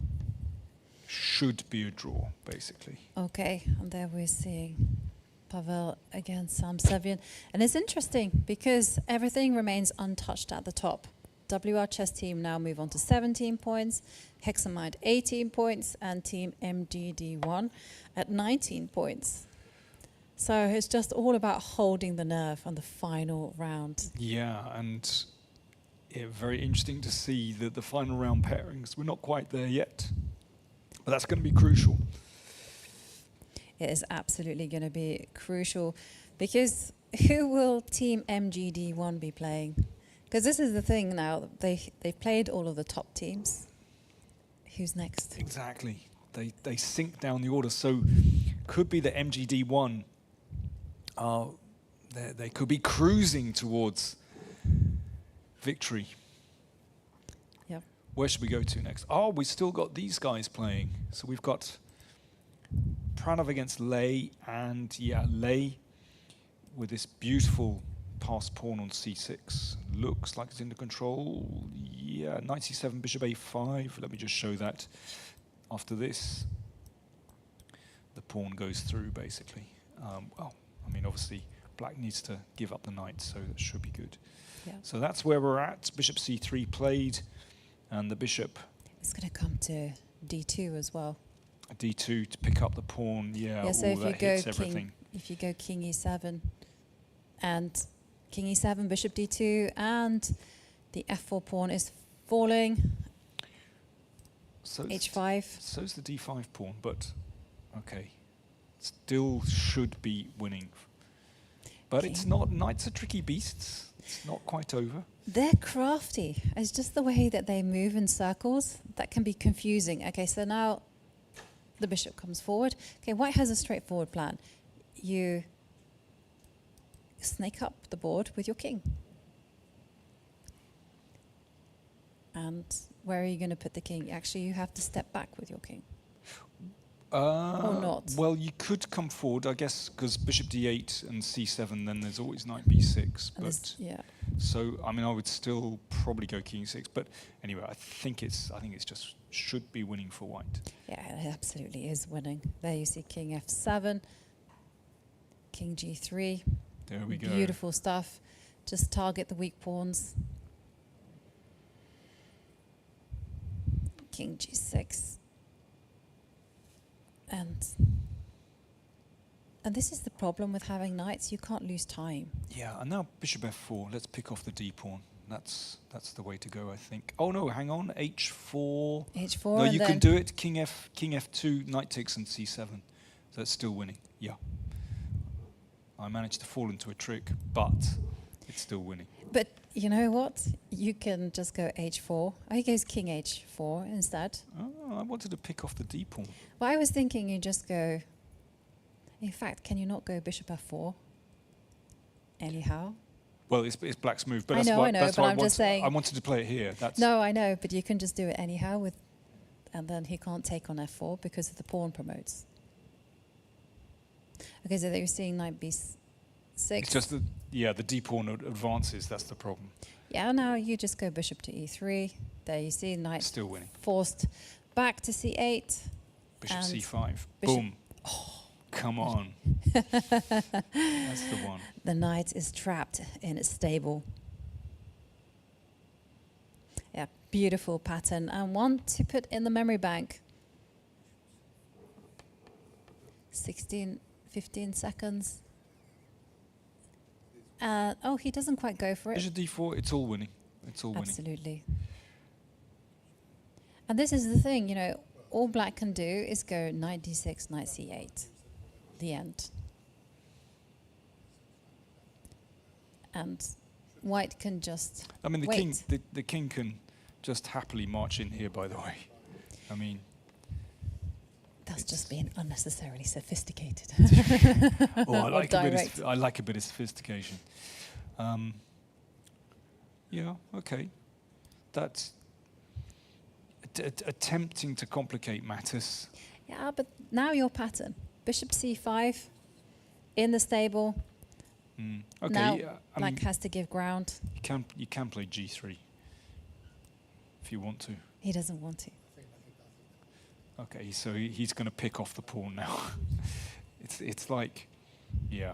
should be a draw, basically. Okay, and there we're seeing Pavel against Sam Sevian. And it's interesting because everything remains untouched at the top. WR Chess Team now move on to 17 points, Hexamide 18 points, and Team MGD1 at 19 points. So it's just all about holding the nerve on the final round. Yeah, and Yeah, very interesting to see the final round pairings. We're not quite there yet, but that's going to be crucial. It is absolutely going to be crucial, because who will Team MGD1 be playing? Because this is the thing now. They've played all of the top teams. Who's next? Exactly. They sink down the order. So could be that MGD1, they could be cruising towards victory. Yep. Where should we go to next? Oh, we still got these guys playing. So we've got Pranav against Lei, and yeah, Lei with this beautiful passed pawn on c6. Looks like it's under control. Yeah, knight c7, bishop a5. Let me just show that. After this, the pawn goes through, basically. Well, I mean, obviously, black needs to give up the knight, so that should be good. Yeah. So that's where we're at. Bishop c3 played, and the bishop... It's going to come to d2 as well. d2 to pick up the pawn. Yeah, So ooh, if you that go hits everything. if you go king e7, and king e7, bishop d2, and the f4 pawn is falling. So h5. So's the d5 pawn, but okay. Still should be winning. But it's not. Knights are tricky beasts. It's not quite over. They're crafty. It's just the way that they move in circles that can be confusing. Okay, so now the bishop comes forward. Okay, white has a straightforward plan. You snake up the board with your king. And where are you going to put the king? Actually, you have to step back with your king. Or not. Well, you could come forward, I guess, because bishop d8 and c7. Then there's always knight b6. But yeah. So I mean, I would still probably go king 6. But anyway, I think it's just should be winning for white. Yeah, it absolutely is winning. There you see king f7, king g3. There we go. Beautiful stuff. Just target the weak pawns. King g6. And this is the problem with having knights. You can't lose time. Yeah, and now bishop f4. Let's pick off the d pawn. That's the way to go, I think. Oh no, hang on. h4. h4. No, you can do it. King f2, knight takes, and c7. So it's still winning. Yeah. I managed to fall into a trick, but it's still winning. But you know what? You can just go h4. Oh, he goes king h4 instead. Oh, I wanted to pick off the d pawn. Well, I was thinking you just go... In fact, can you not go bishop f4? Anyhow? Well, it's black's move, but I that's know, why, but that's why I'm just saying... I wanted to play it here. That's No, I know, but you can just do it anyhow with... And then he can't take on f4 because the pawn promotes. Okay, so you're seeing knight b6. It's just that, yeah, the d pawn advances. That's the problem. Yeah, now you just go bishop to e3. There you see knight still winning. Forced back to c8. Bishop and c5. Bishop Boom. Oh, come on. That's the one. The knight is trapped in its stable. Yeah, beautiful pattern, and one to put in the memory bank. 15 seconds. Oh, he doesn't quite go for it. Bishop d4, it's all winning. It's all winning. Absolutely. And this is the thing, you know, all black can do is go knight d6, knight c8. The end. And white can just I mean, wait. the king can just happily march in here, by the way. I mean... That's just being unnecessarily sophisticated. Oh, I like a bit of sophistication. Yeah, okay. That's attempting to complicate matters. Yeah, but now your pattern. Bishop c5 in the stable. Okay, now I black mean, has to give ground. you can play g3 if you want to. He doesn't want to. Okay, so he's going to pick off the pawn now. It's like, yeah.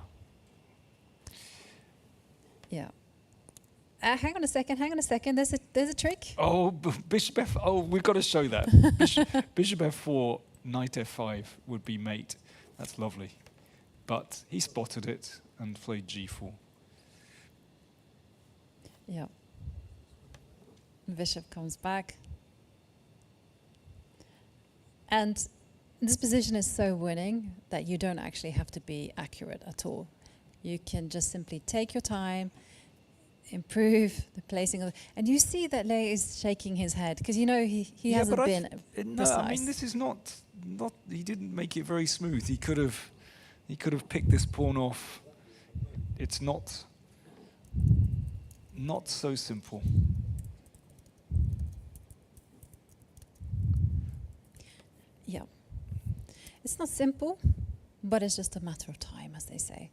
Yeah. Hang on a second. There's a trick. Oh, bishop f. Oh, we've got to show that. Bishop f4, knight f5 would be mate. That's lovely. But he spotted it and played g4. Yeah. Bishop comes back. And this position is so winning that you don't actually have to be accurate at all. You can just simply take your time, improve the placing of, and you see that Lei is shaking his head because you know he hasn't been precise. No, I mean this is not. He didn't make it very smooth. He could have picked this pawn off. It's not so simple. Yeah, it's not simple, but it's just a matter of time, as they say.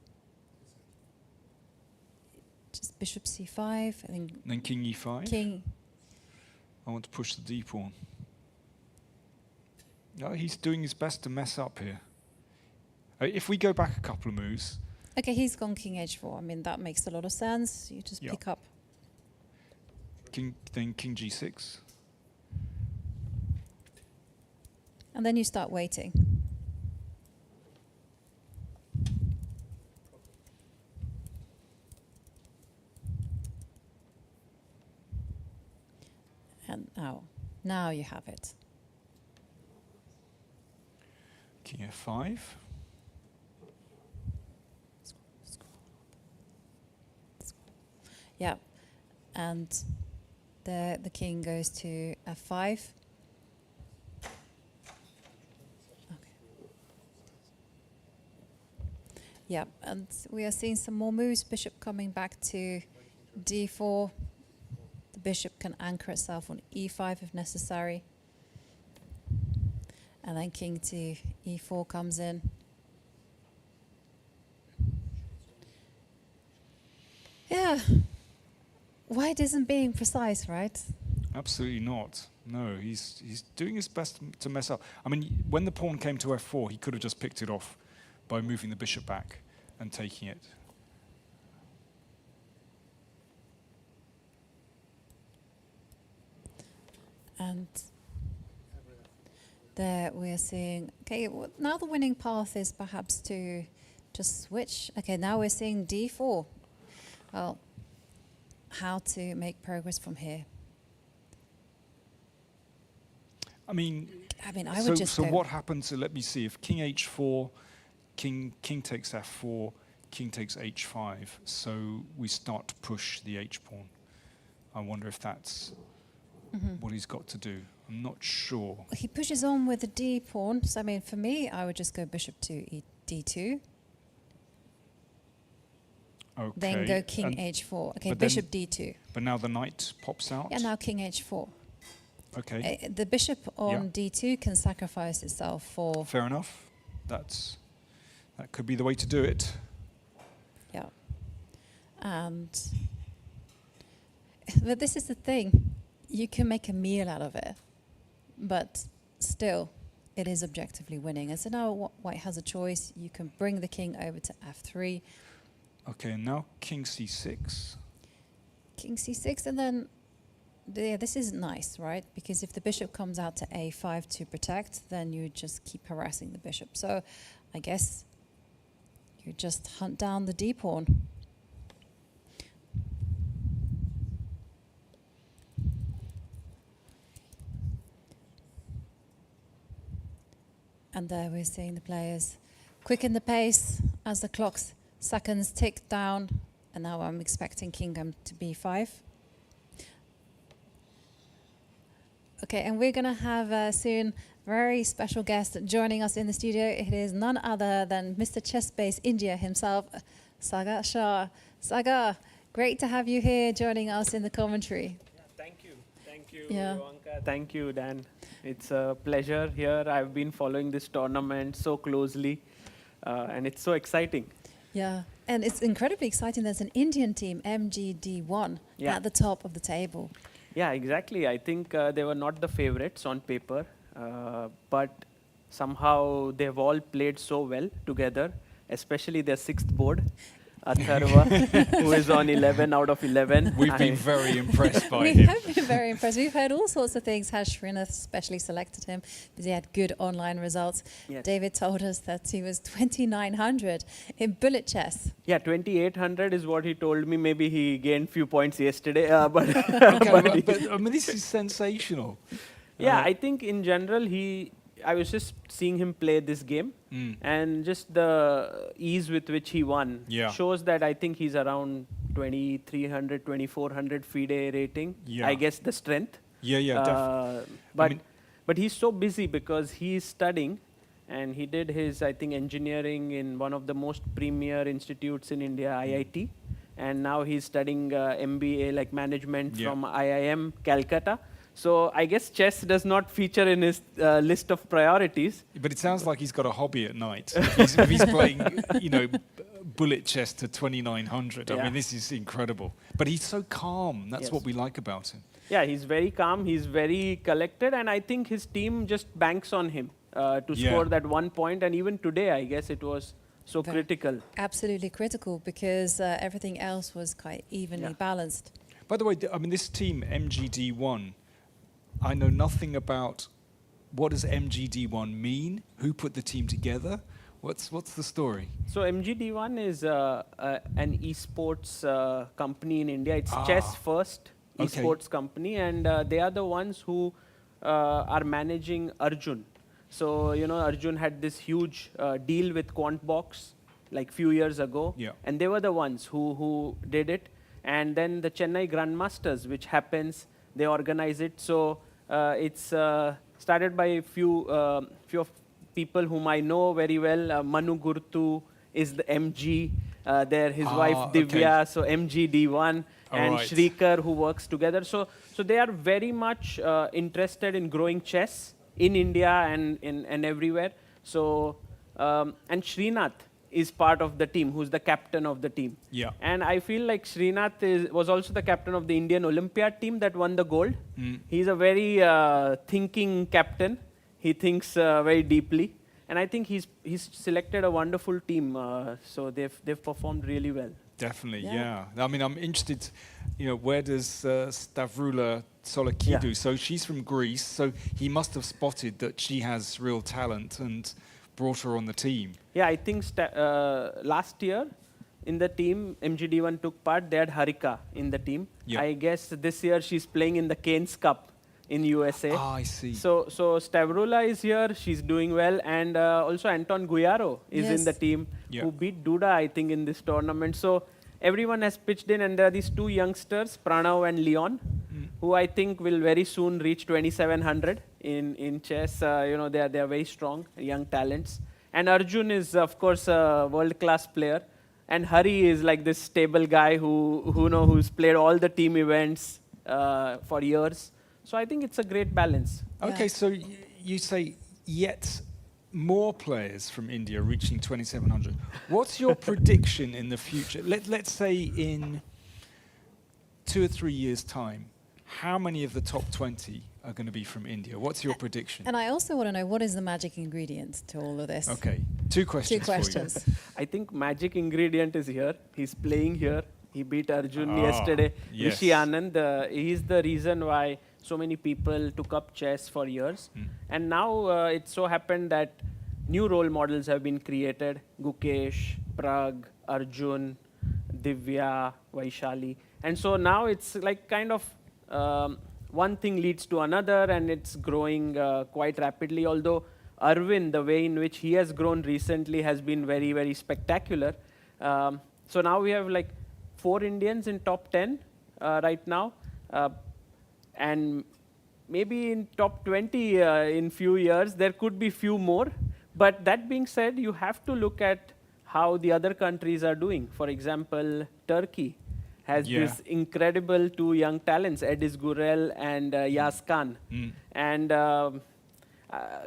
Just bishop c5, and then king e5. King. I want to push the d pawn. No, he's doing his best to mess up here. If we go back a couple of moves. Okay, he's gone king h4. I mean, that makes a lot of sense. You just pick up. Then king g6. And then you start waiting. And now you have it. King f5. Yeah, and the king goes to f5. Yeah, and we are seeing some more moves. Bishop coming back to d4. The bishop can anchor itself on e5 if necessary. And then king to e4 comes in. Yeah. White isn't being precise, right? Absolutely not. No, he's doing his best to mess up. I mean, when the pawn came to f4, he could have just picked it off by moving the bishop back and taking it. And there we're seeing, okay, well, now the winning path is perhaps to just switch. Okay, now we're seeing d4. Well, how to make progress from here? I mean, I would just so go. what happens? So let me see. If king h4, king takes f4, king takes h5. So we start to push the h pawn. I wonder if that's what he's got to do. I'm not sure. He pushes on with the d pawn. So I mean, for me, I would just go bishop to d2. Okay. Then go king h4. Okay, bishop d2. But now the knight pops out. Yeah, now king h4. Okay. The bishop on d2 can sacrifice itself for. Fair enough. That could be the way to do it. Yeah. But this is the thing. You can make a meal out of it, but still, it is objectively winning. And so now White has a choice. You can bring the king over to f3. Okay, and now king c6. King c6, and then this is nice, right? Because if the bishop comes out to a5 to protect, then you just keep harassing the bishop. So I guess you just hunt down the d pawn. And there we're seeing the players quicken the pace as the clock's seconds tick down. And now I'm expecting king to b5. Okay, and we're going to have soon a very special guest joining us in the studio. It is none other than Mr. Chess Base India himself, Sagar Shah. Sagar, great to have you here joining us in the commentary. Thank you, Yeah. Ivanka. Thank you, Dan. It's a pleasure here. I've been following this tournament so closely, and it's so exciting. Yeah, and it's incredibly exciting. There's an Indian team, MGD1, at the top of the table. Yeah, exactly. I think they were not the favorites on paper, but somehow they've all played so well together, especially their sixth board. Atharva, who is on 11 out of 11. We've been very impressed by We him. have been very impressed. We've heard all sorts of things. Has Srinath specially selected him because he had good online results. Yes. David told us that he was 2,900 in bullet chess. Yeah, 2,800 is what he told me. Maybe he gained few points yesterday, but Okay, but I mean, this is sensational. yeah, I think in general I was just seeing him play this game, and just the ease with which he won shows that I think he's around 2,300, 2,400 FIDE rating. Yeah. I guess the strength. Definitely. But he's so busy because he's studying, and he did his, I think, engineering in one of the most premier institutes in India, IIT, and now he's studying MBA, like management, from IIM Calcutta. So I guess chess does not feature in his list of priorities. But it sounds like he's got a hobby at night. If he's playing, bullet chess to 2,900. I mean, this is incredible. But he's so calm. That's what we like about him. Yeah, he's very calm. He's very collected, and I think his team just banks on him to score that 1 point. And even today, I guess it was so critical. Absolutely critical because everything else was quite evenly balanced. By the way, I mean, this team, MGD1, I know nothing about what does MGD1 mean, who put the team together, what's the story? So MGD1 is an esports company in India. It's chess first esports company, and they are the ones who are managing Arjun. So, Arjun had this huge deal with Quantbox like few years ago, and they were the ones who did it. And then the Chennai Grandmasters, which happens, they organize it. So it's started by a few of people whom I know very well. Manu Gurtu is the MG. There, his wife Divya, so MGD1, and Shrikar, who works together. So they are very much interested in growing chess in India and everywhere. So and Srinath is part of the team, who's the captain of the team. Yeah. And I feel like Srinath was also the captain of the Indian Olympiad team that won the gold. He's a very thinking captain. He thinks very deeply. And I think he's selected a wonderful team. So they've performed really well. Definitely, yeah. I mean, I'm interested, where does Stavrula Solakidou, so she's from Greece, so he must have spotted that she has real talent and brought her on the team. Yeah, I think last year in the team, MGD1 took part. They had Harika in the team. Yeah. I guess this year she's playing in the Canes Cup in USA. I see. So Stavrula is here. She's doing well. And also Anton Guyaro is in the team, who beat Duda, I think, in this tournament. So everyone has pitched in, and there are these two youngsters, Pranav and Leon, who I think will very soon reach 2,700 in chess. They are very strong, young talents. And Arjun is, of course, a world-class player. And Hari is like this stable guy who's played all the team events for years. So I think it's a great balance. Okay, so you say yet more players from India reaching 2,700. What's your prediction in the future? Let's say in 2 or 3 years' time, how many of the top 20 are going to be from India? What's your prediction? And I also want to know, what is the magic ingredient to all of this? Okay, two questions. For you. I think magic ingredient is here. He's playing here. He beat Arjun yesterday. Yes. Rishi Anand, he's the reason why so many people took up chess for years. And now it so happened that new role models have been created. Gukesh, Prag, Arjun, Divya, Vaishali. And so now it's like kind of one thing leads to another, and it's growing quite rapidly. Although Arvind, the way in which he has grown recently has been very, very spectacular. So now we have like 4 Indians in top 10 right now. And maybe in top 20 in few years, there could be few more. But that being said, you have to look at how the other countries are doing. For example, Turkey has this incredible 2 young talents, Ediz Gurel and Yas Khan. And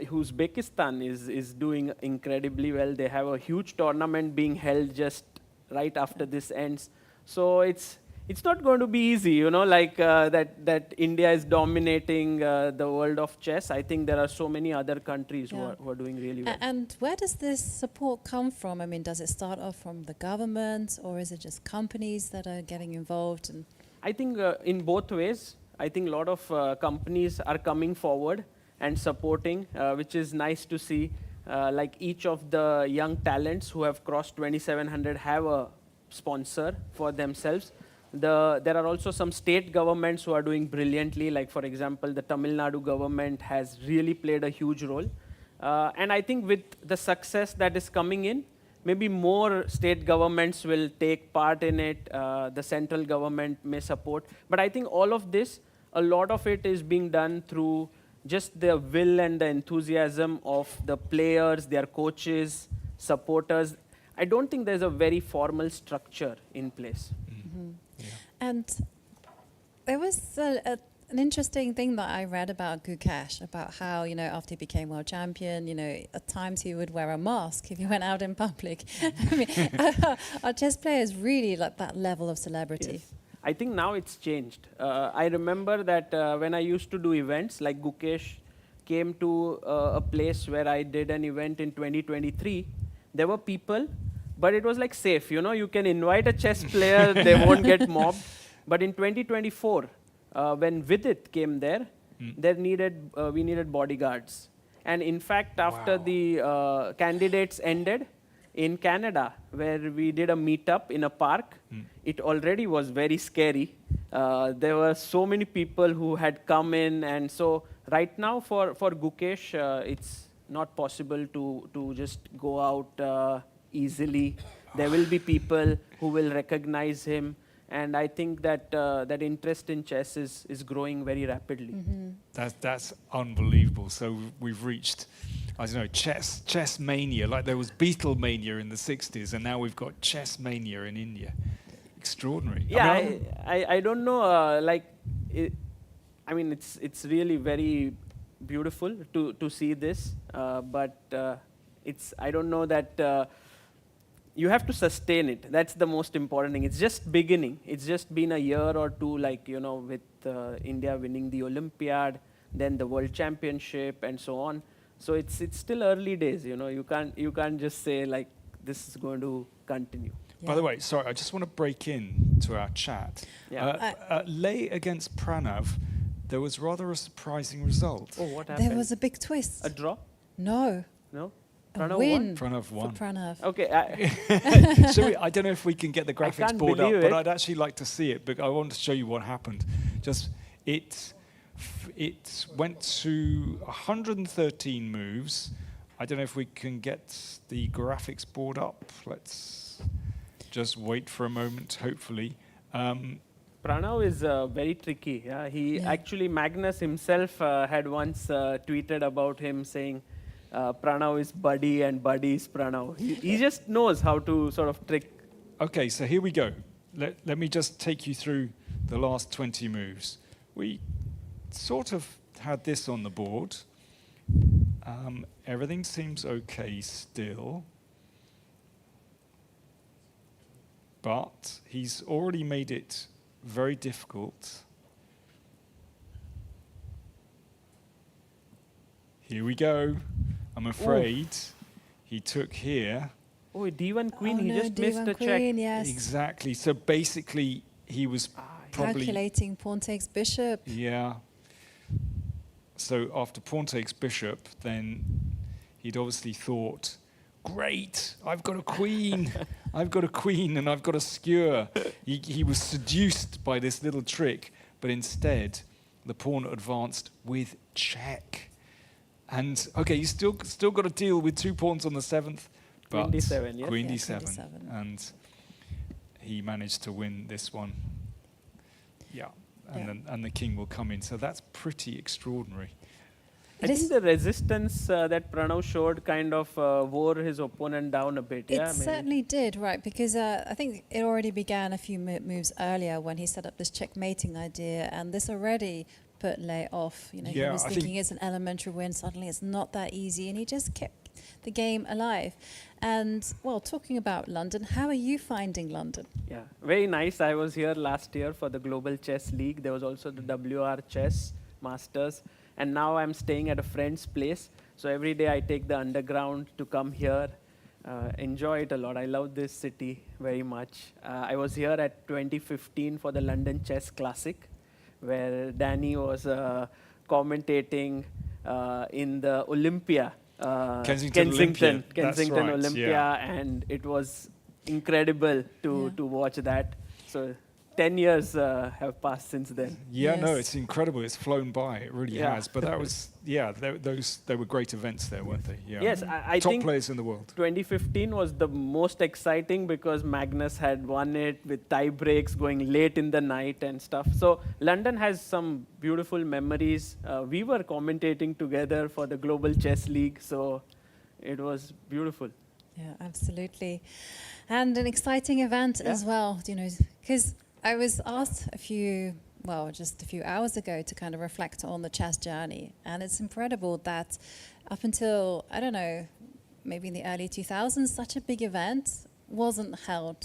Uzbekistan is doing incredibly well. They have a huge tournament being held just right after this ends. So it's it's not going to be easy, you know, like that India is dominating the world of chess. I think there are so many other countries who are doing really well. And where does this support come from? I mean, does it start off from the government, or is it just companies that are getting involved? And I think in both ways. I think a lot of companies are coming forward and supporting, which is nice to see. Like each of the young talents who have crossed 2700 have a sponsor for themselves. There are also some state governments who are doing brilliantly. Like, for example, the Tamil Nadu government has really played a huge role. And I think with the success that is coming in, maybe more state governments will take part in it. The central government may support. But I think all of this, a lot of it is being done through just the will and the enthusiasm of the players, their coaches, supporters. I don't think there's a very formal structure in place. And there was an interesting thing that I read about Gukesh, about how, you know, after he became world champion, you know, at times he would wear a mask if he went out in public. I mean, our chess players really like that level of celebrity. Yes. I think now it's changed. I remember that when I used to do events, like Gukesh came to a place where I did an event in 2023, there were people, but it was like safe. You know, you can invite a chess player, they won't get mobbed. But in 2024, when Vidit came there, we needed bodyguards. And in fact, after the candidates ended, in Canada, where we did a meetup in a park, it already was very scary. There were so many people who had come in, and so right now for Gukesh, it's not possible to just go out easily. There will be people who will recognize him, and I think that that interest in chess is growing very rapidly. That's unbelievable. So we've reached, I don't know, chess mania. Like there was Beatle mania in the 60s, and now we've got chess mania in India. Extraordinary. Yeah, I don't know. I mean, it's really very beautiful to see this, but I don't know that. You have to sustain it. That's the most important thing. It's just beginning. It's just been a year or two, like, you know, with India winning the Olympiad, then the World Championship, and so on. So it's still early days. You know, you can't just say like this is going to continue. By the way, sorry, I just want to break in to our chat. Yeah. Lei against Pranav, there was rather a surprising result. Oh, what happened? There was a big twist. A draw? No. No? A Pranav win won? Pranav won. For Pranav. Okay. I don't know if we can get the graphics board up, but I'd actually like to see it. But I want to show you what happened. Just it went to 113 moves. I don't know if we can get the graphics board up. Let's just wait for a moment, hopefully. Pranav is very tricky. Yeah? Actually, Magnus himself had once tweeted about him saying, Pranav is Buddy and Buddy is Pranav. He just knows how to sort of trick. Okay, so here we go. Let me just take you through the last 20 moves. We sort of had this on the board. Everything seems okay still. But he's already made it very difficult. Here we go. I'm afraid he took here. Oh, D1 Queen, he no, just missed D1 a Queen, check. yes. Exactly. So basically, he was probably calculating pawn takes bishop. Yeah. So after pawn takes bishop, then he'd obviously thought, great, I've got a queen. I've got a queen and I've got a skewer. He was seduced by this little trick, but instead, the pawn advanced with check. And okay, you still got to deal with 2 pawns on the 7th, but Queen D7, yes? Queen Yeah, D7, Queen D7. and he managed to win this one. Yeah, and the king will come in. So that's pretty extraordinary. I think the resistance that Pranav showed kind of wore his opponent down a bit. It certainly did, right? Because I think it already began a few moves earlier when he set up this checkmating idea, and this already put Lei off. You know, he was thinking it's an elementary win. Suddenly, it's not that easy, and he just kept the game alive. And, well, talking about London, how are you finding London? Yeah, very nice. I was here last year for the Global Chess League. There was also the WR Chess Masters. And now I'm staying at a friend's place. So every day I take the underground to come here, enjoy it a lot. I love this city very much. I was here at 2015 for the London Chess Classic, where Danny was commentating in the Olympia. Kensington Olympia. That's right, Olympia, yeah. and it was incredible to watch that. So 10 years have passed since then. Yeah, no, it's incredible. It's flown by. It really Yeah. has. But that was, they were great events there, weren't they? Yeah. Yes, I Top think players in the world. 2015 was the most exciting because Magnus had won it with tie breaks going late in the night and stuff. So London has some beautiful memories. We were commentating together for the Global Chess League, so it was beautiful. Yeah, absolutely. And an exciting event as well, you know, because I was asked just a few hours ago to kind of reflect on the chess journey. And it's incredible that up until, I don't know, maybe in the early 2000s, such a big event wasn't held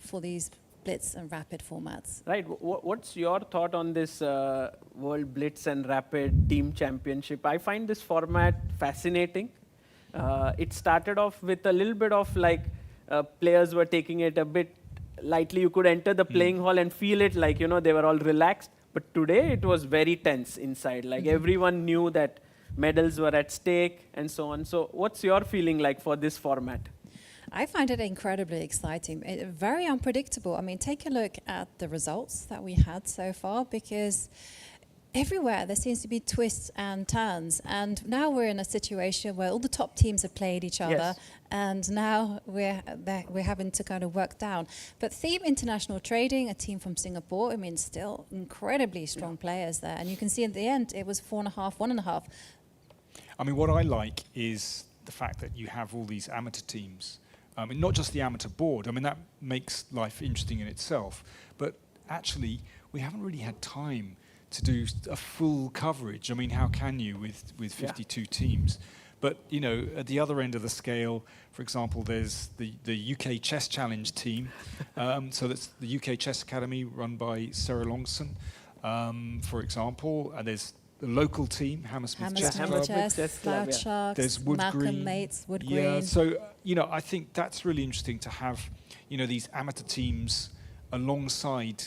for these Blitz and Rapid formats. Right. What's your thought on this World Blitz and Rapid Team Championship? I find this format fascinating. It started off with a little bit of like players were taking it a bit lightly. You could enter the playing hall and feel it like, you know, they were all relaxed. But today it was very tense inside. Like everyone knew that medals were at stake and so on. So what's your feeling like for this format? I find it incredibly exciting, very unpredictable. I mean, take a look at the results that we had so far, because everywhere there seems to be twists and turns, and now we're in a situation where all the top teams have played each other, and now we're having to kind of work down. But Theme International Trading, a team from Singapore, I mean, still incredibly strong players there, and you can see at the end it was 4.5, 1.5. I mean, what I like is the fact that you have all these amateur teams. I mean, not just the amateur board. I mean, that makes life interesting in itself. But actually, we haven't really had time to do a full coverage. I mean, how can you with 52 teams? But, you know, at the other end of the scale, for example, there's the UK Chess Challenge team. So that's the UK Chess Academy run by Sarah Longson, for example. And there's the local team, Hammersmith Chess Club. Cloud Sharks, There's Wood Malcolm Green. Mates, Wood Yeah, Green. so, you know, I think that's really interesting to have, you know, these amateur teams alongside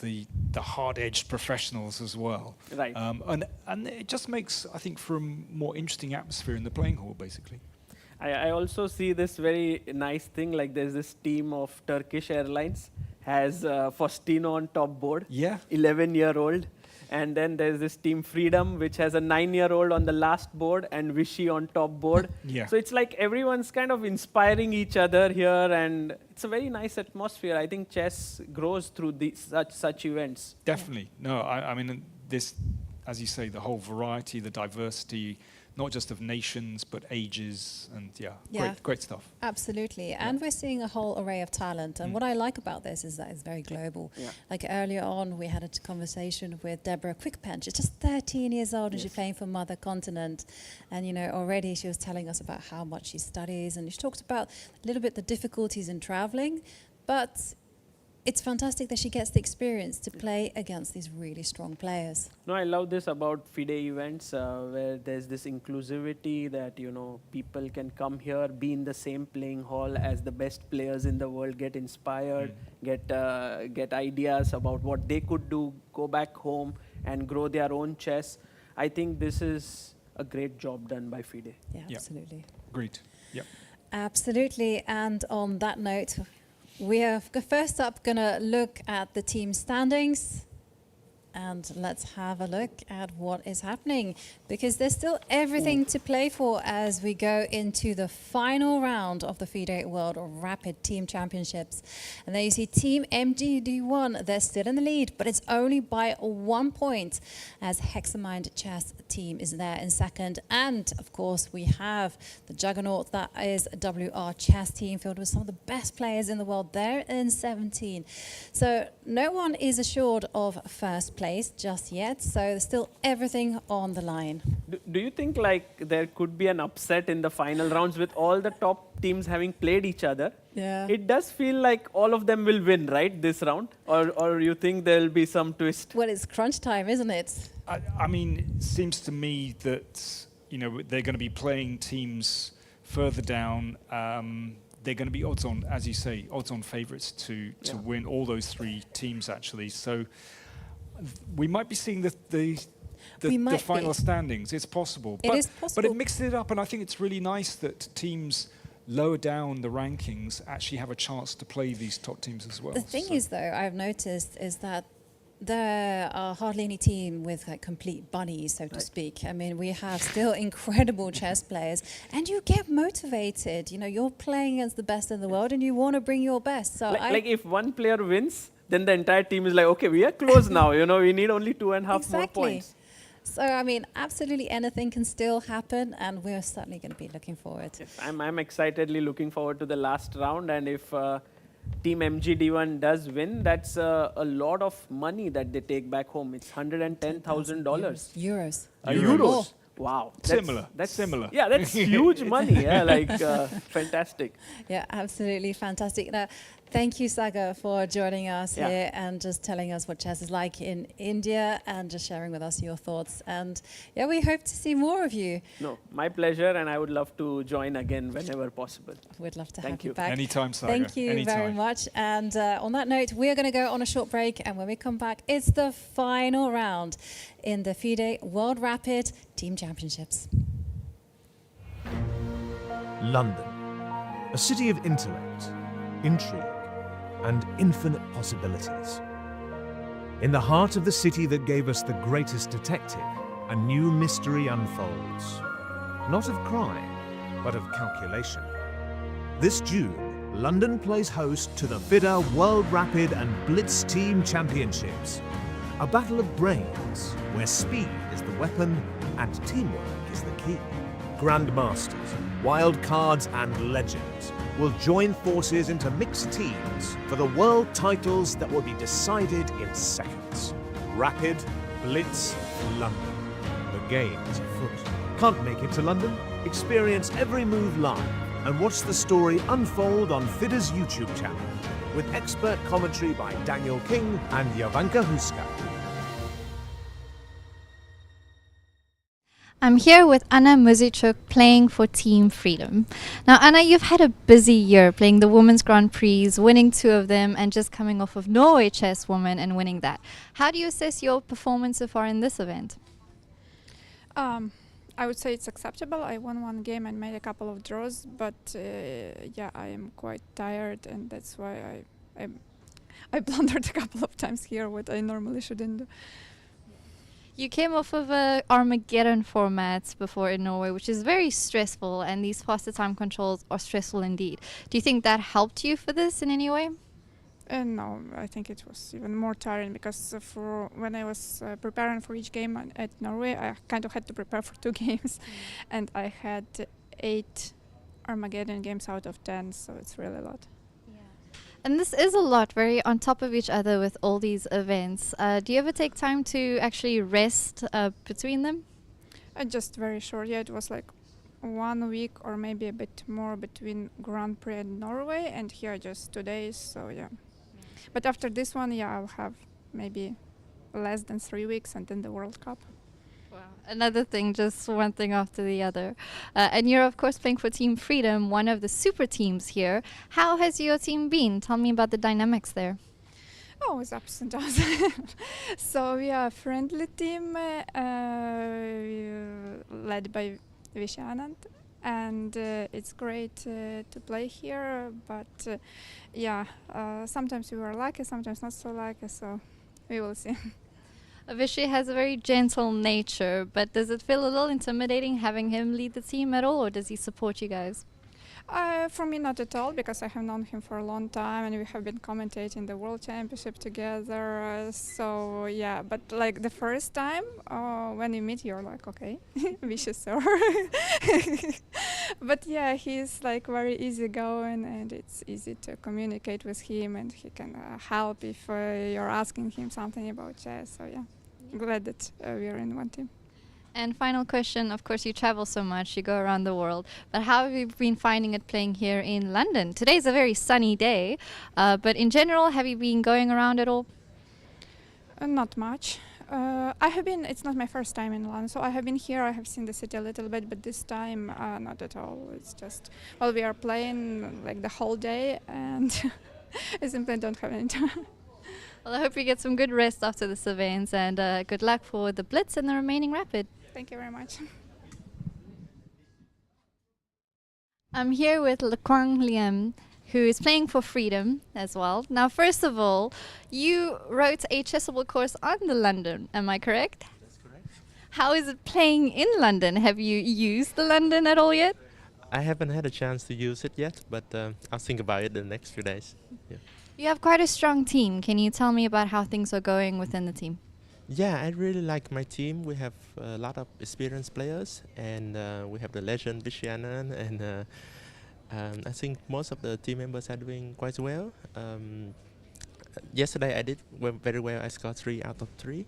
the hard-edged professionals as well. Right. And it just makes, I think, for a more interesting atmosphere in the playing hall, basically. I also see this very nice thing, like there's this team of Turkish Airlines, has Faustino on top board, 11-year-old. And then there's this team Freedom, which has a 9-year-old on the last board and Vishy on top board. So it's like everyone's kind of inspiring each other here, and it's a very nice atmosphere. I think chess grows through such events. Definitely. No, I mean, this, as you say, the whole variety, the diversity, not just of nations, but ages, and great stuff. Absolutely. And we're seeing a whole array of talent. And what I like about this is that it's very global. Like earlier on, we had a conversation with Deborah Quickpen. She's just 13 years old and she's playing for Mother Continent. And, you know, already she was telling us about how much she studies. And she talked about a little bit the difficulties in traveling. But it's fantastic that she gets the experience to play against these really strong players. No, I love this about FIDE events where there's this inclusivity that, you know, people can come here, be in the same playing hall as the best players in the world, get inspired, get ideas about what they could do, go back home and grow their own chess. I think this is a great job done by FIDE. Yeah, absolutely. Agreed. Yep. Absolutely. And on that note, we are first up going to look at the team standings, and let's have a look at what is happening, because there's still everything to play for as we go into the final round of the FIDE World Rapid Team Championships. And there you see Team MGD1, they're still in the lead, but it's only by 1 point, as Hexamind Chess team is there in second. And of course we have the juggernaut that is WR Chess team, filled with some of the best players in the world. They're in 17. So no one is assured of first place. place just yet, so there's still everything on the line. Do you think like there could be an upset in the final rounds with all the top teams having played each other? Yeah. It does feel like all of them will win, right, this round? Or you think there'll be some twist? Well, it's crunch time, isn't it? I mean, it seems to me that, you know, they're going to be playing teams further down. They're going to be odds-on, as you say, odds-on favourites to win all those three teams, actually. So we might be seeing the final standings. It's possible. It is possible. But it mixed it up, and I think it's really nice that teams lower down the rankings actually have a chance to play these top teams as well. The thing is, though, I've noticed is that there are hardly any team with like complete bunnies, so to speak. I mean, we have still incredible chess players, and you get motivated. You know, you're playing against the best in the world, and you want to bring your best. So, like if one player wins, then the entire team is like, okay, we are close now. You know, we need only 2.5 more points. So, I mean, absolutely anything can still happen, and we're certainly going to be looking forward. Yes, I'm excitedly looking forward to the last round, and if Team MGD1 does win, that's a lot of money that they take back home. It's $110,000. Euros. Euros. Wow. That's similar. Yeah, that's huge money. Yeah, like fantastic. Yeah, absolutely fantastic. Now, thank you, Sagar, for joining us here and just telling us what chess is like in India and just sharing with us your thoughts. And yeah, we hope to see more of you. No, my pleasure, and I would love to join again whenever possible. We'd love to have you back. Anytime, Sagar. Thank you very much. And on that note, we're going to go on a short break, and when we come back, it's the final round in the FIDE World Rapid Team Championships. London, a city of intellect, intrigue, and infinite possibilities. In the heart of the city that gave us the greatest detective, a new mystery unfolds. Not of crime, but of calculation. This June, London plays host to the FIDE World Rapid and Blitz Team Championships. A battle of brains, where speed is the weapon and teamwork is the key. Grandmasters, wild cards and legends will join forces into mixed teams for the world titles that will be decided in seconds. Rapid, Blitz, London. The game is afoot. Can't make it to London? Experience every move live and watch the story unfold on FIDE's YouTube channel with expert commentary by Daniel King and Jovanka Huska. I'm here with Anna Muzichuk playing for Team Freedom. Now, Anna, you've had a busy year playing the Women's Grand Prix, winning 2 of them, and just coming off of Norway Chess Woman and winning that. How do you assess your performance so far in this event? I would say it's acceptable. I won 1 game and made a couple of draws, but yeah, I am quite tired, and that's why I blundered a couple of times here, what I normally shouldn't do. You came off of a Armageddon format before in Norway, which is very stressful, and these faster time controls are stressful indeed. Do you think that helped you for this in any way? No, I think it was even more tiring because for when I was preparing for each game at Norway, I kind of had to prepare for 2 games, and I had 8 Armageddon games out of 10, so it's really a lot. And this is a lot, very on top of each other with all these events. Do you ever take time to actually rest between them? Just very short. Yeah, it was like 1 week or maybe a bit more between Grand Prix and Norway, and here just 2 days. So yeah. But after this one, yeah, I'll have maybe less than 3 weeks, and then the World Cup. Wow. Another thing, just one thing after the other. And you're, of course, playing for Team Freedom, one of the super teams here. How has your team been? Tell me about the dynamics there. Oh, it's ups and downs. So we are a friendly team led by Vishanand, and it's great to play here. But yeah, sometimes we were lucky, sometimes not so lucky, so we will see. Vishy has a very gentle nature, but does it feel a little intimidating having him lead the team at all, or does he support you guys? For me, not at all, because I have known him for a long time and we have been commentating the World Championship together. So yeah, but like the first time when you meet, you're like, okay, vicious sir. But yeah, he's like very easygoing, and it's easy to communicate with him, and he can help if you're asking him something about chess. So yeah, glad that we're in one team. And final question, of course, you travel so much, you go around the world, but how have you been finding it playing here in London? Today's a very sunny day, but in general, have you been going around at all? Not much. I have been, it's not my first time in London, so I have been here, I have seen the city a little bit, but this time not at all. It's just, well, we are playing like the whole day, and I simply don't have any time. Well, I hope you get some good rest after this event, and good luck for the Blitz and the remaining Rapid. Thank you very much. I'm here with Lequang Liam, who is playing for Freedom as well. Now, first of all, you wrote a chessable course on the London, am I correct? That's correct. How is it playing in London? Have you used the London at all yet? I haven't had a chance to use it yet, but I'll think about it the next few days. Yeah. You have quite a strong team. Can you tell me about how things are going within the team? Yeah, I really like my team. We have a lot of experienced players, and we have the legend Vishanan, and I think most of the team members are doing quite well. Yesterday I did very well. I scored 3 out of 3.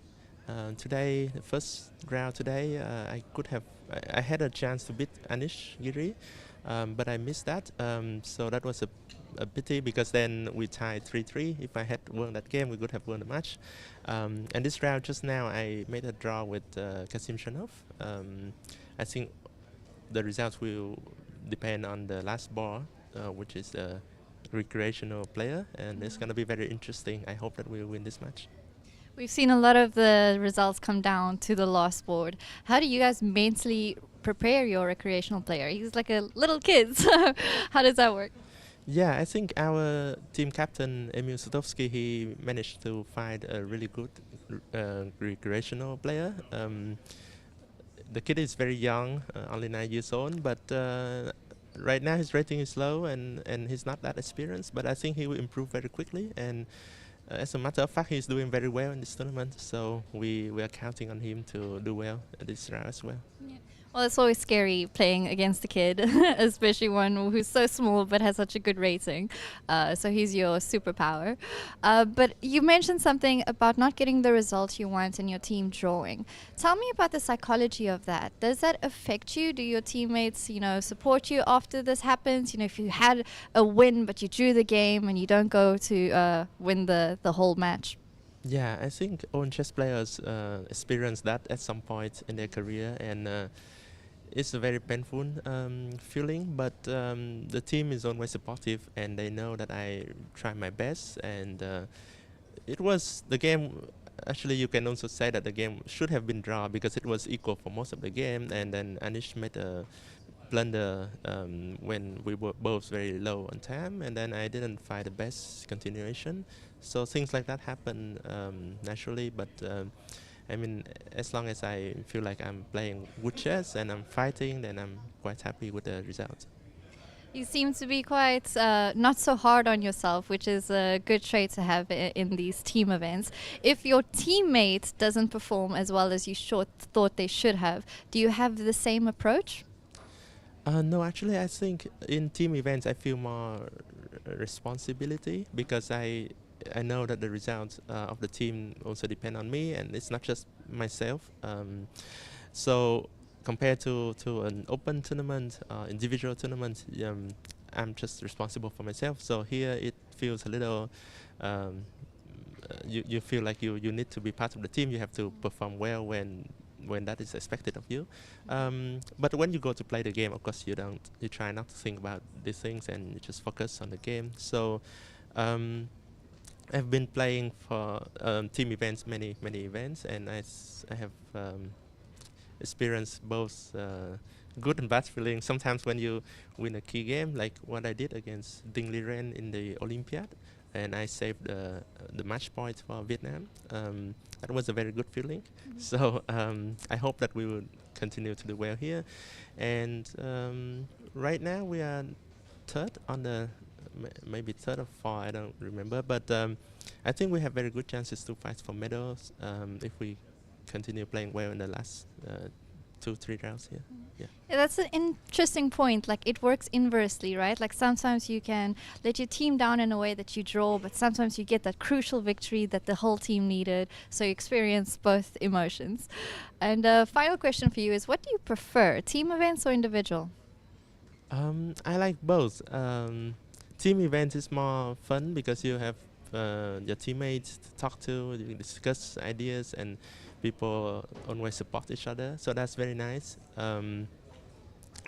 Today, the first round today, I had a chance to beat Anish Giri, but I missed that. So that was a pity, because then we tied 3-3. If I had won that game, we could have won the match. And this round just now, I made a draw with Kasim Shanov. I think the results will depend on the last bar, which is a recreational player, and it's going to be very interesting. I hope that we'll win this match. We've seen a lot of the results come down to the last board. How do you guys mentally prepare your recreational player? He's like a little kid, so how does that work? Yeah, I think our team captain, Emil Sutovsky, he managed to find a really good recreational player. The kid is very young, only 9 years old, but right now his rating is low, and he's not that experienced, but I think he will improve very quickly. And as a matter of fact, he's doing very well in this tournament, so we are counting on him to do well this round as well. Yeah. Well, it's always scary playing against a kid, especially one who's so small but has such a good rating. So he's your superpower. But you mentioned something about not getting the result you want and your team drawing. Tell me about the psychology of that. Does that affect you? Do your teammates, support you after this happens? If you had a win but you drew the game and you don't go to win the whole match. Yeah, I think all chess players experience that at some point in their career, and it's a very painful feeling, but the team is always supportive, and they know that I try my best. And it was the game. Actually, you can also say that the game should have been drawn, because it was equal for most of the game, and then Anish made a blunder when we were both very low on time, and then I didn't find the best continuation. So things like that happen naturally, but I mean, as long as I feel like I'm playing good chess and I'm fighting, then I'm quite happy with the result. You seem to be quite not so hard on yourself, which is a good trait to have in these team events. If your teammate doesn't perform as well as you thought they should have, do you have the same approach? No, actually, I think in team events I feel more responsibility, because I know that the results of the team also depend on me, and it's not just myself. So compared to an open tournament, individual tournament, I'm just responsible for myself. So here it feels a little, you feel like you need to be part of the team. You have to perform well when that is expected of you. But when you go to play the game, of course, you try not to think about these things, and you just focus on the game. So I've been playing for team events, many events, and I have experienced both good and bad feelings. Sometimes when you win a key game, like what I did against Ding Liren in the Olympiad, and I saved the match point for Vietnam. That was a very good feeling. So I hope that we will continue to do well here. And right now we are third on the, maybe third or fourth, I don't remember. But I think we have very good chances to fight for medals if we continue playing well in the last 2-3 rounds. Yeah. Yeah. Yeah, that's an interesting point. Like it works inversely, right? Like sometimes you can let your team down in a way that you draw, but sometimes you get that crucial victory that the whole team needed. So you experience both emotions. And final question for you is, what do you prefer, team events or individual? I like both. Team event is more fun because you have your teammates to talk to, you discuss ideas, and people always support each other. So that's very nice.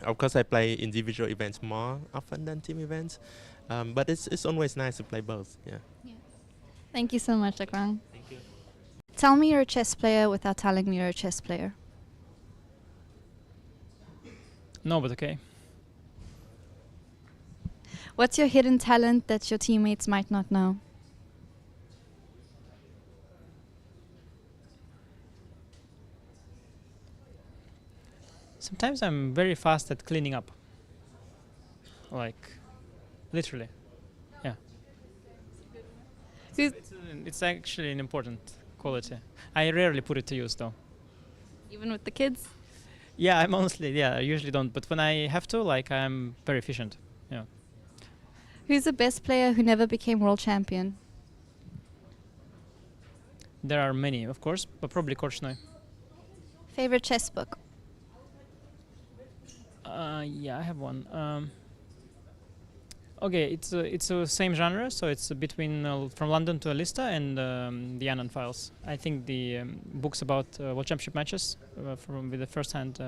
Of course, I play individual events more often than team events, but it's always nice to play both. Yeah. Thank you so much, Akrang. Thank you. Tell me you're a chess player without telling me you're a chess player. No, but okay. What's your hidden talent that your teammates might not know? Sometimes I'm very fast at cleaning up. Like, literally. Yeah. It's actually an important quality. I rarely put it to use though. Even with the kids? Yeah, I'm honestly, yeah, I usually don't. But when I have to, like, I'm very efficient. Yeah. Who's the best player who never became world champion? There are many, of course, but probably Korchnoi. Favorite chess book? Yeah, I have one. Okay, it's a same genre, so it's between From London to Alista and the Annan Files. I think the books about World Championship matches from with the first hand,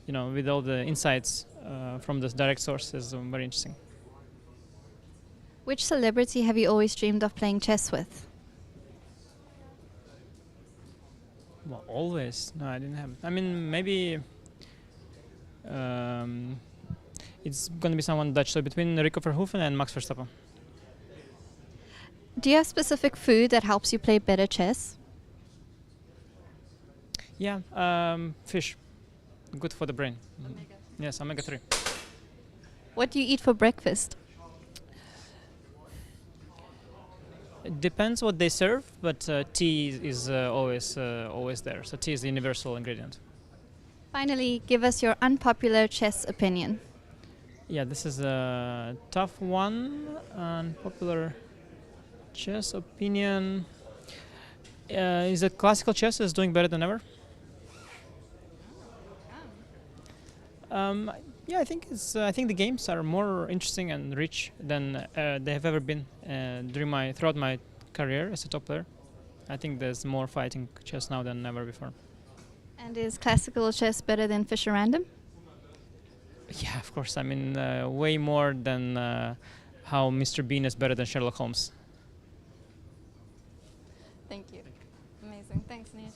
you know, with all the insights from the direct source is very interesting. Which celebrity have you always dreamed of playing chess with? Well, always. No, I didn't have. I mean, maybe it's going to be someone Dutch, so between Rico Verhoeven and Max Verstappen. Do you have specific food that helps you play better chess? Yeah, fish. Good for the brain. Yes, omega-3. What do you eat for breakfast? It depends what they serve, but tea is always there. So tea is the universal ingredient. Finally, give us your unpopular chess opinion. Yeah, this is a tough one. Unpopular chess opinion is that classical chess is doing better than ever. Yeah, I think the games are more interesting and rich than they have ever been throughout my career as a top player. I think there's more fighting chess now than ever before. And is classical chess better than Fischer Random? Yeah, of course. I mean, way more than how Mr. Bean is better than Sherlock Holmes. Thank you. Amazing. Thanks, Nish.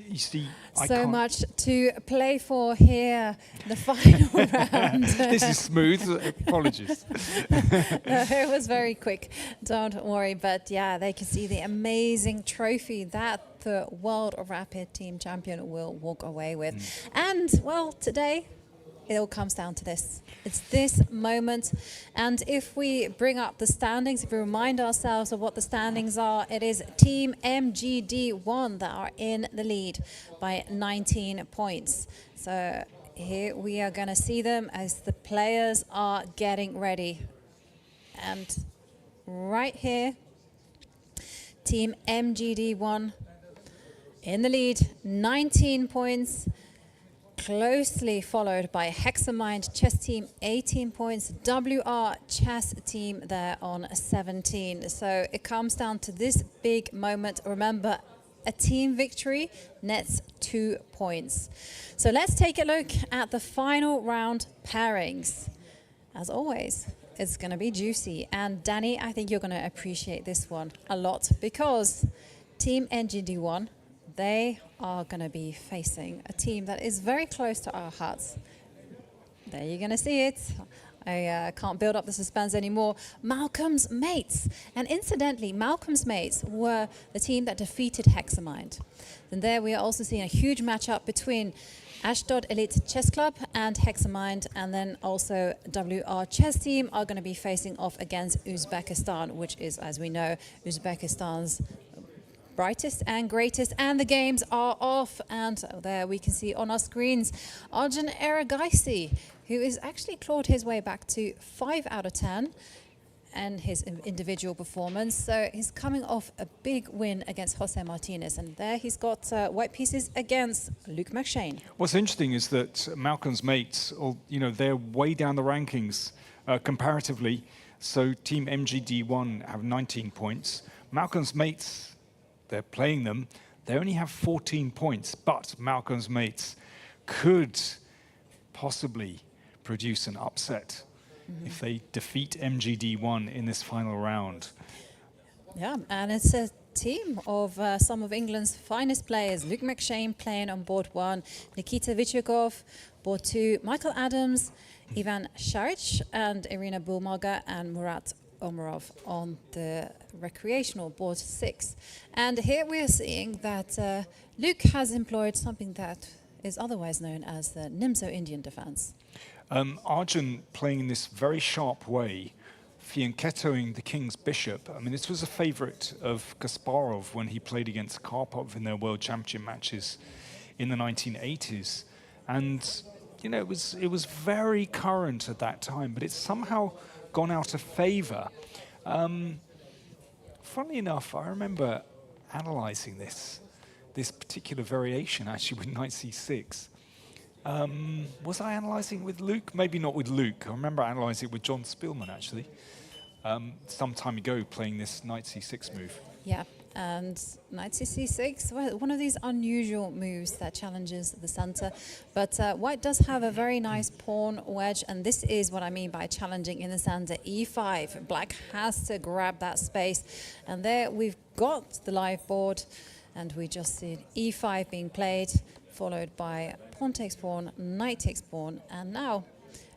you see, I So can't. much to play for here, the final round. This is smooth. Apologies. It was very quick. Don't worry. But yeah, they can see the amazing trophy that the World Rapid Team Champion will walk away with. And, well, today, it all comes down to this. It's this moment. And if we bring up the standings, if we remind ourselves of what the standings are, it is Team MGD1 that are in the lead by 19 points. So here we are going to see them as the players are getting ready. And right here, Team MGD1 in the lead, 19 points. Closely followed by Hexamind Chess Team, 18 points. WR Chess Team there on 17. So it comes down to this big moment. Remember, a team victory nets 2 points. So let's take a look at the final round pairings. As always, it's going to be juicy. And Danny, I think you're going to appreciate this one a lot because Team NGD1, they are going to be facing a team that is very close to our hearts. There you're going to see it. I can't build up the suspense anymore. Malcolm's Mates. And incidentally, Malcolm's Mates were the team that defeated Hexamind. And there we are also seeing a huge matchup between Ashdod Elite Chess Club and Hexamind. And then also WR Chess Team are going to be facing off against Uzbekistan, which is, as we know, Uzbekistan's brightest and greatest, and the games are off. And there we can see on our screens Arjun Eragaisi, who is actually clawed his way back to 5 out of 10 and his individual performance. So he's coming off a big win against Jose Martinez, and there he's got white pieces against Luke McShane. What's interesting is that Malcolm's Mates, they're way down the rankings comparatively. So Team MGD1 have 19 points. Malcolm's Mates, they're playing them, they only have 14 points, but Malcolm's Mates could possibly produce an upset if they defeat MGD1 in this final round. Yeah, and it's a team of some of England's finest players. Luke McShane playing on board 1, Nikita Vichukov, board 2, Michael Adams, Ivan Sharic, and Irina Bulmaga, and Murat Omarov on the recreational board 6. And here we are seeing that Luke has employed something that is otherwise known as the Nimzo-Indian defense. Arjun playing in this very sharp way, fianchettoing the king's bishop. I mean, this was a favorite of Kasparov when he played against Karpov in their world championship matches in the 1980s. And, it was very current at that time, but it's somehow gone out of favor. Funnily enough, I remember analyzing this particular variation actually with knight c6. Was I analyzing with Luke? Maybe not with Luke. I remember analyzing it with John Spielman actually, some time ago, playing this knight c6 move. Yeah, and knight c6, well, one of these unusual moves that challenges the center. But white does have a very nice pawn wedge, and this is what I mean by challenging in the center. e5, black has to grab that space. And there we've got the live board, and we just see e5 being played, followed by pawn takes pawn, knight takes pawn, and now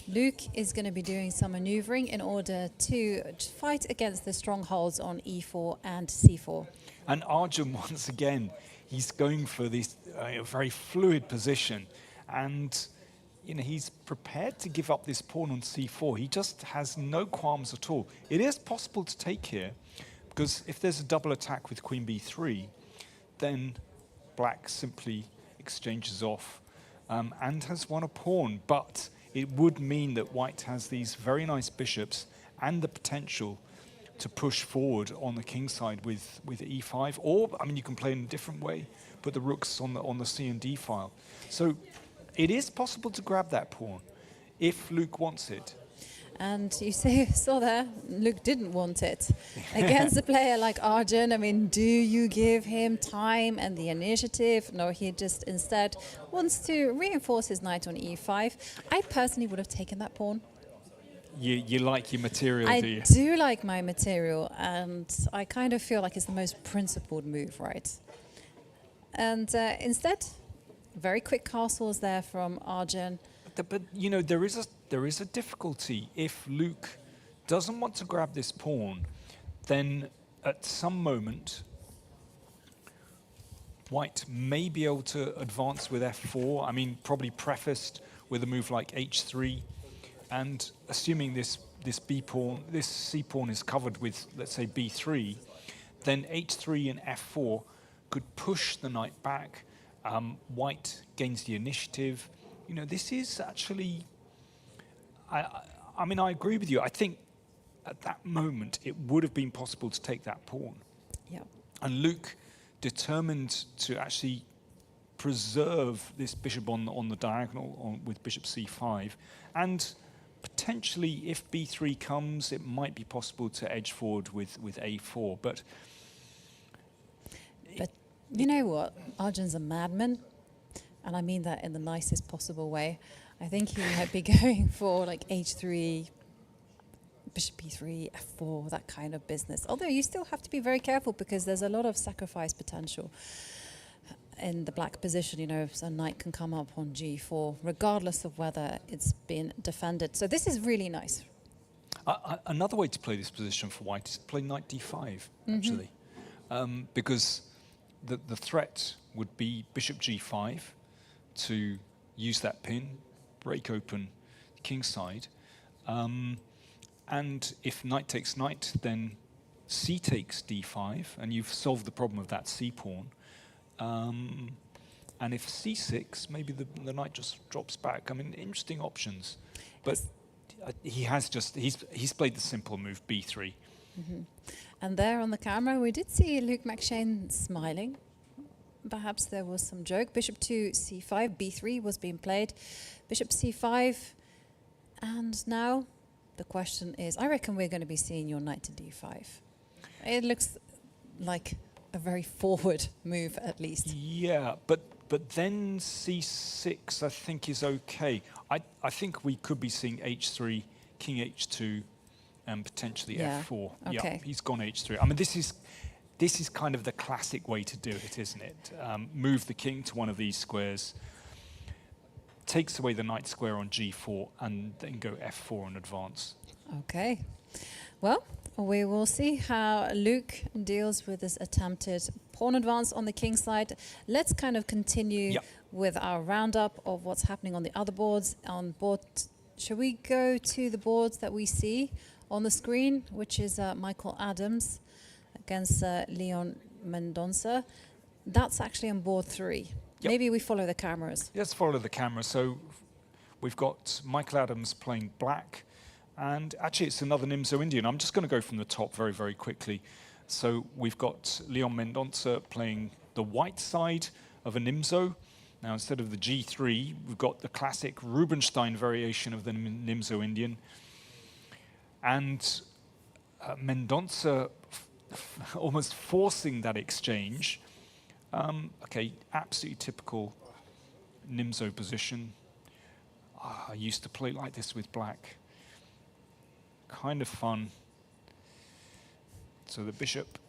Luke is going to be doing some maneuvering in order to fight against the strongholds on e4 and c4. And Arjun, once again, he's going for this very fluid position. And, he's prepared to give up this pawn on c4. He just has no qualms at all. It is possible to take here, because if there's a double attack with queen b3, then black simply exchanges off and has won a pawn. But it would mean that white has these very nice bishops and the potential to push forward on the king side with e5, or you can play in a different way, put the rooks on the c and d file. So it is possible to grab that pawn if Luke wants it. And you saw there, Luke didn't want it. Against a player like Arjun, do you give him time and the initiative? No, he just instead wants to reinforce his knight on e5. I personally would have taken that pawn. You like your material, do you? I do like my material, and I kind of feel like it's the most principled move, right? And instead, very quick castles there from Arjun. But you know, there is a difficulty. If Luke doesn't want to grab this pawn, then at some moment White may be able to advance with f4. I mean, probably prefaced with a move like h3, and assuming this b pawn, this c pawn is covered with, let's say, b3, then h3 and f4 could push the knight back. White gains the initiative. You know, this is actually. I mean, I agree with you. I think at that moment it would have been possible to take that pawn. Yeah. And Luke, determined to actually preserve this bishop on the diagonal with bishop c5, and potentially if b3 comes, it might be possible to edge forward with a4. But you know what? Arjun's a madman, and I mean that in the nicest possible way. I think he might be going for like h3, bishop b3, f4, that kind of business. Although you still have to be very careful because there's a lot of sacrifice potential in the black position. You know, so knight can come up on g4, regardless of whether it's been defended. So this is really nice. Another way to play this position for White is to play knight d5, actually, because the threat would be bishop g5 to use that pin, break open the king's side. And if knight takes knight, then c takes d5, and you've solved the problem of that c pawn. And if c6, maybe the knight just drops back. I mean, interesting options. But he's played the simple move, b3. And there on the camera, we did see Luke McShane smiling. Perhaps there was some joke. Bishop to c5, b3 was being played. Bishop c5, and now the question is, I reckon we're going to be seeing your knight to d5. It looks like a very forward move, at least. Yeah, but then c6, I think, is okay. I think we could be seeing h3, king h2, and potentially f4. Okay. Yeah, he's gone h3. I mean, this is kind of the classic way to do it, isn't it? Move the king to one of these squares, takes away the knight square on g4, and then go f4 and advance. Okay. Well, we will see how Luke deals with this attempted pawn advance on the king side. Let's kind of continue with our roundup of what's happening on the other boards. On board, shall we go to the boards that we see on the screen, which is Michael Adams against Leon Mendonça? That's actually on board 3. Yep. Maybe we follow the cameras. Let's follow the camera. So we've got Michael Adams playing black, and actually it's another Nimzo Indian. I'm just going to go from the top very, very quickly. So we've got Leon Mendonça playing the white side of a Nimzo. Now instead of the G3, we've got the classic Rubinstein variation of the Nimzo Indian. And Mendonça almost forcing that exchange. Okay, absolutely typical Nimzo position. I used to play like this with black. Kind of fun. So the bishop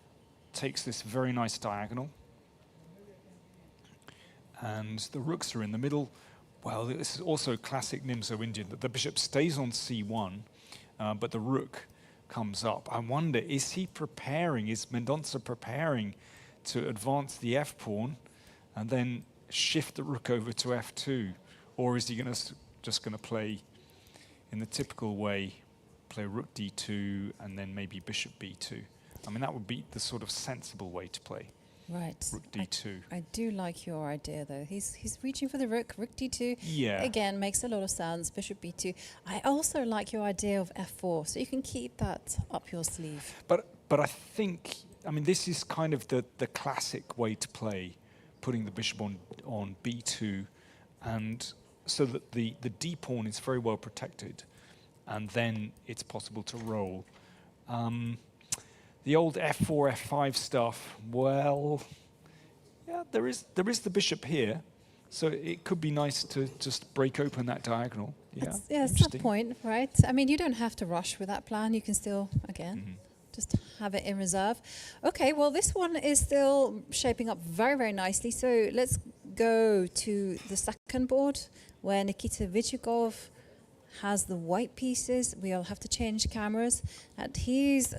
takes this very nice diagonal. And the rooks are in the middle. Well, this is also classic Nimzo Indian, that the bishop stays on c1, but the rook comes up. I wonder, is Mendonça preparing to advance the f-pawn and then shift the rook over to f2? Or is he just going to play in the typical way, play rook d2 and then maybe bishop b2? I mean, that would be the sort of sensible way to play. Right. Rook d2. I do like your idea, though. He's reaching for the rook d2. Yeah. Again, makes a lot of sense. Bishop b2. I also like your idea of f4, so you can keep that up your sleeve. But I think, I mean, this is kind of the classic way to play, putting the bishop on b2, and so that the d pawn is very well protected, and then it's possible to roll. The old f4, f5 stuff, well, yeah, there is the bishop here, so it could be nice to just break open that diagonal. Yeah, that's the point, right? I mean, you don't have to rush with that plan. You can still, again, just have it in reserve. Okay, well, this one is still shaping up very, very nicely. So let's go to the second board where Nikita Vichukov has the white pieces. We'll have to change cameras. And he's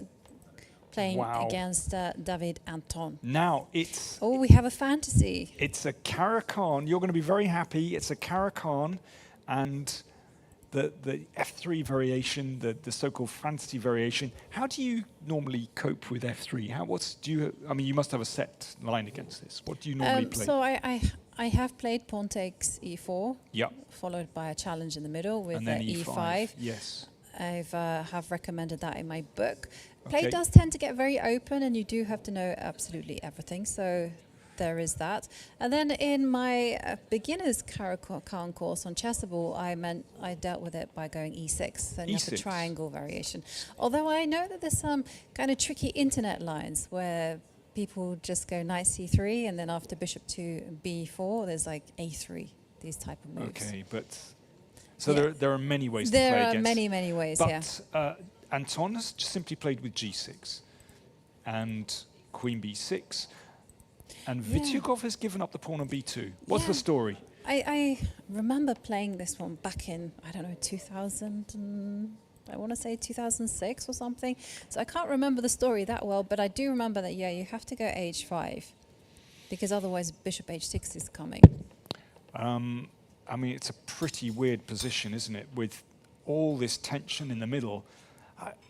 playing against David Anton. Now it's... Oh, we have a fantasy. It's a Caracan. You're going to be very happy. It's a Caracan, and the F3 variation, the so-called fantasy variation. How do you normally cope with F3? I mean, you must have a set line against this. What do you normally play? So I have played pawn takes e4, followed by a challenge in the middle with e5. Yes. I've have recommended that in my book. Play does tend to get very open, and you do have to know absolutely everything. So there is that. And then in my beginner's Caracan course on Chessable, I dealt with it by going e6, and that's a triangle variation. Although I know that there's some kind of tricky internet lines where people just go knight c3, and then after bishop to b4, there's like a3, these type of moves. Okay, but... So there are many ways to play against. There are many ways, but, Anton has just simply played with g6 and queen b6, and Vityukov has given up the pawn on b2. What's the story? I remember playing this one back in, I don't know, 2000, I want to say 2006 or something. So I can't remember the story that well, but I do remember that, you have to go h5, because otherwise bishop h6 is coming. I mean, it's a pretty weird position, isn't it? With all this tension in the middle,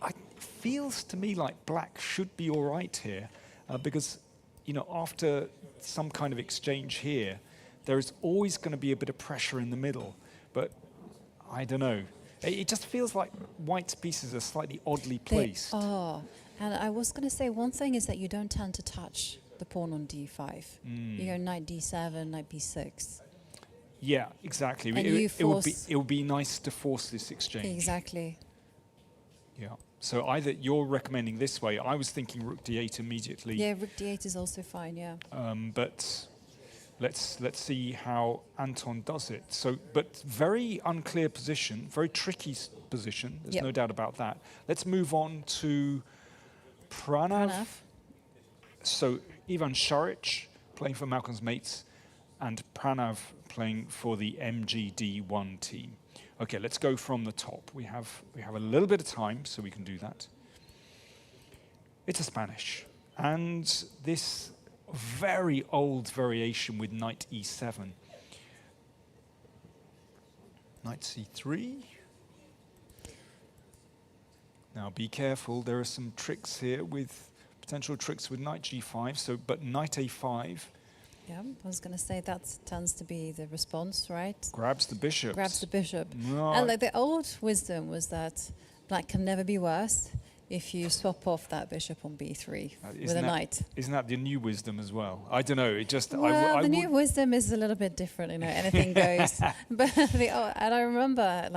it feels to me like black should be all right here, because, after some kind of exchange here, there is always going to be a bit of pressure in the middle. But I don't know. It just feels like white's pieces are slightly oddly placed. And I was going to say one thing is that you don't tend to touch the pawn on d5. You go knight d7, knight b6. Yeah, exactly. And it would be nice to force this exchange. Exactly. Yeah. So either you're recommending this way. I was thinking rook d8 immediately. Yeah, rook d8 is also fine. Yeah. But let's see how Anton does it. So, but very unclear position, very tricky position. There's no doubt about that. Let's move on to Pranav. So Ivan Šarić playing for Malcolm's Mates, and Pranav playing for the MGD1 team. Okay, let's go from the top. We have a little bit of time, so we can do that. It's a Spanish, and this very old variation with knight e7. Knight c3. Now be careful, there are some tricks here with potential tricks with knight g5, but knight a5. Yeah, I was going to say that tends to be the response, right? Grabs the bishop. Grabs the bishop. No. And like the old wisdom was that black can never be worse if you swap off that bishop on b3 with a knight. Isn't that the new wisdom as well? I don't know. It just the new wisdom is a little bit different. Anything goes. But and I remember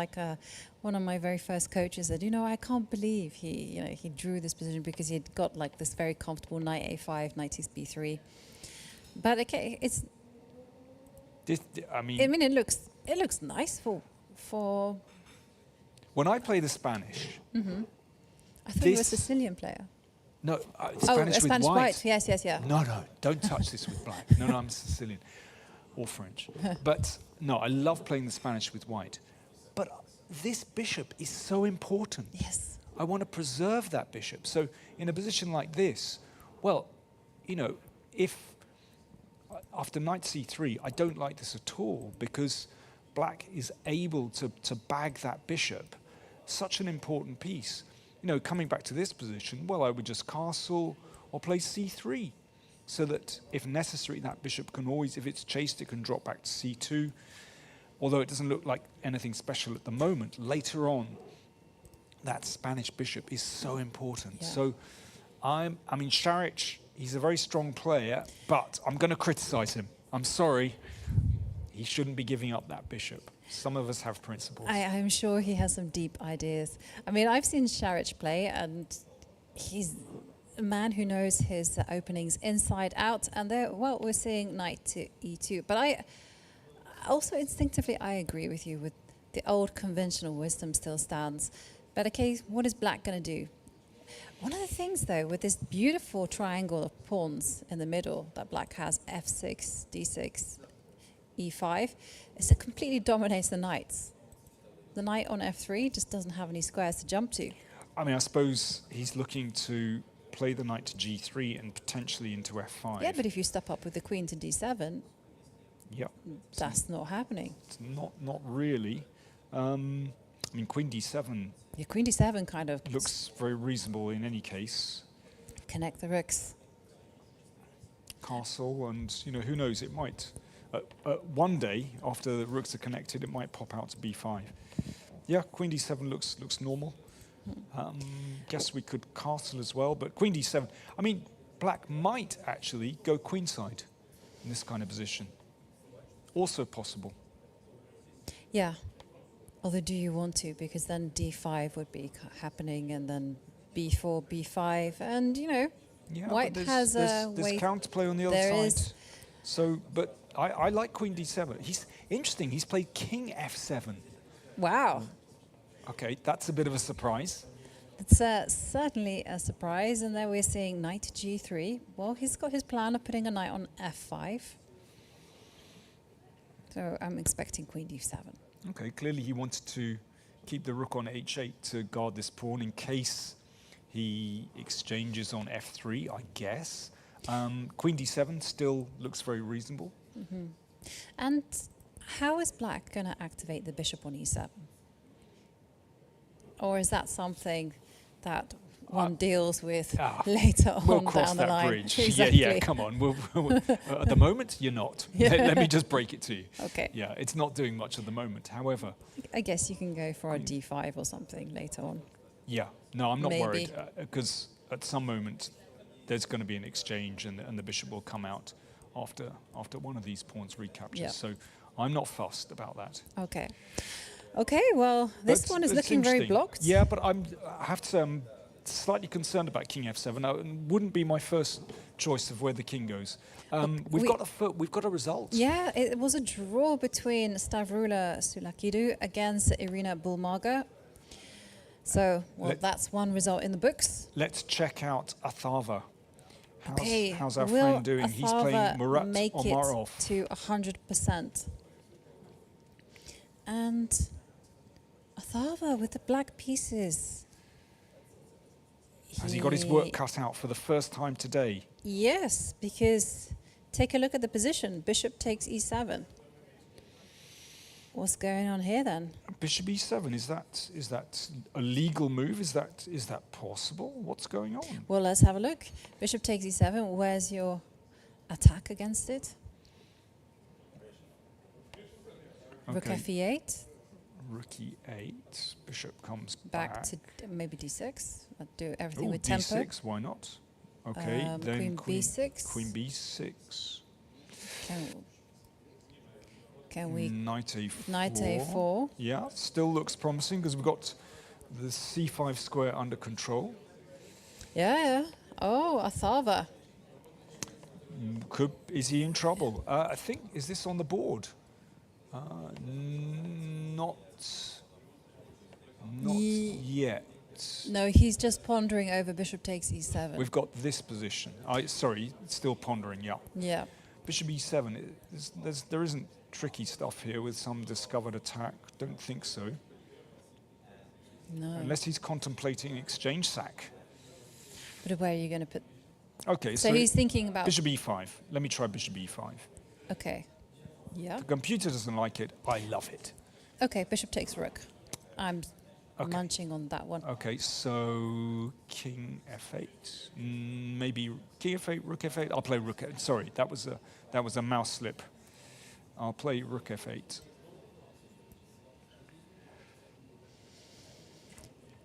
one of my very first coaches said, I can't believe he drew this position because he'd got like this very comfortable knight a5, knight takes b3. But okay, it's. It looks nice for. When I play the Spanish. Mm-hmm. I thought you were a Sicilian player. No, Spanish with Spanish white. Yes. No, don't touch this with black. No, I'm Sicilian or French. But no, I love playing the Spanish with white. But this bishop is so important. Yes. I want to preserve that bishop. So in a position like this, well, if after knight c3, I don't like this at all because black is able to bag that bishop. Such an important piece. Coming back to this position, well, I would just castle or play c3 so that if necessary, that bishop can always, if it's chased, it can drop back to c2. Although it doesn't look like anything special at the moment, later on, that Spanish bishop is so important. Yeah. So, Šarić, he's a very strong player, but I'm going to criticize him. I'm sorry. He shouldn't be giving up that bishop. Some of us have principles. I'm sure he has some deep ideas. I've seen Šarić play, and he's a man who knows his openings inside out. And we're seeing knight to e2. But I also instinctively, I agree with you. With the old conventional wisdom still stands. But okay, what is black going to do? One of the things, though, with this beautiful triangle of pawns in the middle that black has, f6, d6, e5, is it completely dominates the knights. The knight on f3 just doesn't have any squares to jump to. I mean, I suppose he's looking to play the knight to g3 and potentially into f5. Yeah, but if you step up with the queen to d7, yep, that's not happening. It's not really. I mean, queen d7. Yeah, queen d7 kind of looks very reasonable in any case. Connect the rooks. Castle, and who knows? It might one day after the rooks are connected, it might pop out to b5. Yeah, queen d7 looks normal. Guess we could castle as well, but queen d7. I mean, black might actually go queenside in this kind of position. Also possible. Yeah. Although, do you want to? Because then d5 would be happening, and then b4, b5, and yeah, white has a there's counterplay on the other side. So, but I like queen d7. He's interesting. He's played king f7. Wow. Okay, that's a bit of a surprise. It's certainly a surprise. And then we're seeing knight to g3. Well, he's got his plan of putting a knight on f5. So I'm expecting queen d7. Okay, clearly he wanted to keep the rook on h8 to guard this pawn in case he exchanges on f3, I guess. Queen d7 still looks very reasonable. Mm-hmm. And how is black going to activate the bishop on e7? Or is that something that one deals with later we'll on cross down the that line? bridge. Exactly. Yeah, come on. At the moment, you're not. Yeah. Let me just break it to you. Okay. Yeah, it's not doing much at the moment. However, I guess you can go for a d5 or something later on. yeah, no, I'm not Maybe. worried because at some moment there's going to be an exchange and the bishop will come out after one of these pawns recaptures. Yeah. So I'm not fussed about that. Okay. Okay, well, this one is looking very blocked. Yeah, but I have to say I'm slightly concerned about king f7. It wouldn't be my first choice of where the king goes. We've got a result. Yeah, it was a draw between Stavrula Sulakidou against Irina Bulmaga. So, well, that's one result in the books. Let's check out Athava. How's our will friend doing? He's playing Athava Murat make Omarov. it to 100%. And Athava with the black pieces. Has he got his work cut out for the first time today? Yes, because take a look at the position. Bishop takes e7. What's going on here then? Bishop e7, is that a legal move? Is that possible? What's going on? Well, let's have a look. Bishop takes e7. Where's your attack against it? Rook fe8. Rook e8. Bishop comes Back to maybe d6. I'll do everything Ooh, with tempo. d6, why not? Okay, then queen b6. Queen b6. Can we? Knight a4. Knight a4. Yeah, still looks promising because we've got the c5 square under control. Yeah. Oh, Athava. Is he in trouble? I think, is this on the board? Not yet. No, he's just pondering over bishop takes e7. We've got this position. Sorry, still pondering, yeah. Yeah. Bishop e7, there isn't tricky stuff here with some discovered attack. Don't think so. No. Unless he's contemplating exchange sack. But where are you going to put? Okay, so he's thinking about bishop e5. Let me try bishop e5. Okay. Yeah. The computer doesn't like it. I love it. Okay, bishop takes rook. I'm munching on that one. Okay, so king f8. Maybe king f8, rook f8. I'll play rook. Sorry, that was a mouse slip. I'll play rook f8.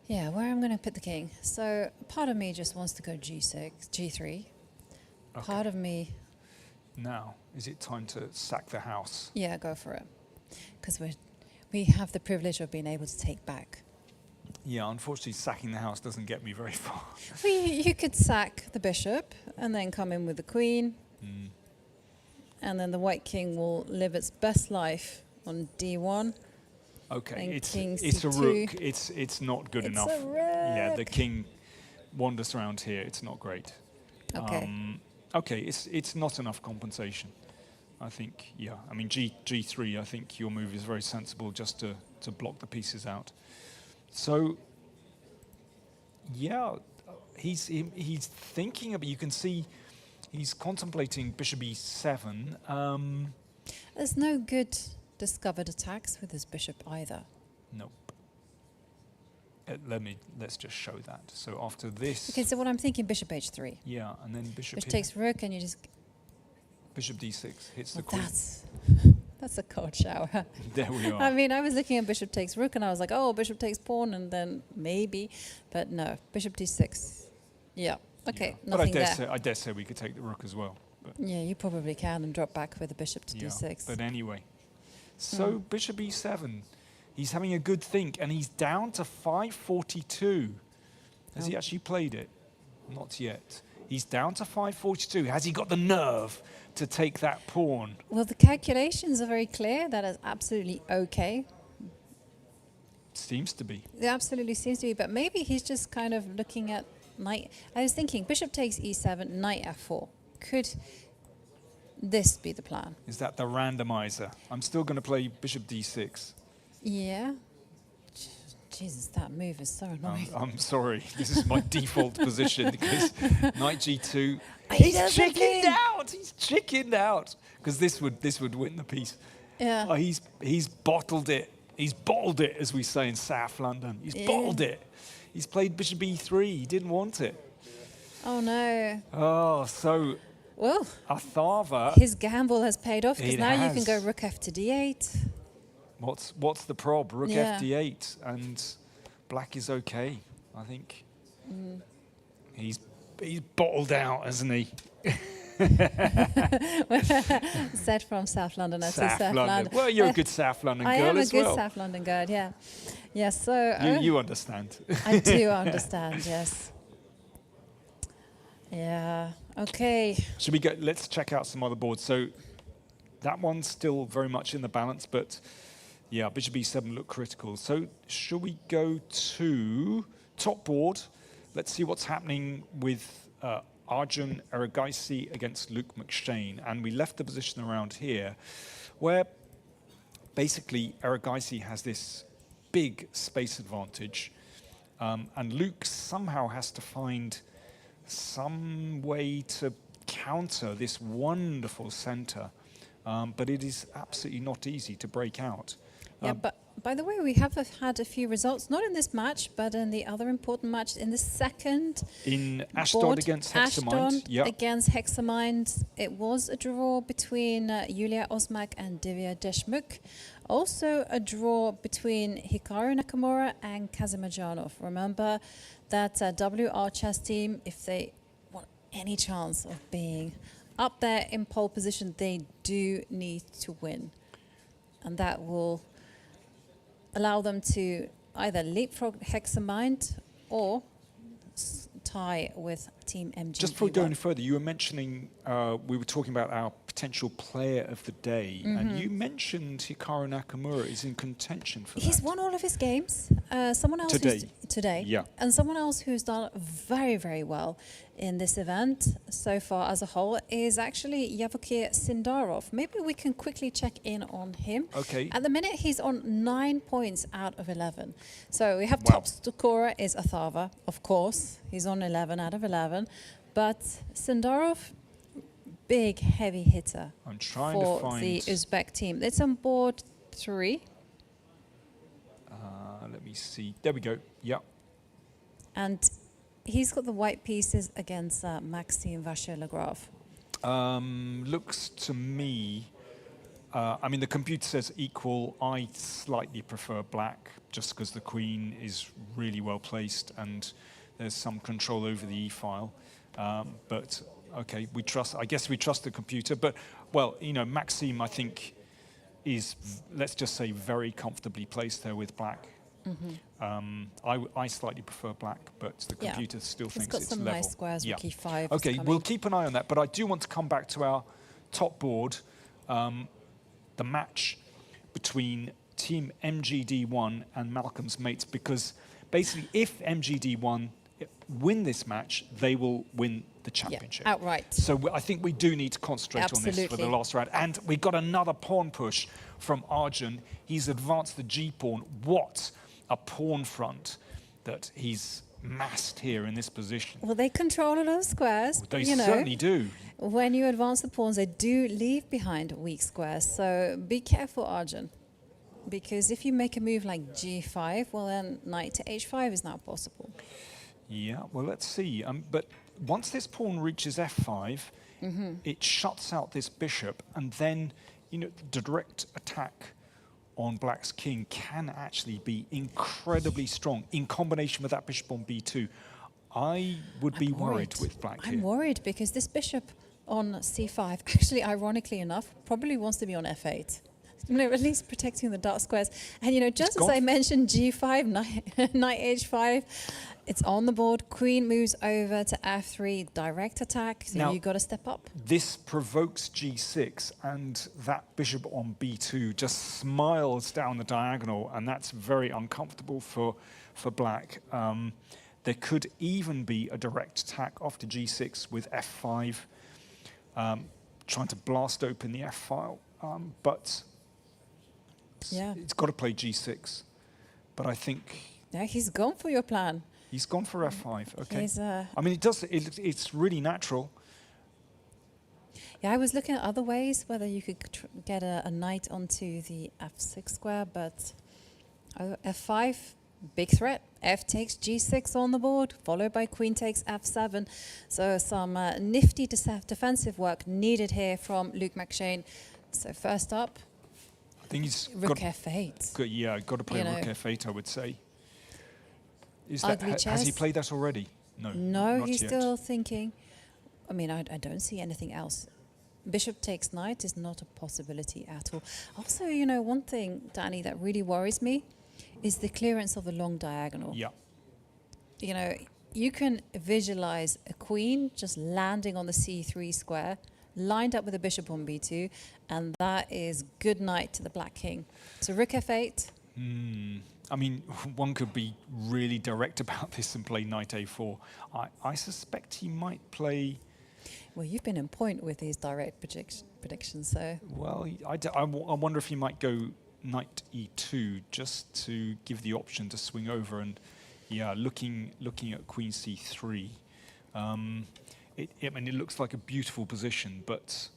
Yeah, where I'm going to put the king. So part of me just wants to go g6, g3. Okay. Part of me. Now, is it time to sack the house? Yeah, go for it. Because we have the privilege of being able to take back. Yeah, unfortunately, sacking the house doesn't get me very far. Well, you could sack the bishop and then come in with the queen. And then the white king will live its best life on d1. Okay, and it's king a c2. rook. It's not good enough. It's a rook. Yeah, the king wanders around here, it's not great. Okay. Okay, it's not enough compensation. I think, yeah. I mean, G3, I think your move is very sensible just to block the pieces out. So, yeah, he's thinking about, you can see he's contemplating bishop e7. There's no good discovered attacks with his bishop either. Nope. Let's just show that. So after this... Okay, so what I'm thinking, bishop h3. Yeah, and then bishop Which takes rook, and you just... Bishop d6 hits the queen. That's a cold shower. There we are. I mean, I was looking at bishop takes rook, and I was like, oh, bishop takes pawn, and then maybe. But no, bishop d6. Yeah, okay, But nothing there. I dare say we could take the rook as well. But Yeah, you probably can, and drop back with the bishop to d6. But anyway. So bishop e7. He's having a good think, and he's down to 542. Has he actually played it? Not yet. He's down to 542. Has he got the nerve to take that pawn? Well, the calculations are very clear. That is absolutely okay. Seems to be. It absolutely seems to be, but maybe he's just kind of looking at knight. I was thinking bishop takes e7, knight f4. Could this be the plan? Is that the randomizer? I'm still going to play bishop d6. Yeah. Jesus, that move is so annoying. I'm sorry. This is my default position because knight g2. He He's does chickened something. out. He's chickened out because this would win the piece. Yeah. Oh, he's bottled it. He's bottled it, as we say in South London. He's bottled it. He's played bishop e3. He didn't want it. Oh no. Oh, so Well, Athava. his gamble has paid off because It now you can has. go rook f to d8. What's the prob? Rook Yeah. f d8, and black is okay. I think he's bottled out, hasn't he? Said from South London. I say South South London. Well, you're a good South London girl I am a as good well. South London girl, yeah. Yeah, so... You understand. I do understand, yes. Yeah, okay. Should we go? Let's check out some other boards. So that one's still very much in the balance, but yeah, bishop e7 look critical. So should we go to top board? Let's see what's happening with Arjun Erigaisi against Luke McShane. And we left the position around here where basically Erigaisi has this big space advantage, and Luke somehow has to find some way to counter this wonderful center, but it is absolutely not easy to break out. Yeah, but by the way, we have had a few results, not in this match, but in the other important match, in the second in Ashdod board, against Hexamind. Ashdod Yep. against Hexamind. It was a draw between Yulia Osmak and Divya Deshmukh. Also a draw between Hikaru Nakamura and Kazimajanov. Remember that WR chess team, if they want any chance of being up there in pole position, they do need to win. And that will allow them to either leapfrog Hexamind or tie with Team MG. Just before we go any further, you were mentioning, we were talking about our potential player of the day, and you mentioned Hikaru Nakamura is in contention for He's that. won all of his games. Someone else today, Yeah. and someone else who's done very, very well in this event so far as a whole is actually Yavokir Sindarov. Maybe we can quickly check in on him. Okay. At the minute, he's on 9 points out of 11. So we have top scorer is Athava, of course. He's on 11 out of 11. But Sindarov, big heavy hitter I'm trying for to find the Uzbek team. It's on board 3. Let me see. There we go. Yeah. And he's got the white pieces against Maxime Vacher-Lagrave. Looks to me, I mean, the computer says equal. I slightly prefer black just because the queen is really well placed and there's some control over the e-file. But okay, we trust. I guess we trust the computer. But well, you know, Maxime, I think, is let's just say very comfortably placed there with black. I slightly prefer black, but the computer still thinks got it's some level. nice squares with key 5. Okay, we'll keep an eye on that. But I do want to come back to our top board, the match between Team MGD1 and Malcolm's mates, because basically if MGD1 win this match, they will win the championship. Outright. So I think we do need to concentrate on this for the Absolutely. last round. And we got another pawn push from Arjun. He's advanced the G pawn. What a pawn front that he's massed here in this position. Well, they control a lot of squares. They you know. certainly do. When you advance the pawns, they do leave behind weak squares. So be careful, Arjun. Because if you make a move like g5, well then knight to h5 is now possible. Yeah, well, let's see. But once this pawn reaches f5, it shuts out this bishop, and then, you know, the direct attack on black's king can actually be incredibly strong in combination with that bishop on b2. I would be worried with black here. I'm worried because this bishop on c5, actually, ironically enough, probably wants to be on f8. You know, at least protecting the dark squares. And, you know, just as I mentioned g5, knight h5, it's on the board. Queen moves over to f3, direct attack. So Now, you've got to step up. This provokes g6, and that bishop on b2 just smiles down the diagonal, and that's very uncomfortable for black. There could even be a direct attack after g6 with f5, trying to blast open the f-file. But it's got to play g6. But I think... Yeah, he's gone for your plan. He's gone for f5, okay. He's, I mean, it does. It's really natural. Yeah, I was looking at other ways, whether you could get a knight onto the f6 square, but f5, big threat. F takes g6 on the board, followed by queen takes f7. So some nifty defensive work needed here from Luke McShane. So first up, I think he's rook f8. Yeah, got to play rook f8, I would say. Is that, Ugly has he chess. played that already? No. No, not he's yet. still thinking. I mean, I don't see anything else. Bishop takes knight is not a possibility at all. Also, you know, one thing, Danny, that really worries me is the clearance of the long diagonal. Yeah. You know, you can visualize a queen just landing on the c3 square, lined up with a bishop on b2, and that is good night to the black king. So rook f8. I mean, one could be really direct about this and play knight a4. I suspect he might play... Well, you've been in point with these direct predictions, so... Well, I wonder if he might go knight e2 just to give the option to swing over, and yeah, looking at queen c3. I mean, it looks like a beautiful position, but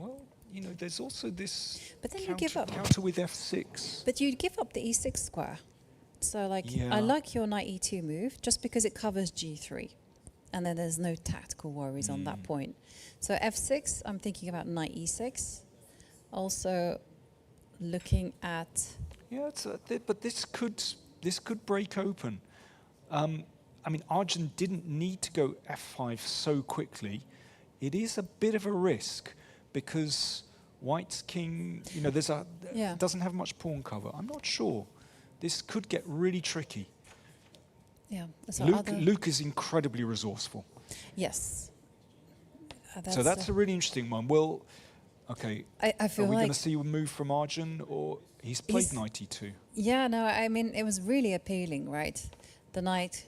well, you know, there's also this but then you give up. counter with f6. But you'd give up the e6 square. So, like, Yeah. I like your knight e2 move just because it covers g3. And then there's no tactical worries on that point. So f6, I'm thinking about knight e6. Also looking at... Yeah, but this could break open. I mean, Arjun didn't need to go f5 so quickly. It is a bit of a risk because White's king, you know, doesn't have much pawn cover. I'm not sure. This could get really tricky. Yeah. Luke is incredibly resourceful. Yes. So that's a really interesting one. Well, okay. I feel are we like... going to see a move from Arjun, or he's played knight e2? Yeah, no, I mean, it was really appealing, right? The knight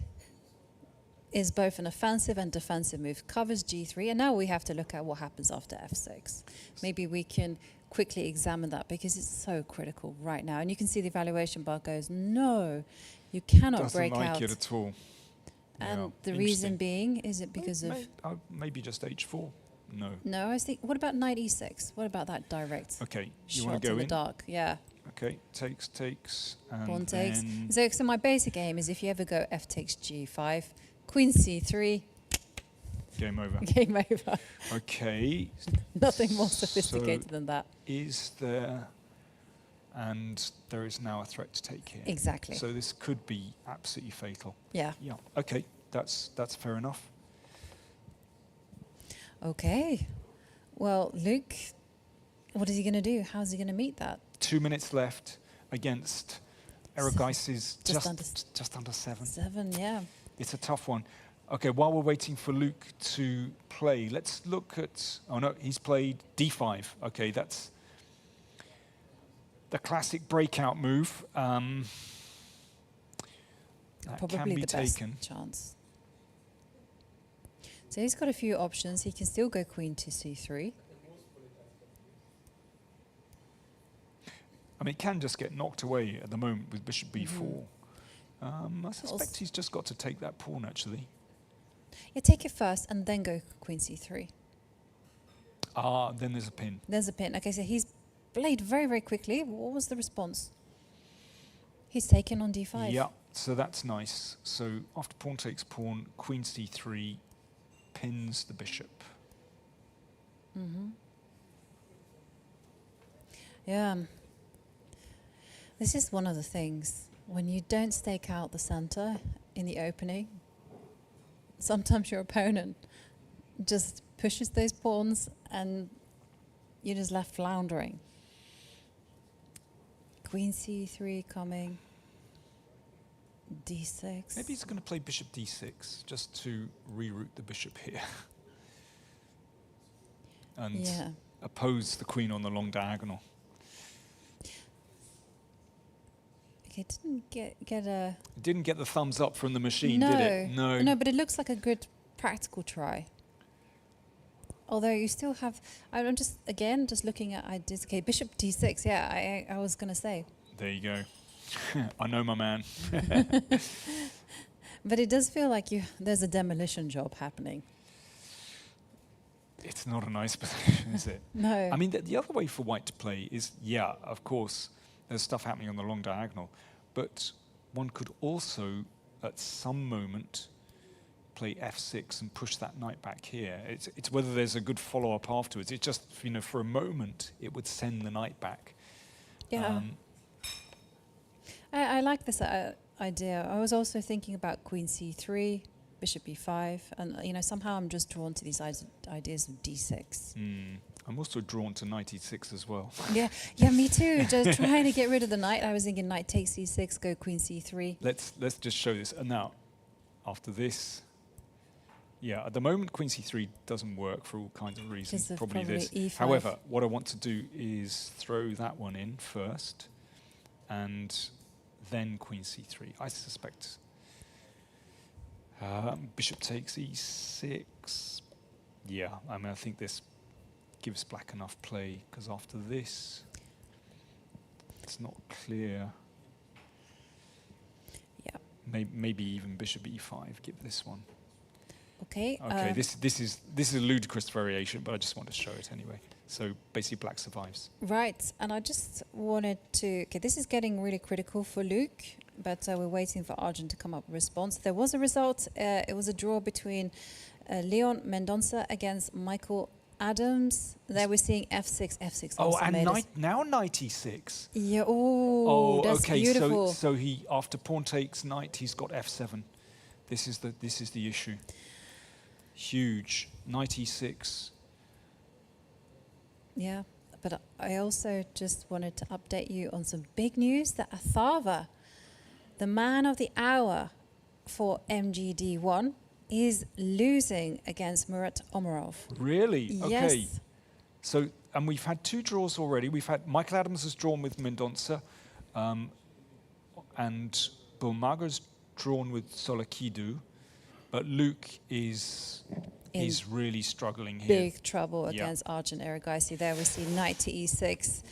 is both an offensive and defensive move, covers g3, and now we have to look at what happens after f6. Maybe we can quickly examine that because it's so critical right now. And you can see the evaluation bar goes, no, you cannot break Doesn't out. like it at all. And Yeah, the reason being, is it because of... Maybe just h4. No. No, I was thinking, what about knight e6? What about that direct Okay, you shot want to go in the in? dark? Yeah. Okay, takes, and Pawn takes. then So my basic aim is if you ever go f takes g5, queen c3, game over. game over. Okay. Nothing more sophisticated than that. Is there... And there is now a threat to take here. Exactly. So this could be absolutely fatal. Yeah. Yeah. Okay, that's fair enough. Okay. Well, Luke, what is he going to do? How's he going to meet that? 2 minutes left against Eregeis's Just under just under 7. 7, yeah. It's a tough one. Okay, while we're waiting for Luke to play, let's look at... Oh, no, he's played d5. Okay, that's the classic breakout move. I That probably can be the best taken. chance. So he's got a few options. He can still go queen to c3. I mean, it can just get knocked away at the moment with bishop Mm-hmm. b4. I suspect he's just got to take that pawn, actually. Yeah, take it first and then go queen c3. Then there's a pin. There's a pin. Okay, so he's played very, very quickly. What was the response? He's taken on d5. Yeah, so that's nice. So after pawn takes pawn, queen c3 pins the bishop. Mm-hmm. Yeah. This is one of the things. When you don't stake out the center in the opening, sometimes your opponent just pushes those pawns and you're just left floundering. Queen c3 coming. d6. Maybe he's going to play bishop d6 just to reroute the bishop here. And oppose the queen on the long diagonal. Okay, it didn't get a... It didn't get the thumbs up from the machine, no. did it? No. No, but it looks like a good practical try. Although you still have... I'm just, again, just looking at ideas. Okay, bishop d6, yeah, I was going to say. There you go. I know my man. But it does feel like there's a demolition job happening. It's not a nice position, is it? No. I mean, the other way for white to play is, yeah, of course, there's stuff happening on the long diagonal, but one could also, at some moment, play f6 and push that knight back here. It's whether there's a good follow-up afterwards. It's just, for a moment, it would send the knight back. Yeah. I like this idea. I was also thinking about queen c3, bishop e5, and somehow I'm just drawn to these ideas of d6. I'm also drawn to knight e6 as well. Yeah, me too. Just trying to get rid of the knight. I was thinking knight takes c6, go queen c3. Let's just show this. And now, after this, yeah, at the moment queen c3 doesn't work for all kinds of reasons. Probably this. E5. However, what I want to do is throw that one in first, and then queen c3. I suspect bishop takes e6. Yeah, I mean, I think this gives black enough play, because after this, it's not clear. Yeah. Maybe even bishop e5. Give this one. Okay. Okay. This is a ludicrous variation, but I just want to show it anyway. So basically, black survives. Right, and I just wanted to... Okay, this is getting really critical for Luke, but we're waiting for Arjun to come up with a response. There was a result. It was a draw between Leon Mendonça against Michael Adams. There we're seeing f6, f6. Oh, and now knight e6. Yeah. Oh, that's okay. beautiful. So he, after pawn takes knight, he's got f7. This is the issue. Huge. Knight e6. Yeah, but I also just wanted to update you on some big news that Athava, the man of the hour for MGD1, is losing against Murat Omarov. Really? Yes. Okay. So, and we've had 2 draws already. We've had Michael Adams has drawn with Mendonça, and Bulmager's drawn with Solakidu, but Luke is really struggling here. Big trouble against Arjun Erigaisi. There we see knight to e6.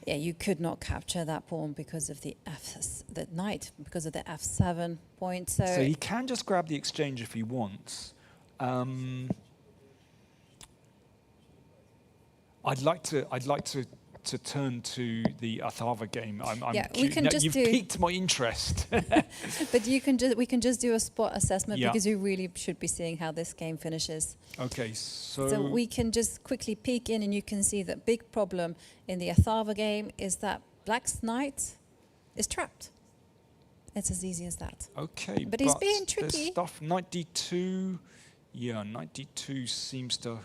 Yeah, you could not capture that pawn because of the knight, because of the f7 point. So he can just grab the exchange if he wants. I'd like to turn to the Athava game. You've piqued my interest. But we can just do a spot assessment because we really should be seeing how this game finishes. Okay, so we can just quickly peek in, and you can see the big problem in the Athava game is that Black's knight is trapped. It's as easy as that. Okay, but he's being tricky. There's stuff. Knight d2. Yeah, knight d2 seems to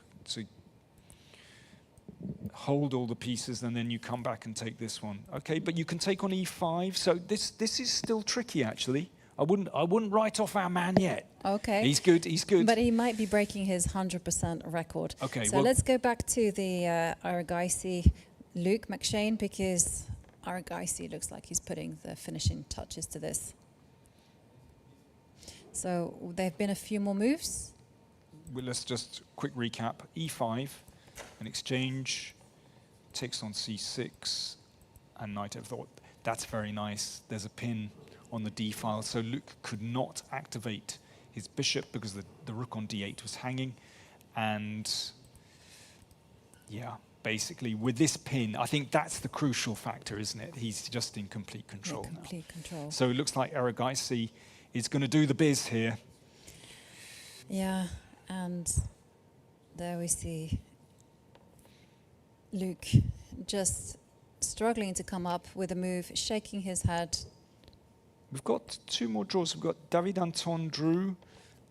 hold all the pieces, and then you come back and take this one. Okay, but you can take on e5. So this is still tricky, actually. I wouldn't write off our man yet. Okay. He's good. But he might be breaking his 100% record. Okay. So let's go back to the Erigaisi Luke McShane, because Erigaisi looks like he's putting the finishing touches to this. So there have been a few more moves. Well, let's just quick recap. E5, an exchange, takes on C6, and knight f4. That's very nice. There's a pin on the d file, so Luke could not activate his bishop because the rook on d8 was hanging. And yeah, basically with this pin, I think that's the crucial factor, isn't it? He's just in complete control now. Complete control. So it looks like Erigaisi is going to do the biz here. Yeah, and there we see Luke just struggling to come up with a move, shaking his head. We've got two more draws. We've got David Anton drew,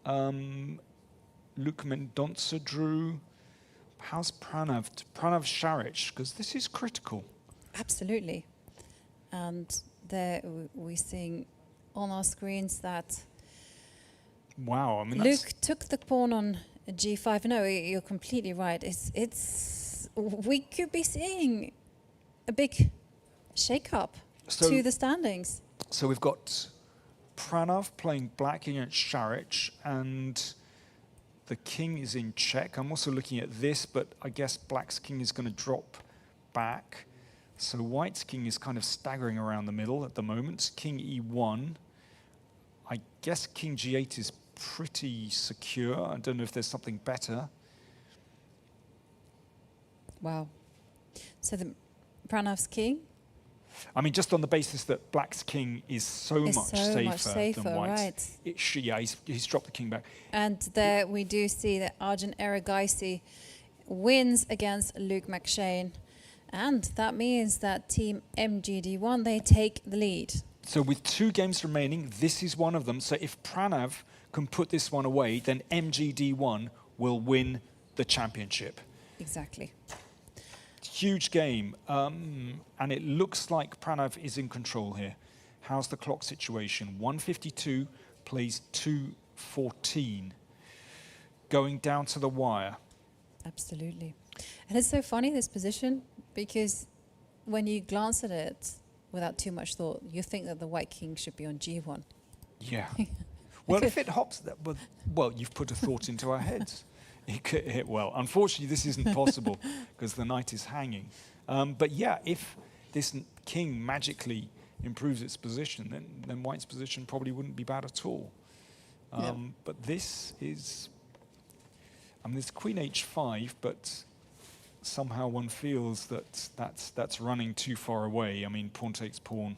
Luke Mendonça drew. How's Pranav? Pranav Šarić, because this is critical. Absolutely. And there we're seeing on our screens that Wow, I mean, Luke took the pawn on g5. No, you're completely right. We could be seeing a big shake-up to the standings. So we've got Pranav playing black against Šarić, and the king is in check. I'm also looking at this, but I guess black's king is going to drop back. So white's king is kind of staggering around the middle at the moment. King e1. I guess king g8 is pretty secure. I don't know if there's something better. Wow. So the Pranav's king? I mean, just on the basis that black's king is so much safer than white's. Right. Yeah, he's dropped the king back. And there we do see that Arjun Erigaisi wins against Luke McShane. And that means that team MGD1, they take the lead. So with 2 games remaining, this is one of them. So if Pranav can put this one away, then MGD1 will win the championship. Exactly. Huge game. And it looks like Pranav is in control here. How's the clock situation? 1:52 plays 2:14. Going down to the wire. Absolutely. And it's so funny, this position, because when you glance at it without too much thought, you think that the white king should be on g1. Yeah. Well, if it hops, well, you've put a thought into our heads. It could hit well. Unfortunately, this isn't possible because the knight is hanging. But yeah, if this king magically improves its position, then white's position probably wouldn't be bad at all. But this is, I mean, there's queen h5, but somehow one feels that that's running too far away. I mean, pawn takes pawn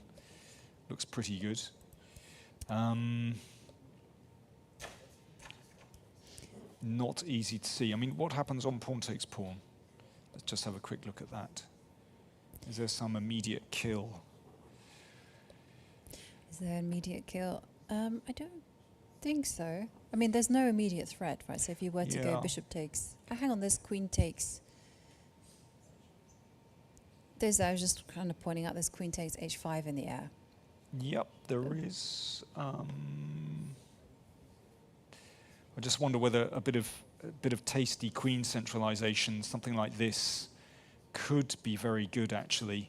looks pretty good. Not easy to see. I mean, what happens on pawn takes pawn? Let's just have a quick look at that. Is there some immediate kill? Is there an immediate kill? I don't think so. I mean, there's no immediate threat, right? So if you were to go bishop takes, hang on, this queen takes. I was just kind of pointing out this queen takes h5 in the air. Yep, there is. I just wonder whether a bit of tasty queen centralization, something like this, could be very good actually.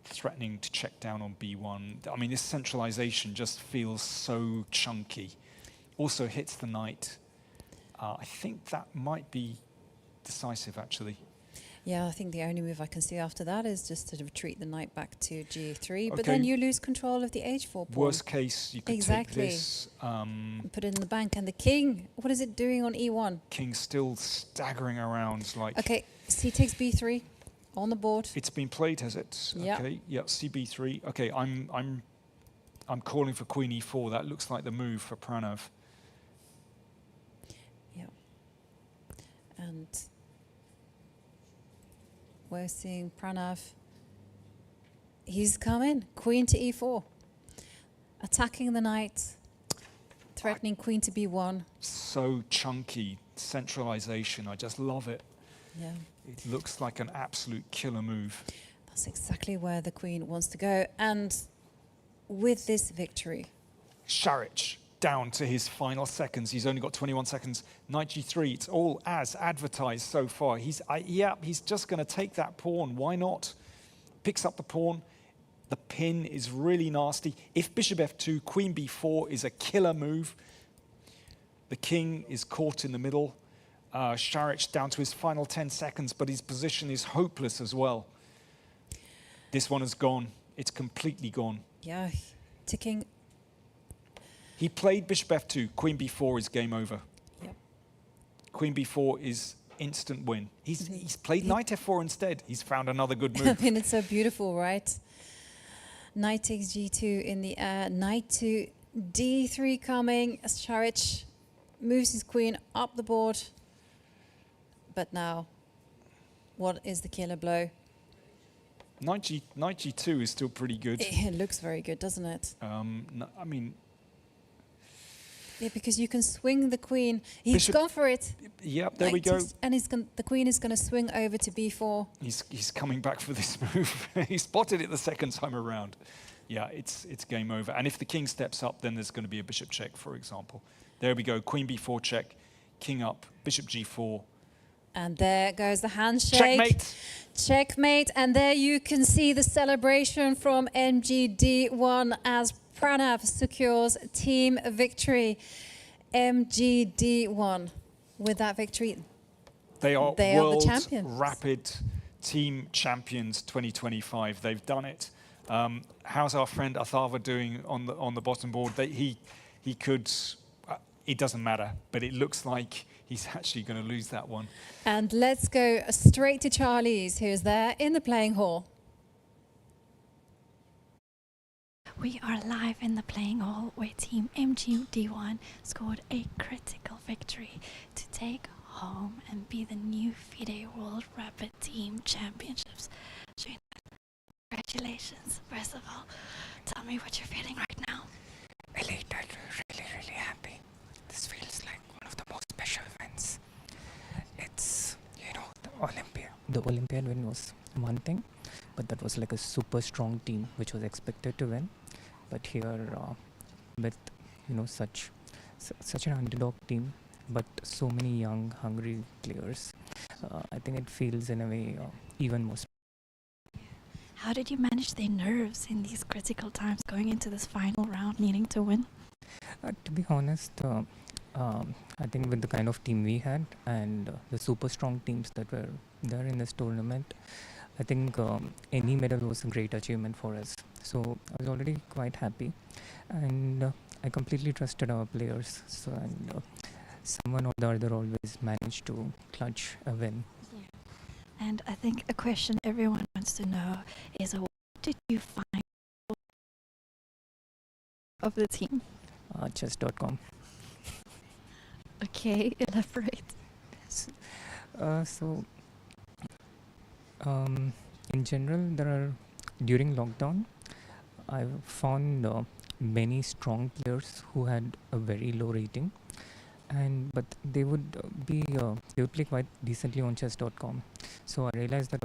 Threatening to check down on b1. I mean, this centralization just feels so chunky. Also hits the knight. I think that might be decisive actually. Yeah, I think the only move I can see after that is just to retreat the knight back to g3, but Okay. then you lose control of the h4 pawn. Worst case, you could take this. And put it in the bank. And the king, what is it doing on e1? King's still staggering around like... Okay, c takes b3 on the board. It's been played, has it? Yeah. Okay, yeah, cb3. Okay, I'm calling for queen e4. That looks like the move for Pranav. Yeah. And we're seeing Pranav. He's coming. Queen to e4. Attacking the knight. Threatening queen to b1. So chunky centralization. I just love it. Yeah. It looks like an absolute killer move. That's exactly where the queen wants to go. And with this victory, Šarić down to his final seconds. He's only got 21 seconds. Knight g3. It's all as advertised so far. He's just going to take that pawn. Why not? Picks up the pawn. The pin is really nasty. If bishop f2, queen b4 is a killer move. The king is caught in the middle. Šarić down to his final 10 seconds, but his position is hopeless as well. This one has gone. It's completely gone. Yeah, ticking. He played bishop f2, queen b4 is game over. Yep. Queen b4 is instant win. He's played knight f4 instead. He's found another good move. I mean, it's so beautiful, right? Knight takes g2 in the air, knight to d3 coming. Šarić moves his queen up the board. But now, what is the killer blow? Knight g2 is still pretty good. It looks very good, doesn't it? No, I mean... Yeah, because you can swing the queen. He's Bishop, gone for it. Yep, there we go. And the queen is going to swing over to b4. He's coming back for this move. He spotted it the second time around. Yeah, it's game over. And if the king steps up, then there's going to be a bishop check, for example. There we go. Queen b4 check, king up, bishop g4. And there goes the handshake. Checkmate. Checkmate. And there you can see the celebration from MGD1 as Pranav secures team victory. MGD1 with that victory. They are the World champions. Rapid Team Champions 2025. They've done it. How's our friend Atharva doing on the bottom board? He could. It doesn't matter, but it looks like he's actually going to lose that one. And let's go straight to Charlie's, who's there in the playing hall. We are live in the playing hall where Team MGD1 scored a critical victory to take home and be the new FIDE World Rapid Team Championships. Congratulations. First of all, tell me what you're feeling right now. Elated, really happy. This feels like one of the most special events. It's, the Olympiad win was one thing, but that was like a super strong team which was expected to win. But here, with such an underdog team, but so many young, hungry players, I think it feels in a way even more special. How did you manage their nerves in these critical times going into this final round needing to win? To be honest, I think with the kind of team we had and the super strong teams that were there in this tournament, I think any medal was a great achievement for us. So I was already quite happy, and I completely trusted our players. So someone or the other always managed to clutch a win. And I think a question everyone wants to know is, what did you find of the team? Chess.com. Okay, elaborate. In general, during lockdown, I found many strong players who had a very low rating, but they would play quite decently on chess.com. So I realized that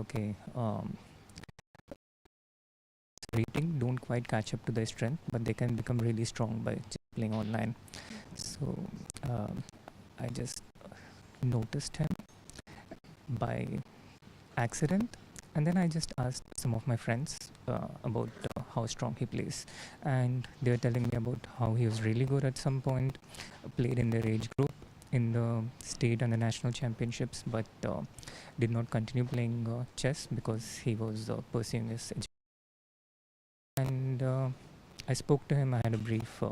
rating don't quite catch up to their strength, but they can become really strong by just playing online. So I just noticed him by accident, and then I just asked some of my friends about how strong he plays, and they were telling me about how he was really good at some point, played in their age group in the state and the national championships, but did not continue playing chess because he was pursuing his education. And I spoke to him. I had a brief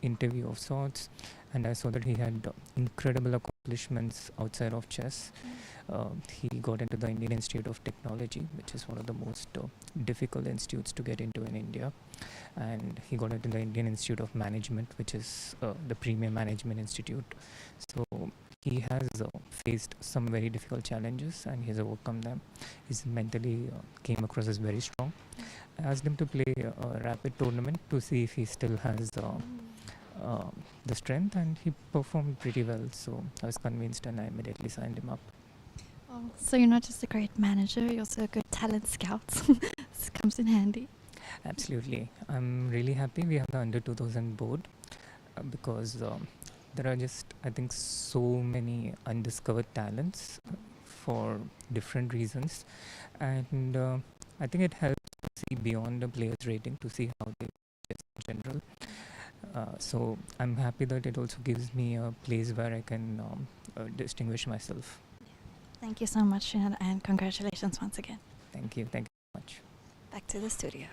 interview of sorts, and I saw that he had incredible accomplishments outside of chess. He got into the Indian Institute of Technology, which is one of the most difficult institutes to get into in India, and he got into the Indian Institute of Management, which is the premier management institute. So he has faced some very difficult challenges, and he has overcome them. He's mentally came across as very strong. I asked him to play a rapid tournament to see if he still has the strength, and he performed pretty well. So I was convinced, and I immediately signed him up. So you're not just a great manager, you're also a good talent scout. This comes in handy. Absolutely. I'm really happy we have the under 2000 board because there are just, I think, so many undiscovered talents for different reasons, and I think it helps see beyond the player's rating to see how they play in general. So I'm happy that it also gives me a place where I can distinguish myself. Thank you so much, and congratulations once again. Thank you so much. Back to the studio.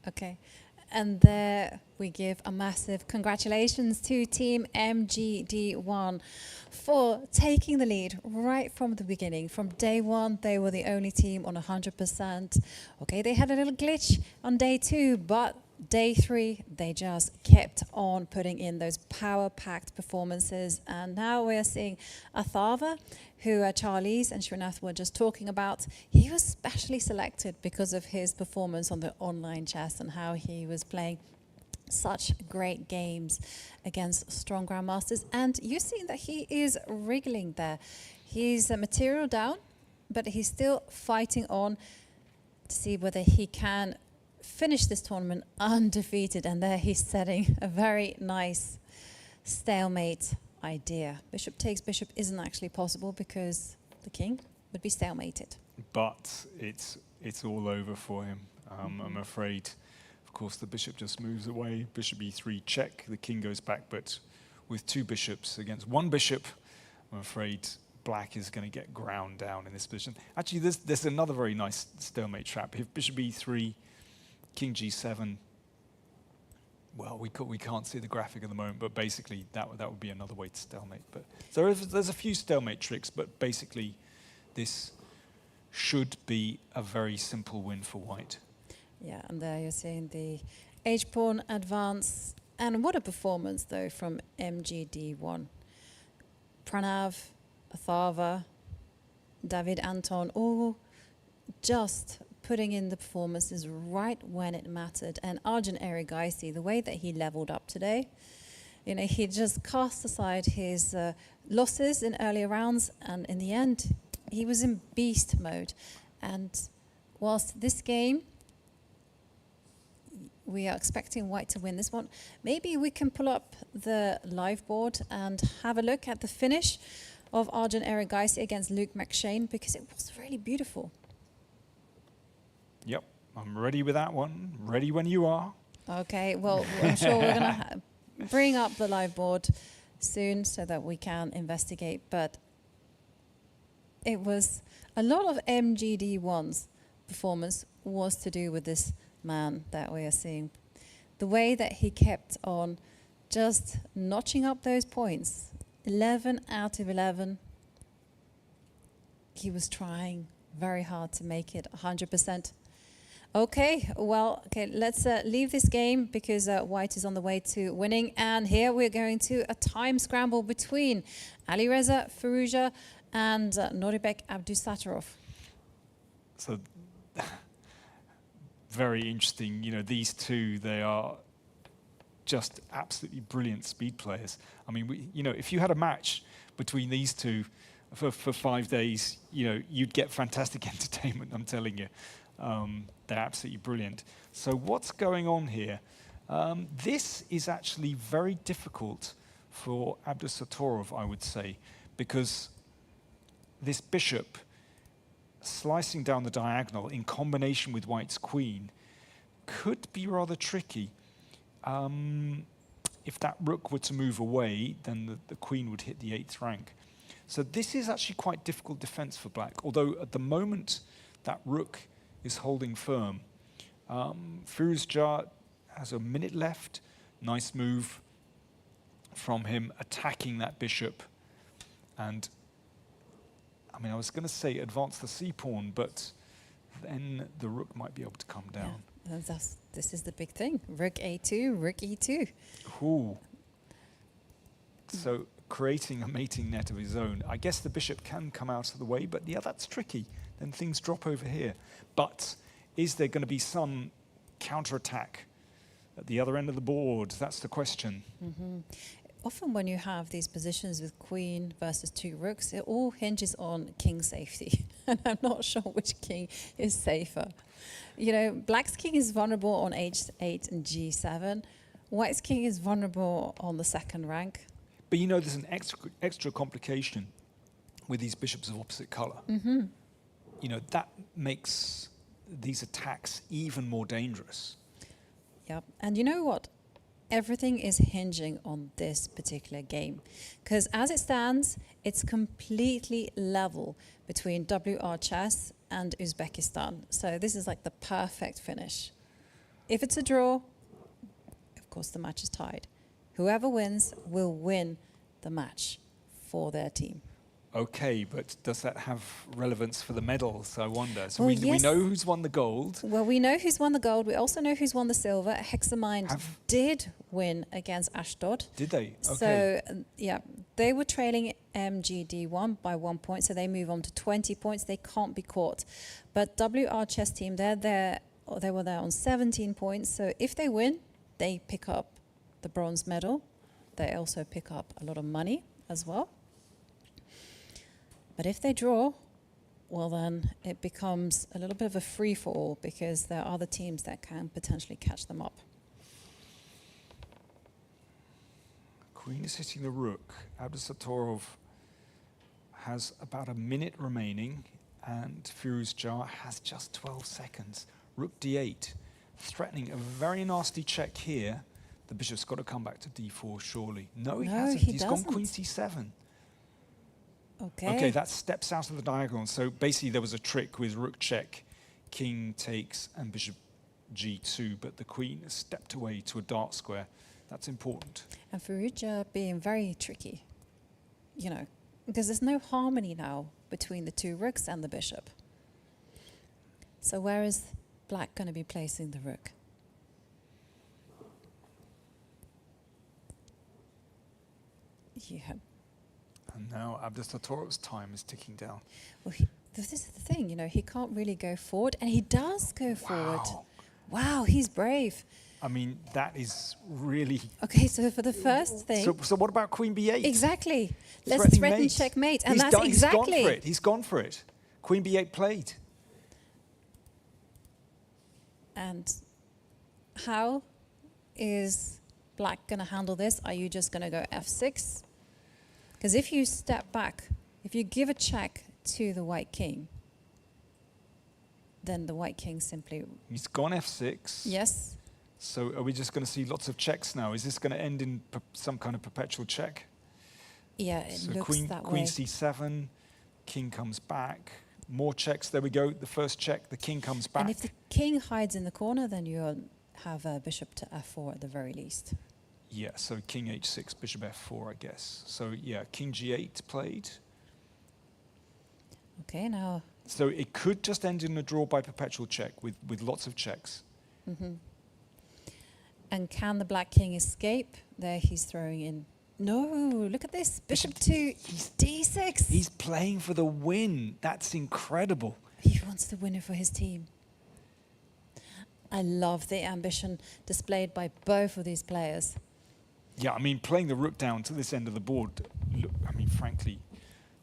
Okay, and there we give a massive congratulations to Team MGD1 for taking the lead right from the beginning. From day one, they were the only team on 100%. Okay, they had a little glitch on day 2, but day 3, they just kept on putting in those power-packed performances. And now we're seeing Athava, who Charlize and Srinath were just talking about. He was specially selected because of his performance on the online chess and how he was playing such great games against strong grandmasters. And you see that he is wriggling there. He's material down, but he's still fighting on to see whether he can finish this tournament undefeated. And there he's setting a very nice stalemate idea. Bishop takes bishop isn't actually possible because the king would be stalemated. But it's all over for him. I'm afraid. Of course, the bishop just moves away. Bishop e3 check. The king goes back, but with 2 bishops against 1 bishop, I'm afraid black is going to get ground down in this position. Actually, there's another very nice stalemate trap. If bishop e3, king g7. Well, we can't see the graphic at the moment, but basically that would be another way to stalemate. But there's a few stalemate tricks, but basically this should be a very simple win for white. Yeah, and there you're seeing the h-pawn advance. And what a performance, though, from MGD1. Pranav, Athava, David Anton, all just putting in the performances right when it mattered. And Arjun Erigaisi, the way that he leveled up today, you know, he just cast aside his losses in earlier rounds, and in the end, he was in beast mode. And whilst this game, we are expecting white to win this one, maybe we can pull up the live board and have a look at the finish of Arjun Erigaisi against Luke McShane, because it was really beautiful. Yep, I'm ready with that one. Ready when you are. Okay, well, I'm sure we're going to bring up the live board soon so that we can investigate. But it was a lot of MGD1's performance was to do with this man that we are seeing. The way that he kept on just notching up those points. 11 out of 11. He was trying very hard to make it 100%. Okay, well, okay, let's leave this game because white is on the way to winning. And here we're going to a time scramble between Alireza Firouzja and Noribek Abdusattorov. So, very interesting. You know, these two, they are just absolutely brilliant speed players. I mean, you know, if you had a match between these two for 5 days, you know, you'd get fantastic entertainment, I'm telling you. They're absolutely brilliant. So what's going on here? This is actually very difficult for Abdusattorov, I would say, because this bishop slicing down the diagonal in combination with white's queen could be rather tricky. If that rook were to move away, then the queen would hit the 8th rank. So this is actually quite difficult defense for black, although at the moment that rook is holding firm. Firouzja has a minute left. Nice move from him, attacking that bishop. And I mean, I was going to say advance the c-pawn, but then the rook might be able to come down. Yeah, this is the big thing. Rook a2, rook e2. Ooh. So creating a mating net of his own. I guess the bishop can come out of the way, but yeah, that's tricky. Then things drop over here. But is there going to be some counterattack at the other end of the board? That's the question. Mm-hmm. often when you have these positions with queen versus 2 rooks, it all hinges on king safety. And I'm not sure which king is safer. You know, black's king is vulnerable on h8 and g7. White's king is vulnerable on the 2nd rank. But you know, there's an extra complication with these bishops of opposite color. Mm-hmm. You know, that makes these attacks even more dangerous. Yep. And you know what? Everything is hinging on this particular game. Because as it stands, it's completely level between WR Chess and Uzbekistan. So this is like the perfect finish. If it's a draw, of course the match is tied. Whoever wins will win the match for their team. Okay, but does that have relevance for the medals, I wonder? So Well, we yes. know who's won the gold. Well, we know who's won the gold. We also know who's won the silver. Hexamind did win against Ashdod. Did they? Okay. So, yeah, they were trailing MGD1 by 1 point, so they move on to 20 points. They can't be caught. But WR Chess team, they were there on 17 points. So if they win, they pick up the bronze medal. They also pick up a lot of money as well. But if they draw, well then it becomes a little bit of a free-for-all because there are other teams that can potentially catch them up. Queen is hitting the rook. Abdusattorov has about a minute remaining, and Firuzjar has just 12 seconds. Rook d8, threatening a very nasty check here. The bishop's got to come back to d4, surely. No, he hasn't. He's gone queen c7. Okay, that steps out of the diagonal. So basically there was a trick with rook check, king takes, and bishop g2, but the queen has stepped away to a dark square. That's important. And Firuzjar being very tricky, you know, because there's no harmony now between the 2 rooks and the bishop. So where is black going to be placing the rook? Yeah. And now Abdusattorov's time is ticking down. Well, this is the thing, you know, he can't really go forward, and he does go forward. Wow, he's brave. I mean, that is really... Okay, so for the first thing... So what about queen b8? Exactly. Let's threaten checkmate, and that's exactly... He's gone for it. He's gone for it. Queen b8 played. And how is black going to handle this? Are you just going to go f6? Because if you step back, if you give a check to the white king, then the white king simply... He's gone f6. Yes. So are we just going to see lots of checks now? Is this going to end in some kind of perpetual check? Yeah, it looks that way. Queen c7, king comes back. More checks, there we go. The first check, the king comes back. And if the king hides in the corner, then you have a bishop to f4 at the very least. Yeah, so king h6, bishop f4, I guess. So yeah, king g8 played. Okay, now... So it could just end in a draw by perpetual check with lots of checks. Mm-hmm. And can the black king escape? There he's throwing in... No, look at this. Bishop to d6. He's playing for the win. That's incredible. He wants the winner for his team. I love the ambition displayed by both of these players. Yeah, I mean, playing the rook down to this end of the board, I mean, frankly,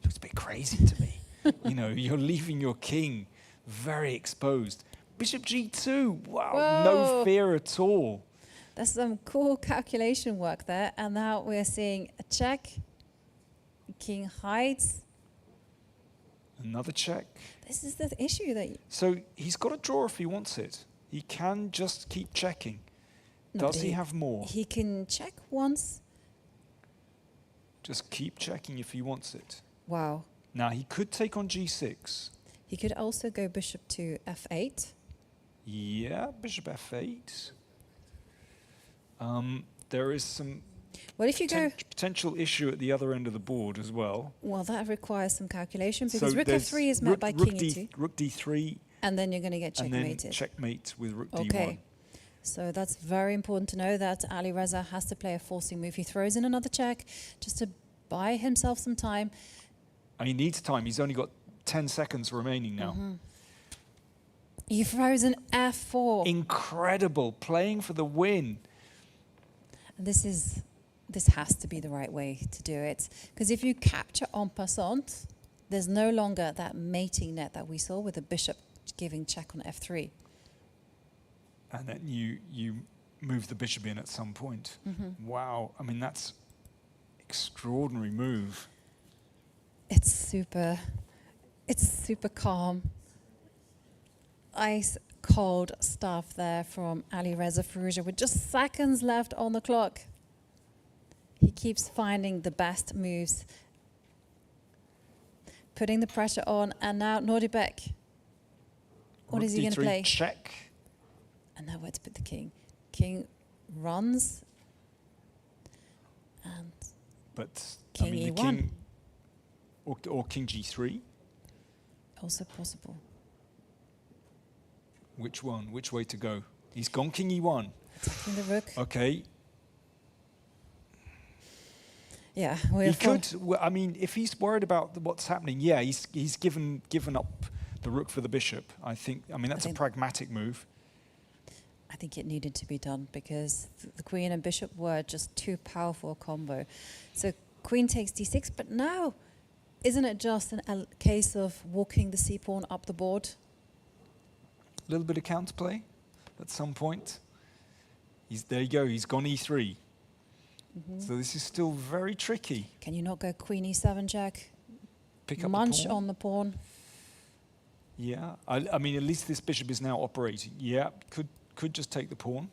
looks a bit crazy to me. You know, you're leaving your king very exposed. Bishop g2, wow, Whoa. No fear at all. That's some cool calculation work there. And now we're seeing a check. King hides. Another check. This is the issue that... So he's got a draw if he wants it. He can just keep checking. Does he have more? He can check once. Just keep checking if he wants it. Wow. Now, he could take on g6. He could also go bishop to f8. Yeah, bishop f8. There is some potential issue at the other end of the board as well. Well, that requires some calculation because So rook f3 is met by king e2. Rook d3. And then you're going to get checkmated. And then checkmate with rook okay. d1. So that's very important to know that Ali Reza has to play a forcing move. He throws in another check just to buy himself some time. And he needs time. He's only got 10 seconds remaining now. Mm-hmm. He throws an f4. Incredible. Playing for the win. And this is this has to be the right way to do it. Because if you capture en passant, there's no longer that mating net that we saw with the bishop giving check on f3. And then you move the bishop in at some point. Wow, I mean, that's extraordinary move. It's super calm. Ice cold stuff there from Alireza Firouzja with just seconds left on the clock. He keeps finding the best moves, putting the pressure on, and now Nordibek. What is he going to play? Check. And now where to put the king? King runs, and but king I mean, the E1. king or king g3. Also possible. Which one? Which way to go? He's gone king e1. Attacking the rook. Okay. Yeah, He could. I mean, if he's worried about what's happening, yeah, he's given up the rook for the bishop. I mean, that's a pragmatic move. I think it needed to be done because the queen and bishop were just too powerful a combo. So queen takes d6, but now, isn't it just a case of walking the c-pawn up the board? A little bit of counterplay at some point. There you go, he's gone e3. So this is still very tricky. Can you not go queen e7 check? Pick up Munch the pawn. on the pawn. Yeah, I mean, at least this bishop is now operating. Yeah, could just take the pawn.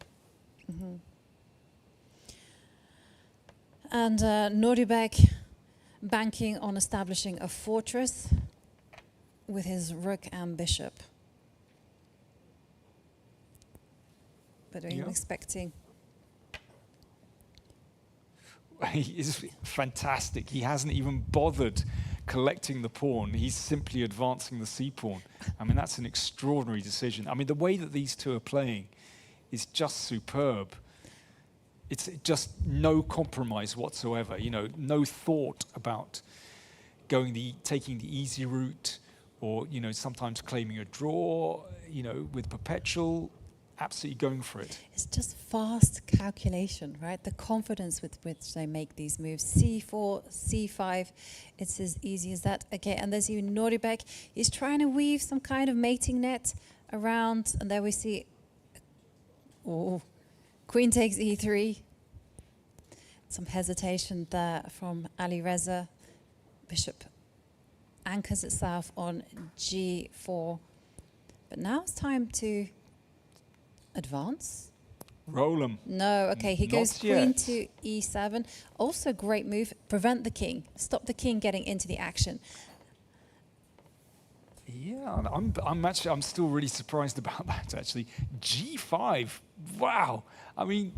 And Nordibek banking on establishing a fortress with his rook and bishop. But are you expecting? He is fantastic. He hasn't even bothered collecting the pawn. He's simply advancing the c-pawn. I mean, that's an extraordinary decision. I mean, the way that these two are playing is just superb. It's just no compromise whatsoever. You know, no thought about taking the easy route, or sometimes claiming a draw. With perpetual. Absolutely going for it. It's just fast calculation, right? The confidence with which they make these moves. C4, C5, it's as easy as that. Okay, and there's even Nordibek. He's trying to weave some kind of mating net around, and there we see, queen takes e3. Some hesitation there from Alireza. Bishop anchors itself on g4. But now it's time to advance. Roll him. No, okay, he goes Not queen yet. to e7. Also great move. Prevent the king. Stop the king getting into the action. Yeah, I'm still really surprised about that, actually. G5. Wow. I mean,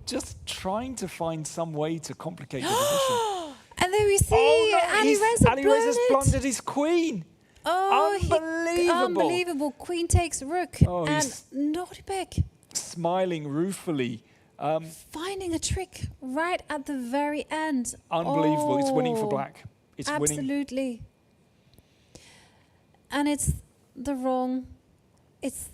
just trying to find some way to complicate the position. And there we see Alireza's blundered his queen. Oh, unbelievable. Unbelievable. Queen takes rook. Oh, and he's Nordibek smiling ruefully. finding a trick right at the very end. Unbelievable. It's winning for black. It's winning. Absolutely. And it's the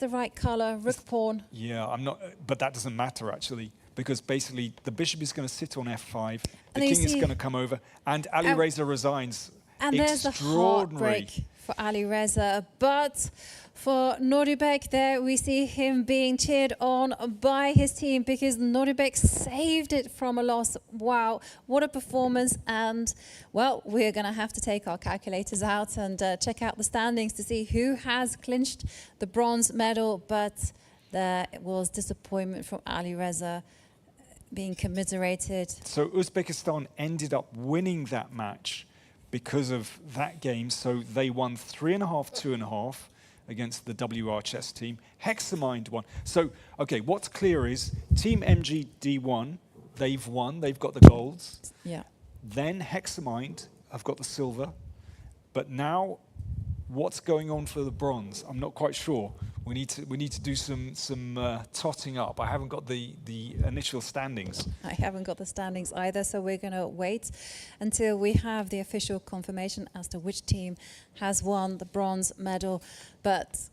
right color, rook pawn. Yeah, I'm not, but that doesn't matter actually, because basically the bishop is going to sit on f5, the And you king is see- going to come over, and Alireza resigns. And there's the Extraordinary. heartbreak for Alireza. But for Nordibek, there we see him being cheered on by his team because Nordibek saved it from a loss. Wow, what a performance. And, well, we're going to have to take our calculators out and check out the standings to see who has clinched the bronze medal. But there was disappointment from Alireza being commiserated. So Uzbekistan ended up winning that match because of that game. So they won 3.5, 2.5 against the WR chess team. Hexamind won. So, okay, what's clear is Team MGD won. They've won. They've got the golds. Yeah. Then Hexamind have got the silver. But now, what's going on for the bronze? I'm not quite sure. We need to do some totting up. I haven't got the initial standings. I haven't got the standings either, so we're going to wait until we have the official confirmation as to which team has won the bronze medal. But,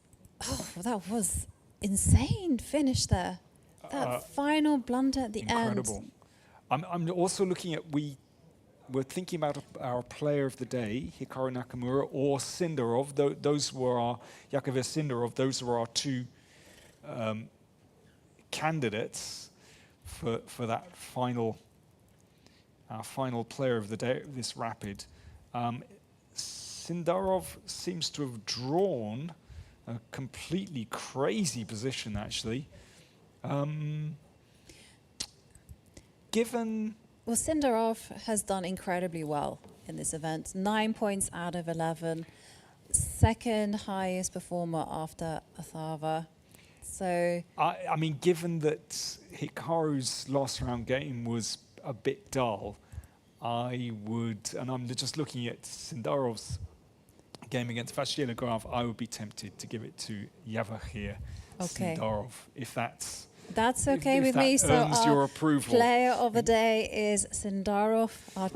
oh, that was insane finish there. That final blunder at the Incredible. end. I'm also looking at we're thinking about our player of the day, Hikaru Nakamura or Sindarov. Those were our Yakovlev Sindarov. Those were our two candidates for that final player of the day, this rapid. Sindarov seems to have drawn a completely crazy position, actually. Given... Well, Sindarov has done incredibly well in this event. 9 points out of 11. Second highest performer after Athava. So... I mean, given that Hikaru's last round game was a bit dull, I would, and I'm just looking at Sindarov's game against Vassiliev, I would be tempted to give it to Yavahir Sindarov, if that's... That's okay if with that me. So earns your approval. Player of the day is Sindarov, our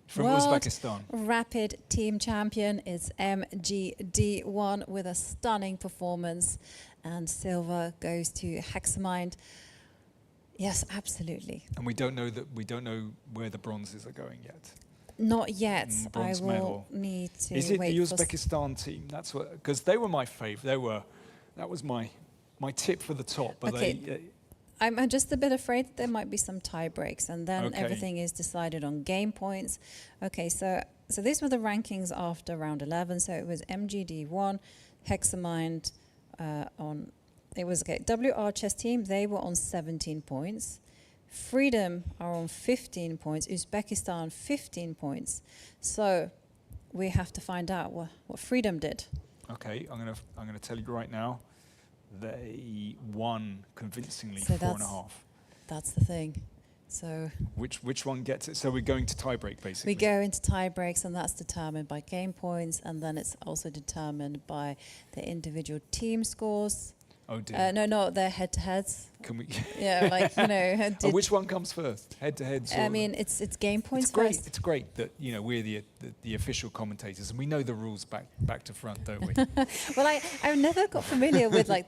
from World Uzbekistan. Rapid team champion is MGD1 with a stunning performance, and silver goes to Hexamind. Yes, absolutely. And we don't know where the bronzes are going yet. Not yet. I Bronze will medal. need to Is it wait the for Uzbekistan team? That's what, because they were my favourite. That was my tip for the top. But okay. I'm just a bit afraid there might be some tie breaks, and then everything is decided on game points. Okay, so these were the rankings after round 11. So it was MGD1, Hexamind on. It was WR chess team. They were on 17 points. Freedom are on 15 points. Uzbekistan 15 points. So we have to find out what Freedom did. Okay, I'm gonna tell you right now. They won convincingly, So 4.5. That's the thing. So which one gets it? So we're going to tie break, basically. we go into tie breaks, and that's determined by game points, and then it's also determined by the individual team scores. Oh dear. No, not their head-to-heads. Can we? Yeah, like, you know. Which one comes first? Head-to-heads? I mean, it's game points it's great. first. It's great that we're the official commentators, and we know the rules back to front, don't we? Well, I never got familiar with like.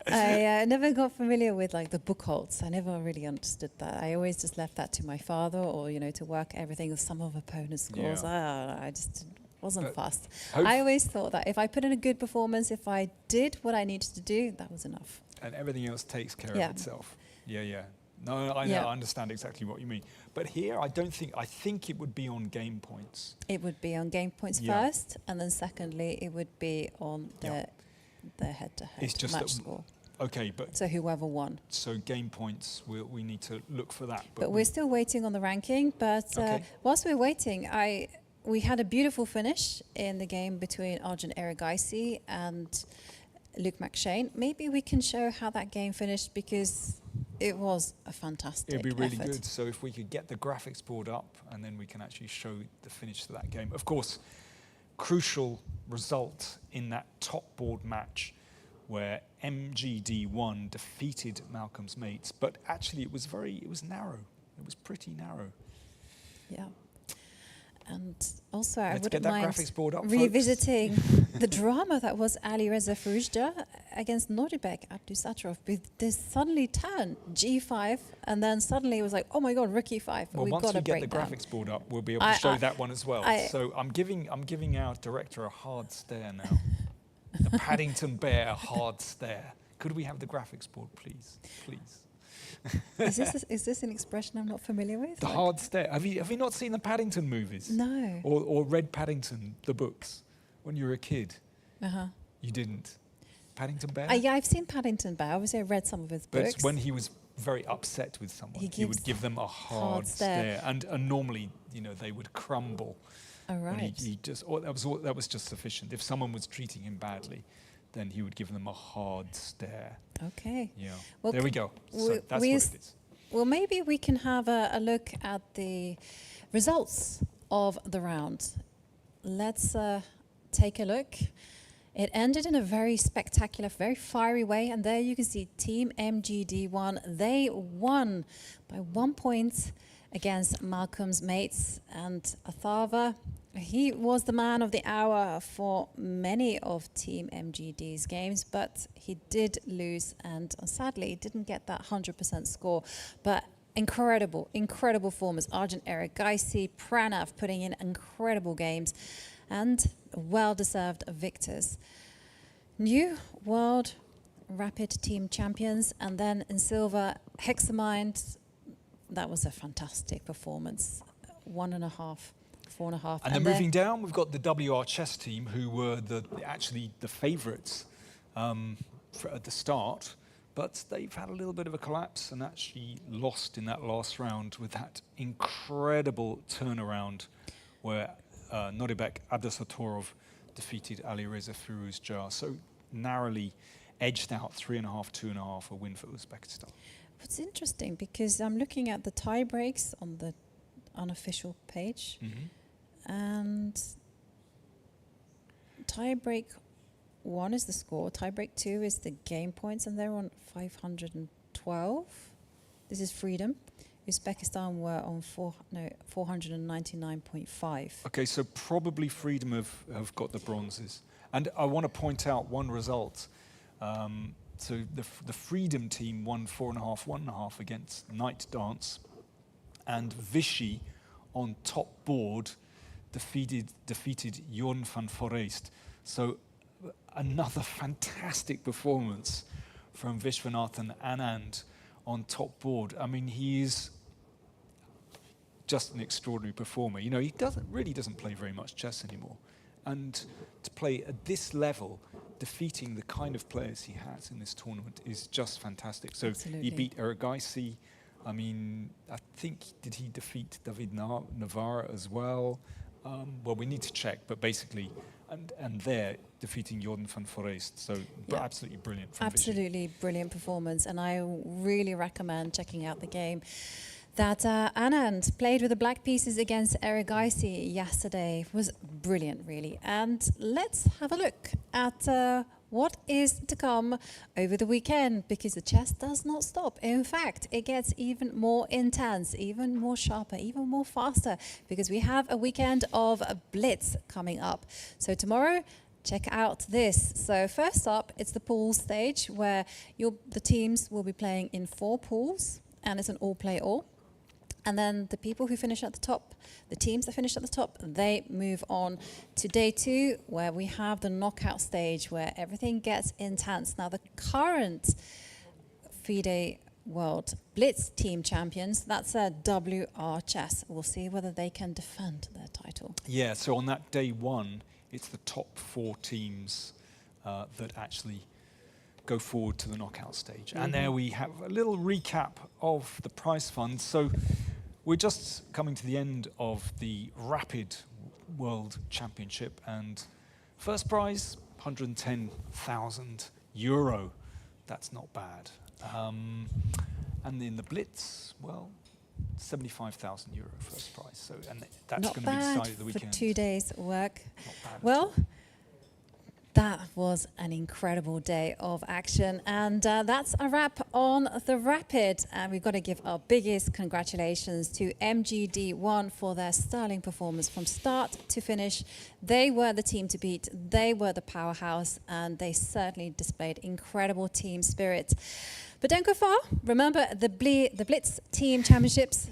I never got familiar with like the Buchholz. I never really understood that. I always just left that to my father, or to work everything with some of opponents' scores. Yeah. I just wasn't fast. I always thought that if I put in a good performance, if I did what I needed to do, that was enough. And everything else takes care of itself. Yeah. No, I understand exactly what you mean. But here, I think it would be on game points. It would be on game points first, and then secondly, it would be on the head-to-head match score. Okay, but so whoever won. So game points, we need to look for that. But we're still waiting on the ranking. But whilst we're waiting, we had a beautiful finish in the game between Arjun Erigaisi and Luke McShane. Maybe we can show how that game finished, because it was a fantastic It'd be really effort. good. So if we could get the graphics board up, and then we can actually show the finish to that game. Of course, crucial result in that top board match where MGD1 defeated Malcolm's mates, but actually it was narrow. It was pretty narrow. Yeah. And also, I Let's wouldn't get that mind graphics board up, revisiting the drama that was Ali Reza Farujda against Nordibek Abdusattorov. This suddenly turned G5, and then suddenly it was like, oh my God, Rook E5. Well, once we get the graphics board up, we'll be able to show that one as well. So I'm giving our director a hard stare now. The Paddington Bear, a hard stare. Could we have the graphics board, please? Please. Is this an expression I'm not familiar with? The hard stare. Have you not seen the Paddington movies? No. Or read Paddington, the books, when you were a kid? Uh-huh. You didn't? Paddington Bear? Yeah, I've seen Paddington Bear. Obviously, I read some of his books. But when he was very upset with someone, he would give them a hard stare. And normally, they would crumble. All right. And he just, that was just sufficient. If someone was treating him badly, then he would give them a hard stare. Okay. Yeah. Well, there we go. So that's what it is. Well, maybe we can have a look at the results of the round. Let's take a look. It ended in a very spectacular, very fiery way. And there you can see Team MGD1. They won by 1 point against Malcolm's mates. And Athava, he was the man of the hour for many of Team MGD's games, but he did lose, and sadly didn't get that 100% score. But incredible performers. Arjun Erigaisi, Pranav putting in incredible games and well-deserved victors. New World Rapid Team Champions, and then in silver, Hexamind. That was a fantastic performance. 1.5, 4.5. And then moving down, we've got the WR chess team, who were actually the favourites at the start. But they've had a little bit of a collapse and actually lost in that last round with that incredible turnaround where Noribek Abdusattorov defeated Alireza Firuzjar. So narrowly edged out 3.5, 2.5, a win for Uzbekistan. What's interesting, because I'm looking at the tie breaks on the unofficial page, and tie break 1 is the score, tie break 2 is the game points, and they're on 512. This is Freedom. Uzbekistan were on 499.5. Okay, so probably Freedom have got the bronzes. And I want to point out one result. So the Freedom team won 4.5, 1.5 against Night Dance, and Vichy on top board defeated Jorn van Foreest. So another fantastic performance from Vishwanathan Anand on top board. I mean, he is just an extraordinary performer. You know, he really doesn't play very much chess anymore. And to play at this level, defeating the kind of players he has in this tournament is just fantastic. So Absolutely. he beat Erigaisi. I mean, I think, did he defeat David Navarra as well? Well, we need to check, but basically, and there defeating Jordan van Foreest. So absolutely brilliant from Absolutely brilliant performance, and I really recommend checking out the game that Anand played with the black pieces against Erigaisi yesterday. It was brilliant, really. And let's have a look at what is to come over the weekend, because the chess does not stop. In fact, it gets even more intense, even more sharper, even more faster, because we have a weekend of Blitz coming up. So tomorrow, check out this. So first up, it's the pool stage, where the teams will be playing in 4 pools, and it's an all-play-all. And then the people who finish at the top, the teams that finish at the top, they move on to day 2, where we have the knockout stage, where everything gets intense. Now, the current FIDE World Blitz team champions, that's WR Chess. We'll see whether they can defend their title. Yeah, so on that day 1, it's the top 4 teams that actually go forward to the knockout stage. And there we have a little recap of the prize fund. So we're just coming to the end of the Rapid World Championship, and first prize, €110,000. That's not bad. And in the Blitz, well, €75,000 first prize. So, and that's going to be decided at the weekend. For 2 days work. Not bad. Well, that was an incredible day of action, and that's a wrap on the Rapid. And we've got to give our biggest congratulations to MGD1 for their sterling performance from start to finish. They were the team to beat, they were the powerhouse, and they certainly displayed incredible team spirit. But don't go far. Remember, the Blitz Team Championships,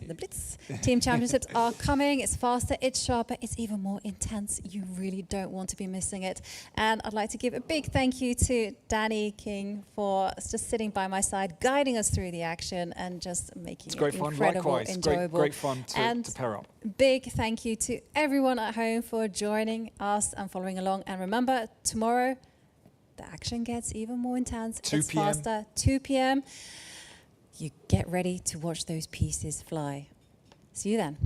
are coming. It's faster, it's sharper, it's even more intense. You really don't want to be missing it. And I'd like to give a big thank you to Danny King for just sitting by my side, guiding us through the action and just making it incredible, enjoyable. Great fun to pair up. Big thank you to everyone at home for joining us and following along. And remember, tomorrow, the action gets even more intense. 2 It's p.m. faster. 2 p.m. You get ready to watch those pieces fly. See you then.